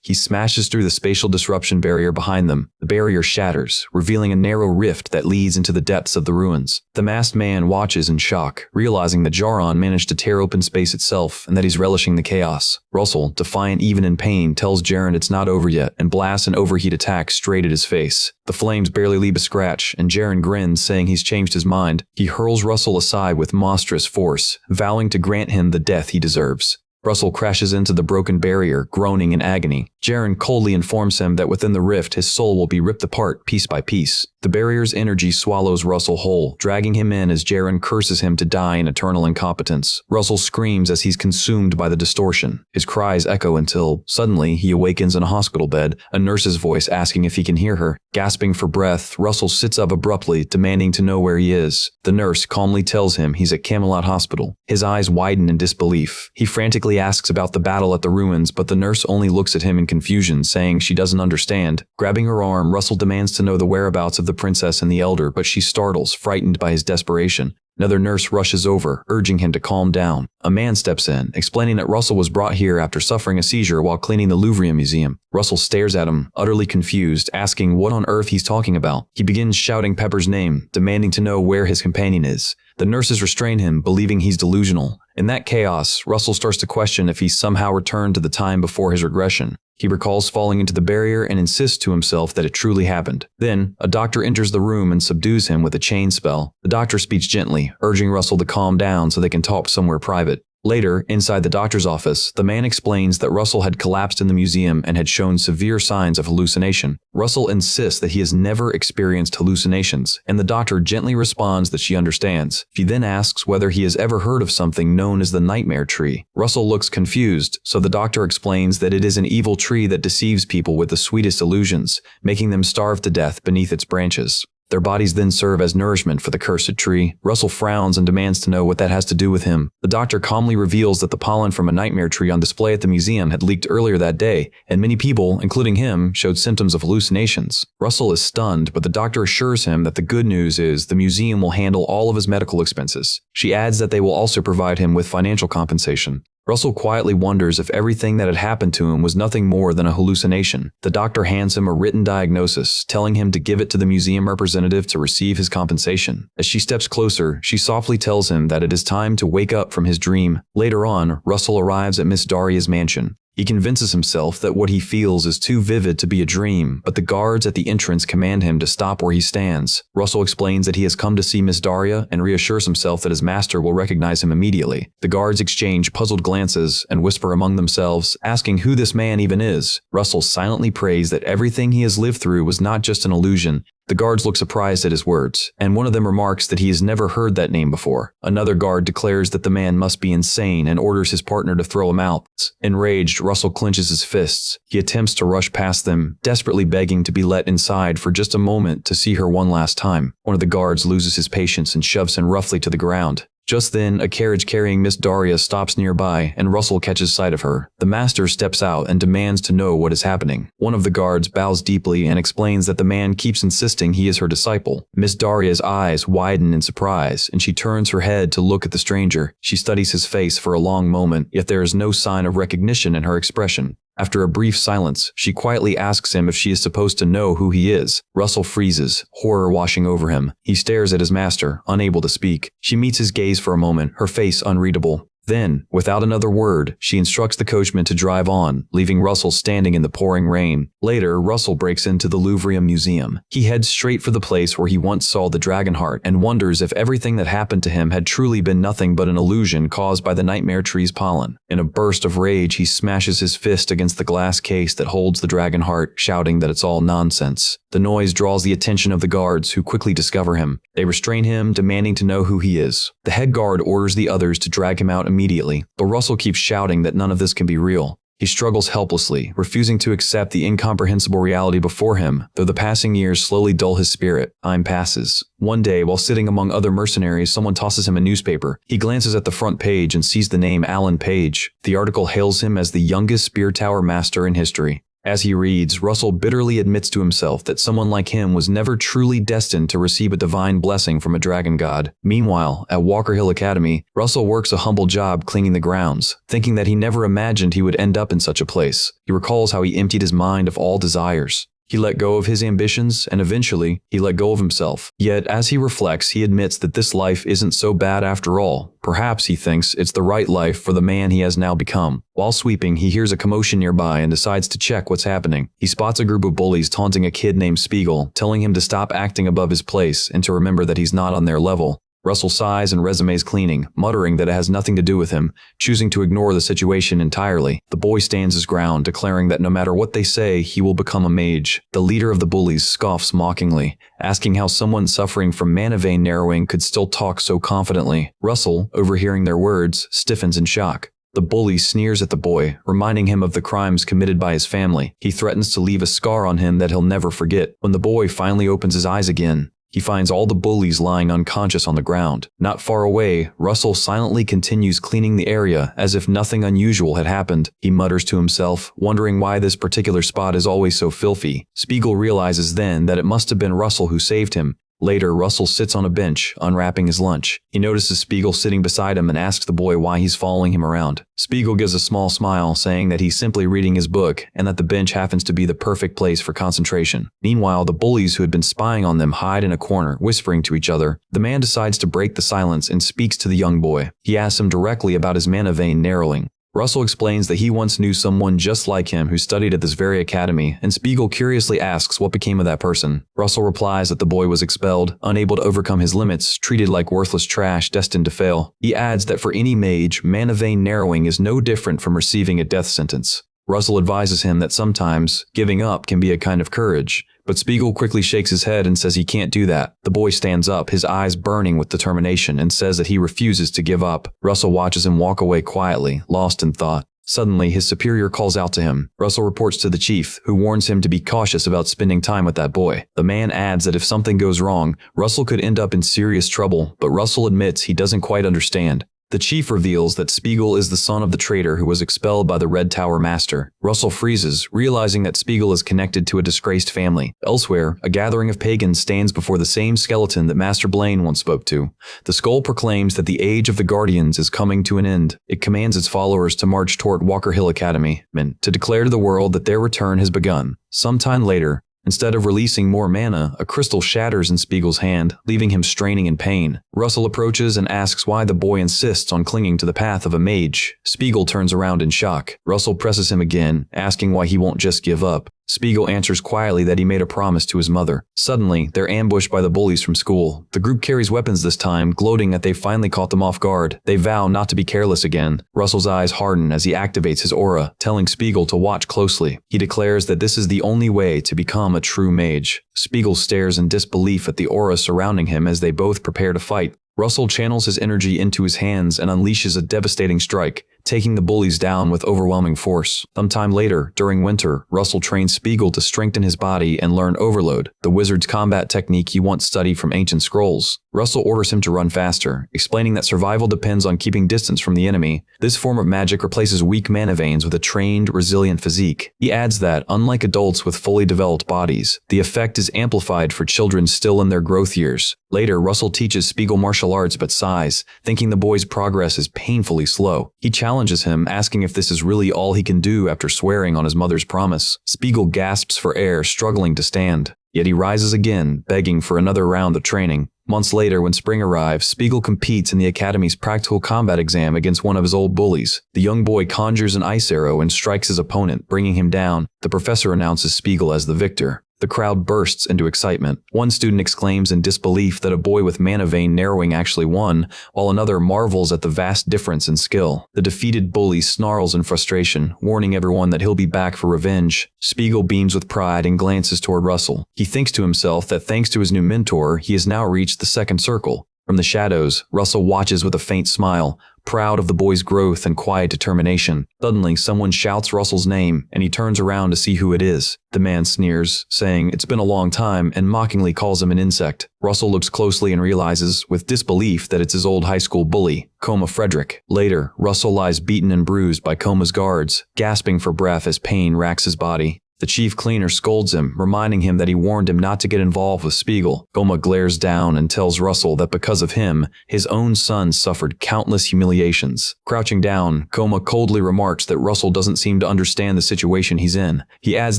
he smashes through the spatial disruption barrier behind them. The barrier shatters, revealing a narrow rift that leads into the depths of the ruins. The masked man watches in shock, realizing that Jaron managed to tear open space itself and that he's relishing the chaos. Russell, defiant even in pain, tells Jaren it's not over yet and blasts an overheat attack straight at his face. The flames barely leave a scratch, and Jaren grins, saying he's changed his mind. He hurls Russell aside with monstrous force, vowing to grant him the death he deserves. Russell crashes into the broken barrier, groaning in agony. Jaren coldly informs him that within the rift his soul will be ripped apart piece by piece. The barrier's energy swallows Russell whole, dragging him in as Jaren curses him to die in eternal incompetence. Russell screams as he's consumed by the distortion. His cries echo until, suddenly, he awakens in a hospital bed, a nurse's voice asking if he can hear her. Gasping for breath, Russell sits up abruptly, demanding to know where he is. The nurse calmly tells him he's at Camelot Hospital. His eyes widen in disbelief. He frantically asks about the battle at the ruins, but the nurse only looks at him in confusion, saying she doesn't understand. Grabbing her arm, Russell demands to know the whereabouts of the princess and the elder, but she startles, frightened by his desperation. Another nurse rushes over, urging him to calm down. A man steps in, explaining that Russell was brought here after suffering a seizure while cleaning the Louvre Museum. Russell stares at him, utterly confused, asking what on earth he's talking about. He begins shouting Pepper's name, demanding to know where his companion is. The nurses restrain him, believing he's delusional. In that chaos, Russell starts to question if he's somehow returned to the time before his regression. He recalls falling into the barrier and insists to himself that it truly happened. Then, a doctor enters the room and subdues him with a chain spell. The doctor speaks gently, urging Russell to calm down so they can talk somewhere private. Later, inside the doctor's office, the man explains that Russell had collapsed in the museum and had shown severe signs of hallucination. Russell insists that he has never experienced hallucinations, and the doctor gently responds that she understands. She then asks whether he has ever heard of something known as the nightmare tree. Russell looks confused, so the doctor explains that it is an evil tree that deceives people with the sweetest illusions, making them starve to death beneath its branches. Their bodies then serve as nourishment for the cursed tree. Russell frowns and demands to know what that has to do with him. The doctor calmly reveals that the pollen from a nightmare tree on display at the museum had leaked earlier that day, and many people, including him, showed symptoms of hallucinations. Russell is stunned, but the doctor assures him that the good news is the museum will handle all of his medical expenses. She adds that they will also provide him with financial compensation. Russell quietly wonders if everything that had happened to him was nothing more than a hallucination. The doctor hands him a written diagnosis, telling him to give it to the museum representative to receive his compensation. As she steps closer, she softly tells him that it is time to wake up from his dream. Later on, Russell arrives at Miss Daria's mansion. He convinces himself that what he feels is too vivid to be a dream, but the guards at the entrance command him to stop where he stands. Russell explains that he has come to see Miss Daria and reassures himself that his master will recognize him immediately. The guards exchange puzzled glances and whisper among themselves, asking who this man even is. Russell silently prays that everything he has lived through was not just an illusion. The guards look surprised at his words, and one of them remarks that he has never heard that name before. Another guard declares that the man must be insane and orders his partner to throw him out. Enraged, Russell clenches his fists. He attempts to rush past them, desperately begging to be let inside for just a moment to see her one last time. One of the guards loses his patience and shoves him roughly to the ground. Just then, a carriage carrying Miss Daria stops nearby, and Russell catches sight of her. The master steps out and demands to know what is happening. One of the guards bows deeply and explains that the man keeps insisting he is her disciple. Miss Daria's eyes widen in surprise, and she turns her head to look at the stranger. She studies his face for a long moment, yet there is no sign of recognition in her expression. After a brief silence, she quietly asks him if she is supposed to know who he is. Russell freezes, horror washing over him. He stares at his master, unable to speak. She meets his gaze for a moment, her face unreadable. Then, without another word, she instructs the coachman to drive on, leaving Russell standing in the pouring rain. Later, Russell breaks into the Louvre Museum. He heads straight for the place where he once saw the dragon heart and wonders if everything that happened to him had truly been nothing but an illusion caused by the nightmare tree's pollen. In a burst of rage, he smashes his fist against the glass case that holds the dragon heart, shouting that it's all nonsense. The noise draws the attention of the guards, who quickly discover him. They restrain him, demanding to know who he is. The head guard orders the others to drag him out immediately, but Russell keeps shouting that none of this can be real. He struggles helplessly, refusing to accept the incomprehensible reality before him, though the passing years slowly dull his spirit. Time passes. One day, while sitting among other mercenaries, someone tosses him a newspaper. He glances at the front page and sees the name Alan Page. The article hails him as the youngest spear tower master in history. As he reads, Russell bitterly admits to himself that someone like him was never truly destined to receive a divine blessing from a dragon god. Meanwhile, at Walker Hill Academy, Russell works a humble job cleaning the grounds, thinking that he never imagined he would end up in such a place. He recalls how he emptied his mind of all desires. He let go of his ambitions, and eventually, he let go of himself. Yet, as he reflects, he admits that this life isn't so bad after all. Perhaps, he thinks, it's the right life for the man he has now become. While sweeping, he hears a commotion nearby and decides to check what's happening. He spots a group of bullies taunting a kid named Spiegel, telling him to stop acting above his place and to remember that he's not on their level. Russell sighs and resumes cleaning, muttering that it has nothing to do with him, choosing to ignore the situation entirely. The boy stands his ground, declaring that no matter what they say, he will become a mage. The leader of the bullies scoffs mockingly, asking how someone suffering from mana vein narrowing could still talk so confidently. Russell, overhearing their words, stiffens in shock. The bully sneers at the boy, reminding him of the crimes committed by his family. He threatens to leave a scar on him that he'll never forget. When the boy finally opens his eyes again, he finds all the bullies lying unconscious on the ground. Not far away, Russell silently continues cleaning the area as if nothing unusual had happened. He mutters to himself, wondering why this particular spot is always so filthy. Spiegel realizes then that it must have been Russell who saved him. Later, Russell sits on a bench, unwrapping his lunch. He notices Spiegel sitting beside him and asks the boy why he's following him around. Spiegel gives a small smile, saying that he's simply reading his book and that the bench happens to be the perfect place for concentration. Meanwhile, the bullies who had been spying on them hide in a corner, whispering to each other. The man decides to break the silence and speaks to the young boy. He asks him directly about his mana vein narrowing. Russell explains that he once knew someone just like him who studied at this very academy, and Spiegel curiously asks what became of that person. Russell replies that the boy was expelled, unable to overcome his limits, treated like worthless trash destined to fail. He adds that for any mage, mana vein narrowing is no different from receiving a death sentence. Russell advises him that sometimes giving up can be a kind of courage, but Spiegel quickly shakes his head and says he can't do that. The boy stands up, his eyes burning with determination, and says that he refuses to give up. Russell watches him walk away quietly, lost in thought. Suddenly, his superior calls out to him. Russell reports to the chief, who warns him to be cautious about spending time with that boy. The man adds that if something goes wrong, Russell could end up in serious trouble, but Russell admits he doesn't quite understand. The chief reveals that Spiegel is the son of the traitor who was expelled by the Red Tower Master. Russell freezes, realizing that Spiegel is connected to a disgraced family. Elsewhere, a gathering of pagans stands before the same skeleton that Master Blaine once spoke to. The skull proclaims that the age of the Guardians is coming to an end. It commands its followers to march toward Walker Hill Academy, to declare to the world that their return has begun. Sometime later, Instead of releasing more mana, a crystal shatters in Spiegel's hand, leaving him straining in pain. Russell approaches and asks why the boy insists on clinging to the path of a mage. Spiegel turns around in shock. Russell presses him again, asking why he won't just give up. Spiegel answers quietly that he made a promise to his mother. Suddenly, they're ambushed by the bullies from school. The group carries weapons this time, gloating that they finally caught them off guard. They vow not to be careless again. Russell's eyes harden as he activates his aura, telling Spiegel to watch closely. He declares that this is the only way to become a true mage. Spiegel stares in disbelief at the aura surrounding him as they both prepare to fight. Russell channels his energy into his hands and unleashes a devastating strike, taking the bullies down with overwhelming force. Sometime later, during winter, Russell trains Spiegel to strengthen his body and learn Overload, the wizard's combat technique he once studied from ancient scrolls. Russell orders him to run faster, explaining that survival depends on keeping distance from the enemy. This form of magic replaces weak mana veins with a trained, resilient physique. He adds that, unlike adults with fully developed bodies, the effect is amplified for children still in their growth years. Later, Russell teaches Spiegel martial arts but sighs, thinking the boy's progress is painfully slow. He challenges him, asking if this is really all he can do after swearing on his mother's promise. Spiegel gasps for air, struggling to stand. Yet he rises again, begging for another round of training. Months later, when spring arrives, Spiegel competes in the Academy's practical combat exam against one of his old bullies. The young boy conjures an ice arrow and strikes his opponent, bringing him down. The professor announces Spiegel as the victor. The crowd bursts into excitement. One student exclaims in disbelief that a boy with mana vein narrowing actually won, while another marvels at the vast difference in skill. The defeated bully snarls in frustration, warning everyone that he'll be back for revenge. Spiegel beams with pride and glances toward Russell. He thinks to himself that thanks to his new mentor, he has now reached the second circle. From the shadows, Russell watches with a faint smile, proud of the boy's growth and quiet determination. Suddenly, someone shouts Russell's name, and he turns around to see who it is. The man sneers, saying it's been a long time, and mockingly calls him an insect. Russell looks closely and realizes, with disbelief, that it's his old high school bully, Coma Frederick. Later, Russell lies beaten and bruised by Coma's guards, gasping for breath as pain racks his body. The chief cleaner scolds him, reminding him that he warned him not to get involved with Spiegel. Coma glares down and tells Russell that because of him, his own son suffered countless humiliations. Crouching down, Coma coldly remarks that Russell doesn't seem to understand the situation he's in. He adds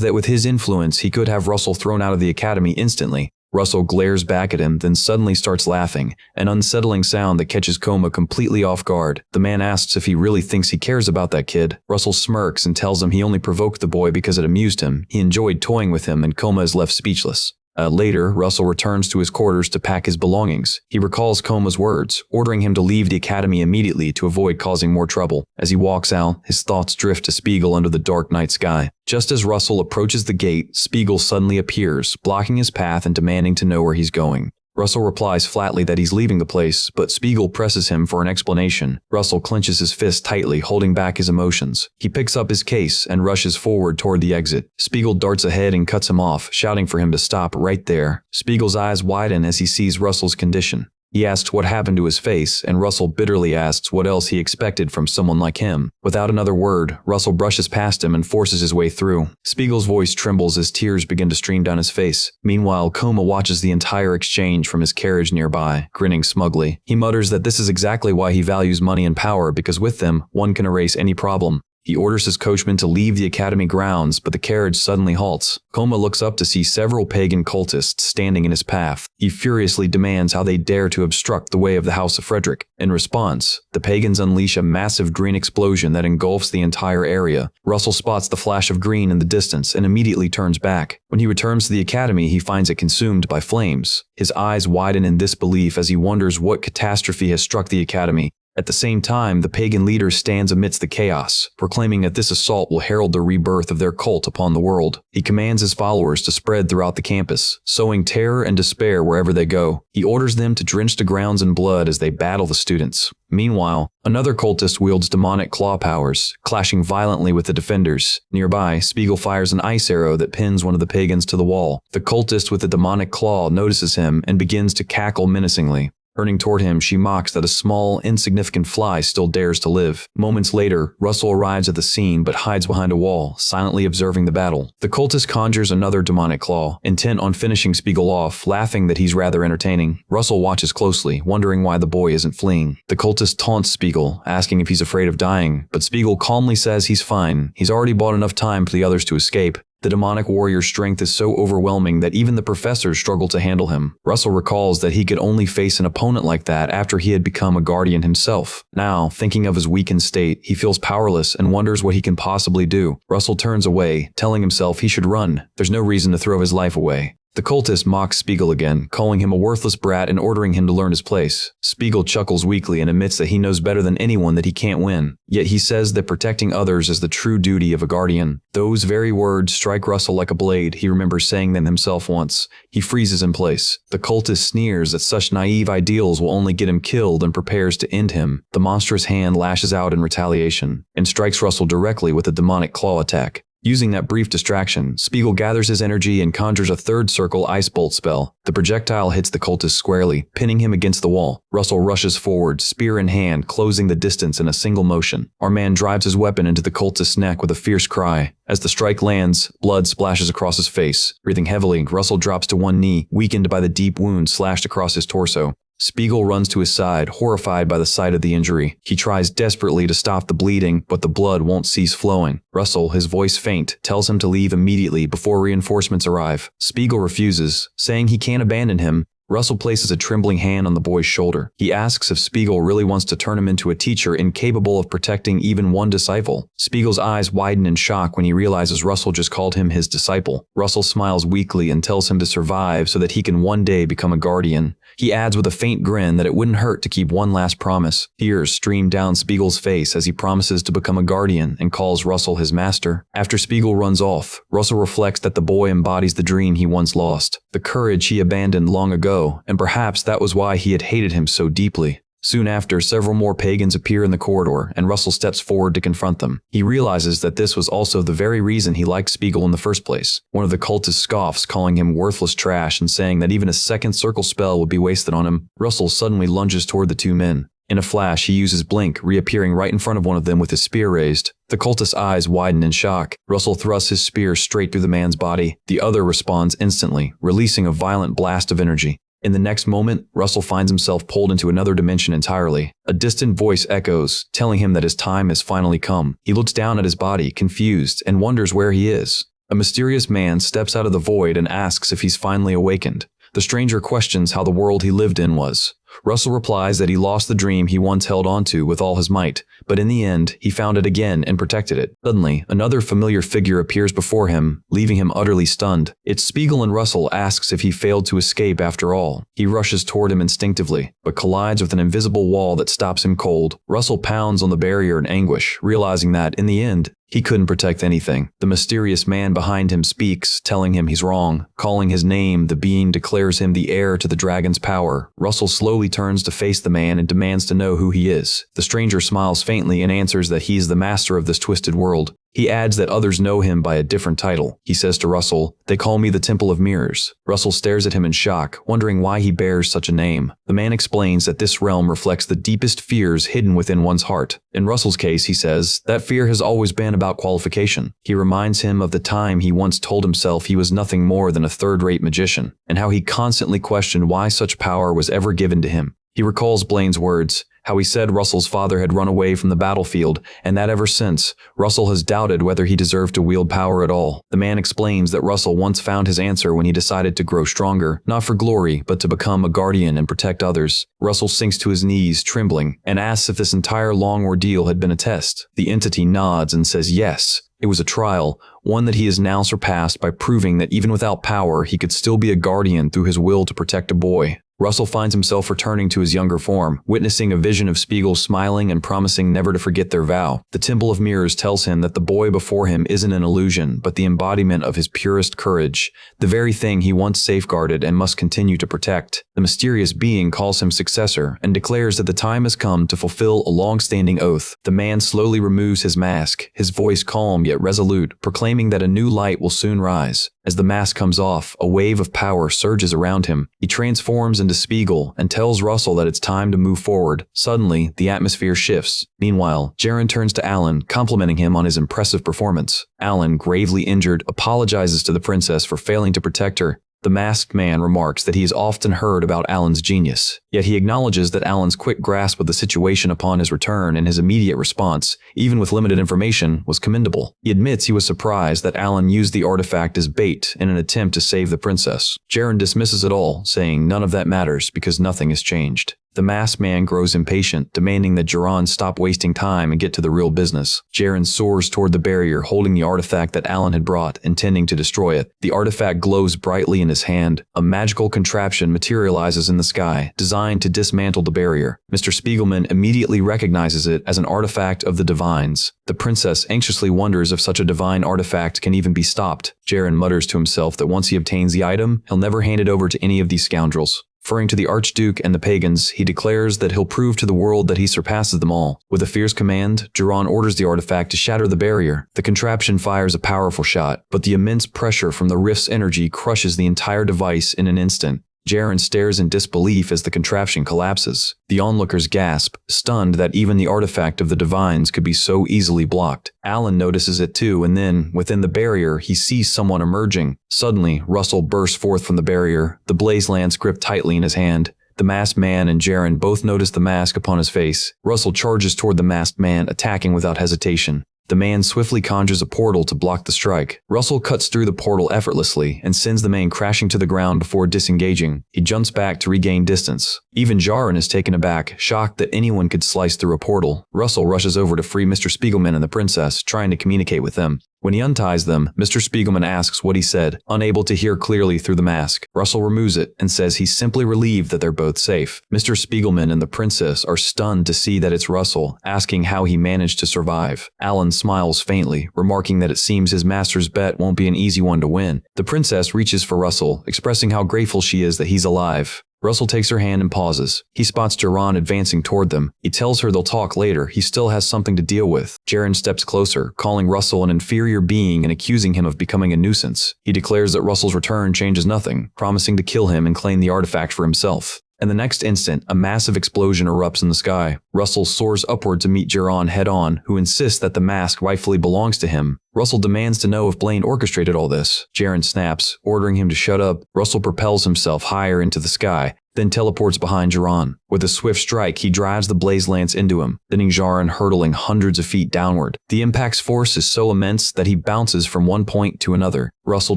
that with his influence, he could have Russell thrown out of the academy instantly. Russell glares back at him, then suddenly starts laughing, an unsettling sound that catches Coma completely off guard. The man asks if he really thinks he cares about that kid. Russell smirks and tells him he only provoked the boy because it amused him. He enjoyed toying with him, and Coma is left speechless. Later, Russell returns to his quarters to pack his belongings. He recalls Coma's words, ordering him to leave the academy immediately to avoid causing more trouble. As he walks out, his thoughts drift to Spiegel under the dark night sky. Just as Russell approaches the gate, Spiegel suddenly appears, blocking his path and demanding to know where he's going. Russell replies flatly that he's leaving the place, but Spiegel presses him for an explanation. Russell clenches his fist tightly, holding back his emotions. He picks up his case and rushes forward toward the exit. Spiegel darts ahead and cuts him off, shouting for him to stop right there. Spiegel's eyes widen as he sees Russell's condition. He asks what happened to his face, and Russell bitterly asks what else he expected from someone like him. Without another word, Russell brushes past him and forces his way through. Spiegel's voice trembles as tears begin to stream down his face. Meanwhile, Coma watches the entire exchange from his carriage nearby, grinning smugly. He mutters that this is exactly why he values money and power, because with them, one can erase any problem. He orders his coachman to leave the academy grounds, but the carriage suddenly halts. Coma looks up to see several pagan cultists standing in his path. He furiously demands how they dare to obstruct the way of the House of Frederick. In response, the pagans unleash a massive green explosion that engulfs the entire area. Russell spots the flash of green in the distance and immediately turns back. When he returns to the academy, he finds it consumed by flames. His eyes widen in disbelief as he wonders what catastrophe has struck the academy. At the same time, the pagan leader stands amidst the chaos, proclaiming that this assault will herald the rebirth of their cult upon the world. He commands his followers to spread throughout the campus, sowing terror and despair wherever they go. He orders them to drench the grounds in blood as they battle the students. Meanwhile, another cultist wields demonic claw powers, clashing violently with the defenders. Nearby, Spiegel fires an ice arrow that pins one of the pagans to the wall. The cultist with the demonic claw notices him and begins to cackle menacingly. Turning toward him, she mocks that a small, insignificant fly still dares to live. Moments later, Russell arrives at the scene but hides behind a wall, silently observing the battle. The cultist conjures another demonic claw, intent on finishing Spiegel off, laughing that he's rather entertaining. Russell watches closely, wondering why the boy isn't fleeing. The cultist taunts Spiegel, asking if he's afraid of dying, but Spiegel calmly says he's fine. He's already bought enough time for the others to escape. The demonic warrior's strength is so overwhelming that even the professors struggle to handle him. Russell recalls that he could only face an opponent like that after he had become a guardian himself. Now, thinking of his weakened state, he feels powerless and wonders what he can possibly do. Russell turns away, telling himself he should run. There's no reason to throw his life away. The cultist mocks Spiegel again, calling him a worthless brat and ordering him to learn his place. Spiegel chuckles weakly and admits that he knows better than anyone that he can't win. Yet he says that protecting others is the true duty of a guardian. Those very words strike Russell like a blade. He remembers saying them himself once. He freezes in place. The cultist sneers that such naive ideals will only get him killed and prepares to end him. The monstrous hand lashes out in retaliation and strikes Russell directly with a demonic claw attack. Using that brief distraction, Spiegel gathers his energy and conjures a third circle ice bolt spell. The projectile hits the cultist squarely, pinning him against the wall. Russell rushes forward, spear in hand, closing the distance in a single motion. Our man drives his weapon into the cultist's neck with a fierce cry. As the strike lands, blood splashes across his face. Breathing heavily, Russell drops to one knee, weakened by the deep wound slashed across his torso. Spiegel runs to his side, horrified by the sight of the injury. He tries desperately to stop the bleeding, but the blood won't cease flowing. Russell, his voice faint, tells him to leave immediately before reinforcements arrive. Spiegel refuses, saying he can't abandon him. Russell places a trembling hand on the boy's shoulder. He asks if Spiegel really wants to turn him into a teacher incapable of protecting even one disciple. Spiegel's eyes widen in shock when he realizes Russell just called him his disciple. Russell smiles weakly and tells him to survive so that he can one day become a guardian. He adds with a faint grin that it wouldn't hurt to keep one last promise. Tears stream down Spiegel's face as he promises to become a guardian and calls Russell his master. After Spiegel runs off, Russell reflects that the boy embodies the dream he once lost, the courage he abandoned long ago, and perhaps that was why he had hated him so deeply. Soon after, several more pagans appear in the corridor, and Russell steps forward to confront them. He realizes that this was also the very reason he liked Spiegel in the first place. One of the cultists scoffs, calling him worthless trash and saying that even a second circle spell would be wasted on him. Russell suddenly lunges toward the two men. In a flash, he uses blink, reappearing right in front of one of them with his spear raised. The cultist's eyes widen in shock. Russell thrusts his spear straight through the man's body. The other responds instantly, releasing a violent blast of energy. In the next moment, Russell finds himself pulled into another dimension entirely. A distant voice echoes, telling him that his time has finally come. He looks down at his body, confused, and wonders where he is. A mysterious man steps out of the void and asks if he's finally awakened. The stranger questions how the world he lived in was. Russell replies that he lost the dream he once held onto with all his might, but in the end, he found it again and protected it. Suddenly, another familiar figure appears before him, leaving him utterly stunned. It's Spiegel, and Russell asks if he failed to escape after all. He rushes toward him instinctively, but collides with an invisible wall that stops him cold. Russell pounds on the barrier in anguish, realizing that, in the end, he couldn't protect anything. The mysterious man behind him speaks, telling him he's wrong. Calling his name, the being declares him the heir to the dragon's power. Russell slowly turns to face the man and demands to know who he is. The stranger smiles faintly and answers that he is the master of this twisted world. He adds that others know him by a different title. He says to Russell, "They call me the Temple of Mirrors." Russell stares at him in shock, wondering why he bears such a name. The man explains that this realm reflects the deepest fears hidden within one's heart. In Russell's case, he says, that fear has always been about qualification. He reminds him of the time he once told himself he was nothing more than a third-rate magician, and how he constantly questioned why such power was ever given to him. He recalls Blaine's words, how he said Russell's father had run away from the battlefield, and that ever since, Russell has doubted whether he deserved to wield power at all. The man explains that Russell once found his answer when he decided to grow stronger, not for glory, but to become a guardian and protect others. Russell sinks to his knees, trembling, and asks if this entire long ordeal had been a test. The entity nods and says yes. It was a trial, one that he has now surpassed by proving that even without power, he could still be a guardian through his will to protect a boy. Russell finds himself returning to his younger form, witnessing a vision of Spiegel smiling and promising never to forget their vow. The Temple of Mirrors tells him that the boy before him isn't an illusion, but the embodiment of his purest courage, the very thing he once safeguarded and must continue to protect. The mysterious being calls him successor and declares that the time has come to fulfill a long-standing oath. The man slowly removes his mask, his voice calm yet resolute, proclaiming that a new light will soon rise. As the mask comes off, a wave of power surges around him. He transforms into Spiegel and tells Russell that it's time to move forward. Suddenly, the atmosphere shifts. Meanwhile, Jaren turns to Alan, complimenting him on his impressive performance. Alan, gravely injured, apologizes to the princess for failing to protect her. The masked man remarks that he has often heard about Alan's genius, yet he acknowledges that Alan's quick grasp of the situation upon his return and his immediate response, even with limited information, was commendable. He admits he was surprised that Alan used the artifact as bait in an attempt to save the princess. Jaren dismisses it all, saying none of that matters because nothing has changed. The masked man grows impatient, demanding that Jiran stop wasting time and get to the real business. Jaren soars toward the barrier, holding the artifact that Alan had brought, intending to destroy it. The artifact glows brightly in his hand. A magical contraption materializes in the sky, designed to dismantle the barrier. Mr. Spiegelman immediately recognizes it as an artifact of the divines. The princess anxiously wonders if such a divine artifact can even be stopped. Jaren mutters to himself that once he obtains the item, he'll never hand it over to any of these scoundrels. Referring to the Archduke and the pagans, he declares that he'll prove to the world that he surpasses them all. With a fierce command, Jiran orders the artifact to shatter the barrier. The contraption fires a powerful shot, but the immense pressure from the rift's energy crushes the entire device in an instant. Jaren stares in disbelief as the contraption collapses. The onlookers gasp, stunned that even the artifact of the divines could be so easily blocked. Alan notices it too, and then, within the barrier, he sees someone emerging. Suddenly, Russell bursts forth from the barrier, the blaze lance gripped tightly in his hand. The masked man and Jaren both notice the mask upon his face. Russell charges toward the masked man, attacking without hesitation. The man swiftly conjures a portal to block the strike. Russell cuts through the portal effortlessly and sends the man crashing to the ground before disengaging. He jumps back to regain distance. Even Jaren is taken aback, shocked that anyone could slice through a portal. Russell rushes over to free Mr. Spiegelman and the princess, trying to communicate with them. When he unties them, Mr. Spiegelman asks what he said, unable to hear clearly through the mask. Russell removes it and says he's simply relieved that they're both safe. Mr. Spiegelman and the princess are stunned to see that it's Russell, asking how he managed to survive. Alan smiles faintly, remarking that it seems his master's bet won't be an easy one to win. The princess reaches for Russell, expressing how grateful she is that he's alive. Russell takes her hand and pauses. He spots Jaren advancing toward them. He tells her they'll talk later. He still has something to deal with. Jaren steps closer, calling Russell an inferior being and accusing him of becoming a nuisance. He declares that Russell's return changes nothing, promising to kill him and claim the artifact for himself. In the next instant, a massive explosion erupts in the sky. Russell soars upward to meet Jaren head-on, who insists that the mask rightfully belongs to him. Russell demands to know if Blaine orchestrated all this. Jaren snaps, ordering him to shut up. Russell propels himself higher into the sky, then teleports behind Jaren. With a swift strike, he drives the blaze lance into him, sending Jaren hurtling hundreds of feet downward. The impact's force is so immense that he bounces from one point to another. Russell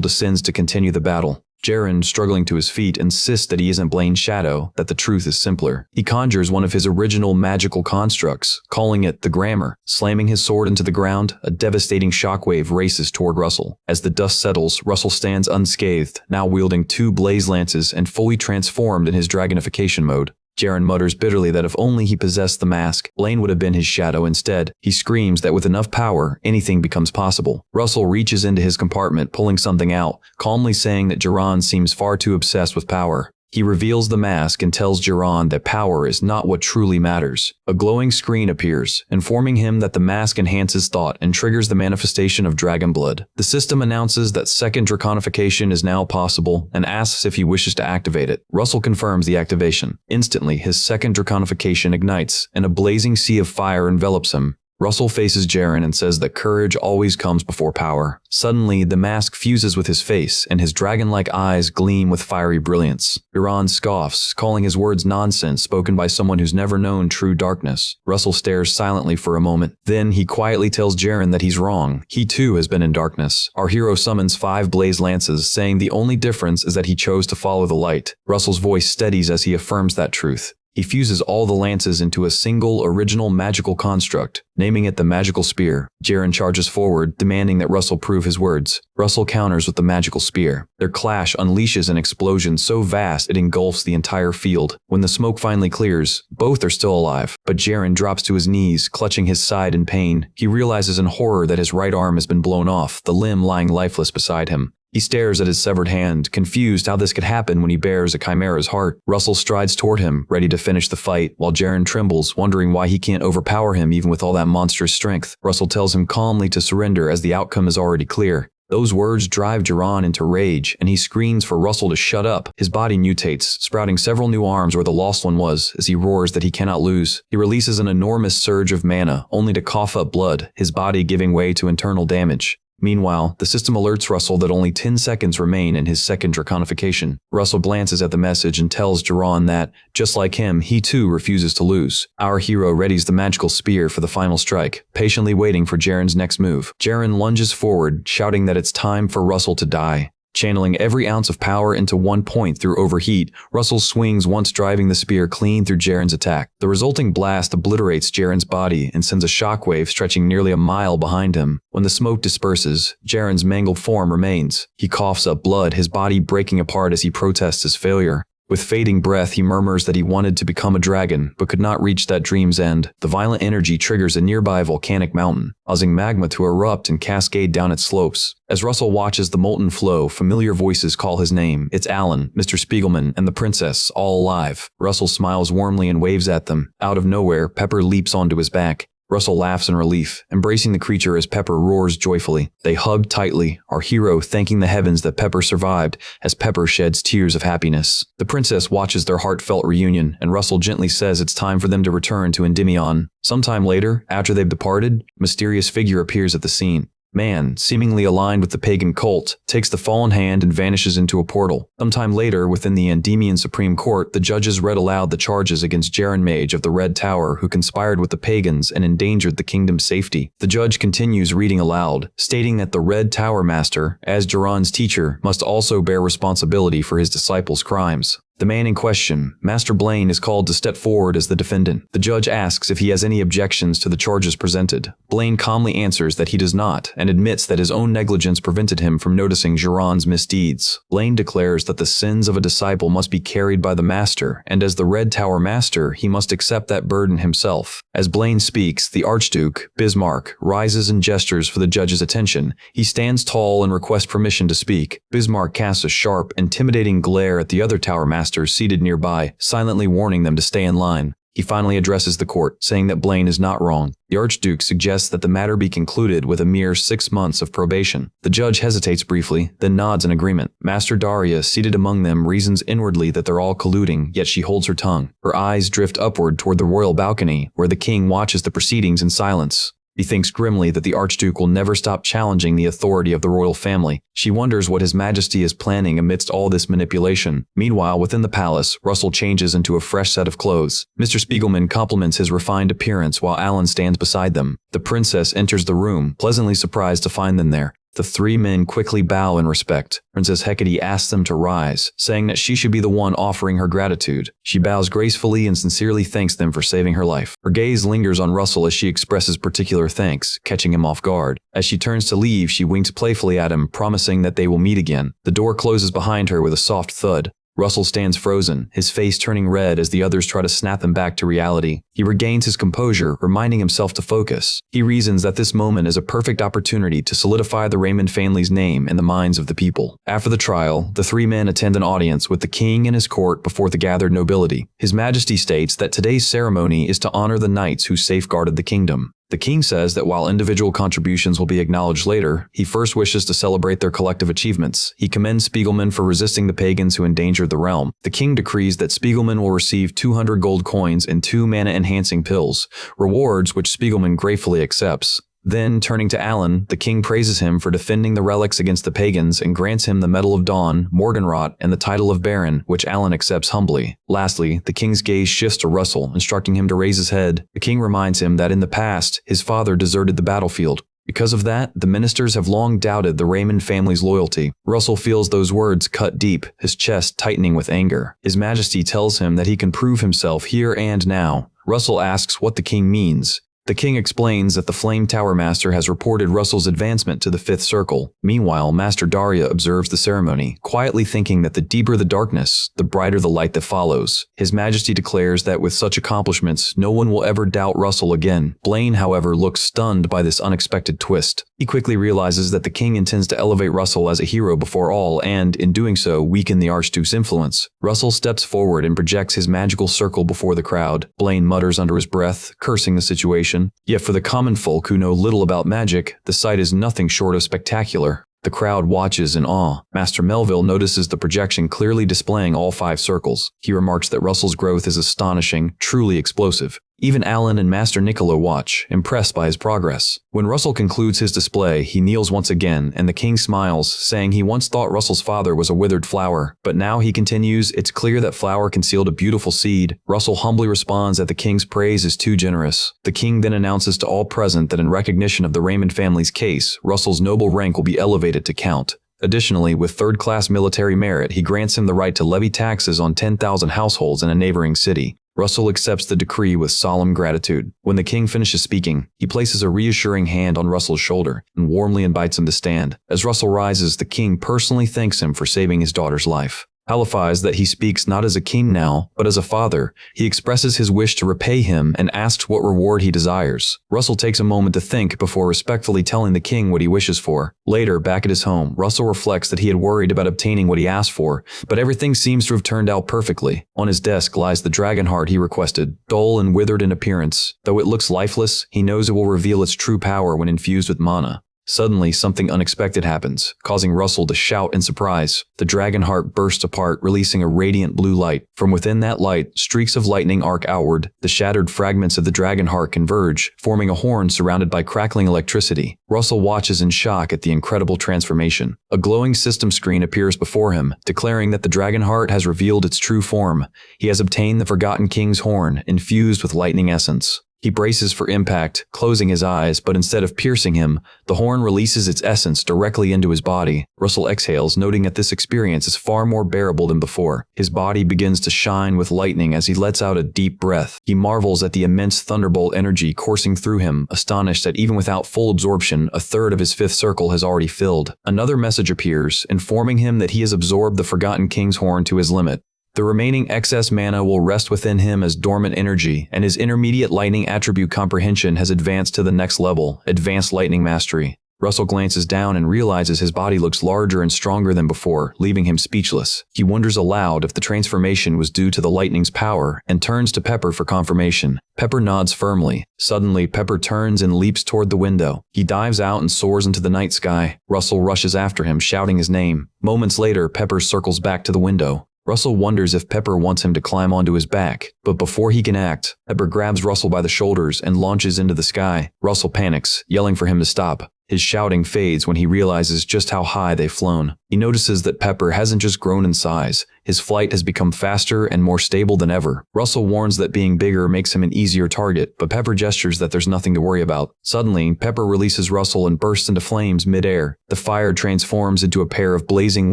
descends to continue the battle. Jaren, struggling to his feet, insists that he isn't Blaine's shadow, that the truth is simpler. He conjures one of his original magical constructs, calling it the Grammar. Slamming his sword into the ground, a devastating shockwave races toward Russell. As the dust settles, Russell stands unscathed, now wielding 2 blaze lances and fully transformed in his dragonification mode. Jaren mutters bitterly that if only he possessed the mask, Blaine would have been his shadow instead. He screams that with enough power, anything becomes possible. Russell reaches into his compartment, pulling something out, calmly saying that Jaren seems far too obsessed with power. He reveals the mask and tells Jaren that power is not what truly matters. A glowing screen appears, informing him that the mask enhances thought and triggers the manifestation of dragon blood. The system announces that second draconification is now possible and asks if he wishes to activate it. Russell confirms the activation. Instantly, his second draconification ignites, and a blazing sea of fire envelops him. Russell faces Jaren and says that courage always comes before power. Suddenly, the mask fuses with his face, and his dragon-like eyes gleam with fiery brilliance. Jaren scoffs, calling his words nonsense spoken by someone who's never known true darkness. Russell stares silently for a moment. Then he quietly tells Jaren that he's wrong. He too has been in darkness. Our hero summons 5 blaze lances, saying the only difference is that he chose to follow the light. Russell's voice steadies as he affirms that truth. He fuses all the lances into a single, original magical construct, naming it the Magical Spear. Jaren charges forward, demanding that Russell prove his words. Russell counters with the Magical Spear. Their clash unleashes an explosion so vast it engulfs the entire field. When the smoke finally clears, both are still alive, but Jaren drops to his knees, clutching his side in pain. He realizes in horror that his right arm has been blown off, the limb lying lifeless beside him. He stares at his severed hand, confused how this could happen when he bears a chimera's heart. Russell strides toward him, ready to finish the fight, while Jaren trembles, wondering why he can't overpower him even with all that monstrous strength. Russell tells him calmly to surrender as the outcome is already clear. Those words drive Jaren into rage, and he screams for Russell to shut up. His body mutates, sprouting several new arms where the lost one was, as he roars that he cannot lose. He releases an enormous surge of mana, only to cough up blood, his body giving way to internal damage. Meanwhile, the system alerts Russell that only 10 seconds remain in his second draconification. Russell glances at the message and tells Jiran that, just like him, he too refuses to lose. Our hero readies the magical spear for the final strike, patiently waiting for Jaren's next move. Jaren lunges forward, shouting that it's time for Russell to die. Channeling every ounce of power into one point through overheat, Russell swings once driving the spear clean through Jaren's attack. The resulting blast obliterates Jaren's body and sends a shockwave stretching nearly a mile behind him. When the smoke disperses, Jaren's mangled form remains. He coughs up blood, his body breaking apart as he protests his failure. With fading breath, he murmurs that he wanted to become a dragon, but could not reach that dream's end. The violent energy triggers a nearby volcanic mountain, causing magma to erupt and cascade down its slopes. As Russell watches the molten flow, familiar voices call his name. It's Alan, Mr. Spiegelman, and the princess, all alive. Russell smiles warmly and waves at them. Out of nowhere, Pepper leaps onto his back. Russell laughs in relief, embracing the creature as Pepper roars joyfully. They hug tightly, our hero thanking the heavens that Pepper survived as Pepper sheds tears of happiness. The princess watches their heartfelt reunion, and Russell gently says it's time for them to return to Endymion. Sometime later, after they've departed, a mysterious figure appears at the scene. Man, seemingly aligned with the pagan cult, takes the fallen hand and vanishes into a portal. Sometime later, within the Endymion Supreme Court, the judges read aloud the charges against Jaren Mage of the Red Tower, who conspired with the pagans and endangered the kingdom's safety. The judge continues reading aloud, stating that the Red Tower Master, as Jaran's teacher, must also bear responsibility for his disciples' crimes. The man in question, Master Blaine, is called to step forward as the defendant. The judge asks if he has any objections to the charges presented. Blaine calmly answers that he does not, and admits that his own negligence prevented him from noticing Jaran's misdeeds. Blaine declares that the sins of a disciple must be carried by the master, and as the Red Tower Master, he must accept that burden himself. As Blaine speaks, the Archduke, Bismarck, rises and gestures for the judge's attention. He stands tall and requests permission to speak. Bismarck casts a sharp, intimidating glare at the other Tower Masters seated nearby, silently warning them to stay in line. He finally addresses the court, saying that Blaine is not wrong. The Archduke suggests that the matter be concluded with a mere 6 months of probation. The judge hesitates briefly, then nods in agreement. Master Daria, seated among them, reasons inwardly that they're all colluding, yet she holds her tongue. Her eyes drift upward toward the royal balcony, where the king watches the proceedings in silence. He thinks grimly that the Archduke will never stop challenging the authority of the royal family. She wonders what His Majesty is planning amidst all this manipulation. Meanwhile, within the palace, Russell changes into a fresh set of clothes. Mr. Spiegelman compliments his refined appearance while Alan stands beside them. The princess enters the room, pleasantly surprised to find them there. The three men quickly bow in respect. Princess Hecate asks them to rise, saying that she should be the one offering her gratitude. She bows gracefully and sincerely thanks them for saving her life. Her gaze lingers on Russell as she expresses particular thanks, catching him off guard. As she turns to leave, she winks playfully at him, promising that they will meet again. The door closes behind her with a soft thud. Russell stands frozen, his face turning red as the others try to snap him back to reality. He regains his composure, reminding himself to focus. He reasons that this moment is a perfect opportunity to solidify the Raymond family's name in the minds of the people. After the trial, the three men attend an audience with the king and his court before the gathered nobility. His Majesty states that today's ceremony is to honor the knights who safeguarded the kingdom. The king says that while individual contributions will be acknowledged later, he first wishes to celebrate their collective achievements. He commends Spiegelman for resisting the pagans who endangered the realm. The king decrees that Spiegelman will receive 200 gold coins and 2 mana-enhancing pills, rewards which Spiegelman gratefully accepts. Then, turning to Alan, the king praises him for defending the relics against the pagans and grants him the Medal of Dawn, Morgenrot, and the title of Baron, which Alan accepts humbly. Lastly, the king's gaze shifts to Russell, instructing him to raise his head. The king reminds him that in the past, his father deserted the battlefield. Because of that, the ministers have long doubted the Raymond family's loyalty. Russell feels those words cut deep, his chest tightening with anger. His Majesty tells him that he can prove himself here and now. Russell asks what the king means. The king explains that the Flame Tower Master has reported Russell's advancement to the 5th circle. Meanwhile, Master Daria observes the ceremony, quietly thinking that the deeper the darkness, the brighter the light that follows. His Majesty declares that with such accomplishments, no one will ever doubt Russell again. Blaine, however, looks stunned by this unexpected twist. He quickly realizes that the king intends to elevate Russell as a hero before all and, in doing so, weaken the Archduke's influence. Russell steps forward and projects his magical circle before the crowd. Blaine mutters under his breath, cursing the situation. Yet for the common folk who know little about magic, the sight is nothing short of spectacular. The crowd watches in awe. Master Melville notices the projection clearly displaying all 5 circles. He remarks that Russell's growth is astonishing, truly explosive. Even Alan and Master Niccolo watch, impressed by his progress. When Russell concludes his display, he kneels once again, and the king smiles, saying he once thought Russell's father was a withered flower, but now he continues, it's clear that flower concealed a beautiful seed. Russell humbly responds that the king's praise is too generous. The king then announces to all present that in recognition of the Raymond family's case, Russell's noble rank will be elevated to count. Additionally, with third-class military merit, he grants him the right to levy taxes on 10,000 households in a neighboring city. Russell accepts the decree with solemn gratitude. When the king finishes speaking, he places a reassuring hand on Russell's shoulder and warmly invites him to stand. As Russell rises, the king personally thanks him for saving his daughter's life. Halifies that he speaks not as a king now, but as a father. He expresses his wish to repay him and asks what reward he desires. Russell takes a moment to think before respectfully telling the king what he wishes for. Later, back at his home, Russell reflects that he had worried about obtaining what he asked for, but everything seems to have turned out perfectly. On his desk lies the dragon heart he requested, dull and withered in appearance. Though it looks lifeless, he knows it will reveal its true power when infused with mana. Suddenly, something unexpected happens, causing Russell to shout in surprise. The dragon heart bursts apart, releasing a radiant blue light. From within that light, streaks of lightning arc outward. The shattered fragments of the dragon heart converge, forming a horn surrounded by crackling electricity. Russell watches in shock at the incredible transformation. A glowing system screen appears before him, declaring that the dragon heart has revealed its true form. He has obtained the Forgotten King's horn, infused with lightning essence. He braces for impact, closing his eyes, but instead of piercing him, the horn releases its essence directly into his body. Russell exhales, noting that this experience is far more bearable than before. His body begins to shine with lightning as he lets out a deep breath. He marvels at the immense thunderbolt energy coursing through him, astonished that even without full absorption, a third of his fifth circle has already filled. Another message appears, informing him that he has absorbed the Forgotten King's horn to his limit. The remaining excess mana will rest within him as dormant energy, and his intermediate lightning attribute comprehension has advanced to the next level, Advanced Lightning Mastery. Russell glances down and realizes his body looks larger and stronger than before, leaving him speechless. He wonders aloud if the transformation was due to the lightning's power, and turns to Pepper for confirmation. Pepper nods firmly. Suddenly, Pepper turns and leaps toward the window. He dives out and soars into the night sky. Russell rushes after him, shouting his name. Moments later, Pepper circles back to the window. Russell wonders if Pepper wants him to climb onto his back, but before he can act, Pepper grabs Russell by the shoulders and launches into the sky. Russell panics, yelling for him to stop. His shouting fades when he realizes just how high they've flown. He notices that Pepper hasn't just grown in size. His flight has become faster and more stable than ever. Russell warns that being bigger makes him an easier target, but Pepper gestures that there's nothing to worry about. Suddenly, Pepper releases Russell and bursts into flames mid-air. The fire transforms into a pair of blazing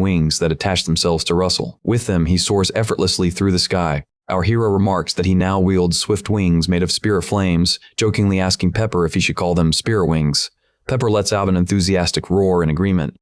wings that attach themselves to Russell. With them, he soars effortlessly through the sky. Our hero remarks that he now wields swift wings made of spirit flames, jokingly asking Pepper if he should call them spirit wings. Pepper lets out an enthusiastic roar in agreement.